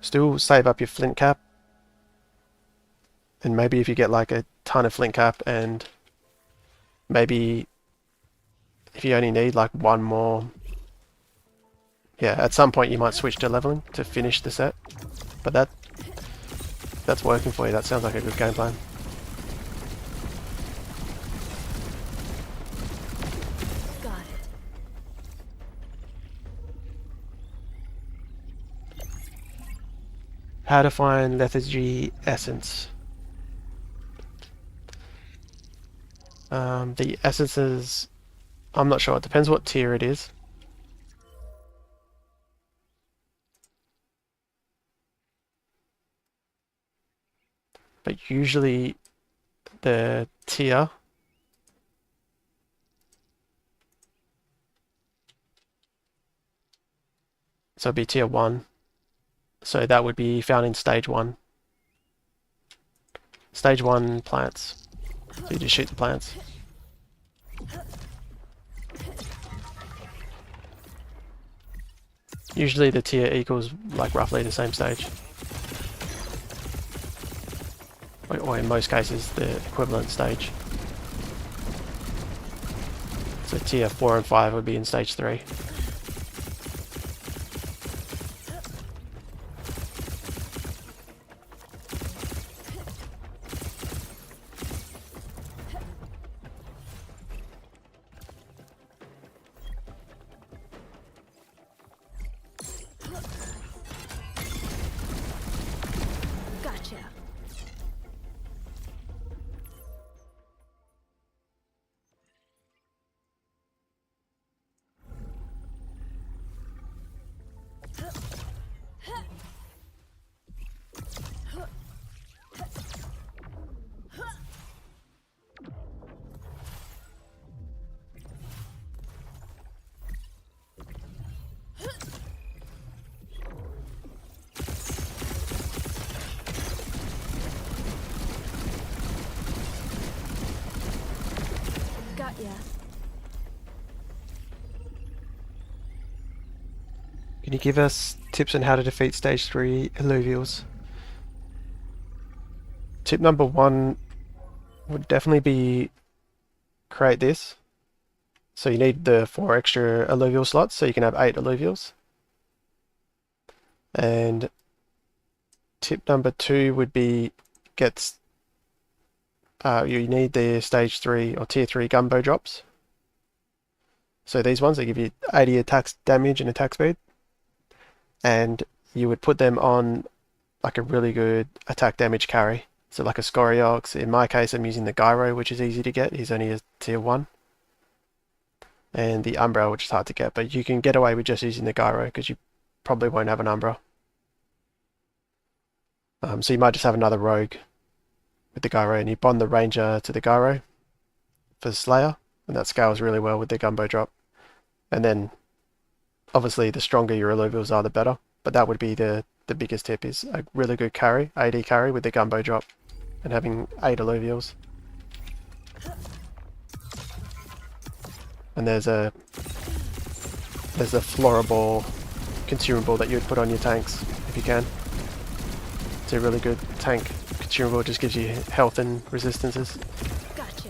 Still save up your flint cap, and maybe if you get like a ton of flint cap, and maybe if you only need like one more, yeah, at some point you might switch to leveling to finish the set, but that's working for you. That sounds like a good game plan. How to find lethargy essence. The essences, I'm not sure. It depends what tier it is. But usually the tier so it'd be tier 1. So that would be found in stage 1. Stage 1 plants. So you just shoot the plants. Usually the tier equals like roughly the same stage. Or in most cases the equivalent stage. So tier 4 and 5 would be in stage 3. Can you give us tips on how to defeat stage 3 Illuvials? Tip number 1 would definitely be create this. So you need the 4 extra Illuvial slots, so you can have 8 Illuvials. And tip number 2 would be you need the stage 3 or tier 3 gumbo drops. So these ones, they give you 80 attack damage and attack speed. And you would put them on like a really good attack damage carry. So like a Scoriox. In my case, I'm using the Gyro, which is easy to get. He's only a tier 1. And the Umbra, which is hard to get. But you can get away with just using the Gyro because you probably won't have an Umbra. So you might just have another Rogue with the Gyro, and you bond the Ranger to the Gyro for Slayer. And that scales really well with the Gumbo drop. And then obviously the stronger your Illuvials are, the better. But that would be the biggest tip, is a really good carry, AD carry with the Gumbo drop and having 8 Illuvials. And there's a there's a florable consumable that you would put on your tanks if you can. It's a really good tank consumable. It just gives you health and resistances. Gotcha.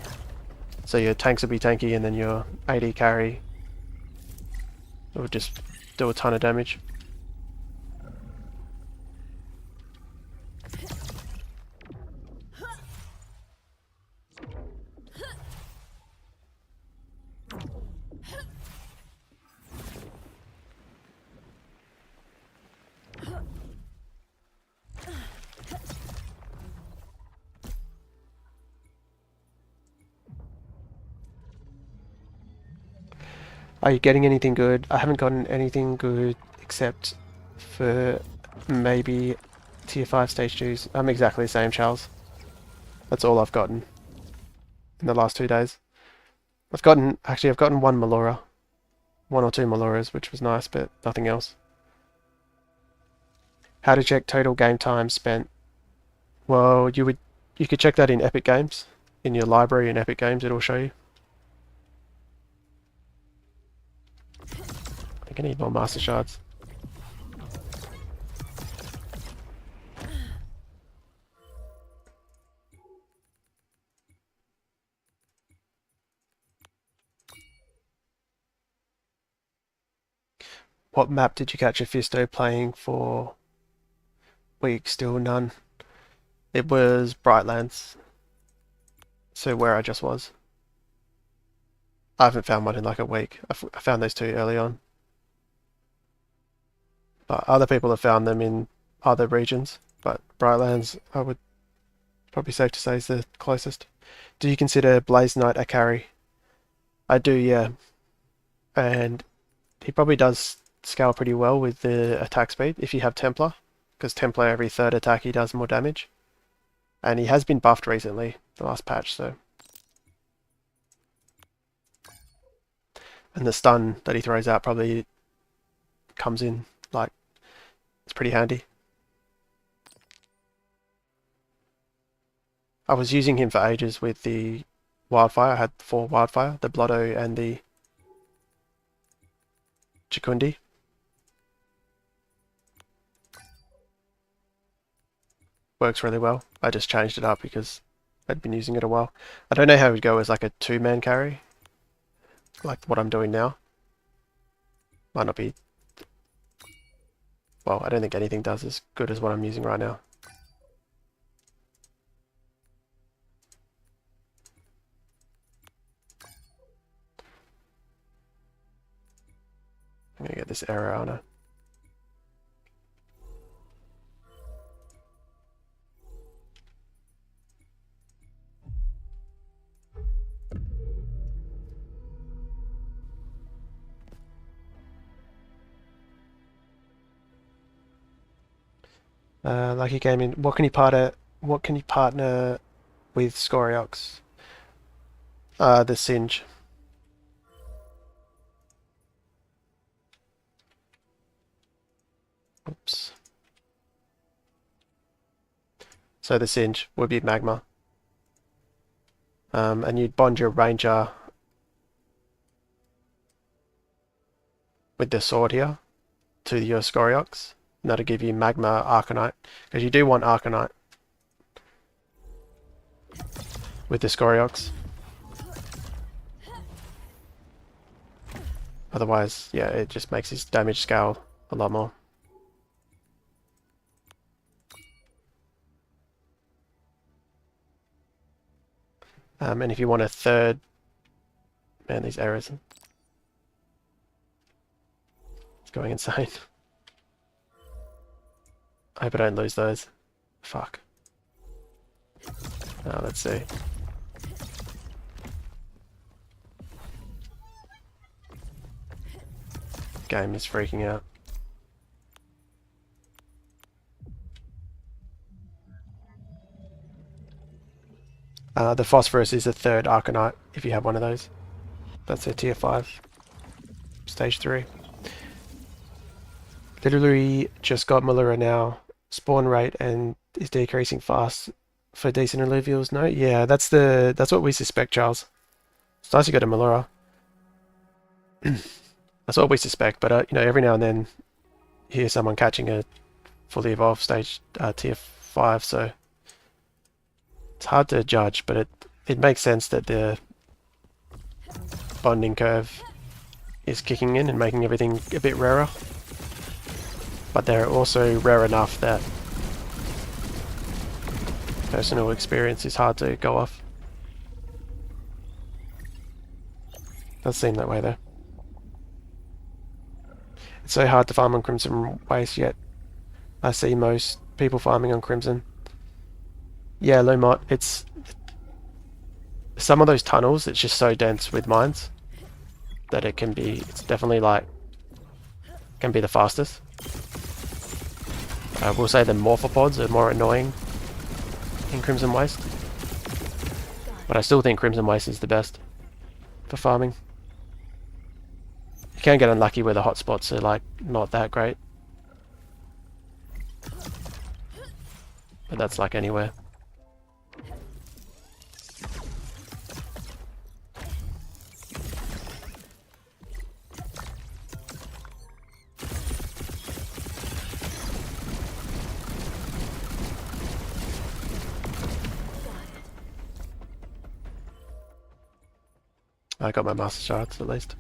So your tanks will be tanky, and then your AD carry will just do a ton of damage. Are you getting anything good? I haven't gotten anything good except for maybe tier 5 stage 2s. I'm exactly the same, Charles. That's all I've gotten in the last 2 days. I've gotten one Melora. 1 or 2 Meloras, which was nice, but nothing else. How to check total game time spent? Well, you could check that in Epic Games. In your library in Epic Games, it'll show you. I think I need more Master Shards. What map did you catch Fisto playing for weeks? Still none. It was Brightlands. So where I just was. I haven't found one in like a week. I found those 2 early on. But other people have found them in other regions. But Brightlands, I would probably safe to say, is the closest. Do you consider Blaze Knight a carry? I do, yeah. And he probably does scale pretty well with the attack speed if you have Templar, because Templar every 3rd attack he does more damage. And he has been buffed recently, the last patch, so. And the stun that he throws out probably comes in, like, it's pretty handy. I was using him for ages with the Wildfire. I had 4 Wildfire, the Blotto and the Chakundi. Works really well. I just changed it up because I'd been using it a while. I don't know how it would go as like a 2-man carry, like what I'm doing now. Might not be... Well, I don't think anything does as good as what I'm using right now. I'm gonna get this error on it. Lucky Gaming. What can you partner with Scoriox? The Singe. Oops. So the Singe would be Magma. And you'd bond your Ranger with the sword here to your Scoriox. And that'll give you Magma Arcanite, because you do want Arcanite with the Scoriox. Otherwise, yeah, it just makes his damage scale a lot more. And if you want a 3rd... Man, these errors. It's going insane. I hope I don't lose those. Fuck. Let's see. Game is freaking out. The Phosphorus is a 3rd Arcanite if you have one of those. That's a tier 5. Stage 3. Literally just got Melora now. Spawn rate and is decreasing fast for decent Illuvials. No? Yeah, that's what we suspect, Charles. It's nice you got a Melora. That's what we suspect, but you know, every now and then you hear someone catching a fully evolved stage tier 5, so it's hard to judge, but it makes sense that the bonding curve is kicking in and making everything a bit rarer. But they're also rare enough that personal experience is hard to go off. Does seem that way though. It's so hard to farm on Crimson Waste, yet I see most people farming on Crimson. Yeah, Lomot, it's some of those tunnels, it's just so dense with mines that it's definitely like, can be the fastest. I will say the morphopods are more annoying in Crimson Waste, but I still think Crimson Waste is the best for farming. You can get unlucky where the hotspots are like not that great, but that's like anywhere. I got my master shards at least.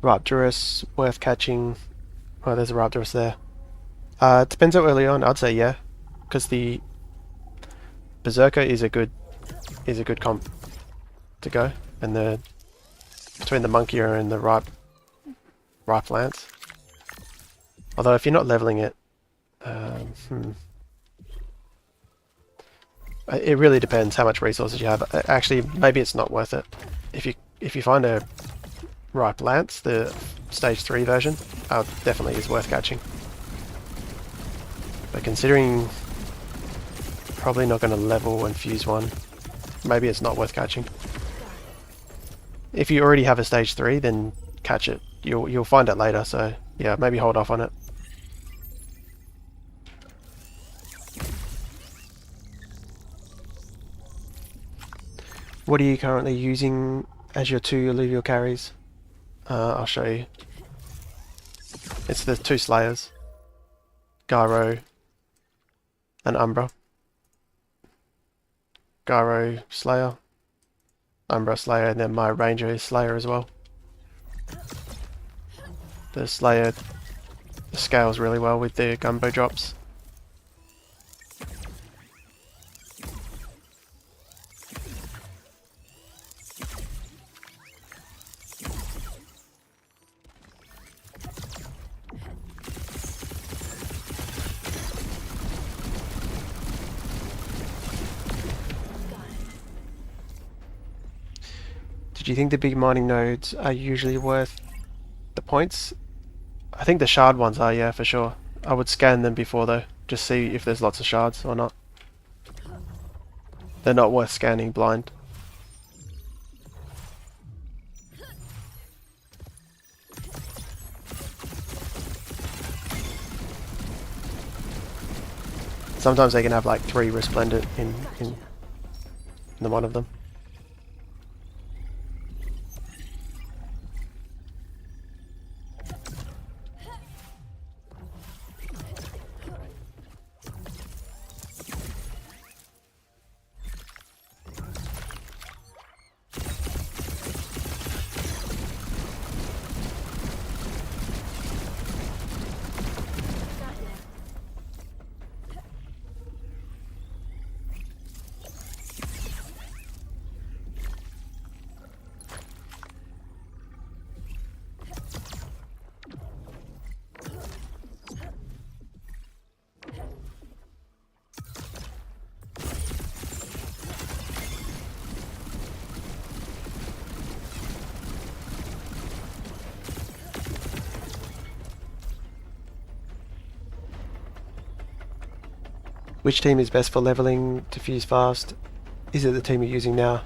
Raptorus, worth catching. Oh, there's a Raptorus there. It depends how early on. I'd say yeah, because the Berserker is a good comp to go, and the between the Monkier and the Ripe Lance. Although if you're not leveling it, it really depends how much resources you have. Actually, maybe it's not worth it. If you find a Ripe Lance, the stage 3 version, definitely is worth catching. But considering probably not going to level and fuse one, maybe it's not worth catching. If you already have a stage 3, then catch it. You'll find it later, so yeah, maybe hold off on it. What are you currently using as your 2 Illuvial carries? I'll show you. It's the 2 Slayers, Gyro and Umbra. Gyro Slayer, Umbra Slayer, and then my Ranger is Slayer as well. The Slayer scales really well with the Gumbo drops. Do you think the big mining nodes are usually worth the points? I think the shard ones are, yeah, for sure. I would scan them before though, just see if there's lots of shards or not. They're not worth scanning blind. Sometimes they can have like 3 Resplendent in the one of them. Which team is best for leveling to fuse fast? Is it the team you're using now?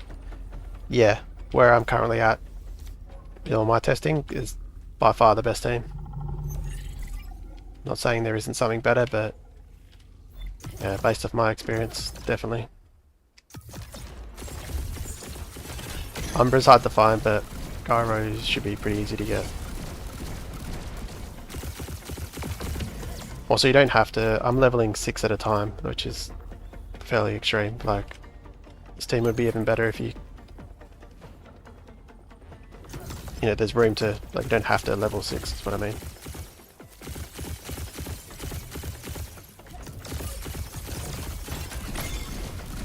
Yeah, where I'm currently at in all my testing is by far the best team. Not saying there isn't something better, but yeah, based off my experience, definitely. Umbra's hard to find, but gyros should be pretty easy to get. Also, you don't have to. I'm leveling 6 at a time, which is fairly extreme. Like, this team would be even better if you know, there's room to, like, you don't have to level 6, is what I mean.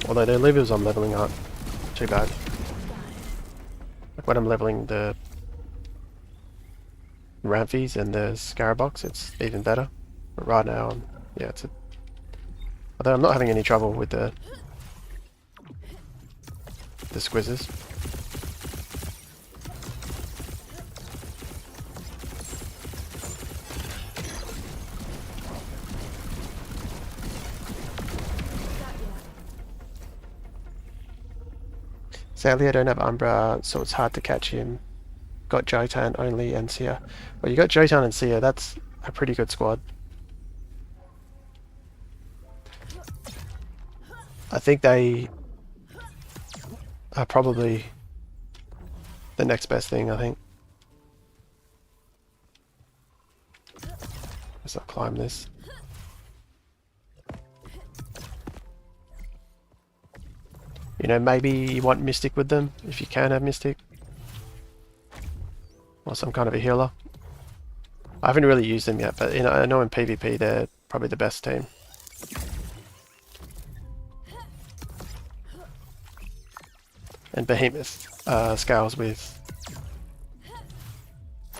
Although the Illuvials I'm leveling aren't too bad. Like when I'm leveling the Ramphys and the Scarabox, it's even better. But right now, yeah, although I'm not having any trouble with the Squizzes. Sadly, I don't have Umbra, so it's hard to catch him. Got Jotan only and Seer. Well, you got Jotan and Seer, that's a pretty good squad. I think they are probably the next best thing, I think. Let's not climb this. You know, maybe you want Mystic with them, if you can have Mystic. Or some kind of a healer. I haven't really used them yet, but I know in PvP they're probably the best team. And Behemoth scales with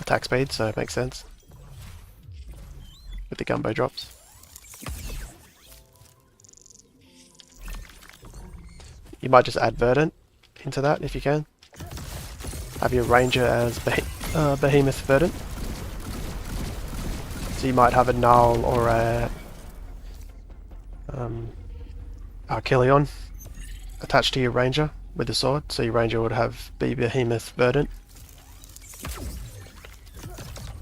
attack speed, so it makes sense. With the gumbo drops. You might just add Verdant into that if you can. Have your Ranger as Behemoth Verdant. So you might have a Null or a Archelion attached to your Ranger with the sword. So your Ranger would have Behemoth Verdant.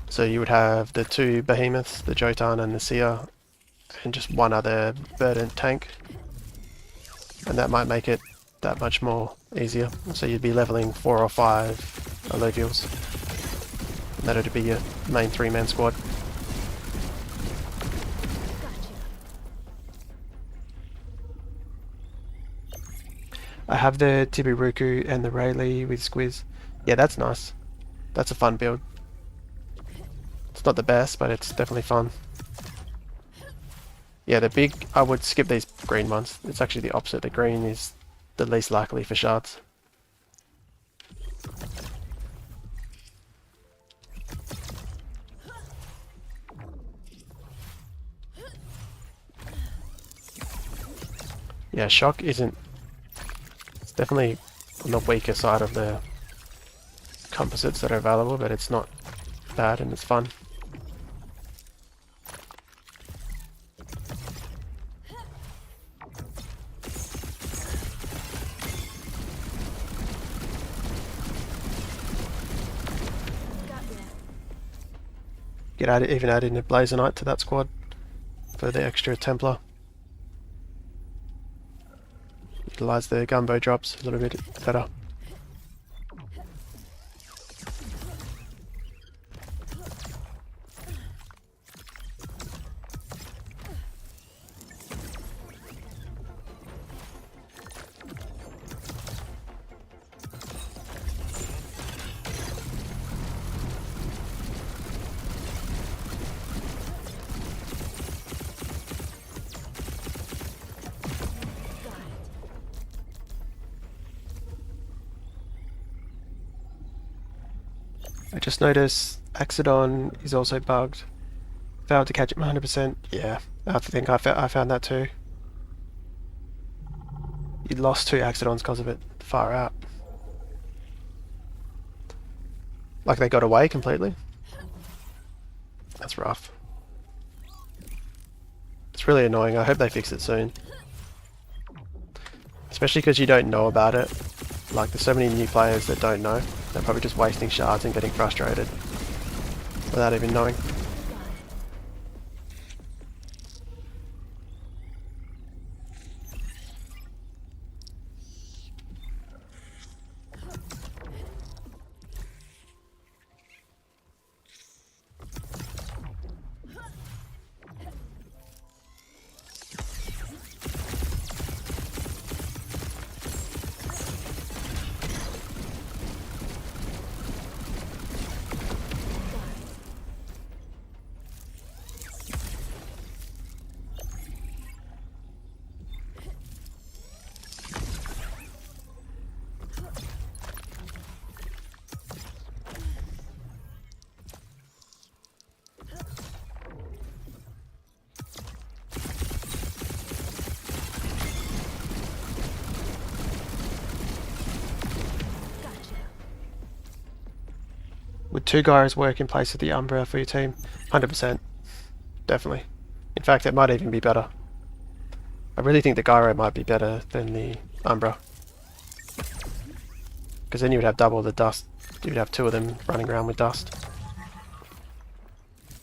So you would have the 2 Behemoths, the Jotan and the Seer, and just one other Verdant tank. And that might make it that much more easier. So you'd be leveling 4 or 5 Illuvials. And that would be your main 3-man squad. I have the Tibiruku and the Rayleigh with Squiz. Yeah, that's nice. That's a fun build. It's not the best, but it's definitely fun. Yeah, I would skip these green ones. It's actually the opposite. The green is the least likely for shards. Yeah, shock isn't... It's definitely on the weaker side of the composites that are available, but it's not bad and it's fun. Even add in a Blazonite to that squad for the extra Templar. Utilize the gumbo drops a little bit better. I just noticed Axodon is also bugged. Failed to catch him 100%. Yeah, I think I found that too. You lost 2 Axodons because of it. Far out. Like they got away completely. That's rough. It's really annoying. I hope they fix it soon. Especially because you don't know about it. Like there's so many new players that don't know. They're probably just wasting shards and getting frustrated without even knowing. 2 gyros work in place of the Umbra for your team. 100%. Definitely. In fact, it might even be better. I really think the gyro might be better than the Umbra. Because then you would have double the dust. You'd have 2 of them running around with dust.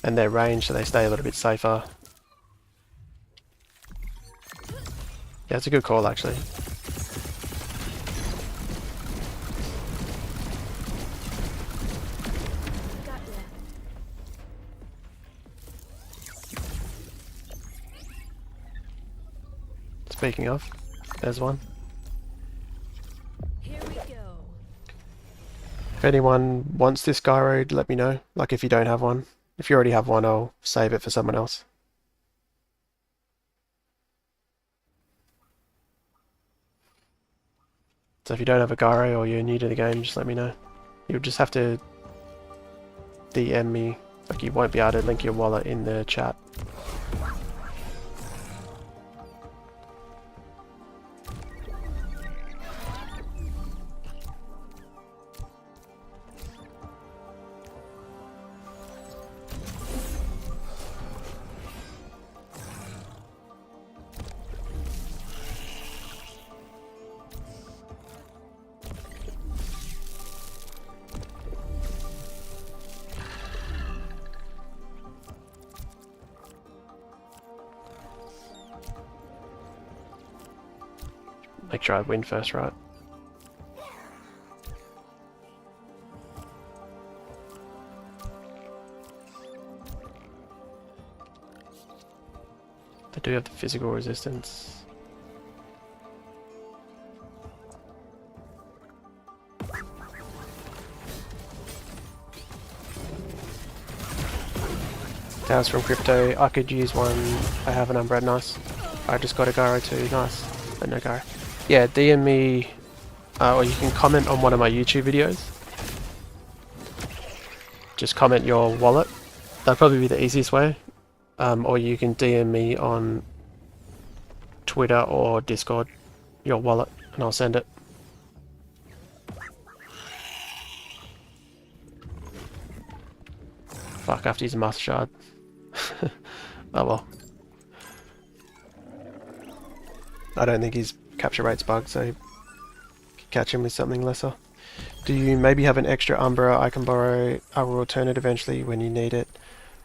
And their range, so they stay a little bit safer. Yeah, it's a good call actually. Got ya. Speaking of, there's one. Here we go. If anyone wants this gyro, let me know. Like if you don't have one. If you already have one, I'll save it for someone else. So if you don't have a gyro or you're new to the game, just let me know. You'll just have to DM me. Like you won't be able to link your wallet in the chat. Make sure I win first, right? They do have the physical resistance. Towers from crypto. I could use one. I have an Umbra, nice. I just got a gyro too, nice. But no gyro. Yeah, DM me, or you can comment on one of my YouTube videos. Just comment your wallet. That'd probably be the easiest way. Or you can DM me on Twitter or Discord your wallet, and I'll send it. Fuck, I have to use a master shard. Oh well. I don't think his capture rate's bugged, so catch him with something lesser. Do you maybe have an extra Umbra I can borrow? I will return it eventually when you need it.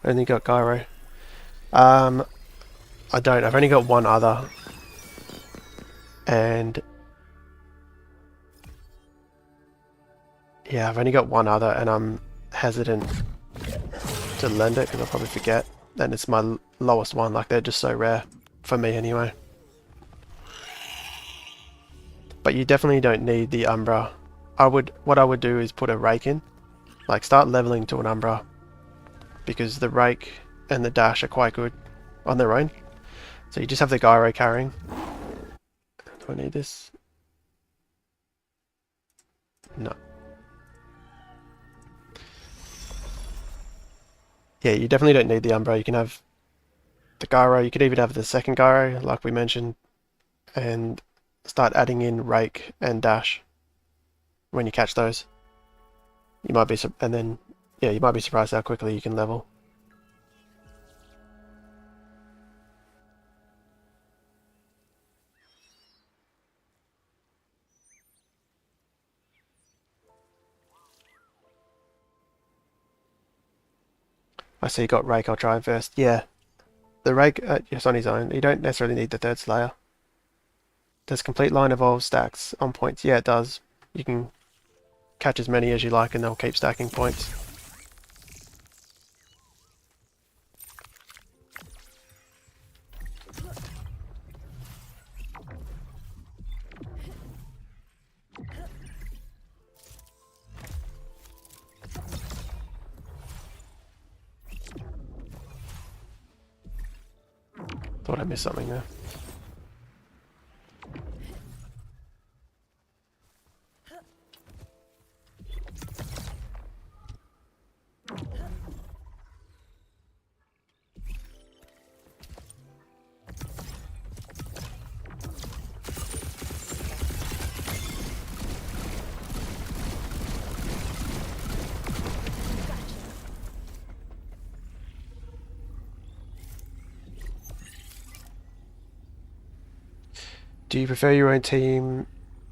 I only got gyro. I don't. I've only got one other. And yeah, I've only got one other, and I'm hesitant to lend it because I'll probably forget. And it's my lowest one. Like, they're just so rare for me anyway. But you definitely don't need the Umbra. What I would do is put a rake in. Like, start leveling to an Umbra. Because the rake and the dash are quite good on their own. So you just have the gyro carrying. Do I need this? No. Yeah, you definitely don't need the Umbra. You can have the gyro. You could even have the second gyro, like we mentioned. And start adding in rake and dash when you catch those. You might be, and then yeah, you might be surprised how quickly you can level. I see you got rake. I'll try him first. Yeah, the rake, yes, on his own. You don't necessarily need the third slayer. Does complete line evolve stacks on points? Yeah, it does. You can catch as many as you like and they'll keep stacking points. Thought I missed something there. Do you prefer your own team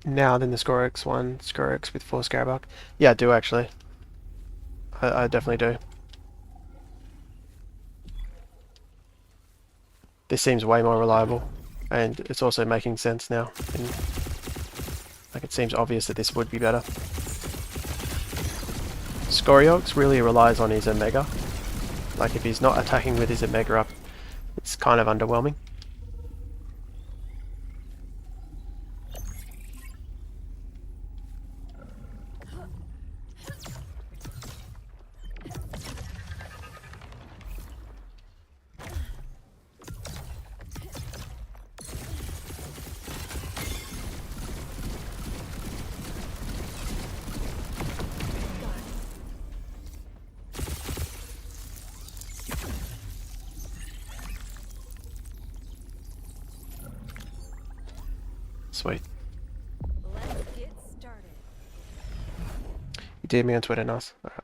now than the Scorex one? Scorex with 4 Scarabug? Yeah, I do actually. I definitely do. This seems way more reliable, and it's also making sense now. And, like, it seems obvious that this would be better. Scoriox really relies on his Omega. Like, if he's not attacking with his Omega up, it's kind of underwhelming. Sweet. Let's get started. You did me on Twitter, nice. Alright.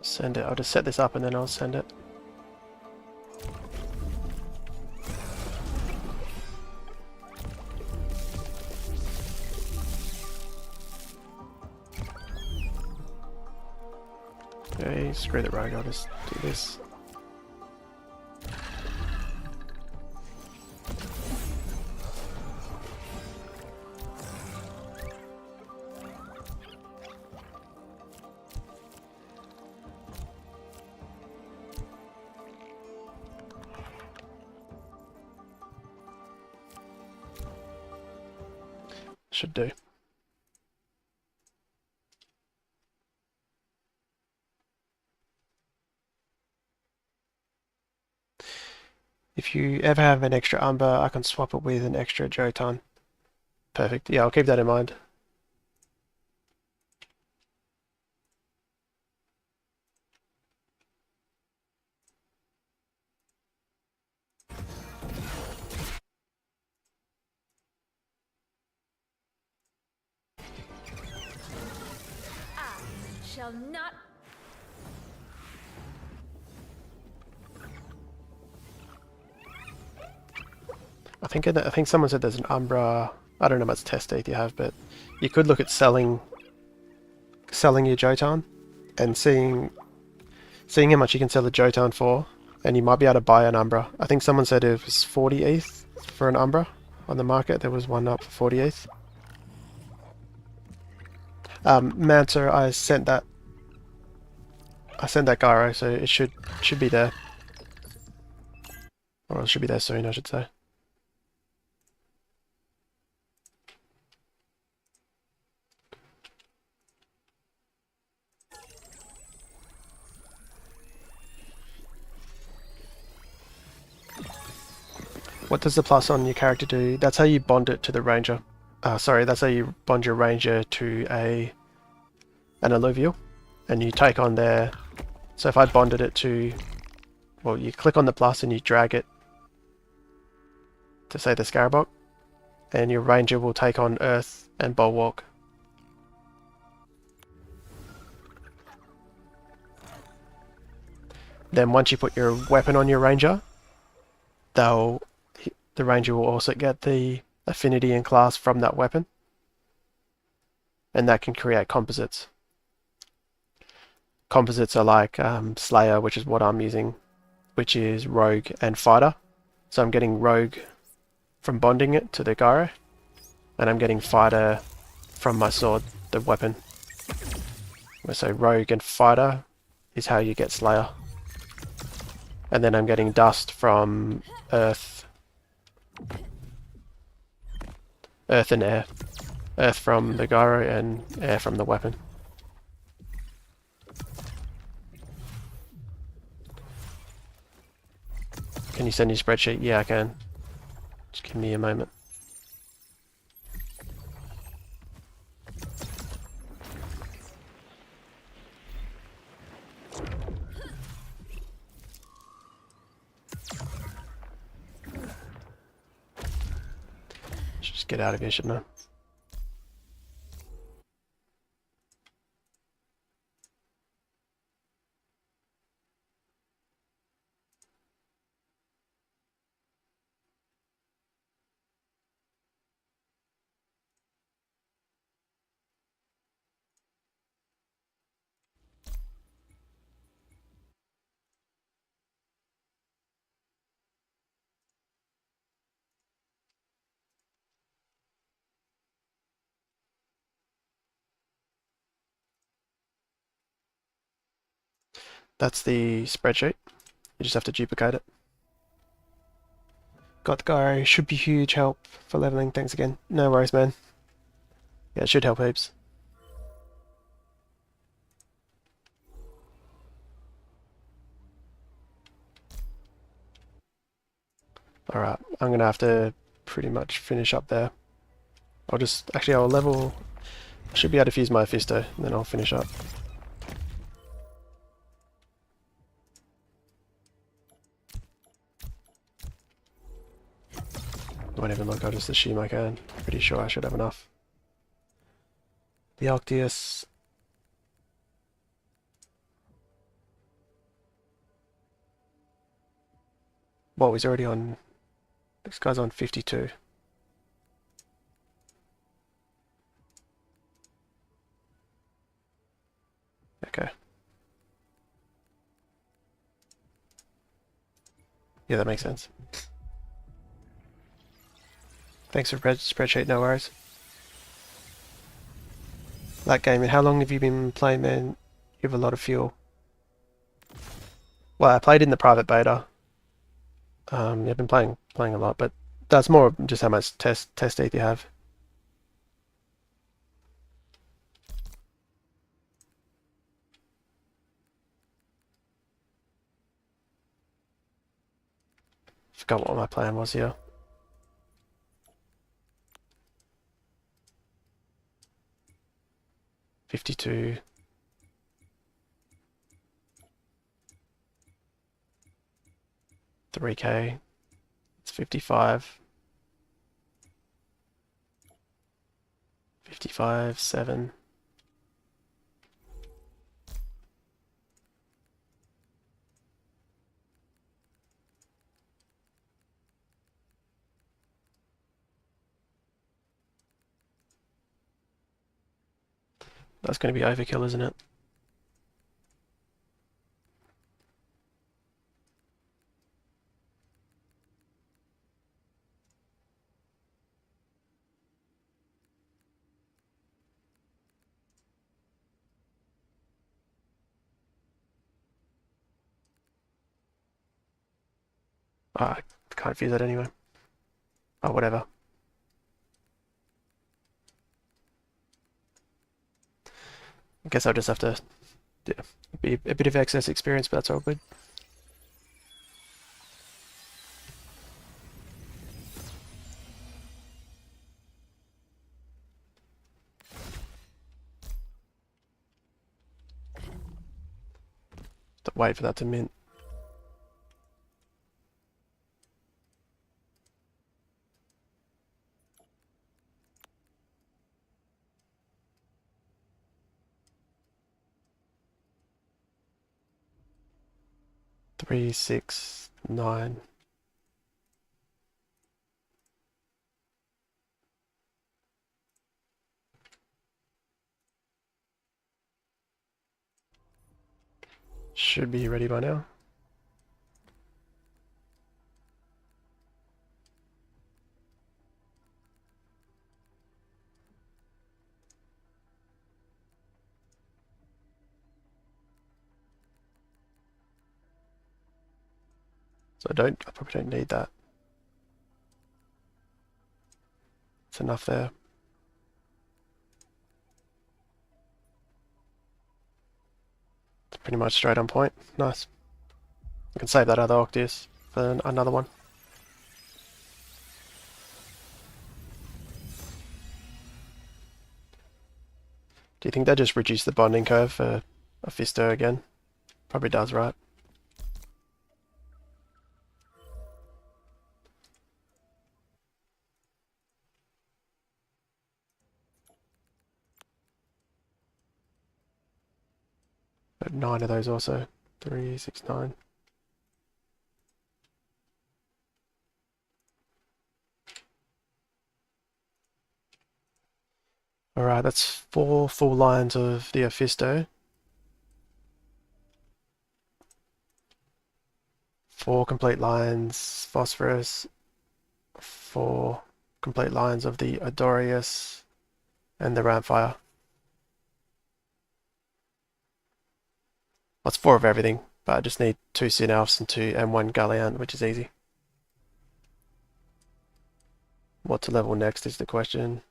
Send it. I'll just set this up and then I'll send it. Okay, screw the rogue, I'll just do this. Should do. If you ever have an extra Umber, I can swap it with an extra Jotan. Perfect. Yeah, I'll keep that in mind. Shall not. I think someone said there's an Umbra. I don't know how much test data you have, but you could look at selling your Jotan and seeing how much you can sell the Jotan for, and you might be able to buy an Umbra. I think someone said it was 40 ETH for an Umbra on the market. There was one up for 40 ETH. Manta, I sent that gyro, so it should be there. Or it should be there soon, I should say. What does the plus on your character do? That's how you bond it to the ranger. Sorry, that's how you bond your ranger to an Illuvial, and you take on their. So if I bonded it to, well, you click on the plus and you drag it to say the Scarabog, and your ranger will take on Earth and Bulwark. Then once you put your weapon on your ranger, the ranger will also get the affinity and class from that weapon, and that can create composites. Composites are like Slayer, which is what I'm using, which is Rogue and Fighter. So I'm getting Rogue from bonding it to the gyro, and I'm getting Fighter from my sword, the weapon. So Rogue and Fighter is how you get Slayer. And then I'm getting Dust from Earth and Air. Earth from the gyro and Air from the weapon. Can you send your spreadsheet? Yeah, I can. Just give me a moment. Should just get out of here, shouldn't I? That's the spreadsheet. You just have to duplicate it. Got the guy. Should be huge help for leveling. Thanks again. No worries, man. Yeah, it should help heaps. Alright, I'm gonna have to pretty much finish up there. I'll level. I should be able to fuse my Fisto, and then I'll finish up. I won't even look, I'll just assume I can. Pretty sure I should have enough. The Octius. Well, he's already on. This guy's on 52. Okay. Yeah, that makes sense. Thanks for spreadsheet, no worries. That game, and how long have you been playing, man? You have a lot of fuel. Well, I played in the private beta. Yeah, I've been playing a lot, but that's more just how much test ETH you have. Forgot what my plan was here. $52. $3K. It's 55. 55, 7. That's going to be overkill, isn't it? Oh, I can't fuse that anyway. Oh, whatever. I guess I'll just have to be a bit of excess experience, but that's all good. Wait for that to mint. Three, 6, 9. Should be ready by now. So I probably don't need that. It's enough there. It's pretty much straight on point. Nice. I can save that other Octius. for another one. Do you think they just reduce the bonding curve for a Fisto again? Probably does, right? But 9 of those also. 3, 6, 9. Alright, that's 4 full lines of the Ophisto. 4 complete lines Phosphorus. 4 complete lines of the Adorius and the Ramfire. That's 4 of everything, but I just need 2 Synalphs and 1 Galleon, which is easy. What to level next is the question.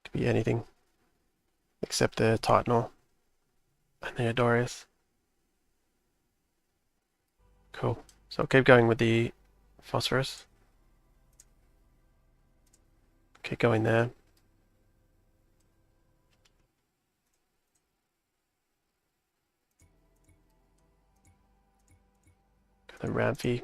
Could be anything except the Titanor and the Adorius. Cool. So I'll keep going with the Phosphorus. Keep going there. Got the Ramphy.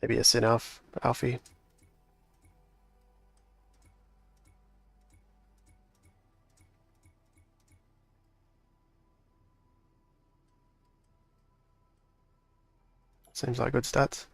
Maybe a Synalph, Alfie. Seems like good stats.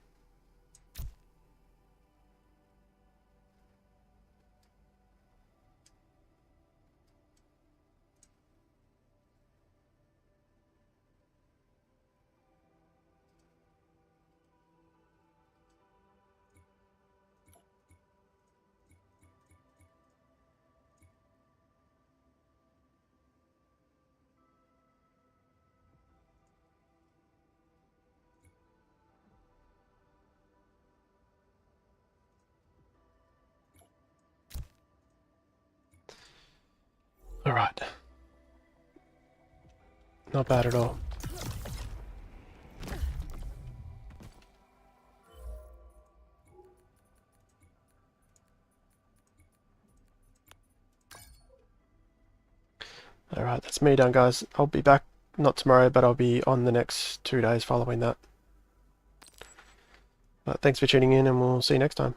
Alright. Not bad at all. Alright, that's me done, guys. I'll be back, not tomorrow, but I'll be on the next 2 days following that. But thanks for tuning in, and we'll see you next time.